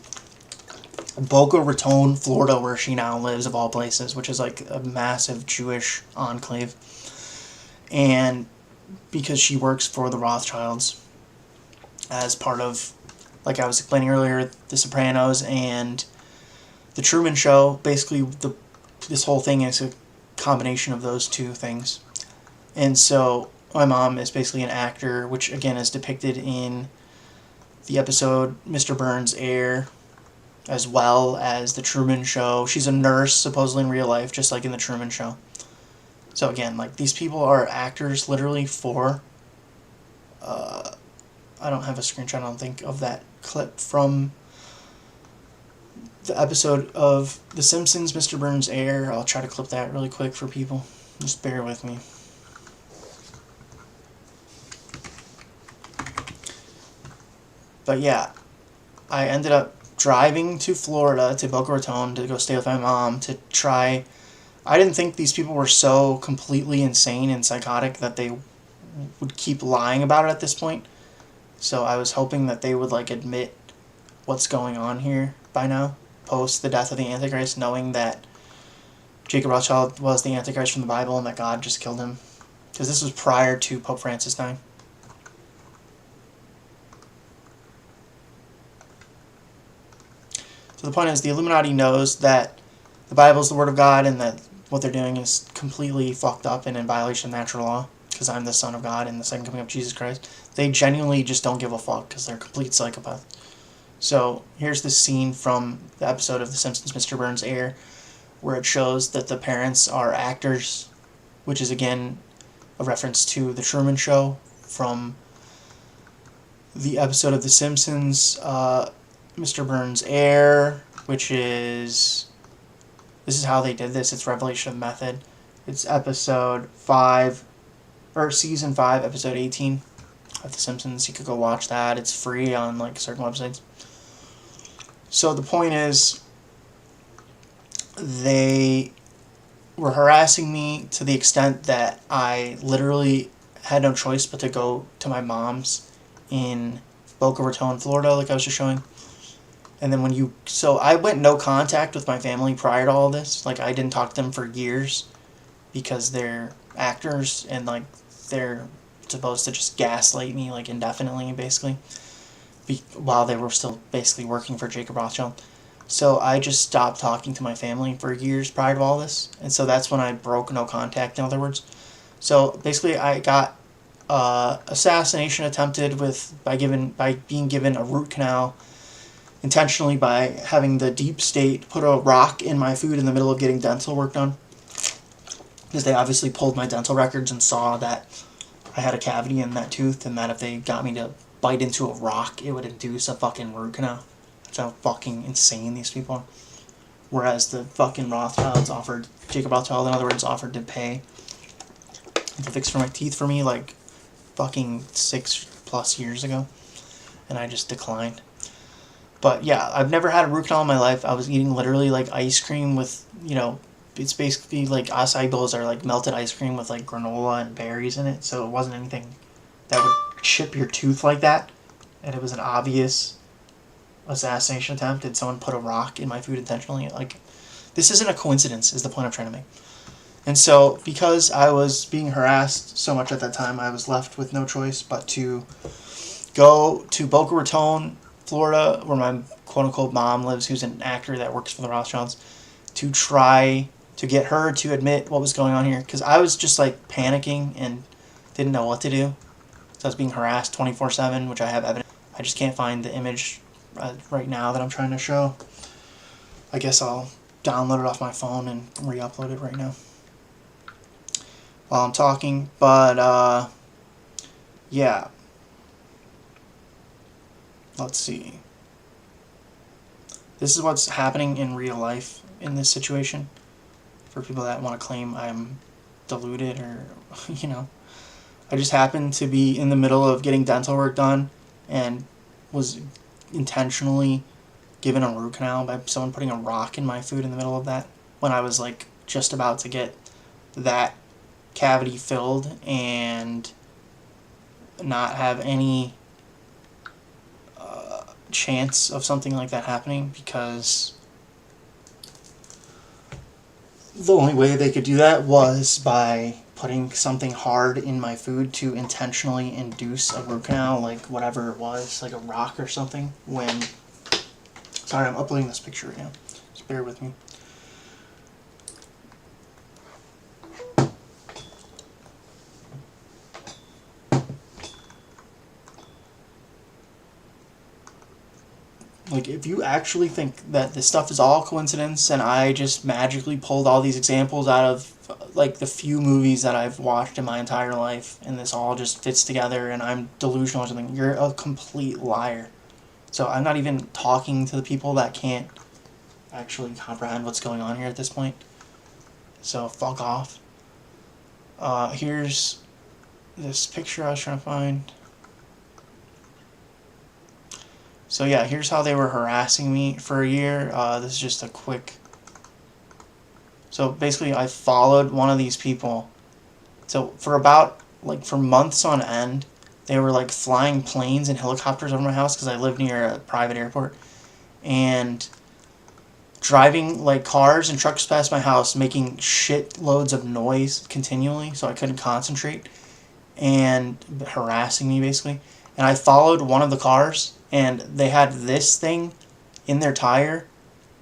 Boca Raton, Florida, where she now lives, of all places, which is like a massive Jewish enclave. And because she works for the Rothschilds as part of, like I was explaining earlier, The Sopranos and The Truman Show. Basically, this whole thing is a combination of those two things. And so my mom is basically an actor, which again is depicted in the episode Mr. Burns' Heir, as well as The Truman Show. She's a nurse, supposedly in real life, just like in The Truman Show. So again, like, these people are actors literally for... I don't have a screenshot, I don't think, of that clip from the episode of The Simpsons, Mr. Burns' Heir. I'll try to clip that really quick for people. Just bear with me. But yeah, I ended up driving to Florida, to Boca Raton, to go stay with my mom, to try... I didn't think these people were so completely insane and psychotic that they would keep lying about it at this point. So I was hoping that they would like admit what's going on here by now, post the death of the Antichrist, knowing that Jacob Rothschild was the Antichrist from the Bible and that God just killed him. Because this was prior to Pope Francis dying. So the point is, the Illuminati knows that the Bible is the Word of God and that what they're doing is completely fucked up and in violation of natural law, because I'm the Son of God and the second coming of Jesus Christ. They genuinely just don't give a fuck because they're complete psychopaths. So here's the scene from the episode of The Simpsons, Mr. Burns' Heir, where it shows that the parents are actors, which is again a reference to The Truman Show from the episode of The Simpsons, Mr. Burns' Heir, which is... This is how they did this. It's Revelation of Method. It's episode 5, or season 5, episode 18 of The Simpsons. You could go watch that. It's free on like certain websites. So the point is, they were harassing me to the extent that I literally had no choice but to go to my mom's in Boca Raton, Florida, like I was just showing. And then so I went no contact with my family prior to all this. Like, I didn't talk to them for years because they're actors and like they're supposed to just gaslight me like indefinitely, basically, while they were still basically working for Jacob Rothschild. So I just stopped talking to my family for years prior to all this, and so that's when I broke no contact, in other words. So basically I got assassination attempted by being given a root canal intentionally, by having the deep state put a rock in my food in the middle of getting dental work done, because they obviously pulled my dental records and saw that I had a cavity in that tooth, and that if they got me to bite into a rock, it would induce a fucking root canal. That's how fucking insane these people are. Whereas the fucking Rothschilds Jacob Rothschild, in other words, offered to pay to fix for my teeth for me, like, fucking 6+ years ago, and I just declined. But yeah, I've never had a root canal in my life. I was eating literally like ice cream with, it's basically like acai bowls are like melted ice cream with like granola and berries in it. So it wasn't anything that would chip your tooth like that. And it was an obvious assassination attempt. Did someone put a rock in my food intentionally? Like, this isn't a coincidence, is the point I'm trying to make. And so, because I was being harassed so much at that time, I was left with no choice but to go to Boca Raton, Florida, where my quote-unquote mom lives, who's an actor that works for the Rothschilds, to try to get her to admit what was going on here. Because I was just, like, panicking and didn't know what to do. So I was being harassed 24/7, which I have evidence. I just can't find the image right now that I'm trying to show. I guess I'll download it off my phone and re-upload it right now while I'm talking. But, yeah. Let's see. This is what's happening in real life in this situation. For people that want to claim I'm deluded or, I just happened to be in the middle of getting dental work done and was intentionally given a root canal by someone putting a rock in my food in the middle of that when I was like just about to get that cavity filled and not have any chance of something like that happening, because the only way they could do that was by putting something hard in my food to intentionally induce a root canal, like whatever it was, like a rock or something. Sorry, I'm uploading this picture right now, just bear with me. Like, if you actually think that this stuff is all coincidence and I just magically pulled all these examples out of, like, the few movies that I've watched in my entire life and this all just fits together and I'm delusional or something, you're a complete liar. So I'm not even talking to the people that can't actually comprehend what's going on here at this point. So fuck off. Here's this picture I was trying to find. So yeah, here's how they were harassing me for a year. This is just a quick... So basically I followed one of these people. So for months on end, they were like flying planes and helicopters over my house because I live near a private airport. And driving like cars and trucks past my house, making shit loads of noise continually so I couldn't concentrate. And harassing me basically. And I followed one of the cars, and they had this thing in their tire.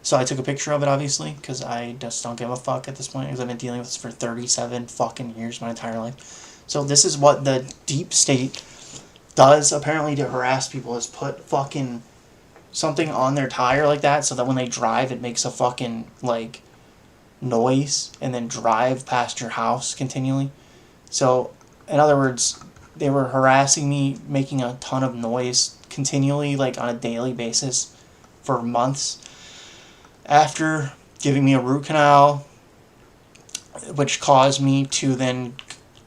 So I took a picture of it, obviously, because I just don't give a fuck at this point, because I've been dealing with this for 37 fucking years, my entire life. So this is what the deep state does, apparently, to harass people, is put fucking something on their tire like that, so that when they drive, it makes a fucking, like, noise, and then drive past your house continually. So, in other words, they were harassing me, making a ton of noise continually, like on a daily basis, for months. After giving me a root canal, which caused me to then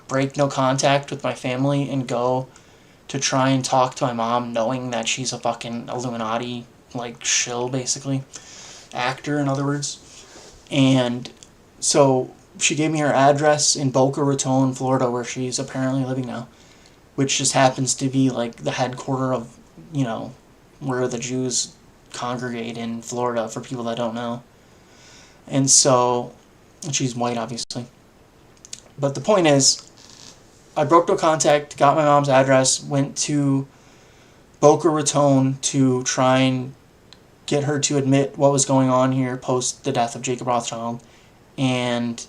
break no contact with my family and go to try and talk to my mom, knowing that she's a fucking Illuminati, like, shill, basically. Actor, in other words. And so she gave me her address in Boca Raton, Florida, where she's apparently living now, which just happens to be, like, the headquarter of, where the Jews congregate in Florida, for people that don't know. And so, she's white, obviously. But the point is, I broke no contact, got my mom's address, went to Boca Raton to try and get her to admit what was going on here post the death of Jacob Rothschild. And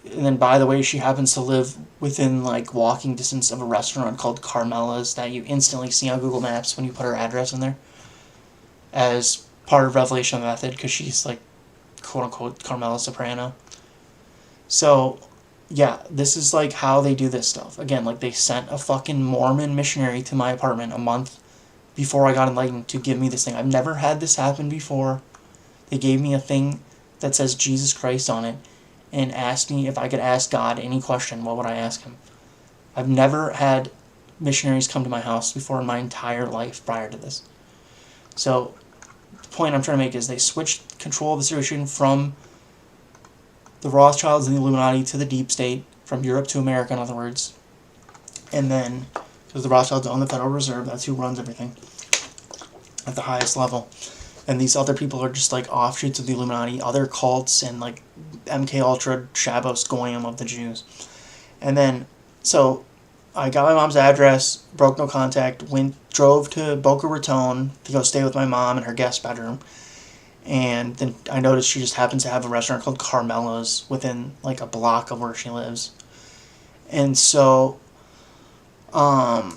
then, by the way, she happens to live within, like, walking distance of a restaurant called Carmela's that you instantly see on Google Maps when you put her address in there as part of Revelation Method, because she's, like, quote-unquote Carmela Soprano. So, yeah, this is, like, how they do this stuff. Again, like, they sent a fucking Mormon missionary to my apartment a month before I got enlightened to give me this thing. I've never had this happen before. They gave me a thing that says Jesus Christ on it and asked me if I could ask God any question. What would I ask him? I've never had missionaries come to my house before in my entire life prior to this. So the point I'm trying to make is they switched control of the situation from the Rothschilds and the Illuminati to the deep state, from Europe to America, in other words. And then, because the Rothschilds own the Federal Reserve, that's who runs everything at the highest level. And these other people are just like offshoots of the Illuminati, other cults, and like MK Ultra, Shabbos Goyim of the Jews. And then, so I got my mom's address, broke no contact, drove to Boca Raton to go stay with my mom in her guest bedroom. And then I noticed she just happens to have a restaurant called Carmela's within like a block of where she lives. And so I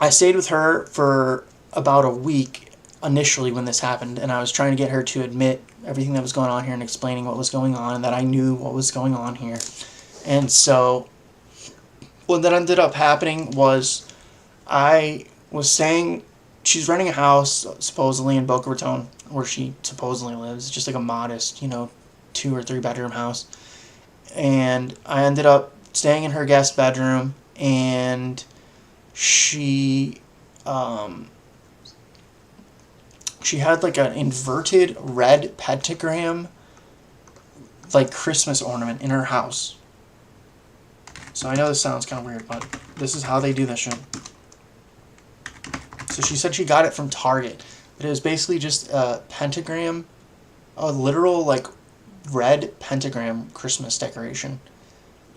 stayed with her for about a week initially when this happened, and I was trying to get her to admit everything that was going on here and explaining what was going on and that I knew what was going on here. And so what that ended up happening was I was saying she's renting a house supposedly in Boca Raton where she supposedly lives, just like a modest, 2 or 3 bedroom house. And I ended up staying in her guest bedroom, and she had like an inverted red pentagram like Christmas ornament in her house. So I know this sounds kind of weird, but this is how they do this shit. So she said she got it from Target, but it was basically just a pentagram, a literal like red pentagram Christmas decoration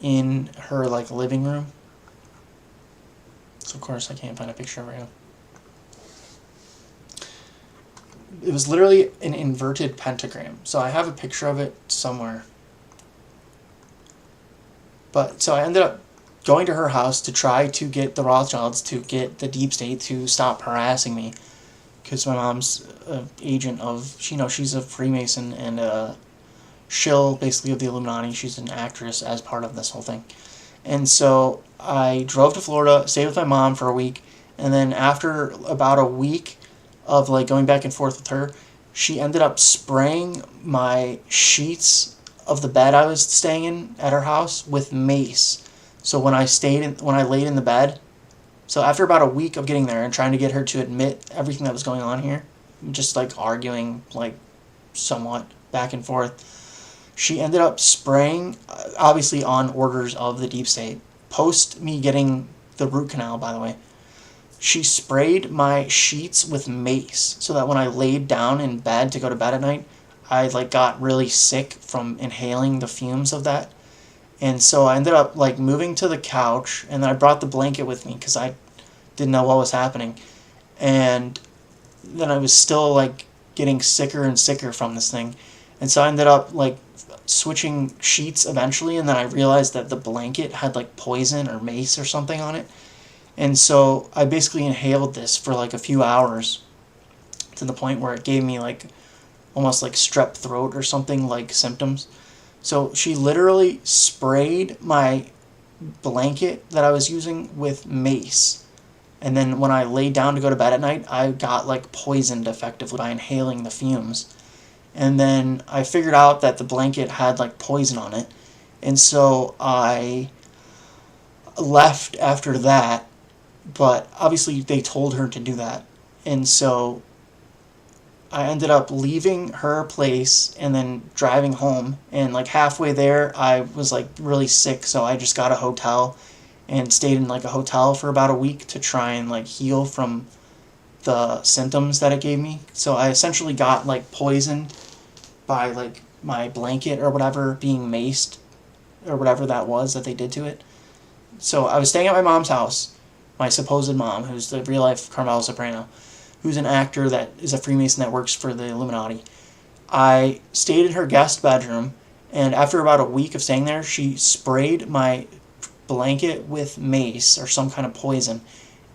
in her like living room. So of course I can't find a picture of her now. It was literally an inverted pentagram. So I have a picture of it somewhere. But so I ended up going to her house to try to get the Rothschilds, to get the deep state to stop harassing me, because my mom's an agent of, she's a Freemason and a shill basically of the Illuminati. She's an actress as part of this whole thing. And so I drove to Florida, stayed with my mom for a week, and then after about a week of like going back and forth with her, she ended up spraying my sheets of the bed I was staying in at her house with mace. So when I laid in the bed, so after about a week of getting there and trying to get her to admit everything that was going on here, just like arguing like somewhat back and forth, she ended up spraying, obviously on orders of the deep state, post me getting the root canal, by the way. She sprayed my sheets with mace so that when I laid down in bed to go to bed at night, I like got really sick from inhaling the fumes of that. And so I ended up like moving to the couch, and then I brought the blanket with me because I didn't know what was happening. And then I was still like getting sicker and sicker from this thing. And so I ended up like switching sheets eventually, and then I realized that the blanket had like poison or mace or something on it. And so I basically inhaled this for like a few hours to the point where it gave me like almost like strep throat or something like symptoms. So she literally sprayed my blanket that I was using with mace. And then when I laid down to go to bed at night, I got like poisoned effectively by inhaling the fumes. And then I figured out that the blanket had like poison on it. And so I left after that. But obviously they told her to do that. And so I ended up leaving her place and then driving home. And like halfway there, I was like really sick. So I just got a hotel and stayed in like a hotel for about a week to try and like heal from the symptoms that it gave me. So I essentially got like poisoned by like my blanket or whatever being maced or whatever that was that they did to it. So I was staying at my mom's house. My supposed mom, who's the real-life Carmela Soprano, who's an actor that is a Freemason that works for the Illuminati. I stayed in her guest bedroom, and after about a week of staying there, she sprayed my blanket with mace or some kind of poison,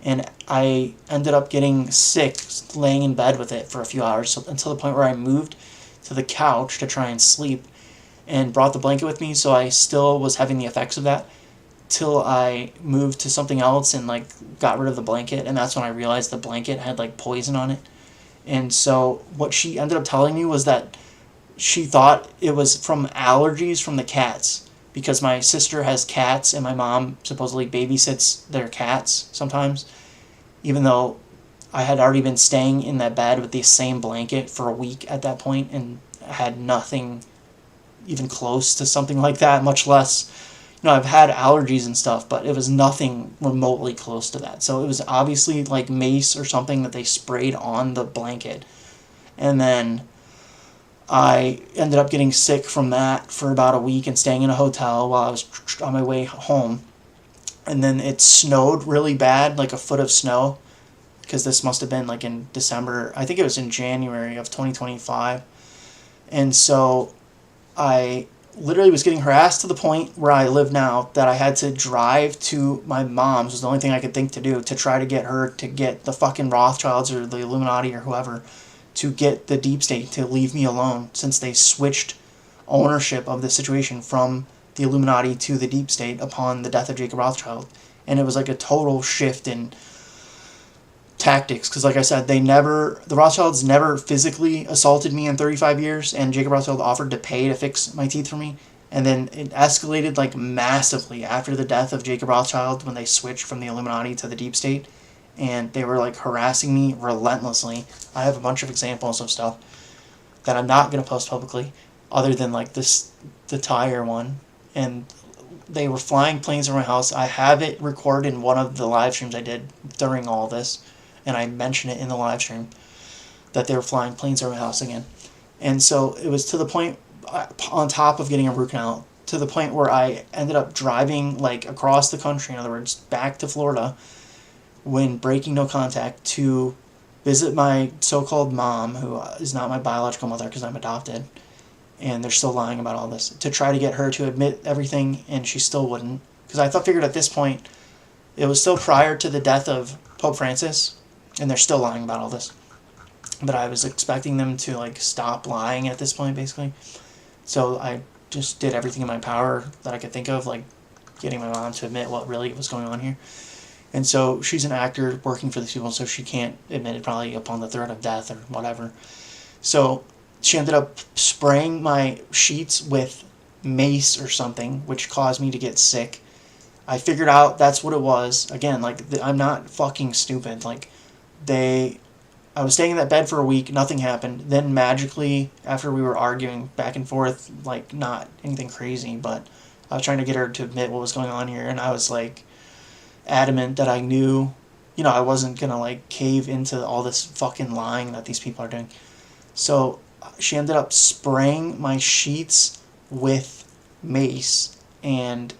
and I ended up getting sick laying in bed with it for a few hours, until the point where I moved to the couch to try and sleep and brought the blanket with me, so I still was having the effects of that, till I moved to something else and like got rid of the blanket, and that's when I realized the blanket had like poison on it. And so what she ended up telling me was that she thought it was from allergies from the cats, because my sister has cats and my mom supposedly babysits their cats sometimes, even though I had already been staying in that bed with the same blanket for a week at that point and had nothing even close to something like that, much less, I've had allergies and stuff, but it was nothing remotely close to that. So it was obviously like mace or something that they sprayed on the blanket. And then I ended up getting sick from that for about a week and staying in a hotel while I was on my way home. And then it snowed really bad, like a foot of snow, because this must have been like in December. I think it was in January of 2025. And so I literally was getting harassed to the point where I live now that I had to drive to my mom's, was the only thing I could think to do, to try to get her to get the fucking Rothschilds or the Illuminati or whoever to get the deep state to leave me alone, since they switched ownership of the situation from the Illuminati to the deep state upon the death of Jacob Rothschild. And it was like a total shift in tactics, because like I said, the Rothschilds never physically assaulted me in 35 years, and Jacob Rothschild offered to pay to fix my teeth for me. And then it escalated like massively after the death of Jacob Rothschild, when they switched from the Illuminati to the deep state, and they were like harassing me relentlessly. I have a bunch of examples of stuff that I'm not going to post publicly, other than like the tire one. And they were flying planes over my house. I have it recorded in one of the live streams I did during all this, and I mention it in the live stream, that they were flying planes over my house again. And so it was to the point, on top of getting a root canal, to the point where I ended up driving like across the country, in other words, back to Florida, when breaking no contact, to visit my so-called mom, who is not my biological mother because I'm adopted, and they're still lying about all this, to try to get her to admit everything, and she still wouldn't. Because I figured at this point, it was still prior to the death of Pope Francis, and they're still lying about all this. But I was expecting them to like stop lying at this point, basically. So I just did everything in my power that I could think of, like getting my mom to admit what really was going on here. And so she's an actor working for these people, so she can't admit it probably upon the threat of death or whatever. So she ended up spraying my sheets with mace or something, which caused me to get sick. I figured out that's what it was. Again, like, I'm not fucking stupid. Like, I was staying in that bed for a week, nothing happened. Then magically, after we were arguing back and forth, like, not anything crazy, but I was trying to get her to admit what was going on here, and I was, like, adamant that I knew, I wasn't gonna, like, cave into all this fucking lying that these people are doing. So she ended up spraying my sheets with mace, and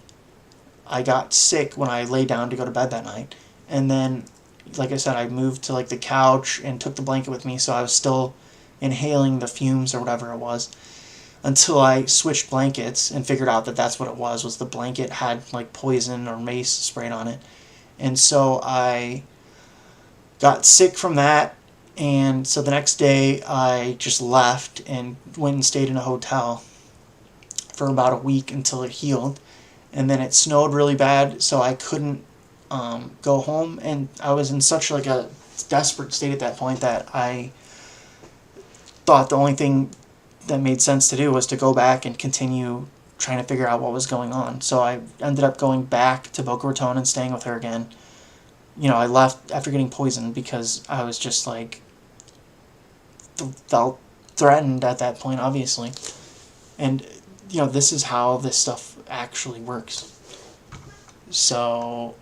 I got sick when I lay down to go to bed that night. And then, like I said, I moved to like the couch and took the blanket with me, so I was still inhaling the fumes or whatever it was, until I switched blankets and figured out that that's what it was the blanket had like poison or mace sprayed on it. And so I got sick from that, and so the next day I just left and went and stayed in a hotel for about a week until it healed. And then it snowed really bad, so I couldn't go home, and I was in such like a desperate state at that point that I thought the only thing that made sense to do was to go back and continue trying to figure out what was going on. So I ended up going back to Boca Raton and staying with her again. I left after getting poisoned because I was just like felt threatened at that point, obviously. And this is how this stuff actually works. So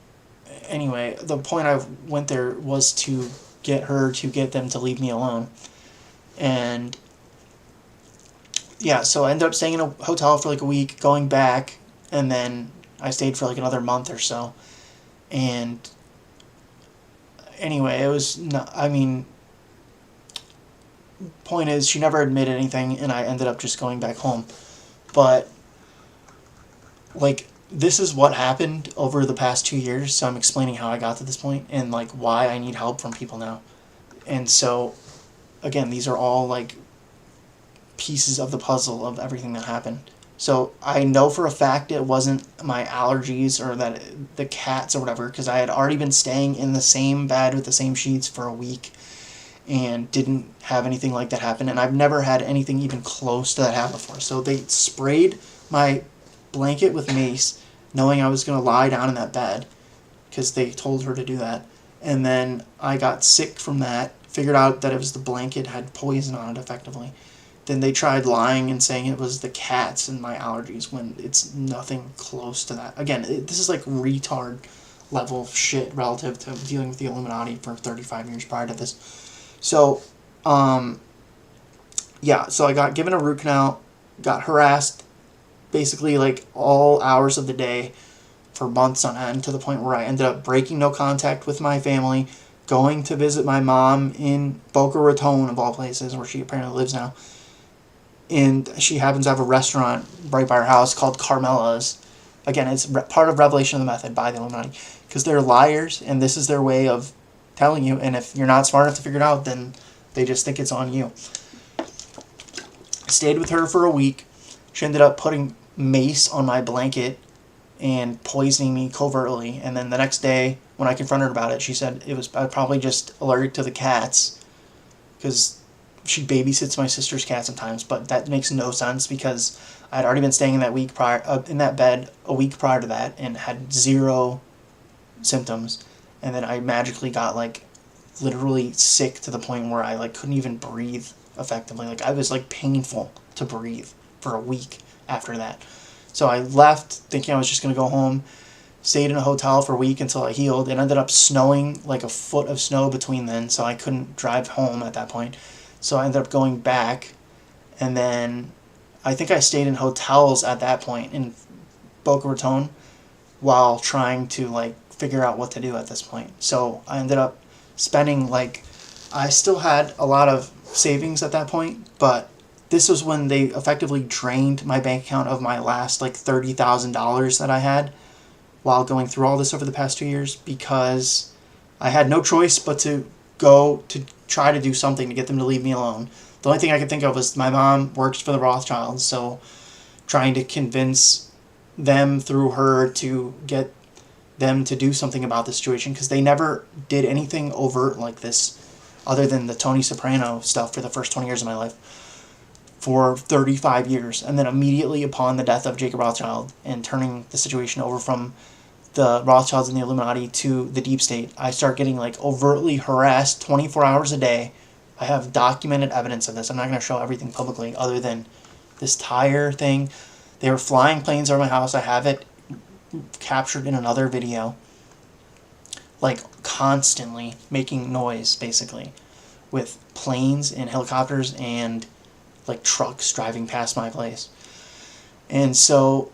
anyway, the point I went there was to get them to leave me alone. And yeah, so I ended up staying in a hotel for like a week, going back, and then I stayed for like another month or so. And anyway, it was not, point is, she never admitted anything, and I ended up just going back home. But like, this is what happened over the past 2 years, so I'm explaining how I got to this point and like why I need help from people now. And so again, these are all like pieces of the puzzle of everything that happened. So I know for a fact it wasn't my allergies or that the cats or whatever, because I had already been staying in the same bed with the same sheets for a week and didn't have anything like that happen. And I've never had anything even close to that happen before. So they sprayed my blanket with mace, knowing I was going to lie down in that bed because they told her to do that. And then I got sick from that, figured out that it was the blanket had poison on it effectively. Then they tried lying and saying it was the cats and my allergies when it's nothing close to that. Again, this is like retard level shit relative to dealing with the Illuminati for 35 years prior to this. So, yeah, so I got given a root canal, got harassed basically like all hours of the day for months on end, to the point where I ended up breaking no contact with my family, going to visit my mom in Boca Raton, of all places, where she apparently lives now. And she happens to have a restaurant right by her house called Carmela's. Again, it's part of Revelation of the Method by the Illuminati, because they're liars, and this is their way of telling you, and if you're not smart enough to figure it out, then they just think it's on you. I stayed with her for a week. She ended up putting mace on my blanket and poisoning me covertly. And then the next day, when I confronted her about it, she said it was probably just allergic to the cats, because she babysits my sister's cat sometimes. But that makes no sense, because I had already been staying in that bed a week prior to that and had 0 symptoms. And then I magically got like literally sick to the point where I like couldn't even breathe effectively. Like I was like painful to breathe for a week after that. So I left thinking I was just going to go home, stayed in a hotel for a week until I healed. It ended up snowing, like a foot of snow between then, so I couldn't drive home at that point. So I ended up going back, and then I think I stayed in hotels at that point in Boca Raton while trying to like figure out what to do at this point. So I ended up spending I still had a lot of savings at that point, but this was when they effectively drained my bank account of my last $30,000 that I had while going through all this over the past 2 years, because I had no choice but to go to try to do something to get them to leave me alone. The only thing I could think of was my mom works for the Rothschilds, so trying to convince them through her to get them to do something about the situation, because they never did anything overt like this other than the Tony Soprano stuff for the first 20 years of my life for 35 years. And then immediately upon the death of Jacob Rothschild and turning the situation over from the Rothschilds and the Illuminati to the deep state, I start getting overtly harassed 24 hours a day. I have documented evidence of this. I'm not going to show everything publicly other than this tire thing. They were flying planes over my house. I have it captured in another video. Constantly making noise, basically, with planes and helicopters and trucks driving past my place. And so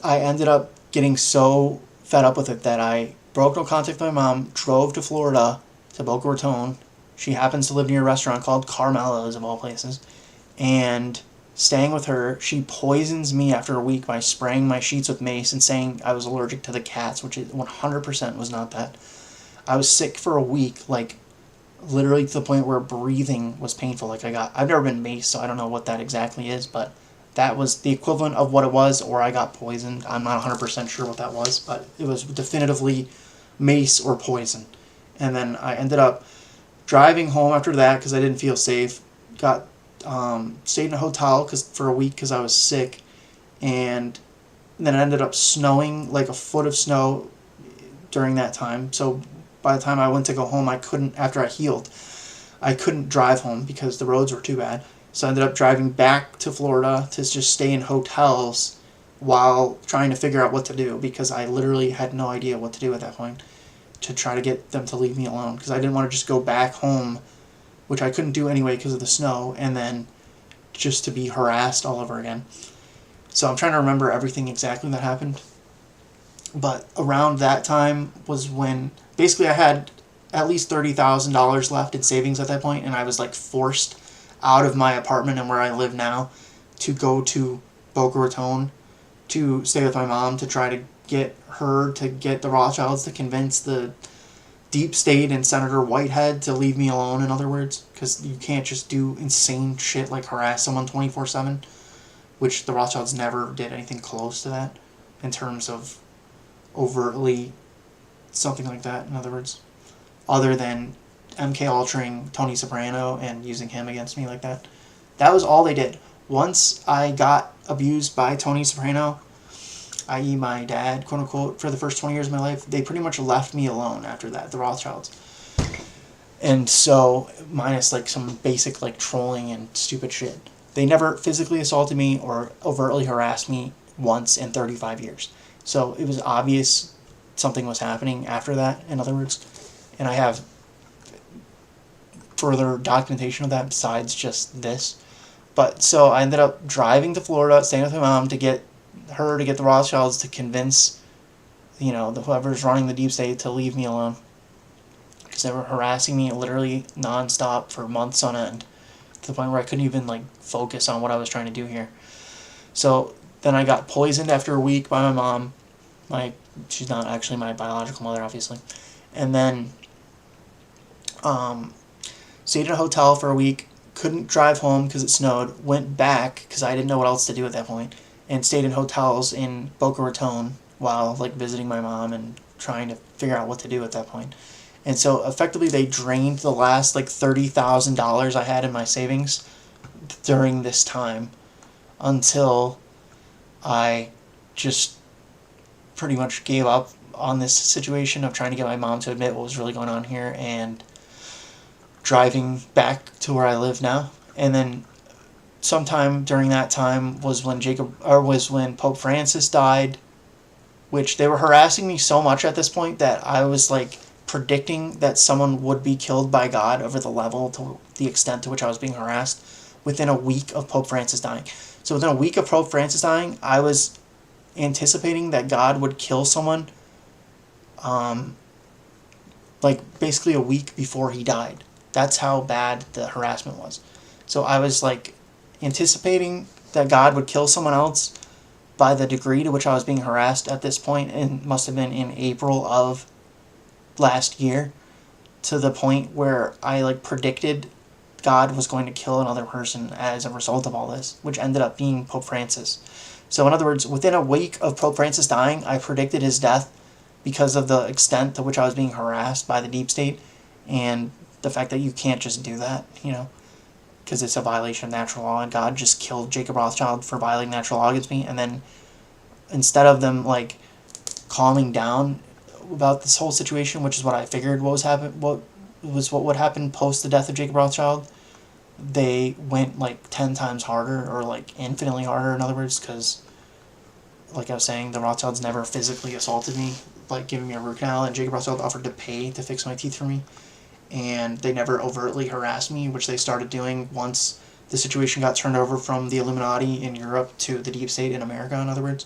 I ended up getting so fed up with it that I broke no contact with my mom, drove to Florida, to Boca Raton. She happens to live near a restaurant called Carmela's, of all places. And staying with her, she poisons me after a week by spraying my sheets with mace and saying I was allergic to the cats, which 100% was not that. I was sick for a week, literally to the point where breathing was painful. I've never been maced, so I don't know what that exactly is, but that was the equivalent of what it was, or I got poisoned. I'm not 100% sure what that was, but it was definitively mace or poison. And then I ended up driving home after that because I didn't feel safe. Stayed in a hotel for a week because I was sick, and then it ended up snowing a foot of snow during that time. So by the time I went to go home, after I healed, I couldn't drive home because the roads were too bad. So I ended up driving back to Florida to just stay in hotels while trying to figure out what to do, because I literally had no idea what to do at that point, to try to get them to leave me alone, because I didn't want to just go back home, which I couldn't do anyway because of the snow, and then just to be harassed all over again. So I'm trying to remember everything exactly that happened. But around that time was when basically I had at least $30,000 left in savings at that point, and I was forced out of my apartment and where I live now to go to Boca Raton to stay with my mom, to try to get her to get the Rothschilds to convince the deep state and Senator Whitehead to leave me alone, in other words, because you can't just do insane shit like harass someone 24/7, which the Rothschilds never did anything close to that in terms of overtly something like that, in other words, other than MK Ultring Tony Soprano and using him against me like that. That was all they did. Once I got abused by Tony Soprano, i.e. my dad, quote unquote, for the first 20 years of my life, they pretty much left me alone after that, the Rothschilds. And so, minus like some basic like trolling and stupid shit. They never physically assaulted me or overtly harassed me once in 35 years. So it was obvious something was happening after that, in other words. And I have further documentation of that besides just this. But so I ended up driving to Florida, staying with my mom to get the Rothschilds to convince, whoever's running the deep state to leave me alone. Because they were harassing me literally nonstop for months on end, to the point where I couldn't even focus on what I was trying to do here. So then I got poisoned after a week by my mom. She's not actually my biological mother, obviously. And then stayed in a hotel for a week. Couldn't drive home because it snowed. Went back because I didn't know what else to do at that point, and stayed in hotels in Boca Raton while visiting my mom and trying to figure out what to do at that point. And so effectively they drained the last $30,000 I had in my savings during this time, until I just pretty much gave up on this situation of trying to get my mom to admit what was really going on here, and driving back to where I live now. And then sometime during that time was when Pope Francis died, which they were harassing me so much at this point that I was predicting that someone would be killed by God over the extent to which I was being harassed within a week of Pope Francis dying. So within a week of Pope Francis dying, I was anticipating that God would kill someone basically a week before he died. That's how bad the harassment was. So I was anticipating that God would kill someone else by the degree to which I was being harassed at this point, and must have been in April of last year, to the point where I predicted God was going to kill another person as a result of all this, which ended up being Pope Francis. So in other words, within a week of Pope Francis dying, I predicted his death because of the extent to which I was being harassed by the deep state, and the fact that you can't just do that, because it's a violation of natural law, and God just killed Jacob Rothschild for violating natural law against me. And then instead of them calming down about this whole situation, which is what I figured what would happen post the death of Jacob Rothschild, they went 10 times harder, or infinitely harder, in other words, because I was saying, the Rothschilds never physically assaulted me, giving me a root canal, and Jacob Rothschild offered to pay to fix my teeth for me. And they never overtly harassed me, which they started doing once the situation got turned over from the Illuminati in Europe to the deep state in America, in other words.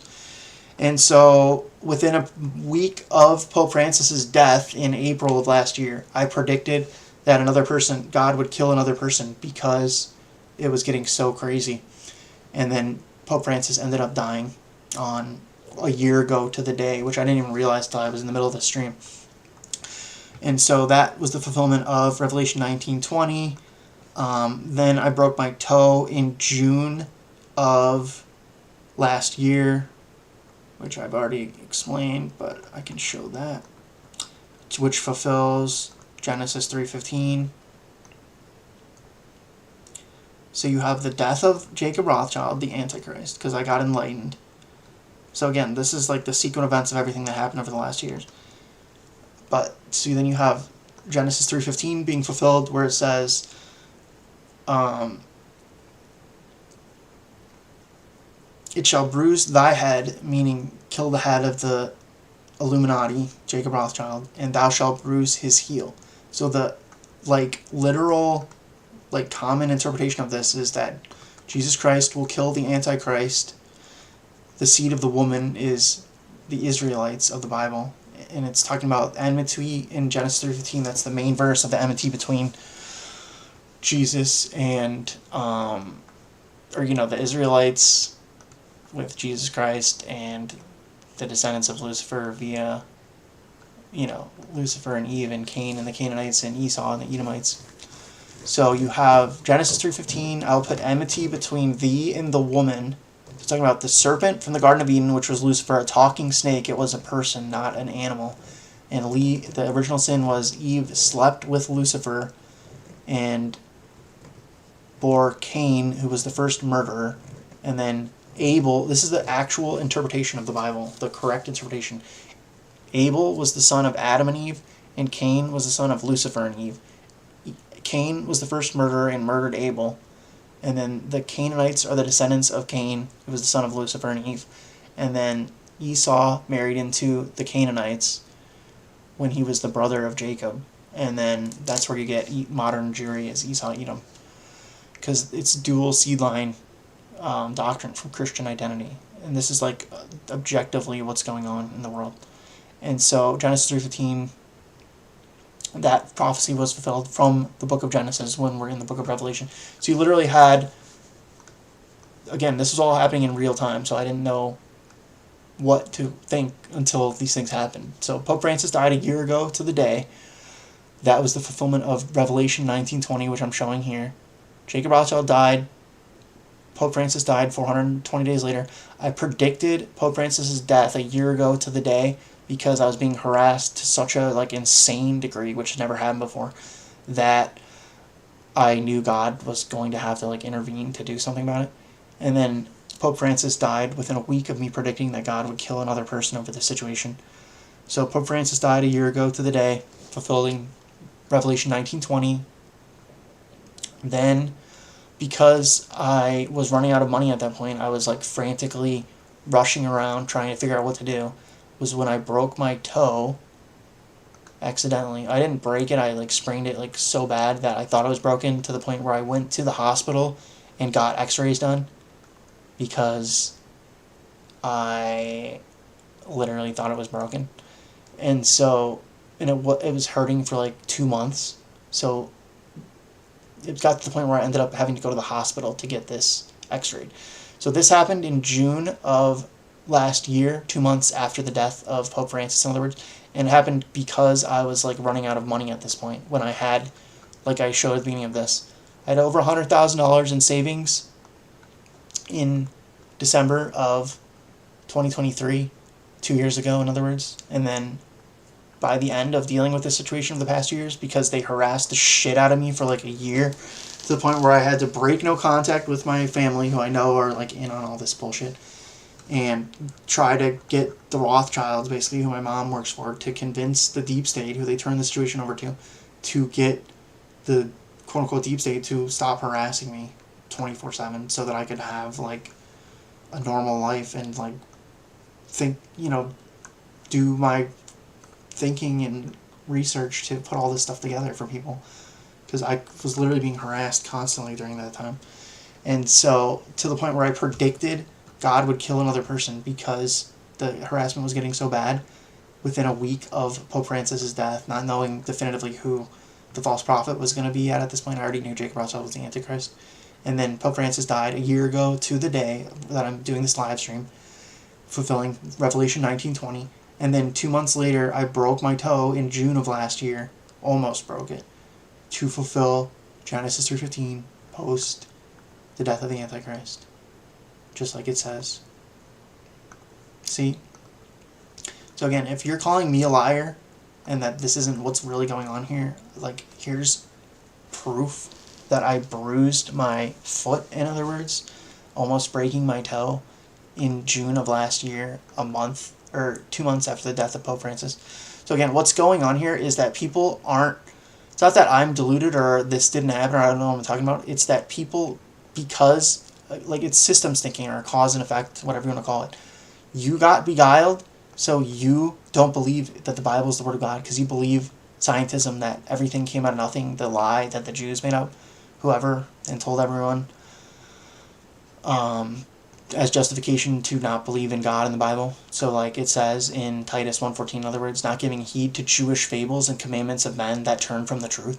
And so within a week of Pope Francis's death in April of last year, I predicted that God would kill another person, because it was getting so crazy. And then Pope Francis ended up dying on a year ago to the day, which I didn't even realize till I was in the middle of the stream. And so that was the fulfillment of Revelation 19:20. Then I broke my toe in June of last year, which I've already explained, but I can show that, which fulfills Genesis 3:15. So you have the death of Jacob Rothschild, the Antichrist, because I got enlightened. So again, this is the sequence of events of everything that happened over the last years. But so then you have Genesis 3:15 being fulfilled, where it says, "It shall bruise thy head," meaning kill the head of the Illuminati, Jacob Rothschild, "and thou shalt bruise his heel." So the literal common interpretation of this is that Jesus Christ will kill the Antichrist. The seed of the woman is the Israelites of the Bible. And it's talking about enmity in Genesis 3:15. That's the main verse of the enmity between Jesus and, the Israelites with Jesus Christ, and the descendants of Lucifer via, Lucifer and Eve, and Cain and the Canaanites, and Esau and the Edomites. So you have Genesis 3:15, "I will put enmity between thee and the woman." It's talking about the serpent from the Garden of Eden, which was Lucifer, a talking snake. It was a person, not an animal. And the original sin was Eve slept with Lucifer and bore Cain, who was the first murderer. And then Abel, this is the actual interpretation of the Bible, the correct interpretation. Abel was the son of Adam and Eve, and Cain was the son of Lucifer and Eve. Cain was the first murderer and murdered Abel, and then the Canaanites are the descendants of Cain, who was the son of Lucifer and Eve. And then Esau married into the Canaanites when he was the brother of Jacob. And then that's where you get modern Jewry as Esau, Edom. Because it's dual seed line doctrine from Christian identity. And this is like objectively what's going on in the world. And so Genesis 3:15, that prophecy was fulfilled from the book of Genesis when we're in the book of Revelation. So you literally had, again, this was all happening in real time, so I didn't know what to think until these things happened. So Pope Francis died a year ago to the day. That was the fulfillment of Revelation 19:20, which I'm showing here. Jacob Rothschild died. Pope Francis died 420 days later. I predicted Pope Francis's death a year ago to the day because I was being harassed to such a insane degree, which had never happened before, that I knew God was going to have to intervene to do something about it. And then Pope Francis died within a week of me predicting that God would kill another person over this situation. So Pope Francis died a year ago to the day, fulfilling Revelation 19:20. Then, because I was running out of money at that point, I was frantically rushing around trying to figure out what to do, was when I broke my toe accidentally. I didn't break it, I sprained it so bad that I thought it was broken, to the point where I went to the hospital and got x-rays done because I literally thought it was broken. And so, and it was hurting for 2 months. So it got to the point where I ended up having to go to the hospital to get this x-rayed. So this happened in June of last year, 2 months after the death of Pope Francis, in other words. And it happened because I was running out of money at this point, when I had, I showed at the beginning of this, I had over $100,000 in savings in December of 2023, 2 years ago, in other words. And then by the end of dealing with this situation of the past 2 years, because they harassed the shit out of me for a year, to the point where I had to break no contact with my family, who I know are in on all this bullshit, and try to get the Rothschilds, basically, who my mom works for, to convince the deep state, who they turned the situation over to get the quote-unquote deep state to stop harassing me 24/7, so that I could have a normal life and think, do my thinking and research to put all this stuff together for people, because I was literally being harassed constantly during that time. And so, to the point where I predicted God would kill another person because the harassment was getting so bad, within a week of Pope Francis's death, not knowing definitively who the false prophet was going to be at this point. I already knew Jacob Rothschild was the Antichrist. And then Pope Francis died a year ago to the day that I'm doing this live stream, fulfilling Revelation 19:20. And then 2 months later, I broke my toe in June of last year, almost broke it, to fulfill Genesis 3:15 post the death of the Antichrist. Just like it says. See? So again, if you're calling me a liar, and that this isn't what's really going on here, here's proof that I bruised my foot, in other words, almost breaking my toe in June of last year, 2 months after the death of Pope Francis. So again, what's going on here is that people aren't, it's not that I'm deluded or this didn't happen or I don't know what I'm talking about, it's that people, because, it's systems thinking or cause and effect, whatever you want to call it. You got beguiled, so you don't believe that the Bible is the Word of God, because you believe scientism, that everything came out of nothing, the lie that the Jews made up, whoever, and told everyone, as justification to not believe in God in the Bible. So it says in Titus 1:14, in other words, not giving heed to Jewish fables and commandments of men that turn from the truth.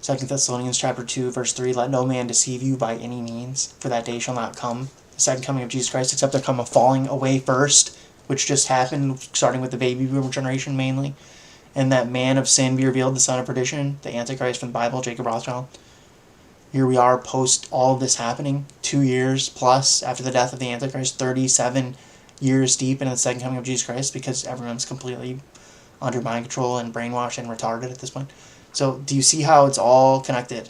2 Thessalonians chapter 2, verse 3, let no man deceive you by any means, for that day shall not come, the second coming of Jesus Christ, except there come a falling away first, which just happened, starting with the baby boomer generation mainly, and that man of sin be revealed, the son of perdition, the Antichrist from the Bible, Jacob Rothschild. Here we are post all of this happening, 2 years plus after the death of the Antichrist, 37 years deep into the second coming of Jesus Christ, because everyone's completely under mind control and brainwashed and retarded at this point. So do you see how it's all connected?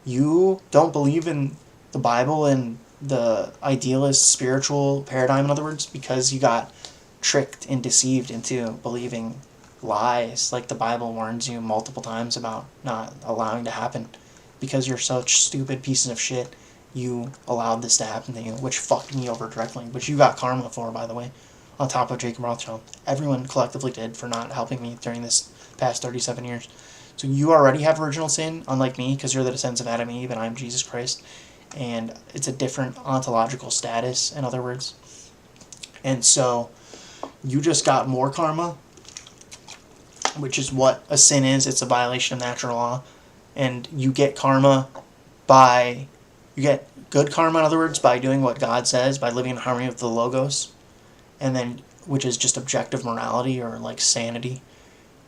You don't believe in the Bible and the idealist spiritual paradigm, in other words, because you got tricked and deceived into believing lies like the Bible warns you multiple times about not allowing to happen. Because you're such stupid pieces of shit, you allowed this to happen to you, which fucked me over directly, which you got karma for, by the way, on top of Jacob Rothschild. Everyone collectively did for not helping me during this past 37 years. So you already have original sin, unlike me, because you're the descendants of Adam and Eve, and I'm Jesus Christ. And it's a different ontological status, in other words. And so you just got more karma, which is what a sin is. It's a violation of natural law. And you get karma you get good karma, in other words, by doing what God says, by living in harmony with the Logos, and then, which is just objective morality, or like sanity,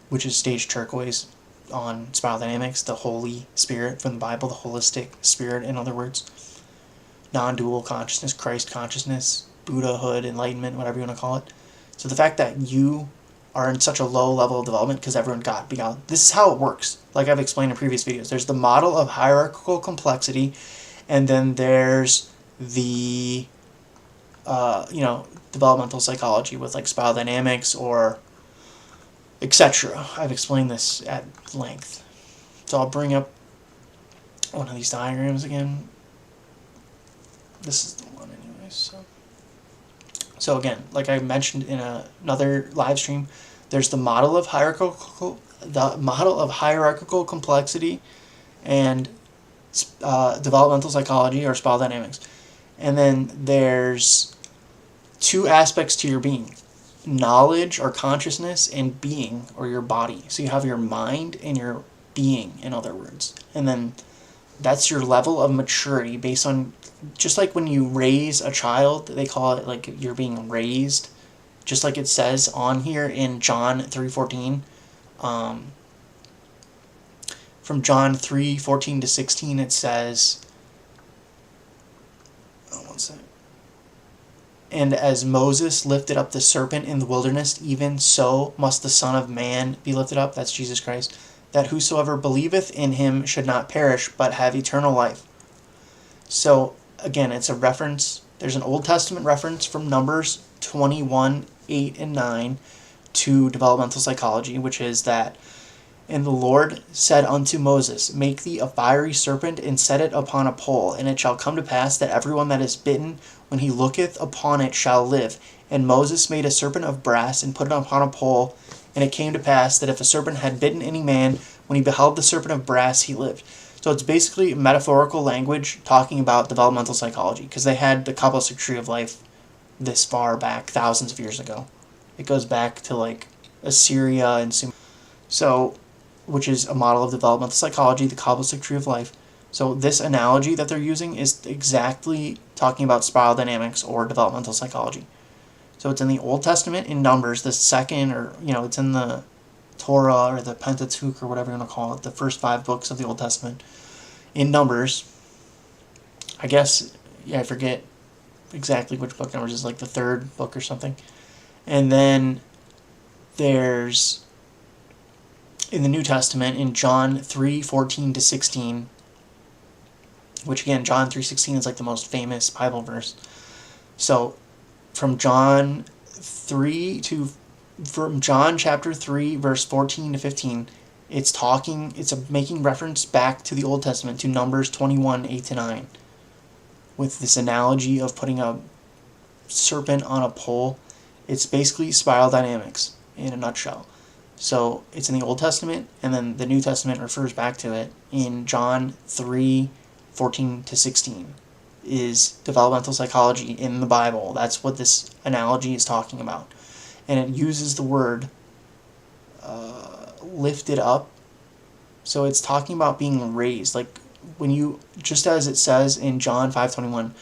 which is stage turquoise on Spiral Dynamics, the Holy Spirit from the Bible, the holistic spirit, in other words, non-dual consciousness, Christ consciousness, Buddhahood, enlightenment, whatever you want to call it. So the fact that you are in such a low level of development because everyone got begun. This is how it works. Like I've explained in previous videos, there's the model of hierarchical complexity, and then there's the developmental psychology with like spiral dynamics or etc. I've explained this at length. So I'll bring up one of these diagrams again. This is the one anyways. So again, like I mentioned in another live stream, there's the model of hierarchical complexity and developmental psychology or spiral dynamics. And then there's two aspects to your being: knowledge or consciousness, and being or your body. So you have your mind and your being, in other words. And then that's your level of maturity based on, just like when you raise a child, they call it like you're being raised, just like it says on here in John 3:14. From John 3:14 to 16, it says, one second. And as Moses lifted up the serpent in the wilderness, even so must the Son of Man be lifted up, that's Jesus Christ, that whosoever believeth in him should not perish, but have eternal life. So, again, it's a reference. There's an Old Testament reference from Numbers 21, 8, and 9 to developmental psychology, which is that, and the Lord said unto Moses, make thee a fiery serpent, and set it upon a pole, and it shall come to pass that everyone that is bitten, when he looketh upon it, shall live. And Moses made a serpent of brass, and put it upon a pole, and it came to pass that if a serpent had bitten any man, when he beheld the serpent of brass, he lived. So it's basically metaphorical language talking about developmental psychology, because they had the Kabbalistic tree of life this far back, thousands of years ago. It goes back to like Assyria and Sumer. So, which is a model of developmental psychology, the Kabbalistic tree of life. So this analogy that they're using is exactly talking about spiral dynamics or developmental psychology. So it's in the Old Testament in Numbers, the second, or it's in the Torah or the Pentateuch or whatever you want to call it, the first 5 books of the Old Testament. In Numbers, I guess, I forget exactly which book Numbers is, like the 3rd book or something. And then there's in the New Testament in John 3:14 to 16, which again, John 3:16 is like the most famous Bible verse. So from John chapter 3 verse 14 to 15, it's making reference back to the Old Testament, to Numbers 21, 8 to 9, with this analogy of putting a serpent on a pole. It's basically spiral dynamics in a nutshell. So it's in the Old Testament, and then the New Testament refers back to it in John 3:14 to 16. Is developmental psychology in the Bible. That's what this analogy is talking about. And it uses the word lifted up. So it's talking about being raised. Like when you, just as it says in John 5:21,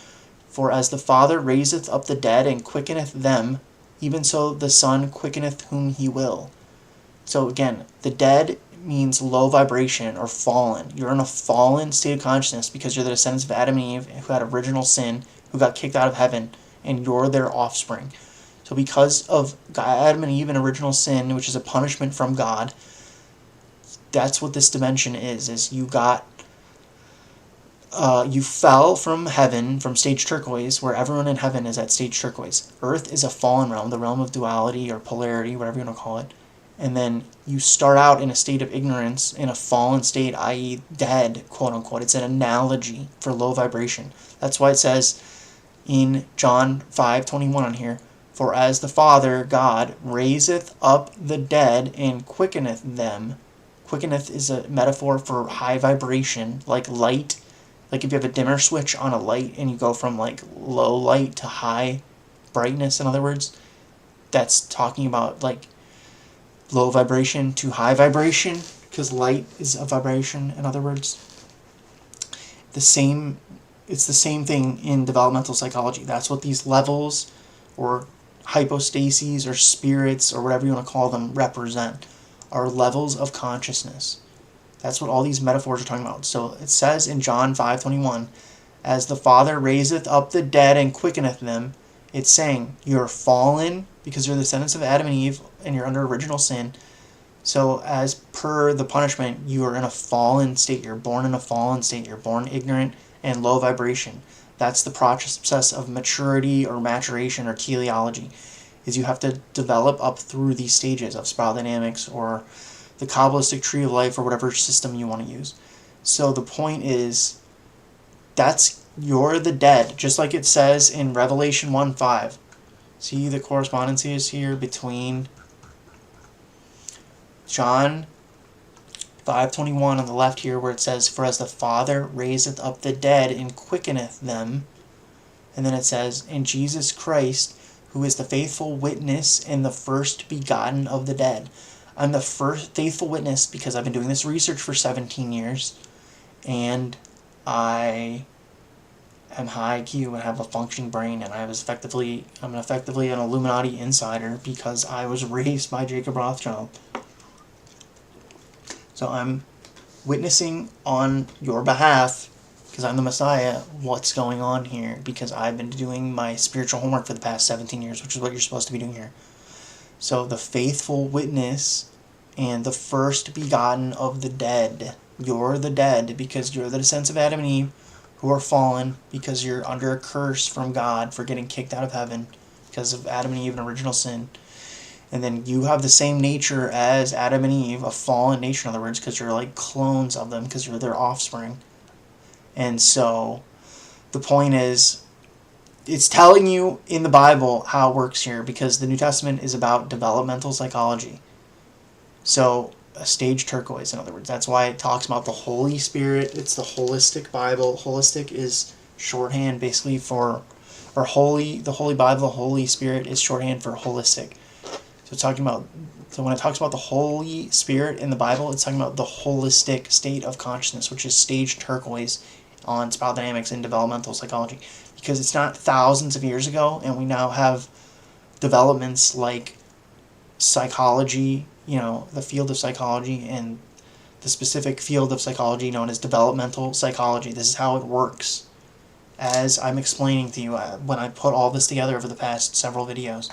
for as the Father raiseth up the dead and quickeneth them, even so the Son quickeneth whom he will. So again, the dead means low vibration or fallen. You're in a fallen state of consciousness because you're the descendants of Adam and Eve who had original sin, who got kicked out of heaven, and you're their offspring. So because of Adam and Eve and original sin, which is a punishment from God, that's what this dimension is you got you fell from heaven, from stage turquoise, where everyone in heaven is at stage turquoise. Earth is a fallen realm, the realm of duality or polarity, whatever you want to call it. And then you start out in a state of ignorance, in a fallen state, i.e. dead, quote unquote. It's an analogy for low vibration. That's why it says in John 5:21 on here, for as the Father, God, raiseth up the dead and quickeneth them. Quickeneth is a metaphor for high vibration, like light. Like if you have a dimmer switch on a light and you go from like low light to high brightness, in other words, that's talking about like low vibration to high vibration, because light is a vibration, in other words. It's the same thing in developmental psychology. That's what these levels or hypostases or spirits or whatever you want to call them represent, are levels of consciousness. That's what all these metaphors are talking about. So it says in John 5:21, as the Father raiseth up the dead and quickeneth them, it's saying you're fallen because you're the descendants of Adam and Eve and you're under original sin. So as per the punishment, you are in a fallen state. You're born in a fallen state. You're born ignorant and low vibration. That's the process of maturity or maturation or teleology, is you have to develop up through these stages of spiral dynamics or the Kabbalistic tree of life or whatever system you want to use. So the point is, you're the dead, just like it says in Revelation 1:5. See the correspondence is here between John 5:21 on the left here, where it says, for as the Father raiseth up the dead and quickeneth them. And then it says, in Jesus Christ, who is the faithful witness and the first begotten of the dead. I'm the first faithful witness because I've been doing this research for 17 years, and I am high IQ and have a functioning brain, and I'm effectively an Illuminati insider because I was raised by Jacob Rothschild. So I'm witnessing on your behalf, because I'm the Messiah, what's going on here, because I've been doing my spiritual homework for the past 17 years, which is what you're supposed to be doing here. So the faithful witness and the first begotten of the dead. You're the dead because you're the descendants of Adam and Eve who are fallen because you're under a curse from God for getting kicked out of heaven because of Adam and Eve and original sin. And then you have the same nature as Adam and Eve, a fallen nature, in other words, because you're like clones of them because you're their offspring. And so the point is, it's telling you in the Bible how it works here, because the New Testament is about developmental psychology. So a stage turquoise, in other words. That's why it talks about the Holy Spirit. It's the holistic Bible. Holistic is shorthand basically for, or holy, the Holy Bible, the Holy Spirit is shorthand for holistic. So when it talks about the Holy Spirit in the Bible, it's talking about the holistic state of consciousness, which is stage turquoise on spiral dynamics and developmental psychology. Because it's not thousands of years ago, and we now have developments like psychology, the field of psychology, and the specific field of psychology known as developmental psychology. This is how it works, as I'm explaining to you when I put all this together over the past several videos.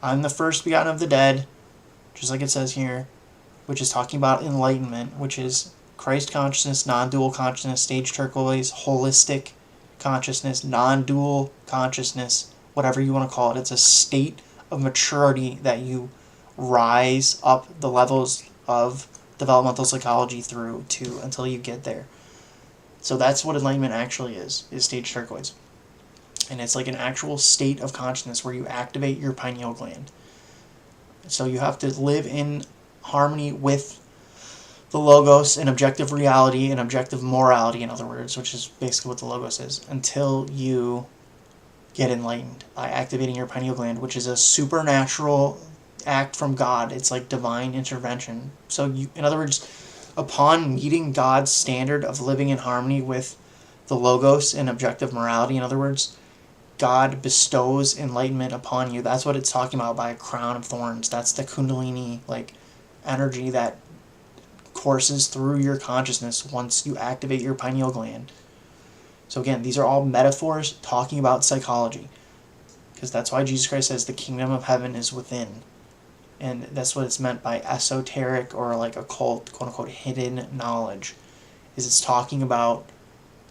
I'm the first begotten of the dead, just like it says here, which is talking about enlightenment, which is Christ consciousness, non-dual consciousness, stage turquoise, holistic consciousness, non-dual consciousness, whatever you want to call it. It's a state of maturity that you rise up the levels of developmental psychology through to until you get there. So that's what enlightenment actually is stage turquoise. And it's like an actual state of consciousness where you activate your pineal gland. So you have to live in harmony with the Logos and objective reality and objective morality, in other words, which is basically what the Logos is, until you get enlightened by activating your pineal gland, which is a supernatural act from God. It's like divine intervention. So in other words, upon meeting God's standard of living in harmony with the Logos and objective morality, in other words, God bestows enlightenment upon you. That's what it's talking about by a crown of thorns. That's the Kundalini energy that courses through your consciousness once you activate your pineal gland. So again, these are all metaphors talking about psychology, because that's why Jesus Christ says the kingdom of heaven is within. And that's what it's meant by esoteric or like occult, quote unquote, hidden knowledge, is it's talking about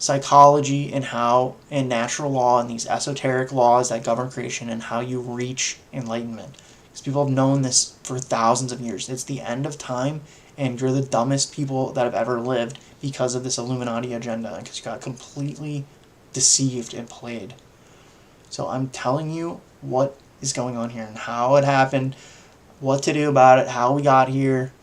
psychology and natural law and these esoteric laws that govern creation and how you reach enlightenment. Because people have known this for thousands of years. It's the end of time, and you're the dumbest people that have ever lived because of this Illuminati agenda, because you got completely deceived and played. So I'm telling you what is going on here and how it happened, what to do about it, how we got here.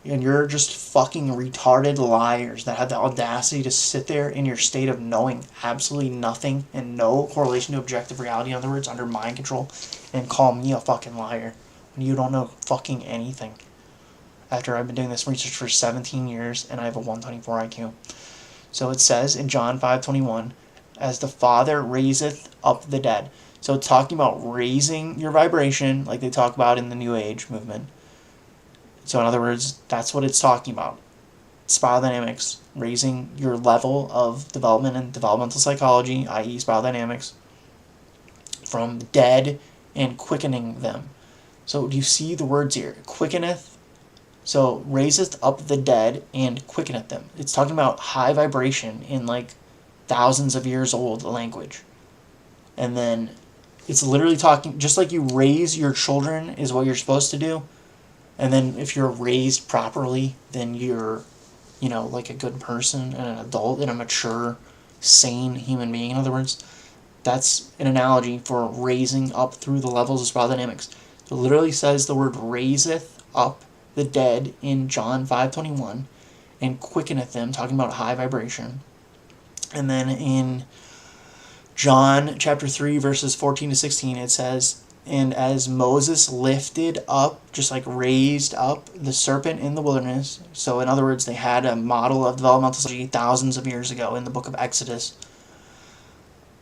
And you're just fucking retarded liars that have the audacity to sit there in your state of knowing absolutely nothing and no correlation to objective reality, in other words, under mind control, and call me a fucking liar when you don't know fucking anything. After I've been doing this research for 17 years and I have a 124 IQ. So it says in John 5:21, as the Father raiseth up the dead. So it's talking about raising your vibration like they talk about in the New Age movement. So in other words, that's what it's talking about. Spiral dynamics, raising your level of development and developmental psychology, i.e. spiral dynamics, from dead and quickening them. So do you see the words here? Quickeneth. So raiseth up the dead and quickeneth them. It's talking about high vibration in like thousands of years old language. And then it's literally talking, just like you raise your children is what you're supposed to do. And then if you're raised properly, then you're, like a good person and an adult and a mature, sane human being. In other words, that's an analogy for raising up through the levels of spiral dynamics. So it literally says the word raiseth up the dead in John 5:21 and quickeneth them, talking about high vibration. And then in John chapter 3 verses 14 to 16 it says, and as Moses lifted up, just like raised up the serpent in the wilderness. So in other words, they had a model of developmental psychology thousands of years ago in the book of Exodus,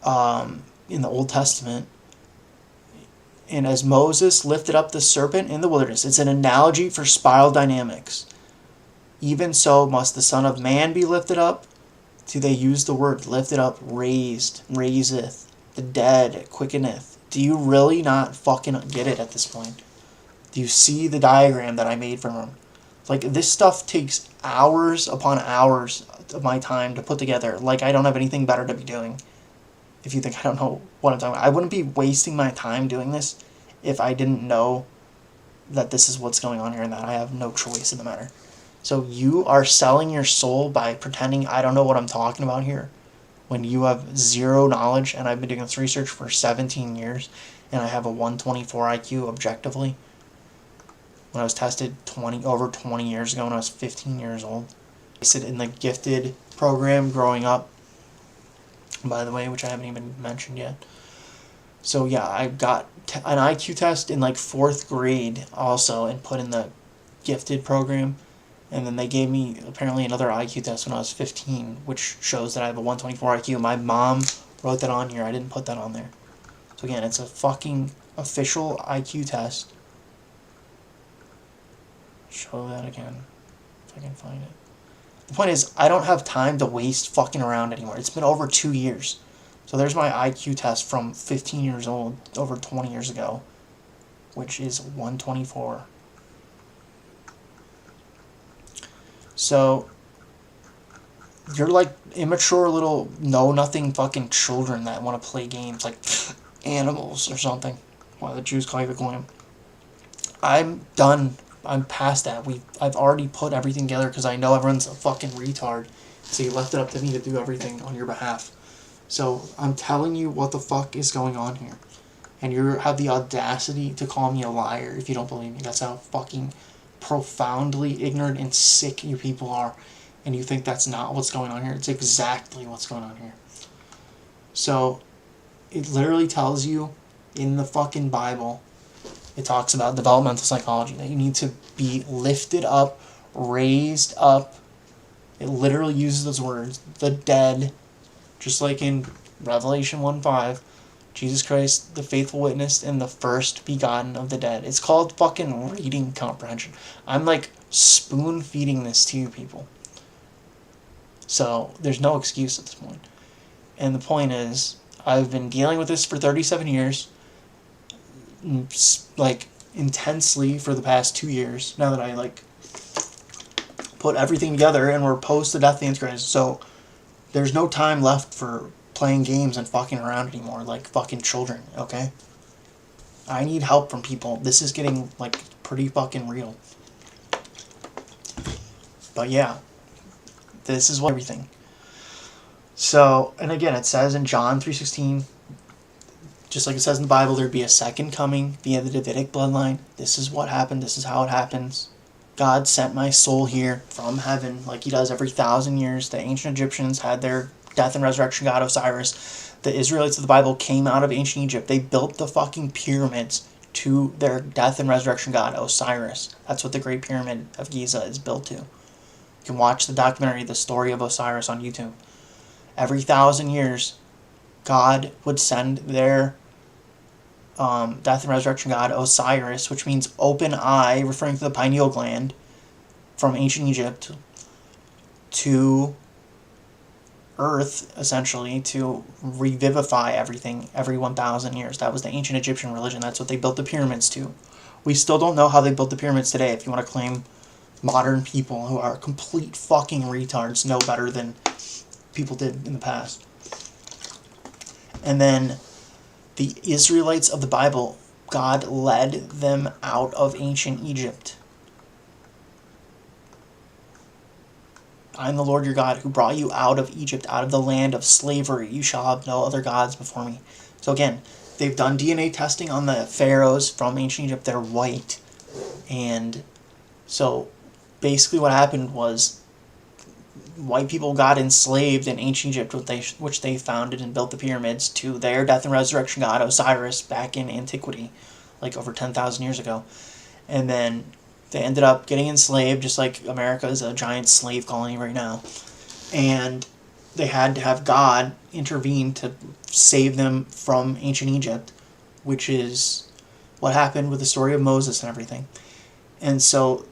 in the Old Testament. And as Moses lifted up the serpent in the wilderness, it's an analogy for spiral dynamics. Even so must the Son of Man be lifted up. Do they use the word lifted up, raised, raiseth, the dead, quickeneth? Do you really not fucking get it at this point? Do you see the diagram that I made from him? Like, this stuff takes hours upon hours of my time to put together. Like, I don't have anything better to be doing. If you think I don't know what I'm talking about. I wouldn't be wasting my time doing this if I didn't know that this is what's going on here and that I have no choice in the matter. So you are selling your soul by pretending I don't know what I'm talking about here, when you have zero knowledge. And I've been doing this research for 17 years and I have a 124 IQ objectively. When I was tested over 20 years ago when I was 15 years old. I sit in the gifted program growing up, by the way, which I haven't even mentioned yet. So yeah, I got an IQ test in like 4th grade also and put in the gifted program. And then they gave me apparently another IQ test when I was 15, which shows that I have a 124 IQ. My mom wrote that on here. I didn't put that on there. So again, it's a fucking official IQ test. Show that again, if I can find it. The point is, I don't have time to waste fucking around anymore. It's been over 2 years. So there's my IQ test from 15 years old, over 20 years ago, which is 124. So, you're like immature little know-nothing fucking children that want to play games like animals or something. Why the Jews call you the goyim. I'm done. I'm past that. I've already put everything together because I know everyone's a fucking retard. So you left it up to me to do everything on your behalf. So I'm telling you what the fuck is going on here. And you have the audacity to call me a liar if you don't believe me. That's how fucking profoundly ignorant and sick you people are, and you think that's not what's going on here. It's exactly what's going on here. So it literally tells you in the fucking Bible, it talks about developmental psychology, that you need to be lifted up, raised up. It literally uses those words, the dead, just like in Revelation 1:5. Jesus Christ, the faithful witness, and the first begotten of the dead. It's called fucking reading comprehension. I'm like spoon feeding this to you people. So there's no excuse at this point. And the point is, I've been dealing with this for 37 years, like intensely for the past 2 years. Now that I like put everything together and we're post the death of the Antichrist. So There's no time left for playing games and fucking around anymore like fucking children, okay? I need help from people. This is getting, like, pretty fucking real. But yeah, this is what everything. So, and again, it says in John 3:16, just like it says in the Bible, there'd be a second coming via the Davidic bloodline. This is what happened. This is how it happens. God sent my soul here from heaven, like he does every 1,000 years. The ancient Egyptians had their death and resurrection god Osiris. The Israelites of the Bible came out of ancient Egypt. They built the fucking pyramids to their death and resurrection god Osiris. That's what the Great Pyramid of Giza is built to. You can watch the documentary, The Story of Osiris, on YouTube. Every 1,000 years, God would send their death and resurrection god Osiris, which means open eye, referring to the pineal gland from ancient Egypt, to Earth, essentially, to revivify everything every 1,000 years. That was the ancient Egyptian religion. That's what they built the pyramids to. We still don't know how they built the pyramids today. If you want to claim modern people who are complete fucking retards know better than people did in the past. And then the Israelites of the Bible, God led them out of ancient Egypt. I am the Lord your God who brought you out of Egypt, out of the land of slavery. You shall have no other gods before me. So again, they've done DNA testing on the pharaohs from ancient Egypt. They're white. And so basically what happened was white people got enslaved in ancient Egypt, which they founded and built the pyramids to their death and resurrection god Osiris back in antiquity, like over 10,000 years ago. And then they ended up getting enslaved, just like America is a giant slave colony right now. And they had to have God intervene to save them from ancient Egypt, which is what happened with the story of Moses and everything. And so,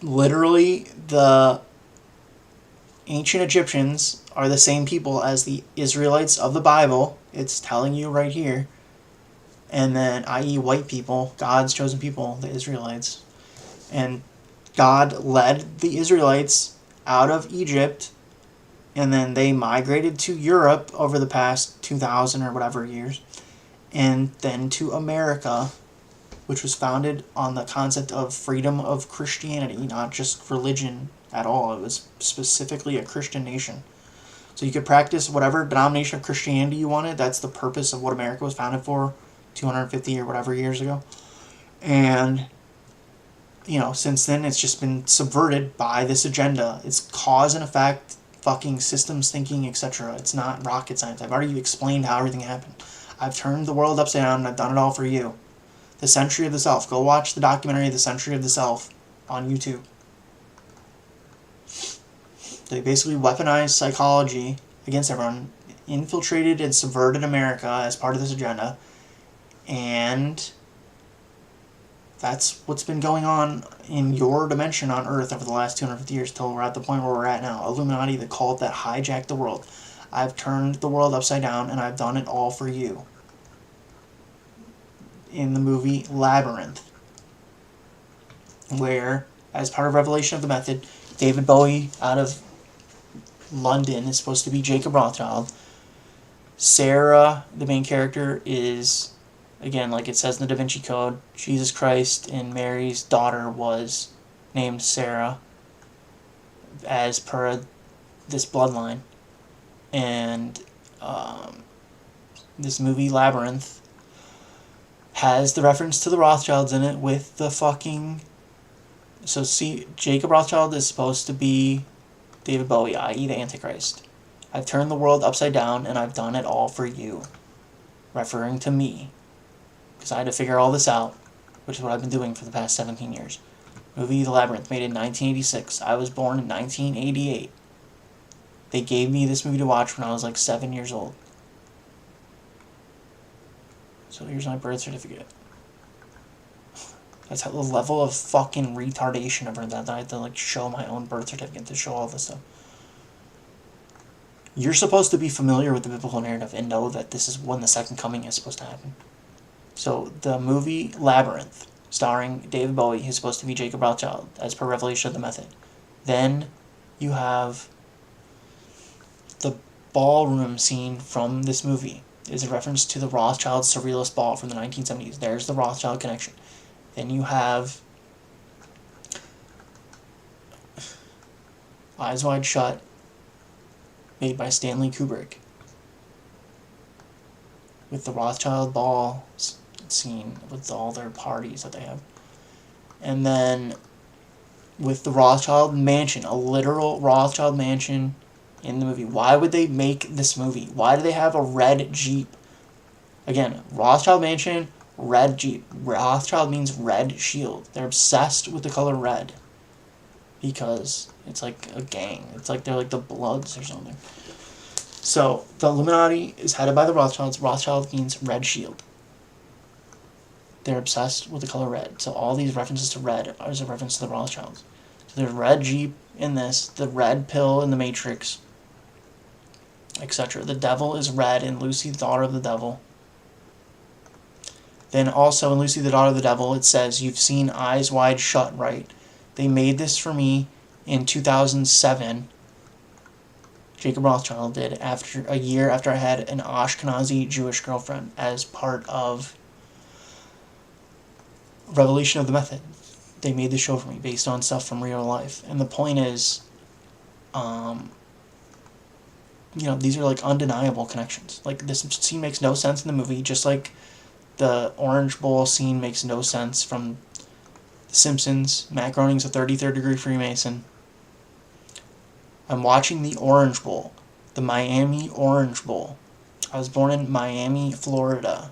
literally, the ancient Egyptians are the same people as the Israelites of the Bible. It's telling you right here. And then, i.e. white people, God's chosen people, the Israelites. And God led the Israelites out of Egypt, and then they migrated to Europe over the past 2,000 or whatever years, and then to America, which was founded on the concept of freedom of Christianity, not just religion at all. It was specifically a Christian nation. So you could practice whatever denomination of Christianity you wanted. That's the purpose of what America was founded for 250 or whatever years ago. And you know, since then, it's just been subverted by this agenda. It's cause and effect, fucking systems thinking, etc. It's not rocket science. I've already explained how everything happened. I've turned the world upside down, and I've done it all for you. The Century of the Self. Go watch the documentary, The Century of the Self, on YouTube. They basically weaponized psychology against everyone, infiltrated and subverted America as part of this agenda, and that's what's been going on in your dimension on Earth over the last 250 years till we're at the point where we're at now. Illuminati, the cult that hijacked the world. I've turned the world upside down, and I've done it all for you. In the movie Labyrinth, where, as part of Revelation of the Method, David Bowie out of London is supposed to be Jacob Rothschild. Sarah, the main character, is, again, like it says in the Da Vinci Code, Jesus Christ and Mary's daughter was named Sarah as per this bloodline. And this movie, Labyrinth, has the reference to the Rothschilds in it with the fucking... So see, Jacob Rothschild is supposed to be David Bowie, i.e. the Antichrist. I've turned the world upside down, and I've done it all for you. Referring to me. Because I had to figure all this out, which is what I've been doing for the past 17 years. Movie The Labyrinth, made in 1986. I was born in 1988. They gave me this movie to watch when I was like 7 years old. So here's my birth certificate. That's how the level of fucking retardation of that I had to like show my own birth certificate to show all this stuff. You're supposed to be familiar with the biblical narrative and know that this is when the second coming is supposed to happen. So the movie Labyrinth, starring David Bowie, is supposed to be Jacob Rothschild, as per Revelation of the Method. Then you have the ballroom scene from this movie is a reference to the Rothschild Surrealist Ball from the 1970s. There's the Rothschild connection. Then you have Eyes Wide Shut, made by Stanley Kubrick, with the Rothschild Ball scene with all their parties that they have. And then with the Rothschild Mansion, a literal Rothschild Mansion in the movie. Why would they make this movie? Why do they have a red Jeep? Again, Rothschild Mansion, red Jeep. Rothschild means red shield. They're obsessed with the color red because it's like a gang. It's like they're like the Bloods or something. So the Illuminati is headed by the Rothschilds. Rothschild means red shield. They're obsessed with the color red. So all these references to red are a reference to the Rothschilds. So there's red Jeep in this, the red pill in the Matrix, etc. The devil is red in Lucy, the Daughter of the Devil. Then also in Lucy, the Daughter of the Devil, it says, "You've seen Eyes Wide Shut, right?" They made this for me in 2007. Jacob Rothschild did, after a year after I had an Ashkenazi Jewish girlfriend, as part of Revelation of the Method. They made the show for me based on stuff from real life. And the point is, these are like undeniable connections. Like, this scene makes no sense in the movie, just like the Orange Bowl scene makes no sense from The Simpsons. Matt Groening's a 33rd degree Freemason. I'm watching the Orange Bowl, the Miami Orange Bowl. I was born in Miami, Florida.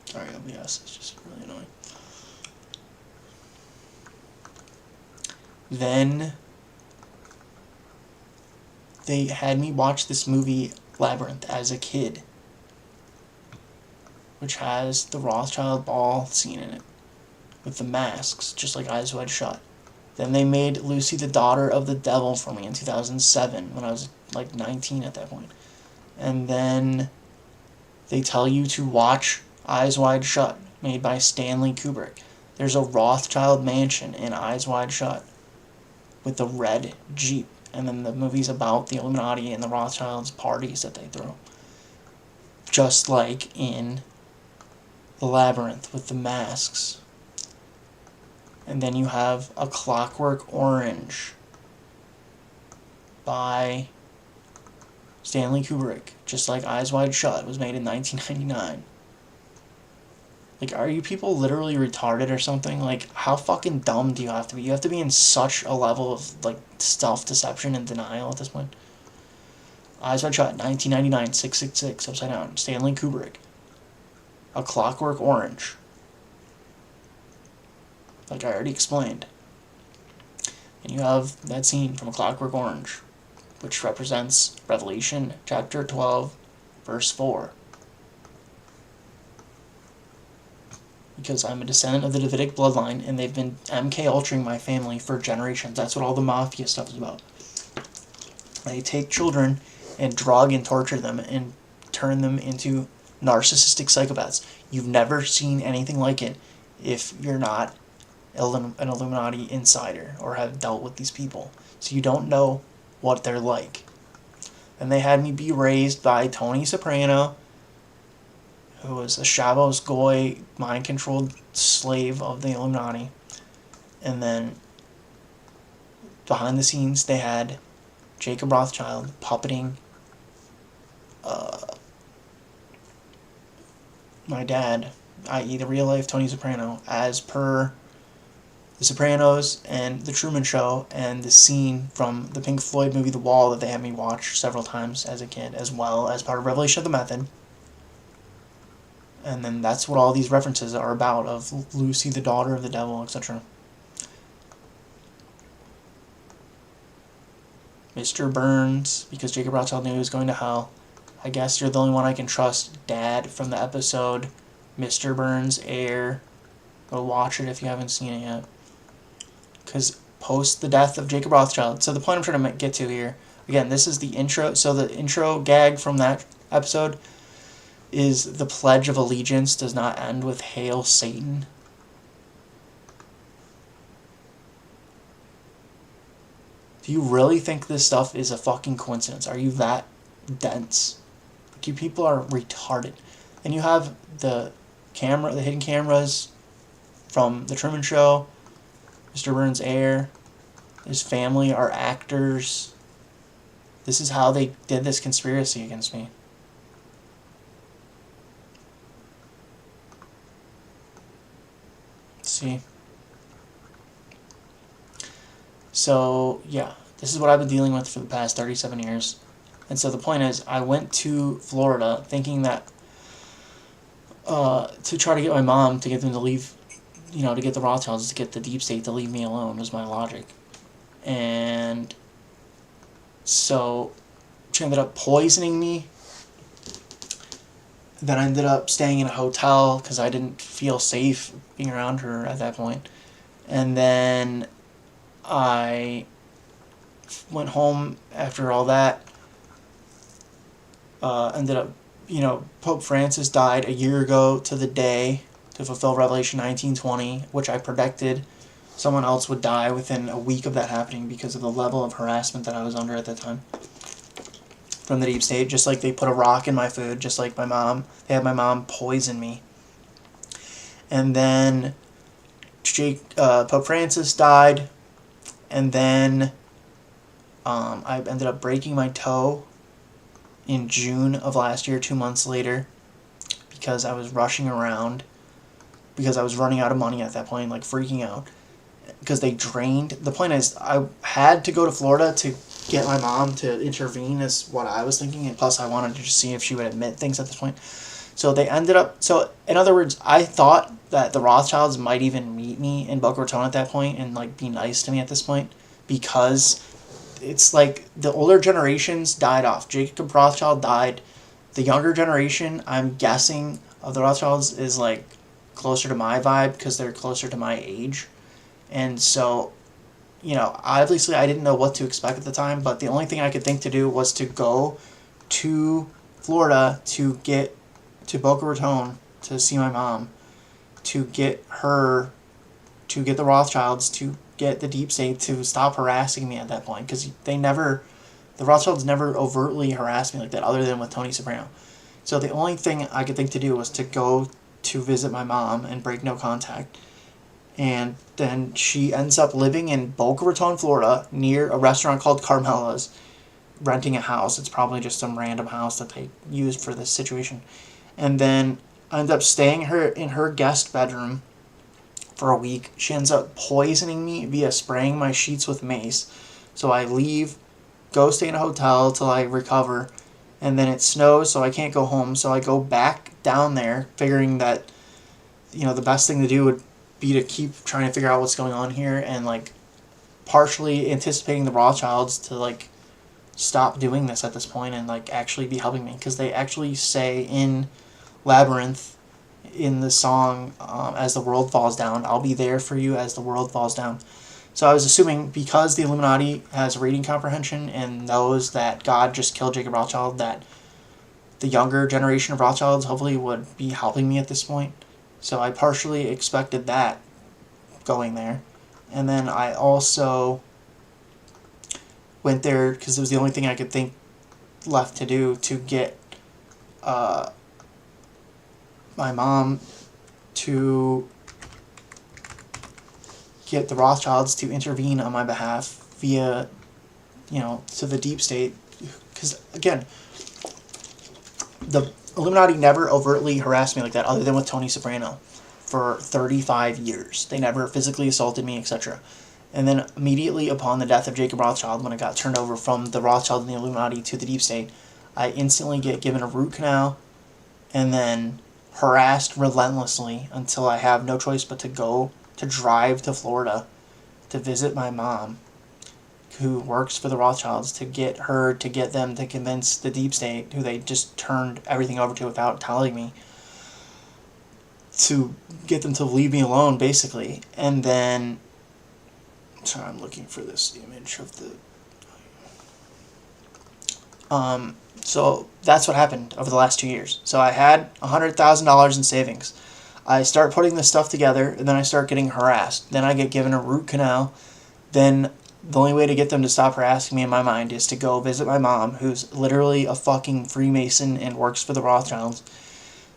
Sorry, OBS, it's just really annoying. Then they had me watch this movie Labyrinth as a kid, which has the Rothschild Ball scene in it, with the masks, just like Eyes Wide Shut. Then they made Lucy, the Daughter of the Devil for me in 2007, when I was like 19 at that point. And then they tell you to watch Eyes Wide Shut, made by Stanley Kubrick. There's a Rothschild mansion in Eyes Wide Shut with the red Jeep. And then the movie's about the Illuminati and the Rothschilds' parties that they throw. Just like in The Labyrinth with the masks. And then you have A Clockwork Orange by Stanley Kubrick, just like Eyes Wide Shut. It was made in 1999. Like, are you people literally retarded or something? Like, how fucking dumb do you have to be? You have to be in such a level of, like, self-deception and denial at this point. Eyes Wide Shut, 1999, 666, upside down. Stanley Kubrick. A Clockwork Orange. Like I already explained. And you have that scene from A Clockwork Orange, which represents Revelation chapter 12, verse 4. Because I'm a descendant of the Davidic bloodline, and they've been MK-ultraing my family for generations. That's what all the mafia stuff is about. They take children and drug and torture them and turn them into narcissistic psychopaths. You've never seen anything like it if you're not an Illuminati insider or have dealt with these people. So you don't know what they're like. And they had me be raised by Tony Soprano, who was a Shabbos Goy, mind-controlled slave of the Illuminati. And then, behind the scenes, they had Jacob Rothschild puppeting my dad, i.e. the real-life Tony Soprano, as per The Sopranos and The Truman Show, and the scene from the Pink Floyd movie The Wall that they had me watch several times as a kid, as well as part of Revelation of the Method. And then that's what all these references are about, of Lucy, the Daughter of the Devil, etc. Mr. Burns, because Jacob Rothschild knew he was going to hell. I guess you're the only one I can trust. Dad, from the episode Mr. Burns, Heir. Go watch it if you haven't seen it yet. Because post the death of Jacob Rothschild. So the point I'm trying to get to here, again, this is the intro. So the intro gag from that episode is the Pledge of Allegiance does not end with Hail Satan. Do you really think this stuff is a fucking coincidence? Are you that dense? Like, you people are retarded. And you have the hidden cameras from The Truman Show, Mr. Burns' Heir. His family are actors. This is how they did this conspiracy against me. See? So, yeah. This is what I've been dealing with for the past 37 years. And so the point is, I went to Florida thinking that to try to get my mom to get them to leave, to get the Rothschilds, to get the deep state to leave me alone was my logic. And so she ended up poisoning me. Then I ended up staying in a hotel because I didn't feel safe being around her at that point. And then I went home after all that. Ended up, Pope Francis died a year ago to the day to fulfill Revelation 19:20, which I predicted someone else would die within a week of that happening because of the level of harassment that I was under at that time from the deep state. Just like they put a rock in my food, just like my mom. They had my mom poison me. And then Pope Francis died, and then I ended up breaking my toe in June of last year, 2 months later, because I was rushing around, because I was running out of money at that point, like freaking out, because they drained. The point is, I had to go to Florida to get my mom to intervene, is what I was thinking, and plus I wanted to just see if she would admit things at this point. So they ended up, so in other words, I thought that the Rothschilds might even meet me in Boca Raton at that point and like be nice to me at this point, because it's like the older generations died off. Jacob Rothschild died. The younger generation, I'm guessing, of the Rothschilds is like closer to my vibe because they're closer to my age. And so, obviously I didn't know what to expect at the time, but the only thing I could think to do was to go to Florida to get to Boca Raton to see my mom, to get the Rothschilds, to get the deep state to stop harassing me at that point, because the Rothschilds never overtly harassed me like that, other than with Tony Soprano. So the only thing I could think to do was to go to visit my mom and break no contact. And then she ends up living in Boca Raton, Florida, near a restaurant called Carmela's, renting a house. It's probably just some random house that they used for this situation. And then I end up staying in her guest bedroom for a week. She ends up poisoning me via spraying my sheets with mace. So I leave, go stay in a hotel till I recover, and then it snows, so I can't go home. So I go back down there, figuring that, the best thing to do would be to keep trying to figure out what's going on here, and like partially anticipating the Rothschilds to like stop doing this at this point and like actually be helping me, because they actually say in Labyrinth, in the song, As the World Falls Down, I'll be there for you as the world falls down. So I was assuming, because the Illuminati has reading comprehension and knows that God just killed Jacob Rothschild, that the younger generation of Rothschilds hopefully would be helping me at this point. So I partially expected that going there. And then I also went there because it was the only thing I could think left to do to get my mom to get the Rothschilds to intervene on my behalf via, to the deep state. Because, again, the Illuminati never overtly harassed me like that, other than with Tony Soprano, for 35 years. They never physically assaulted me, etc. And then immediately upon the death of Jacob Rothschild, when I got turned over from the Rothschild and the Illuminati to the deep state, I instantly get given a root canal and then harassed relentlessly until I have no choice but to drive to Florida to visit my mom, who works for the Rothschilds, to get them to convince the deep state, who they just turned everything over to without telling me, to get them to leave me alone, basically. And then, sorry, I'm looking for this image of the... So that's what happened over the last 2 years. So I had $100,000 in savings. I start putting this stuff together, and then I start getting harassed. Then I get given a root canal. Then the only way to get them to stop harassing me in my mind is to go visit my mom, who's literally a fucking Freemason and works for the Rothschilds,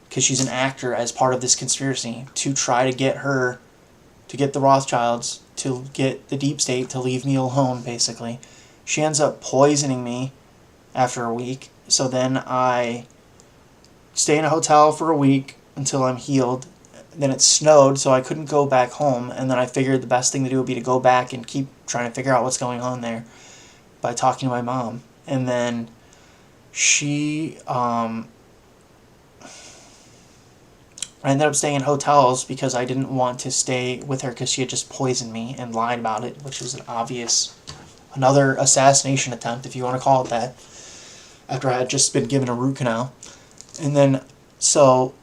because she's an actor as part of this conspiracy to try to get the Rothschilds, to get the deep state to leave me alone, basically. She ends up poisoning me after a week. So then I stay in a hotel for a week until I'm healed. Then it snowed, so I couldn't go back home. And then I figured the best thing to do would be to go back and keep trying to figure out what's going on there by talking to my mom. And then I ended up staying in hotels because I didn't want to stay with her because she had just poisoned me and lied about it, which was another assassination attempt, if you want to call it that, after I had just been given a root canal. And then, so,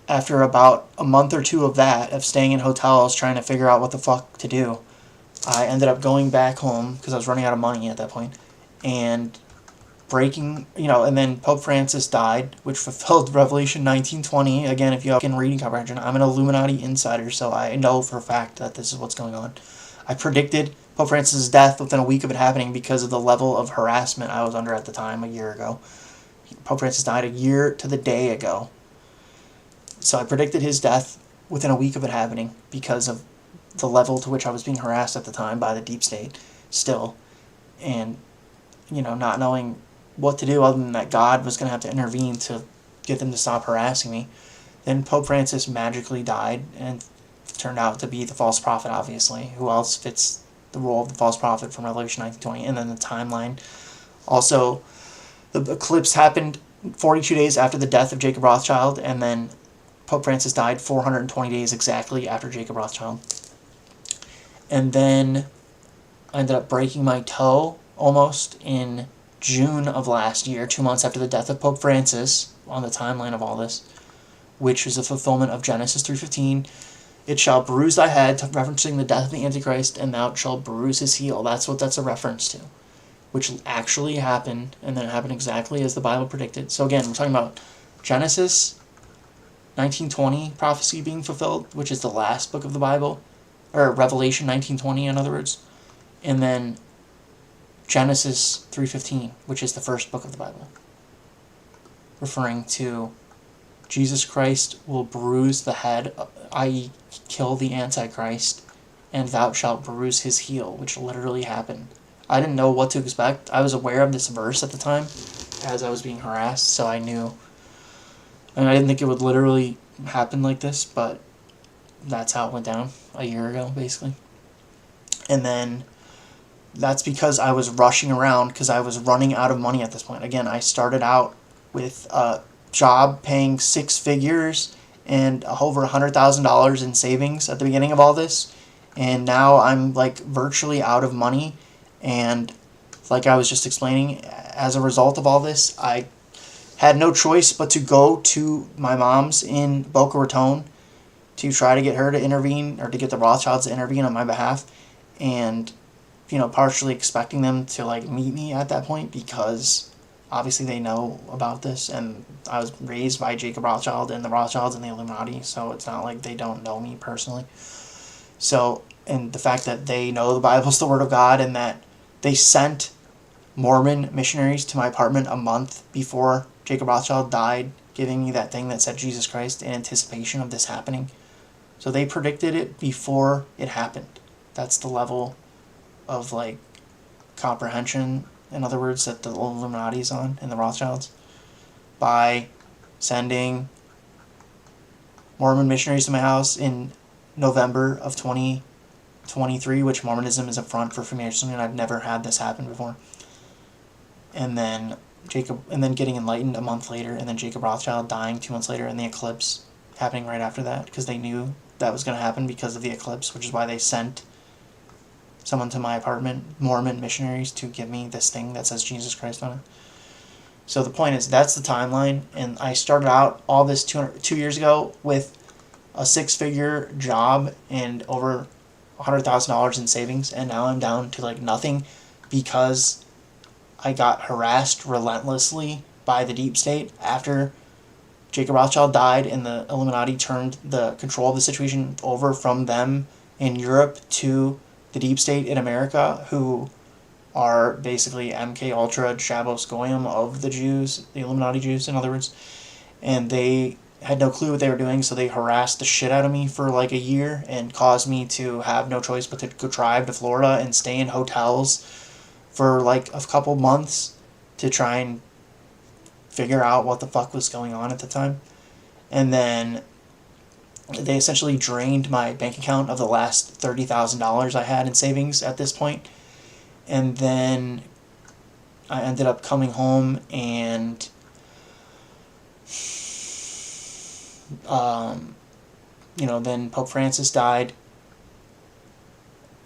after about a month or two of that, of staying in hotels trying to figure out what the fuck to do, I ended up going back home because I was running out of money at that point, and and then Pope Francis died, which fulfilled Revelation 19:20. Again, if you have reading comprehension, I'm an Illuminati insider, so I know for a fact that this is what's going on. I predicted Pope Francis' death within a week of it happening because of the level of harassment I was under at the time, a year ago. Pope Francis died a year to the day ago. So I predicted his death within a week of it happening because of the level to which I was being harassed at the time by the deep state still. And, not knowing what to do other than that God was going to have to intervene to get them to stop harassing me. Then Pope Francis magically died and turned out to be the false prophet, obviously. Who else fits the role of the false prophet from Revelation 19:20? And then the timeline. Also, the eclipse happened 42 days after the death of Jacob Rothschild, and then Pope Francis died 420 days exactly after Jacob Rothschild. And then I ended up breaking my toe almost in June of last year, 2 months after the death of Pope Francis, on the timeline of all this, which is a fulfillment of Genesis 3:15. It shall bruise thy head, referencing the death of the Antichrist, and thou shalt bruise his heel. That's what that's a reference to, which actually happened, and then it happened exactly as the Bible predicted. So again, we're talking about Genesis 19:20 prophecy being fulfilled, which is the last book of the Bible, or Revelation 19:20, in other words, and then Genesis 3:15, which is the first book of the Bible, referring to Jesus Christ will bruise the head, i.e. kill the Antichrist, and thou shalt bruise his heel, which literally happened. I didn't know what to expect. I was aware of this verse at the time as I was being harassed, so I knew. And I didn't think it would literally happen like this, but that's how it went down a year ago, basically. And then that's because I was rushing around because I was running out of money at this point. Again, I started out with a job paying 6 figures and over $100,000 in savings at the beginning of all this. And now I'm virtually out of money. And like I was just explaining, as a result of all this, I had no choice but to go to my mom's in Boca Raton to try to get her to intervene, or to get the Rothschilds to intervene on my behalf. And partially expecting them to meet me at that point because obviously they know about this, and I was raised by Jacob Rothschild and the Rothschilds and the Illuminati, so it's not like they don't know me personally. So, and the fact that they know the Bible's the Word of God, and that they sent Mormon missionaries to my apartment a month before Jacob Rothschild died, giving me that thing that said Jesus Christ in anticipation of this happening. So they predicted it before it happened. That's the level of comprehension, in other words, that the Illuminati's on and the Rothschilds, by sending Mormon missionaries to my house in November of 2023, which Mormonism is a front for Freemasonry, and I've never had this happen before. And then getting enlightened a month later, and then Jacob Rothschild dying 2 months later, and the eclipse happening right after that, because they knew that was going to happen because of the eclipse, which is why they sent someone to my apartment, Mormon missionaries, to give me this thing that says Jesus Christ on it. So the point is, that's the timeline, and I started out all this 2 years ago with a 6-figure job and over $100,000 in savings, and now I'm down to nothing because I got harassed relentlessly by the deep state after Jacob Rothschild died and the Illuminati turned the control of the situation over from them in Europe to the deep state in America, who are basically MK Ultra Shabos Goyim of the Jews, the Illuminati Jews, in other words. And they had no clue what they were doing, so they harassed the shit out of me for like a year and caused me to have no choice but to go drive to Florida and stay in hotels for like a couple months to try and figure out what the fuck was going on at the time. And then they essentially drained my bank account of the last $30,000 I had in savings at this point. And then I ended up coming home and then Pope Francis died,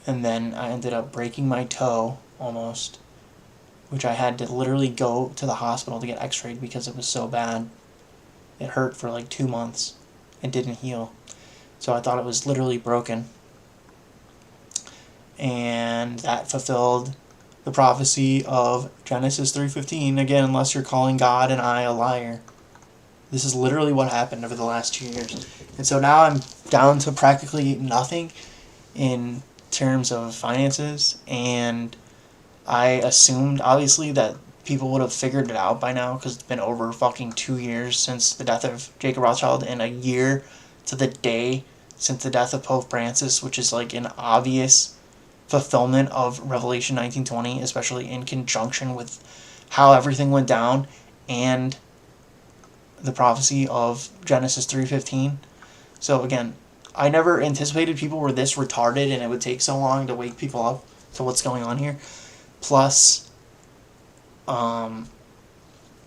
and then I ended up breaking my toe almost, which I had to literally go to the hospital to get x-rayed because it was so bad. It hurt for like 2 months and didn't heal, so I thought it was literally broken. And that fulfilled the prophecy of Genesis 3:15, again, unless you're calling God and I a liar. This is literally what happened over the last 2 years. And so now I'm down to practically nothing in terms of finances, and I assumed, obviously, that people would have figured it out by now, because it's been over fucking 2 years since the death of Jacob Rothschild, and a year to the day since the death of Pope Francis, which is like an obvious fulfillment of Revelation 19:20, especially in conjunction with how everything went down and the prophecy of Genesis 3:15. So again, I never anticipated people were this retarded and it would take so long to wake people up to what's going on here. Plus,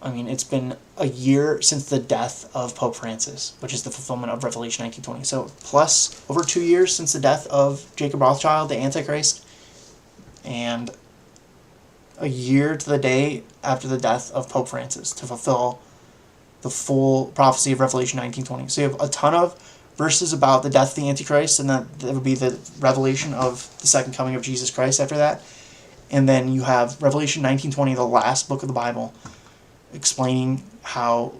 it's been a year since the death of Pope Francis, which is the fulfillment of Revelation 19:20. So plus over 2 years since the death of Jacob Rothschild, the Antichrist, and a year to the day after the death of Pope Francis to fulfill the full prophecy of Revelation 19:20. So you have a ton of verses about the death of the Antichrist, and that would be the revelation of the second coming of Jesus Christ after that. And then you have Revelation 19:20, the last book of the Bible, explaining how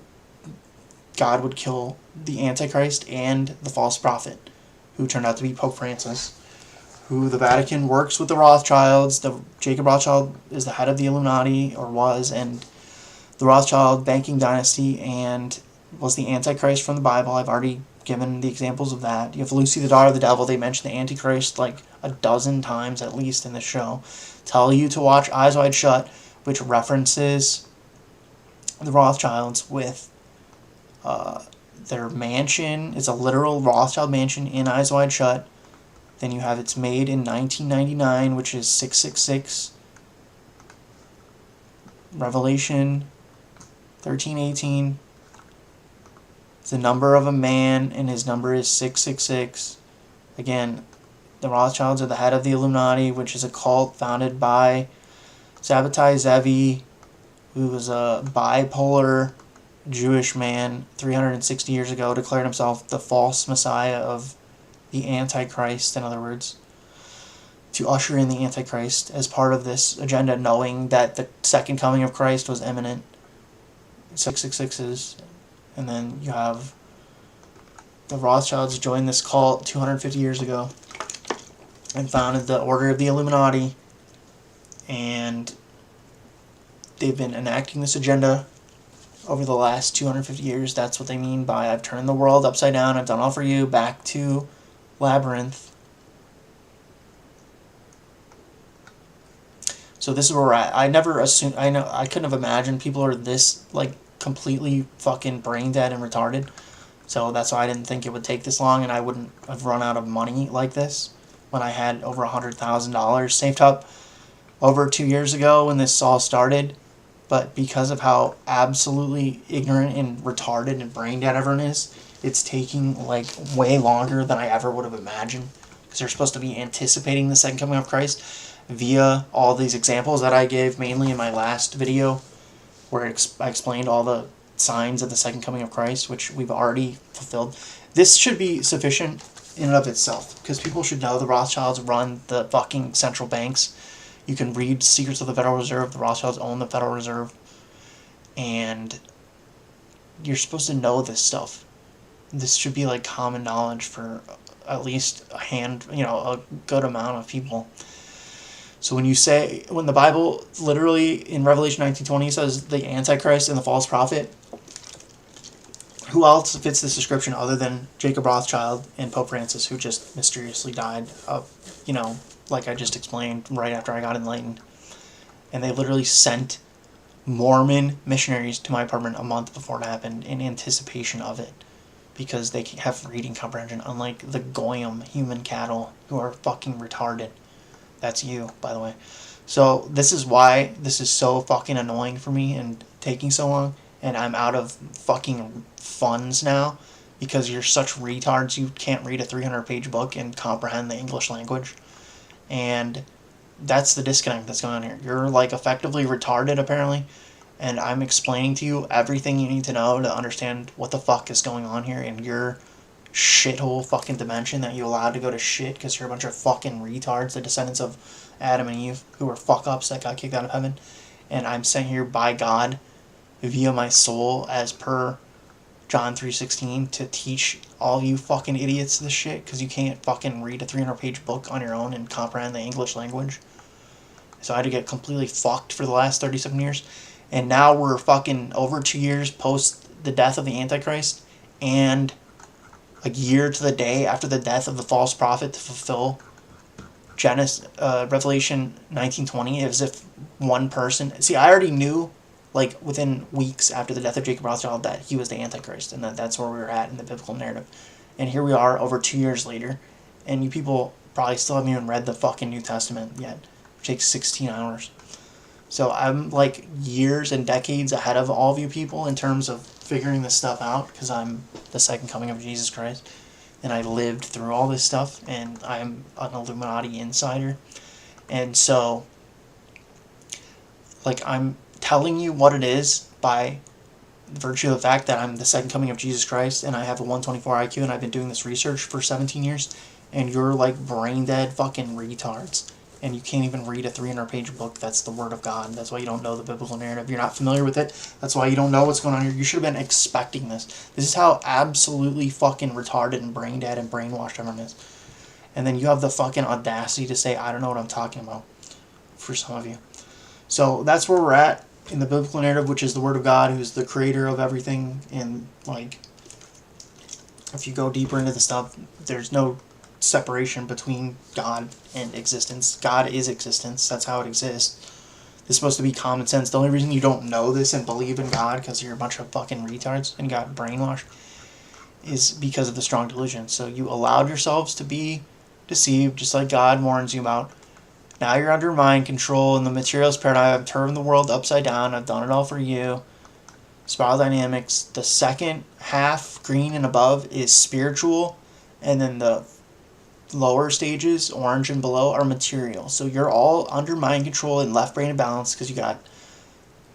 God would kill the Antichrist and the false prophet, who turned out to be Pope Francis, who the Vatican works with the Rothschilds. Jacob Rothschild is the head of the Illuminati, or was, and the Rothschild banking dynasty, and was the Antichrist from the Bible. I've already given the examples of that. You have Lucy, the daughter of the devil. They mention the Antichrist like a dozen times at least in the show. Tell you to watch Eyes Wide Shut, which references the Rothschilds with their mansion. It's a literal Rothschild mansion in Eyes Wide Shut. Then you have It's Made in 1999, which is 666. Revelation 13:18. It's the number of a man, and his number is 666. Again, the Rothschilds are the head of the Illuminati, which is a cult founded by Sabbatai Zevi, who was a bipolar Jewish man 360 years ago, declared himself the false messiah of the Antichrist, in other words, to usher in the Antichrist as part of this agenda, knowing that the second coming of Christ was imminent. 666s. And then you have the Rothschilds joined this cult 250 years ago and founded the Order of the Illuminati, and they've been enacting this agenda over the last 250 years. That's what they mean by I've turned the world upside down, I've done all for you, back to Labyrinth. So this is where we're at. I never assumed, I couldn't have imagined people are this like completely fucking brain dead and retarded. So that's why I didn't think it would take this long, and I wouldn't have run out of money like this when I had over $100,000 saved up over 2 years ago when this all started. But because of how absolutely ignorant and retarded and brain dead everyone is, it's taking like way longer than I ever would have imagined, because they're supposed to be anticipating the second coming of Christ via all these examples that I gave mainly in my last video, where I explained all the signs of the second coming of Christ, which we've already fulfilled. This should be sufficient in and of itself, because people should know the Rothschilds run the fucking central banks. You can read Secrets of the Federal Reserve. The Rothschilds own the Federal Reserve, and you're supposed to know this stuff. This should be like common knowledge for at least a good amount of people. So when the Bible literally in Revelation 19:20 says the Antichrist and the false prophet, who else fits this description other than Jacob Rothschild and Pope Francis, who just mysteriously died like I just explained right after I got enlightened. And they literally sent Mormon missionaries to my apartment a month before it happened in anticipation of it, because they have reading comprehension, unlike the goyim human cattle who are fucking retarded. That's you, by the way. So this is why this is so fucking annoying for me and taking so long, and I'm out of fucking funds now because you're such retards you can't read a 300-page book and comprehend the English language. And that's the disconnect that's going on here. You're like effectively retarded apparently, and I'm explaining to you everything you need to know to understand what the fuck is going on here in your shithole fucking dimension that you allowed to go to shit because you're a bunch of fucking retards, the descendants of Adam and Eve, who were fuck-ups that got kicked out of heaven. And I'm sent here by God via my soul as per John 3:16 to teach all you fucking idiots this shit because you can't fucking read a 300-page book on your own and comprehend the English language. So I had to get completely fucked for the last 37 years. And now we're fucking over 2 years post the death of the Antichrist and a year to the day after the death of the false prophet to fulfill Revelation 19:20, as if one person... See, I already knew, like, within weeks after the death of Jacob Rothschild that he was the Antichrist, and that's where we were at in the biblical narrative. And here we are over 2 years later, and you people probably still haven't even read the fucking New Testament yet. It takes 16 hours. So I'm, like, years and decades ahead of all of you people in terms of figuring this stuff out, because I'm the second coming of Jesus Christ, and I lived through all this stuff, and I'm an Illuminati insider. And so, like, I'm telling you what it is by virtue of the fact that I'm the second coming of Jesus Christ, and I have a 124 IQ, and I've been doing this research for 17 years, and you're, like, brain-dead fucking retards. And you can't even read a 300-page book that's the Word of God. That's why you don't know the biblical narrative. You're not familiar with it. That's why you don't know what's going on here. You should have been expecting this. This is how absolutely fucking retarded and brain-dead and brainwashed everyone is. And then you have the fucking audacity to say, I don't know what I'm talking about, for some of you. So that's where we're at in the biblical narrative, which is the Word of God, who's the creator of everything. And, like, if you go deeper into the stuff, there's no separation between God and existence. God is existence. That's how it exists. It's supposed to be common sense. The only reason you don't know this and believe in God because you're a bunch of fucking retards and got brainwashed is because of the strong delusion. So you allowed yourselves to be deceived, just like God warns you about. Now you're under mind control and the materialist paradigm. I've turned the world upside down. I've done it all for you. Spiral dynamics. The second half, green and above, is spiritual, and then the lower stages, orange and below, are material. So you're all under mind control and left brain balance because you got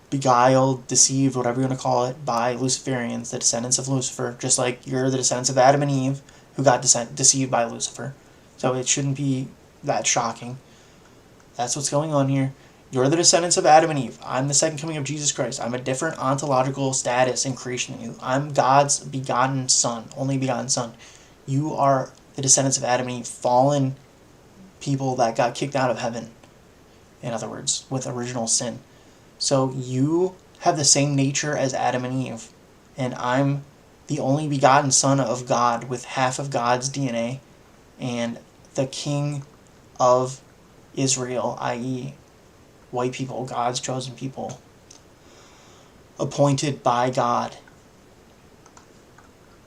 beguiled, deceived, whatever you want to call it, by Luciferians, the descendants of Lucifer, just like you're the descendants of Adam and Eve who got deceived by Lucifer. So it shouldn't be that shocking. That's what's going on here. You're the descendants of Adam and Eve. I'm the second coming of Jesus Christ. I'm a different ontological status in creation than you. I'm God's begotten son, only begotten son. You are the descendants of Adam and Eve, fallen people that got kicked out of heaven, in other words, with original sin. So you have the same nature as Adam and Eve, and I'm the only begotten son of God with half of God's DNA, and the king of Israel, i.e. white people, God's chosen people, appointed by God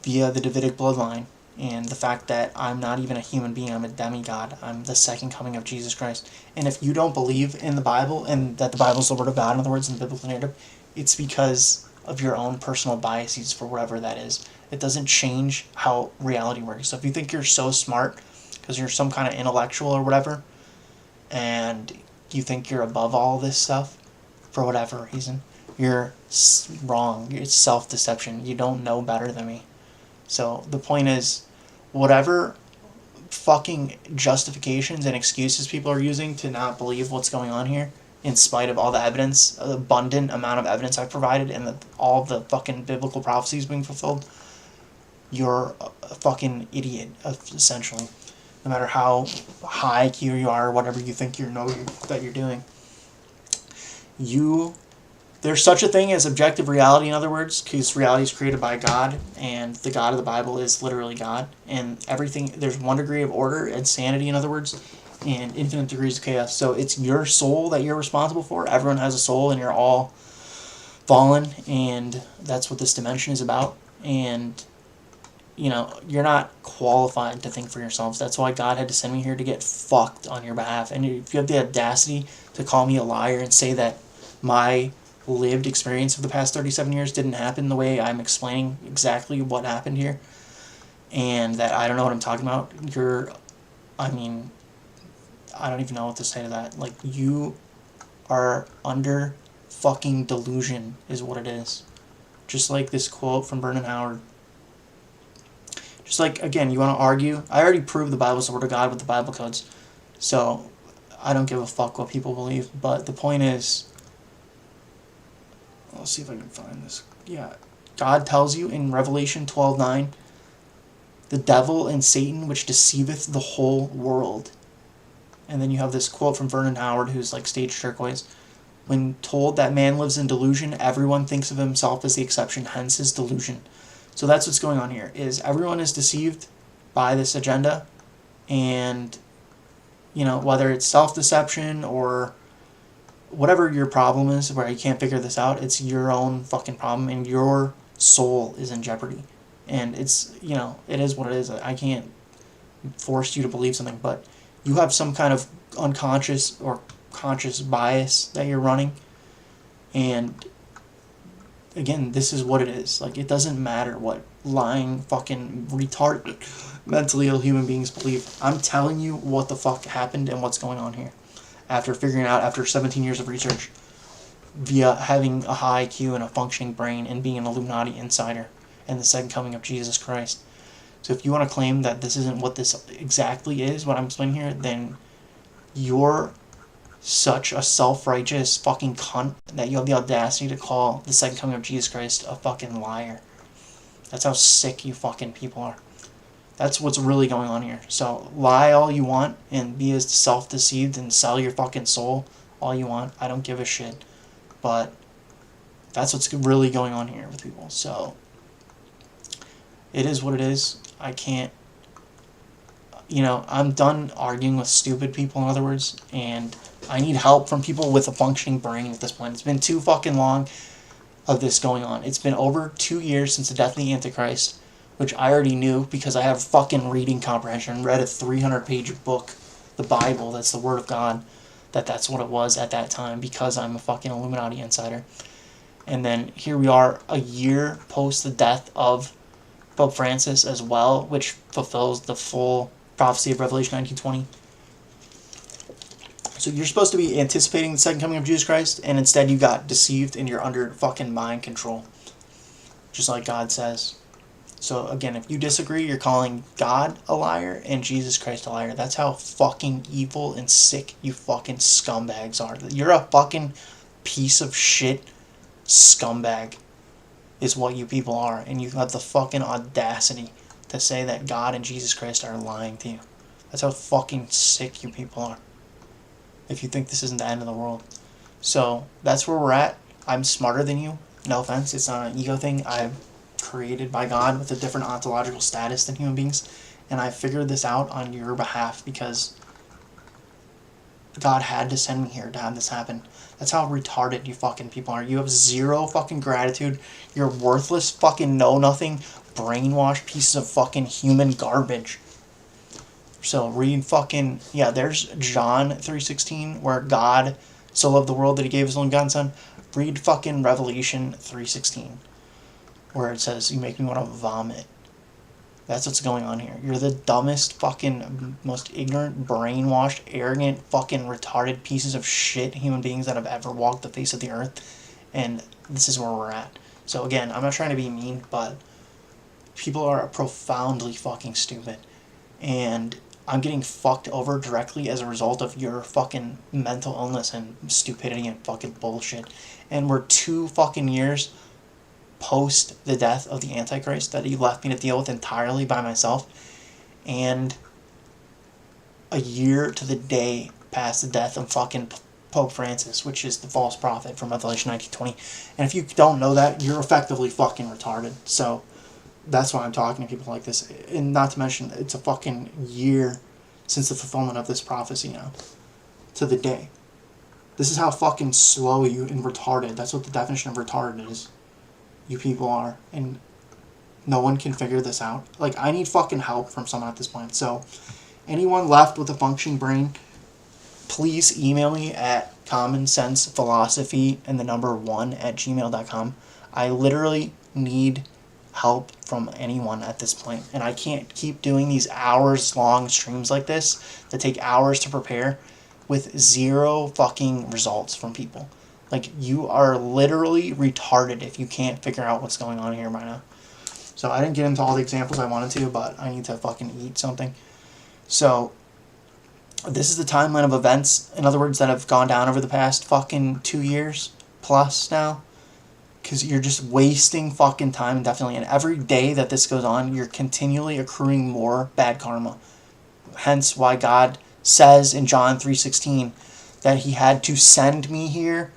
via the Davidic bloodline. And the fact that I'm not even a human being, I'm a demigod. I'm the second coming of Jesus Christ. And if you don't believe in the Bible, and that the Bible is the Word of God, in other words, in the biblical narrative, it's because of your own personal biases for whatever that is. It doesn't change how reality works. So if you think you're so smart, because you're some kind of intellectual or whatever, and you think you're above all this stuff, for whatever reason, you're wrong. It's self-deception. You don't know better than me. So the point is, whatever fucking justifications and excuses people are using to not believe what's going on here, in spite of all the evidence, the abundant amount of evidence I've provided, and all the fucking biblical prophecies being fulfilled, you're a fucking idiot, essentially. No matter how high IQ you are, whatever you think that you're doing. There's such a thing as objective reality, in other words, because reality is created by God, and the God of the Bible is literally God, and everything, there's one degree of order and sanity, in other words, and infinite degrees of chaos. So it's your soul that you're responsible for. Everyone has a soul, and you're all fallen, and that's what this dimension is about. And you're not qualified to think for yourselves. That's why God had to send me here to get fucked on your behalf. And if you have the audacity to call me a liar and say that my lived experience of the past 37 years didn't happen the way I'm explaining exactly what happened here, and that I don't know what I'm talking about, I don't even know what to say to that. Like, you are under fucking delusion is what it is. Just like this quote from Vernon Howard. Just like, again, you want to argue? I already proved the Bible's the Word of God with the Bible codes. So, I don't give a fuck what people believe. But the point is, I'll see if I can find this. Yeah. God tells you in Revelation 12:9, the devil and Satan which deceiveth the whole world. And then you have this quote from Vernon Howard, who's like stage turquoise. When told that man lives in delusion, everyone thinks of himself as the exception, hence his delusion. So that's what's going on here, is everyone is deceived by this agenda, and, whether it's self-deception or whatever your problem is, where you can't figure this out, it's your own fucking problem, and your soul is in jeopardy. And it's, it is what it is. I can't force you to believe something, but you have some kind of unconscious or conscious bias that you're running, and again, this is what it is. Like, it doesn't matter what lying fucking retarded mentally ill human beings believe. I'm telling you what the fuck happened and what's going on here, after figuring out, after 17 years of research, via having a high IQ and a functioning brain and being an Illuminati insider and the second coming of Jesus Christ. So if you want to claim that this isn't what this exactly is, what I'm explaining here, then you're such a self-righteous fucking cunt that you have the audacity to call the second coming of Jesus Christ a fucking liar. That's how sick you fucking people are. That's what's really going on here. So lie all you want and be as self-deceived and sell your fucking soul all you want. I don't give a shit. But that's what's really going on here with people. So it is what it is. I can't, I'm done arguing with stupid people, in other words, and I need help from people with a functioning brain at this point. It's been too fucking long of this going on. It's been over 2 years since the death of the Antichrist, which I already knew because I have fucking reading comprehension. Read a 300-page book, the Bible, that's the Word of God, that's what it was at that time, because I'm a fucking Illuminati insider. And then here we are, a year post the death of Pope Francis as well, which fulfills the full prophecy of Revelation 19:20. So you're supposed to be anticipating the second coming of Jesus Christ, and instead you got deceived and you're under fucking mind control. Just like God says. So again, if you disagree, you're calling God a liar and Jesus Christ a liar. That's how fucking evil and sick you fucking scumbags are. You're a fucking piece of shit scumbag is what you people are. And you have the fucking audacity to say that God and Jesus Christ are lying to you. That's how fucking sick you people are. If you think this isn't the end of the world. So that's where we're at. I'm smarter than you. No offense. It's not an ego thing. I'm created by God with a different ontological status than human beings. And I figured this out on your behalf because God had to send me here to have this happen. That's how retarded you fucking people are. You have zero fucking gratitude. You're worthless fucking know-nothing, brainwashed pieces of fucking human garbage. So read fucking, there's John 3:16, where God so loved the world that he gave his only begotten son. Read fucking Revelation 3:16, where it says, you make me want to vomit. That's what's going on here. You're the dumbest fucking, most ignorant, brainwashed, arrogant, fucking retarded pieces of shit human beings that have ever walked the face of the earth. And this is where we're at. So again, I'm not trying to be mean, but people are profoundly fucking stupid. And I'm getting fucked over directly as a result of your fucking mental illness and stupidity and fucking bullshit. And we're 2 fucking years post the death of the Antichrist that he left me to deal with entirely by myself, and a year to the day past the death of fucking Pope Francis, which is the false prophet from Revelation 19:20. And if you don't know that, you're effectively fucking retarded. So that's why I'm talking to people like this. And not to mention, it's a fucking year since the fulfillment of this prophecy now. To the day. This is how fucking slow you and retarded. That's what the definition of retarded is. You people are. And no one can figure this out. Like, I need fucking help from someone at this point. So, anyone left with a functioning brain, please email me at commonsensephilosophY1@gmail.com. I literally need help from anyone at this point, and I can't keep doing these hours long streams like this that take hours to prepare with zero fucking results from people. Like, you are literally retarded if you can't figure out what's going on here by now. So I didn't get into all the examples I wanted to, but I need to fucking eat something. So this is the timeline of events, in other words, that have gone down over the past fucking 2 years plus now. Because you're just wasting fucking time indefinitely. And every day that this goes on, you're continually accruing more bad karma. Hence why God says in John 3:16 that he had to send me here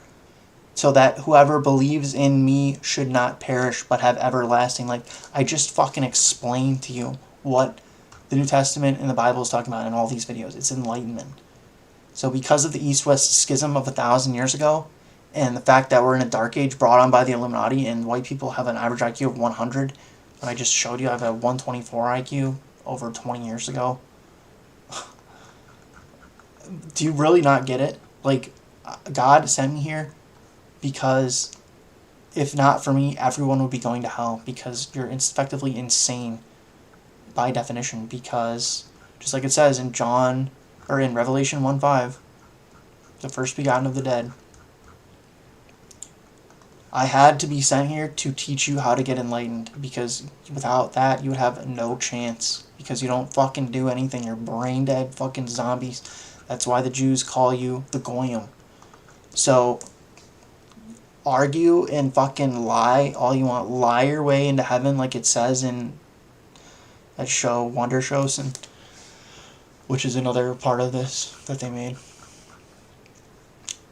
so that whoever believes in me should not perish but have everlasting. Like, I just fucking explained to you what the New Testament and the Bible is talking about in all these videos. It's enlightenment. So because of the East-West schism of 1,000 years ago, and the fact that we're in a dark age brought on by the Illuminati, and white people have an average IQ of 100, and I just showed you I have a 124 IQ over 20 years ago. Do you really not get it? Like, God sent me here because if not for me, everyone would be going to hell, because you're effectively insane by definition, because just like it says in in Revelation 1:5, the first begotten of the dead, I had to be sent here to teach you how to get enlightened, because without that you would have no chance, because you don't fucking do anything. You're brain dead fucking zombies. That's why the Jews call you the Goyim. So argue and fucking lie all you want. Lie your way into heaven, like it says in that show, Wonder Shows, which is another part of this that they made.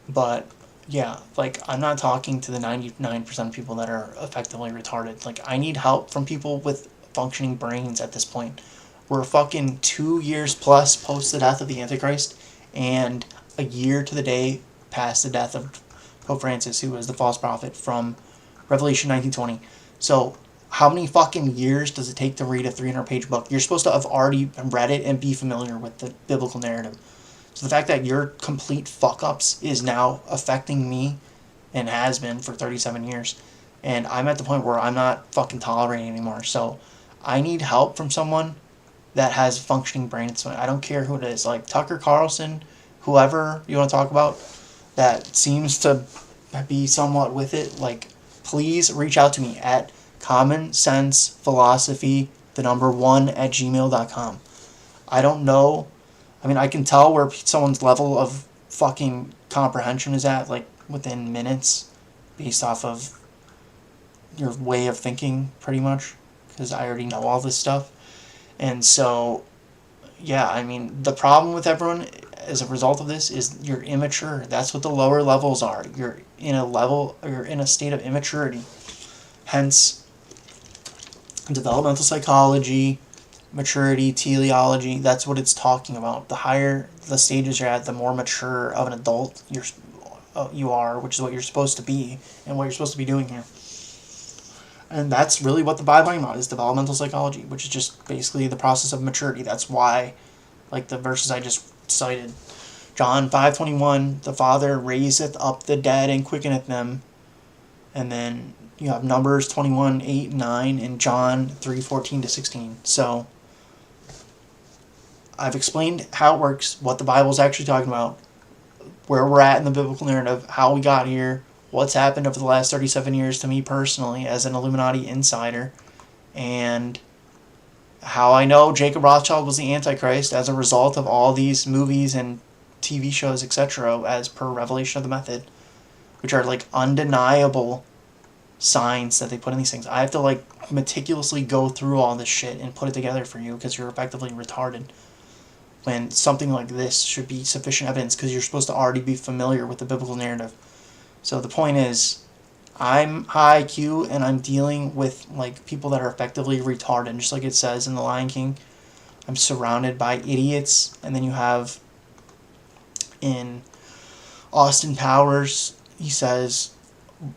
But yeah, like, I'm not talking to the 99% of people that are effectively retarded. Like, I need help from people with functioning brains at this point. We're fucking 2 years plus post the death of the Antichrist, and a year to the day past the death of Pope Francis, who was the false prophet from Revelation 19:20. So how many fucking years does it take to read a 300-page book? You're supposed to have already read it and be familiar with the biblical narrative. So the fact that your complete fuck-ups is now affecting me, and has been for 37 years, and I'm at the point where I'm not fucking tolerating anymore. So I need help from someone that has a functioning brain. I don't care who it is, like Tucker Carlson, whoever you want to talk about, that seems to be somewhat with it. Like, please reach out to me at commonsensephilosophY1@gmail.com. I don't know. I mean, I can tell where someone's level of fucking comprehension is at, like, within minutes, based off of your way of thinking, pretty much, because I already know all this stuff. And so, yeah, I mean, the problem with everyone as a result of this is you're immature. That's what the lower levels are. You're in a state of immaturity. Hence, developmental psychology, maturity, teleology, that's what it's talking about. The higher the stages you're at, the more mature of an adult you are, which is what you're supposed to be, and what you're supposed to be doing here. And that's really what the Bible is about, is developmental psychology, which is just basically the process of maturity. That's why, like the verses I just cited, John 5:21, the Father raiseth up the dead and quickeneth them. And then you have Numbers 21:8 and 9, and John 3:14-16. So I've explained how it works, what the Bible is actually talking about, where we're at in the biblical narrative, how we got here, what's happened over the last 37 years to me personally as an Illuminati insider, and how I know Jacob Rothschild was the Antichrist as a result of all these movies and TV shows, etc., as per Revelation of the Method, which are like undeniable signs that they put in these things. I have to like meticulously go through all this shit and put it together for you because you're effectively retarded. When something like this should be sufficient evidence because you're supposed to already be familiar with the biblical narrative. So the point is, I'm high IQ and I'm dealing with like people that are effectively retarded, just like it says in The Lion King. I'm surrounded by idiots, and then you have in Austin Powers, he says,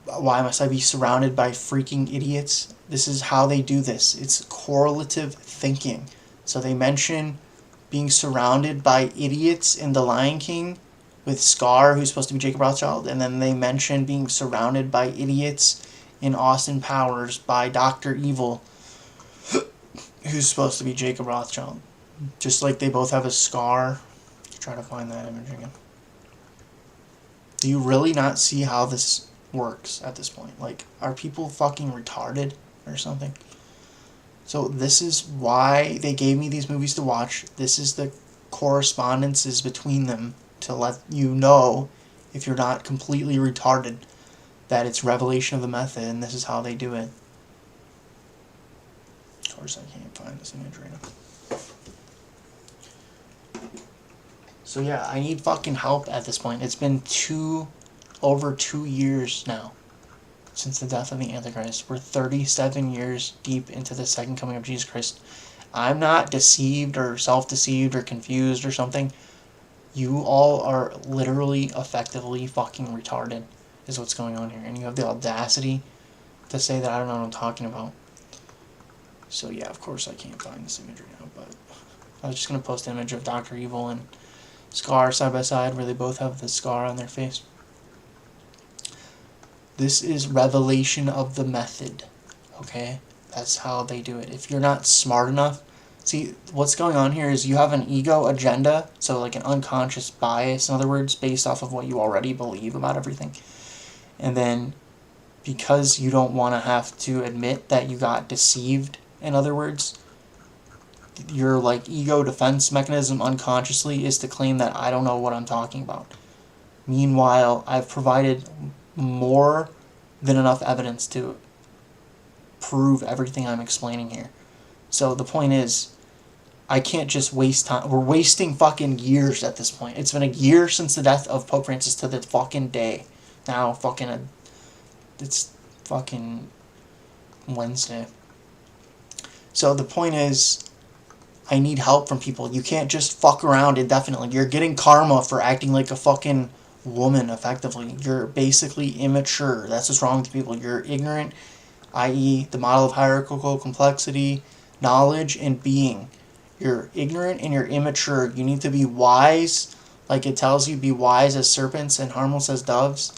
why must I be surrounded by freaking idiots? This is how they do this. It's correlative thinking. So they mention being surrounded by idiots in The Lion King with Scar, who's supposed to be Jacob Rothschild, and then they mention being surrounded by idiots in Austin Powers by Dr. Evil, who's supposed to be Jacob Rothschild. Just like they both have a scar. Try to find that image again. Do you really not see how this works at this point? Like, are people fucking retarded or something? So this is why they gave me these movies to watch. This is the correspondences between them to let you know, if you're not completely retarded, that it's revelation of the method and this is how they do it. Of course I can't find this image right now. So yeah, I need fucking help at this point. It's been over 2 years now since the death of the Antichrist. We're 37 years deep into the second coming of Jesus Christ. I'm not deceived or self-deceived or confused or something. You all are literally effectively fucking retarded is what's going on here. And you have the audacity to say that I don't know what I'm talking about. So yeah, of course I can't find this image right now, but I was just going to post an image of Dr. Evil and Scar side by side where they both have the scar on their face. This is revelation of the method, okay? That's how they do it. If you're not smart enough, see, what's going on here is you have an ego agenda, so like an unconscious bias, in other words, based off of what you already believe about everything. And then because you don't want to have to admit that you got deceived, in other words, your like ego defense mechanism unconsciously is to claim that I don't know what I'm talking about. Meanwhile, I've provided more than enough evidence to prove everything I'm explaining here. So the point is, I can't just waste time. We're wasting fucking years at this point. It's been a year since the death of Pope Francis to the fucking day. Now it's fucking Wednesday. So the point is, I need help from people. You can't just fuck around indefinitely. You're getting karma for acting like a fucking woman, effectively. You're basically immature. That's what's wrong with people. You're ignorant, i.e. the model of hierarchical complexity, knowledge, and being. You're ignorant and you're immature. You need to be wise, like it tells you, be wise as serpents and harmless as doves,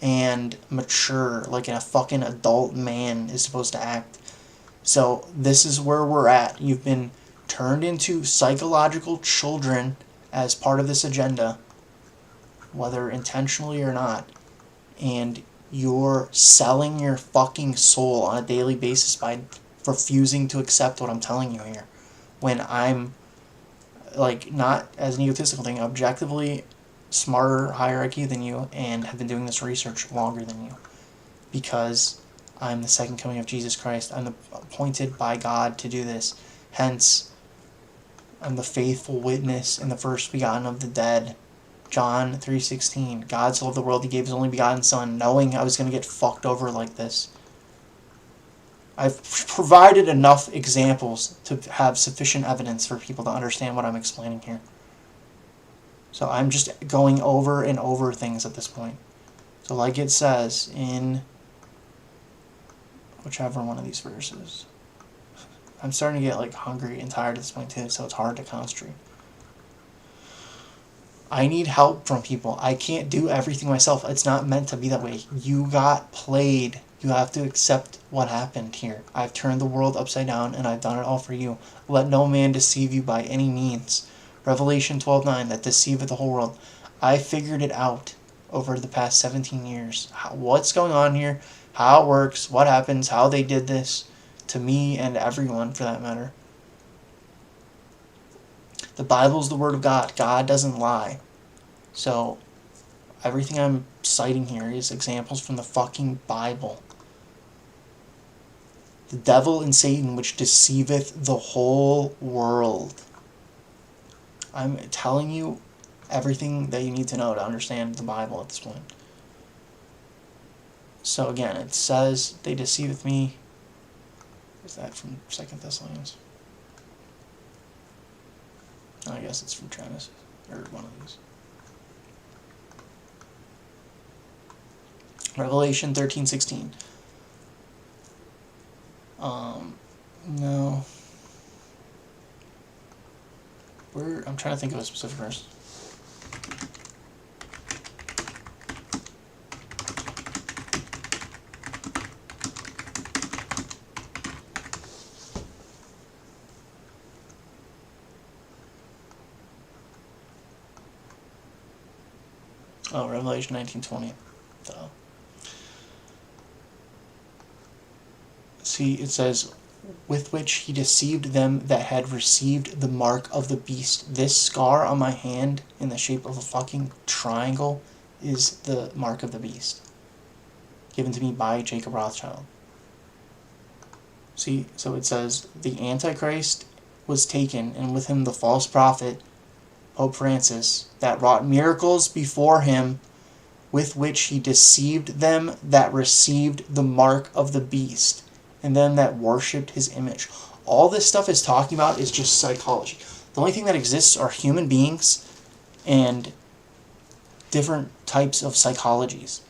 and mature, like a fucking adult man is supposed to act. So this is where we're at. You've been turned into psychological children as part of this agenda, whether intentionally or not, and you're selling your fucking soul on a daily basis by refusing to accept what I'm telling you here, when I'm, like, not as an egotistical thing, objectively smarter hierarchy than you and have been doing this research longer than you, because I'm the second coming of Jesus Christ. I'm appointed by God to do this. Hence, I'm the faithful witness and the first begotten of the dead. John 3:16. God so loved the world, he gave his only begotten Son, knowing I was going to get fucked over like this. I've provided enough examples to have sufficient evidence for people to understand what I'm explaining here. So I'm just going over and over things at this point. So like it says in whichever one of these verses. I'm starting to get like hungry and tired at this point too, so it's hard to concentrate. I need help from people. I can't do everything myself. It's not meant to be that way. You got played. You have to accept what happened here. I've turned the world upside down and I've done it all for you. Let no man deceive you by any means. Revelation 12:9, that deceiveth the whole world. I figured it out over the past 17 years. What's going on here, how it works, what happens, how they did this to me and everyone for that matter. The Bible's the Word of God. God doesn't lie. So everything I'm citing here is examples from the fucking Bible. The devil and Satan, which deceiveth the whole world. I'm telling you everything that you need to know to understand the Bible at this point. So again, it says, they deceiveth me. Is that from 2 Thessalonians? I guess it's from Genesis, or one of these. Revelation 13:16. No. I'm trying to think of a specific verse. Oh, Revelation 19:20. Duh. See, it says, with which he deceived them that had received the mark of the beast. This scar on my hand in the shape of a fucking triangle is the mark of the beast, given to me by Jacob Rothschild. See, so it says, the Antichrist was taken, and with him the false prophet, Pope Francis, that wrought miracles before him, with which he deceived them that received the mark of the beast, and them that worshipped his image. All this stuff is talking about is just psychology. The only thing that exists are human beings and different types of psychologies.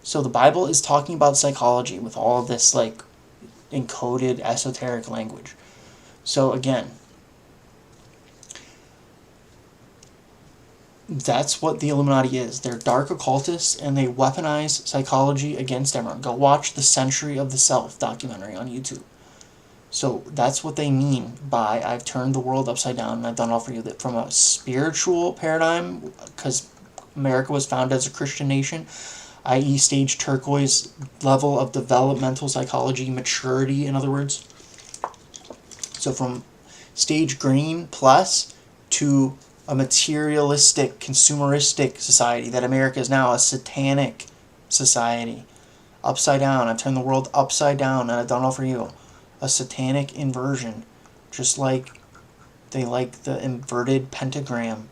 So the Bible is talking about psychology with all this like encoded esoteric language. So again, that's what the Illuminati is. They're dark occultists, and they weaponize psychology against everyone. Go watch the Century of the Self documentary on YouTube. So that's what they mean by I've turned the world upside down and I've done all for you. That from a spiritual paradigm, because America was founded as a Christian nation, i.e. stage turquoise level of developmental psychology, maturity, in other words. So from stage green plus to a materialistic, consumeristic society, that America is now a satanic society. Upside down. I've turned the world upside down and I've done all for you. A satanic inversion. Just like they like the inverted pentagram.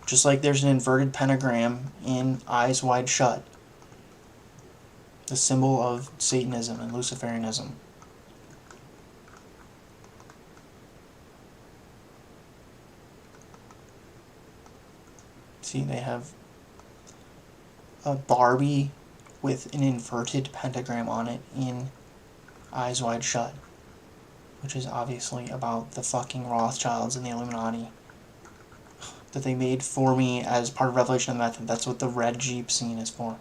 Just like there's an inverted pentagram in Eyes Wide Shut. The symbol of Satanism and Luciferianism. See, they have a Barbie with an inverted pentagram on it in Eyes Wide Shut, which is obviously about the fucking Rothschilds and the Illuminati that they made for me as part of Revelation of the Method. That's what the red Jeep scene is for.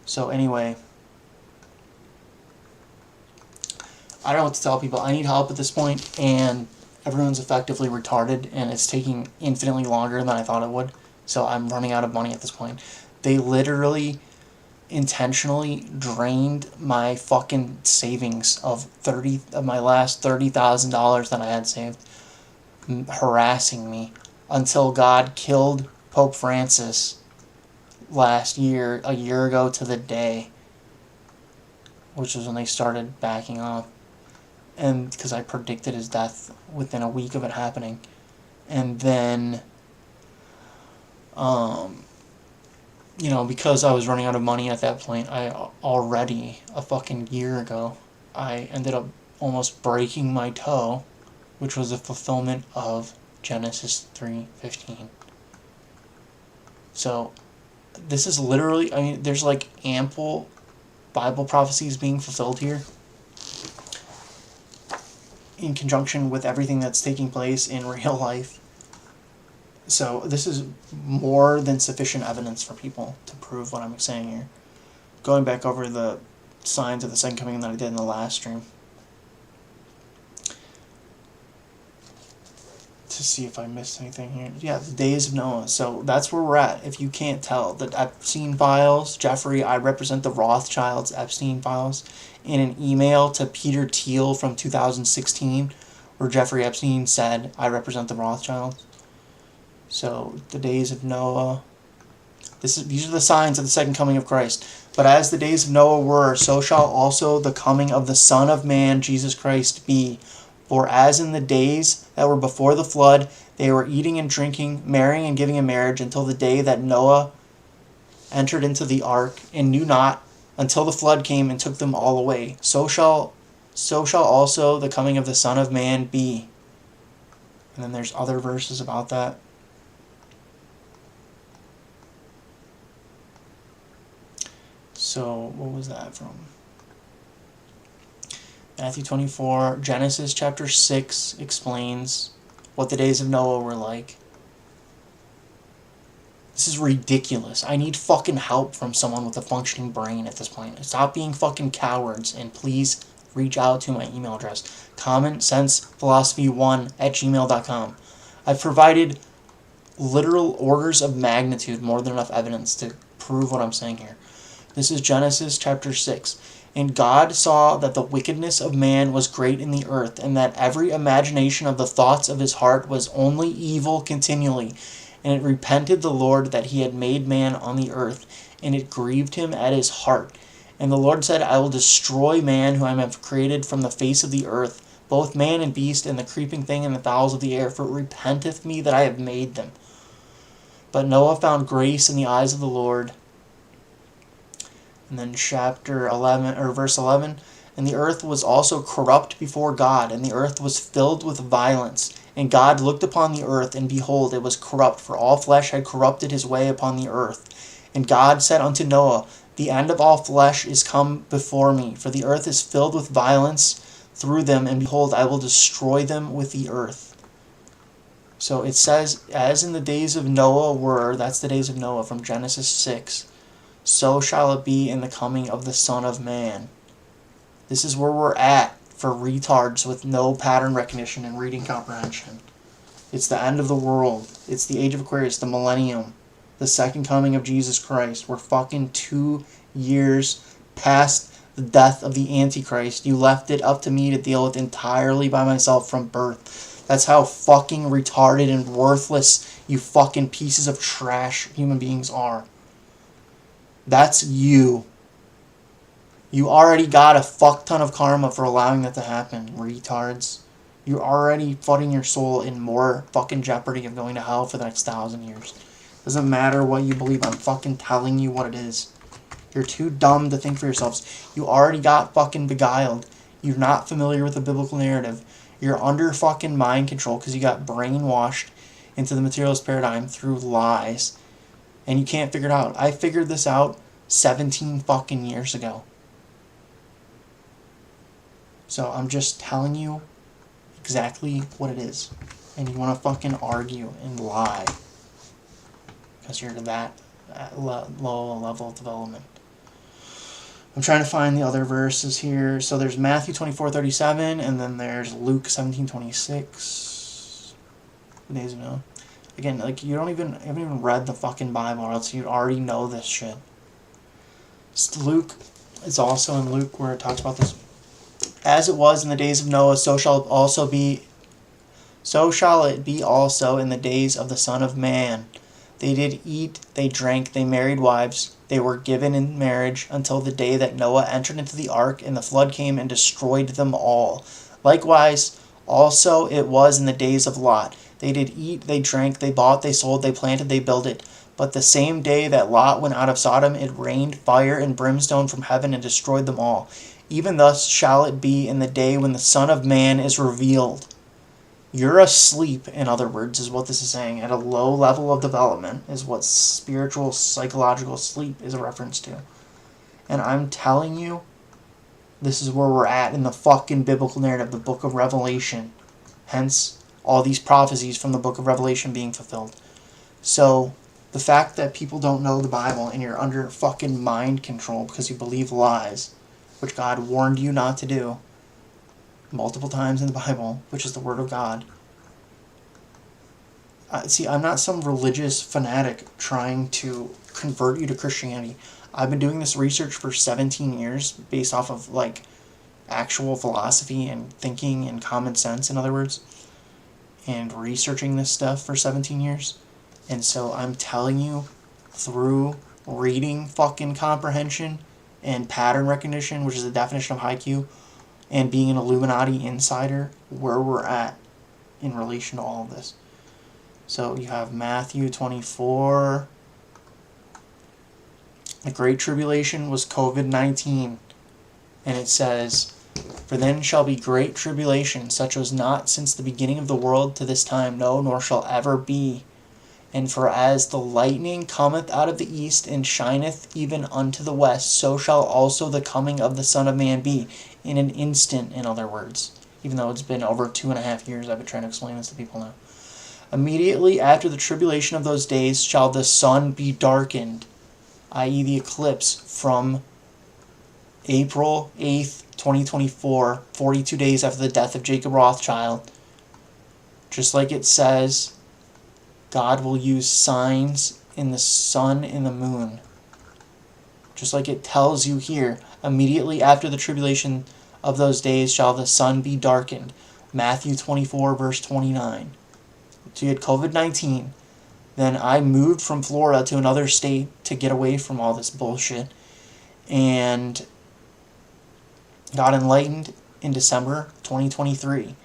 So anyway, I don't know what to tell people. I need help at this point, and everyone's effectively retarded, and it's taking infinitely longer than I thought it would. So I'm running out of money at this point. They literally intentionally drained my fucking savings of my last $30,000 that I had saved, harassing me until God killed Pope Francis last year, a year ago to the day, which was when they started backing off. And because I predicted his death within a week of it happening. And then, because I was running out of money at that point, a fucking year ago, I ended up almost breaking my toe, which was a fulfillment of Genesis 3:15. So, this is literally, there's like ample Bible prophecies being fulfilled here, in conjunction with everything that's taking place in real life. So this is more than sufficient evidence for people to prove what I'm saying here. Going back over the signs of the second coming that I did in the last stream, to see if I missed anything here. Yeah, the days of Noah. So that's where we're at. If you can't tell, the Epstein files, Jeffrey, I represent the Rothschilds Epstein files, in an email to Peter Thiel from 2016, where Jeffrey Epstein said, I represent the Rothschilds. So the days of Noah, These are the signs of the second coming of Christ. But as the days of Noah were, so shall also the coming of the Son of Man, Jesus Christ, be. For as in the days that were before the flood, they were eating and drinking, marrying and giving in marriage, until the day that Noah entered into the ark, and knew not, until the flood came and took them all away. So shall also the coming of the Son of Man be. And then there's other verses about that. So, what was that from? Matthew 24. Genesis chapter 6 explains what the days of Noah were like. This is ridiculous. I need fucking help from someone with a functioning brain at this point. Stop being fucking cowards, and please reach out to my email address, commonsensephilosophY1@gmail.com. I've provided literal orders of magnitude more than enough evidence to prove what I'm saying here. This is Genesis chapter 6. And God saw that the wickedness of man was great in the earth, and that every imagination of the thoughts of his heart was only evil continually. And it repented the Lord that he had made man on the earth, and it grieved him at his heart. And the Lord said, I will destroy man whom I have created from the face of the earth, both man and beast, and the creeping thing and the fowls of the air, for it repenteth me that I have made them. But Noah found grace in the eyes of the Lord. And then chapter 11, or verse 11, and the earth was also corrupt before God, and the earth was filled with violence. And God looked upon the earth, and behold, it was corrupt, for all flesh had corrupted his way upon the earth. And God said unto Noah, the end of all flesh is come before me, for the earth is filled with violence through them, and behold, I will destroy them with the earth. So it says, as in the days of Noah were, that's the days of Noah from Genesis 6, so shall it be in the coming of the Son of Man. This is where we're at for retards with no pattern recognition and reading comprehension. It's the end of the world. It's the age of Aquarius, the millennium, the second coming of Jesus Christ. We're fucking 2 years past the death of the Antichrist. You left it up to me to deal with entirely by myself from birth. That's how fucking retarded and worthless you fucking pieces of trash human beings are. That's you. You already got a fuck ton of karma for allowing that to happen, retards. You're already putting your soul in more fucking jeopardy of going to hell for the next 1,000 years. Doesn't matter what you believe, I'm fucking telling you what it is. You're too dumb to think for yourselves. You already got fucking beguiled. You're not familiar with the biblical narrative. You're under fucking mind control because you got brainwashed into the materialist paradigm through lies. And you can't figure it out. I figured this out 17 fucking years ago. So I'm just telling you exactly what it is. And you want to fucking argue and lie. Because you're to that low level of development. I'm trying to find the other verses here. So there's Matthew 24:37, and then there's Luke 17:26. The days of Noah. Again, like you haven't even read the fucking Bible, or else you already know this shit. Luke, it's also in Luke where it talks about this. As it was in the days of Noah, so shall it be also in the days of the Son of Man. They did eat, they drank, they married wives, they were given in marriage until the day that Noah entered into the ark, and the flood came and destroyed them all. Likewise, also it was in the days of Lot. They did eat, they drank, they bought, they sold, they planted, they builded. But the same day that Lot went out of Sodom, it rained fire and brimstone from heaven and destroyed them all. Even thus shall it be in the day when the Son of Man is revealed. You're asleep, in other words, is what this is saying. At a low level of development is what spiritual, psychological sleep is a reference to. And I'm telling you, this is where we're at in the fucking biblical narrative, the book of Revelation. Hence, all these prophecies from the book of Revelation being fulfilled. So, the fact that people don't know the Bible and you're under fucking mind control because you believe lies, which God warned you not to do multiple times in the Bible, which is the Word of God. See, I'm not some religious fanatic trying to convert you to Christianity. I've been doing this research for 17 years based off of, like, actual philosophy and thinking and common sense, in other words, and researching this stuff for 17 years. And so I'm telling you through reading fucking comprehension and pattern recognition, which is the definition of IQ, and being an Illuminati insider, where we're at in relation to all of this. So you have Matthew 24. The Great Tribulation was COVID-19. And it says, "For then shall be great tribulation, such was not since the beginning of the world to this time, no, nor shall ever be. And for as the lightning cometh out of the east, and shineth even unto the west, so shall also the coming of the Son of Man be." In an instant, in other words. Even though it's been over 2.5 years, I've been trying to explain this to people now. "Immediately after the tribulation of those days shall the sun be darkened," i.e. the eclipse, from April 8th, 2024, 42 days after the death of Jacob Rothschild. Just like it says, God will use signs in the sun and the moon. Just like it tells you here, immediately after the tribulation of those days shall the sun be darkened. Matthew 24, verse 29. So you had COVID-19. Then I moved from Florida to another state to get away from all this bullshit. And got enlightened in December 2023.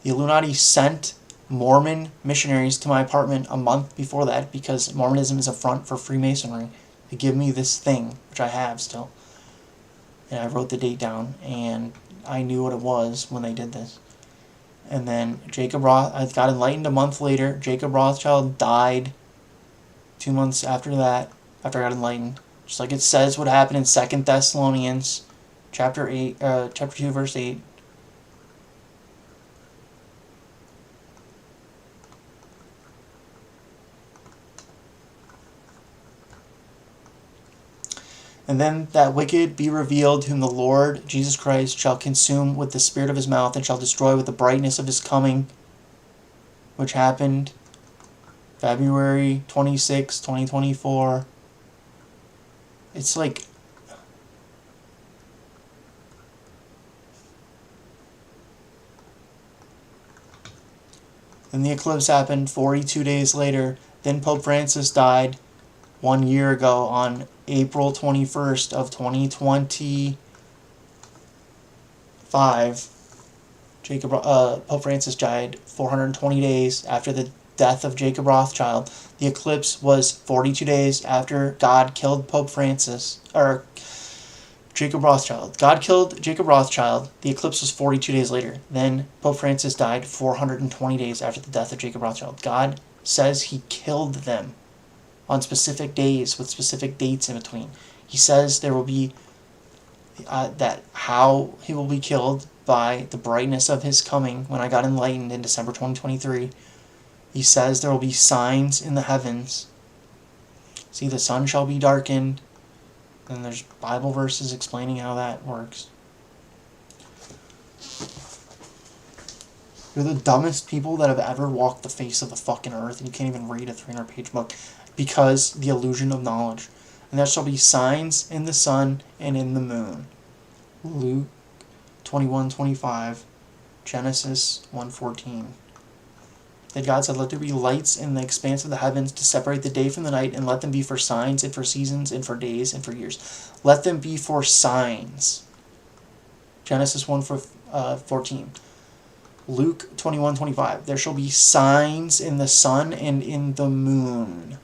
The Illuminati sent Mormon missionaries to my apartment a month before that, because Mormonism is a front for Freemasonry, to give me this thing, which I have still. And I wrote the date down, and I knew what it was when they did this. And then I got enlightened a month later. Jacob Rothschild died 2 months after that, after I got enlightened. Just like it says what happened in 2 Thessalonians chapter 2, verse 8. "And then that wicked be revealed, whom the Lord Jesus Christ shall consume with the spirit of his mouth, and shall destroy with the brightness of his coming," which happened February 26, 2024. It's like, then the eclipse happened 42 days later. Then Pope Francis died 1 year ago on April 21st of 2025. Pope Francis died 420 days after the death of Jacob Rothschild. The eclipse was 42 days after God killed Pope Francis, or Jacob Rothschild. God killed Jacob Rothschild. The eclipse was 42 days later. Then Pope Francis died 420 days after the death of Jacob Rothschild. God says he killed them on specific days with specific dates in between. He says there will be that how he will be killed by the brightness of his coming when I got enlightened in December 2023. He says there will be signs in the heavens. See, the sun shall be darkened. And there's Bible verses explaining how that works. You're the dumbest people that have ever walked the face of the fucking earth, and you can't even read a 300-page book, because the illusion of knowledge. "And there shall be signs in the sun and in the moon." Luke 21:25, Genesis 1:14. Then God said, "Let there be lights in the expanse of the heavens to separate the day from the night, and let them be for signs and for seasons and for days and for years." Let them be for signs. Genesis 1:14. Luke 21:25. "There shall be signs in the sun and in the moon."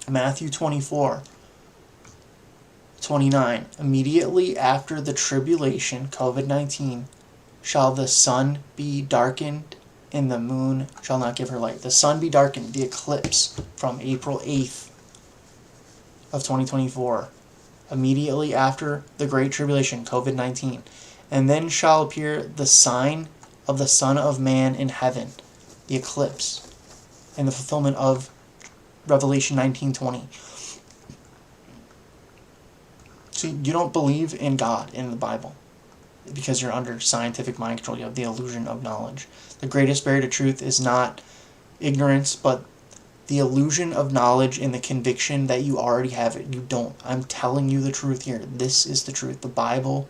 Matthew 24:29. "Immediately after the tribulation," COVID-19, "shall the sun be darkened, and the moon shall not give her light." The sun be darkened, the eclipse from April 8th of 2024. Immediately after the Great Tribulation, COVID-19. "And then shall appear the sign of the Son of Man in heaven," the eclipse, and the fulfillment of Revelation 19:20. So you don't believe in God in the Bible because you're under scientific mind control. You have the illusion of knowledge. The greatest barrier to truth is not ignorance, but the illusion of knowledge and the conviction that you already have it. You don't. I'm telling you the truth here. This is the truth. The Bible,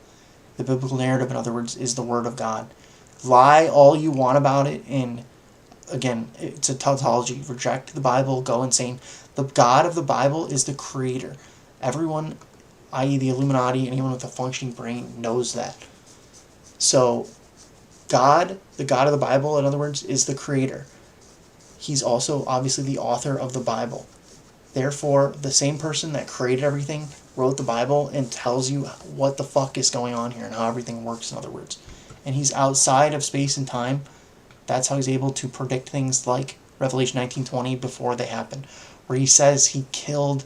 the biblical narrative, in other words, is the Word of God. Lie all you want about it and again, it's a tautology. Reject the Bible, go insane. The God of the Bible is the creator. Everyone, i.e. the Illuminati, anyone with a functioning brain knows that. So, God, the God of the Bible, in other words, is the creator. He's also obviously the author of the Bible. Therefore, the same person that created everything wrote the Bible and tells you what the fuck is going on here and how everything works, in other words. And he's outside of space and time. That's how he's able to predict things like Revelation 19:20 before they happen, where he says he killed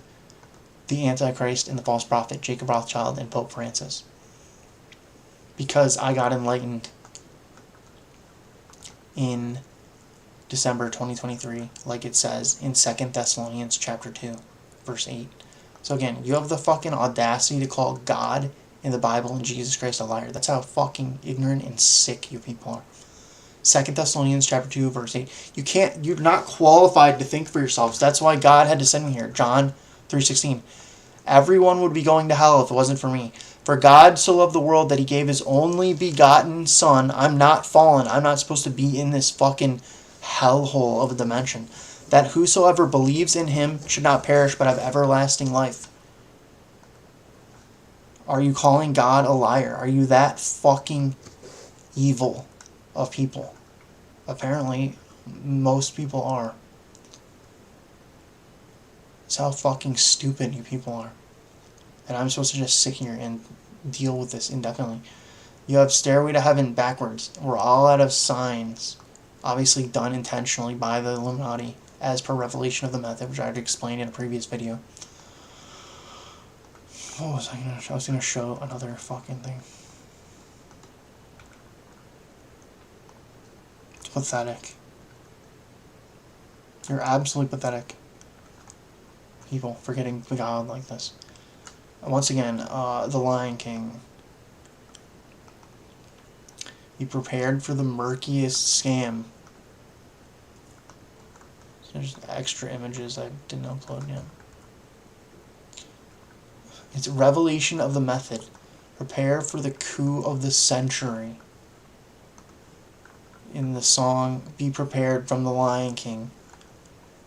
the Antichrist and the false prophet, Jacob Rothschild and Pope Francis. Because I got enlightened in December 2023, like it says in 2 Thessalonians chapter 2, verse 8. So again, you have the fucking audacity to call God in the Bible and Jesus Christ a liar. That's how fucking ignorant and sick you people are. 2 Thessalonians chapter 2, verse 8. You're not qualified to think for yourselves. That's why God had to send me here. John 3:16. Everyone would be going to hell if it wasn't for me. For God so loved the world that he gave his only begotten Son. I'm not fallen. I'm not supposed to be in this fucking hellhole of a dimension. That whosoever believes in him should not perish but have everlasting life. Are you calling God a liar? Are you that fucking evil of people? Apparently, most people are. That's how fucking stupid you people are. And I'm supposed to just sit here and deal with this indefinitely. You have Stairway to Heaven backwards. We're all out of signs. Obviously done intentionally by the Illuminati, as per Revelation of the Method, which I had explained in a previous video. What was I going to show? I was going to show another fucking thing. It's pathetic. You're absolutely pathetic. People for getting beguiled like this. Once again, the Lion King. Be prepared for the murkiest scam. There's extra images I didn't upload yet. It's Revelation of the Method. Prepare for the coup of the century. In the song, Be Prepared from the Lion King.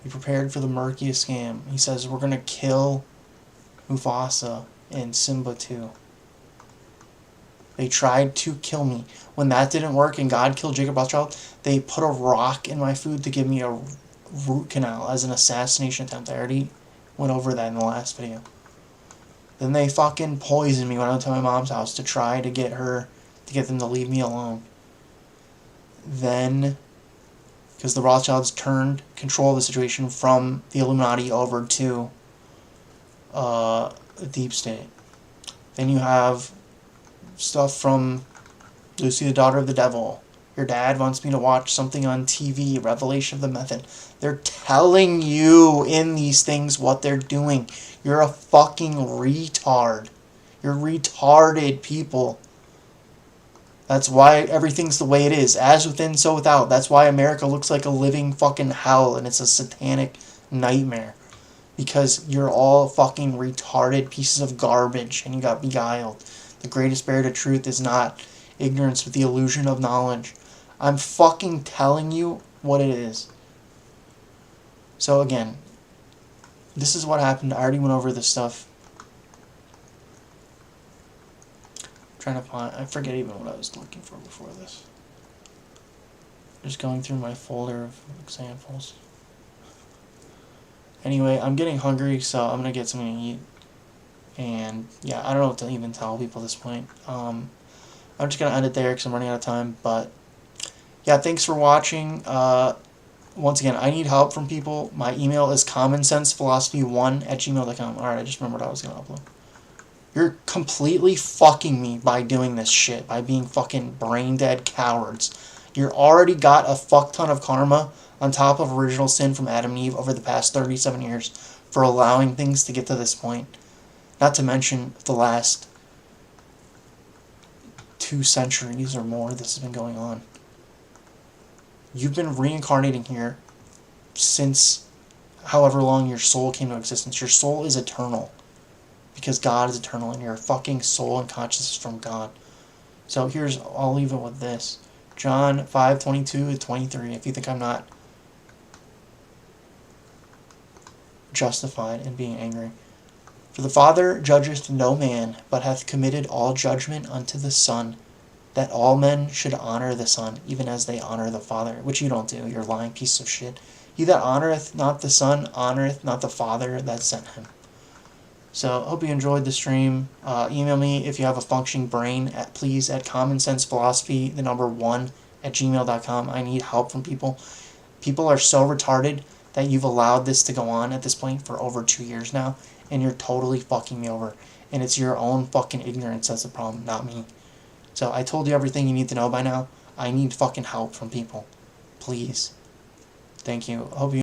Be prepared for the murkiest scam. He says, we're going to kill Mufasa and Simba too. They tried to kill me. When that didn't work and God killed Jacob Rothschild, they put a rock in my food to give me a root canal as an assassination attempt. I already went over that in the last video. Then they fucking poisoned me when I went to my mom's house to try to get them to leave me alone. Then, because the Rothschilds turned control of the situation from the Illuminati over to the deep state. Then you have stuff from Lucy, the Daughter of the Devil. Your dad wants me to watch something on TV, Revelation of the Method. They're telling you in these things what they're doing. You're a fucking retard. You're retarded people. That's why everything's the way it is. As within, so without. That's why America looks like a living fucking hell and it's a satanic nightmare. Because you're all fucking retarded pieces of garbage and you got beguiled. The greatest barrier to truth is not ignorance with the illusion of knowledge. I'm fucking telling you what it is. So again, this is what happened. I already went over this stuff. I'm trying to find, I forget even what I was looking for before this. Just going through my folder of examples. Anyway, I'm getting hungry, so I'm gonna get something to eat. And yeah, I don't know what to even tell people at this point. I'm just gonna end it there because I'm running out of time. But yeah, thanks for watching. Once again, I need help from people. My email is commonsensephilosophy1@gmail.com. Alright, I just remembered what I was gonna upload. You're completely fucking me by doing this shit, by being fucking brain dead cowards. You already got a fuck ton of karma on top of original sin from Adam and Eve over the past 37 years for allowing things to get to this point. Not to mention the last 2 centuries or more this has been going on. You've been reincarnating here since however long your soul came to existence. Your soul is eternal. Because God is eternal and your fucking soul and consciousness is from God. So I'll leave it with this. John 5:22-23. If you think I'm not justified in being angry. For the Father judgeth no man, but hath committed all judgment unto the Son, that all men should honour the Son, even as they honour the Father, which you don't do, you're a lying piece of shit. He that honoureth not the Son honoureth not the Father that sent him. So, hope you enjoyed the stream. Email me if you have a functioning brain, please, at commonsensephilosophhy1@gmail.com. I need help from people. People are so retarded that you've allowed this to go on at this point for over 2 years now, and you're totally fucking me over. And it's your own fucking ignorance that's the problem, not me. So, I told you everything you need to know by now. I need fucking help from people. Please. Thank you. Hope you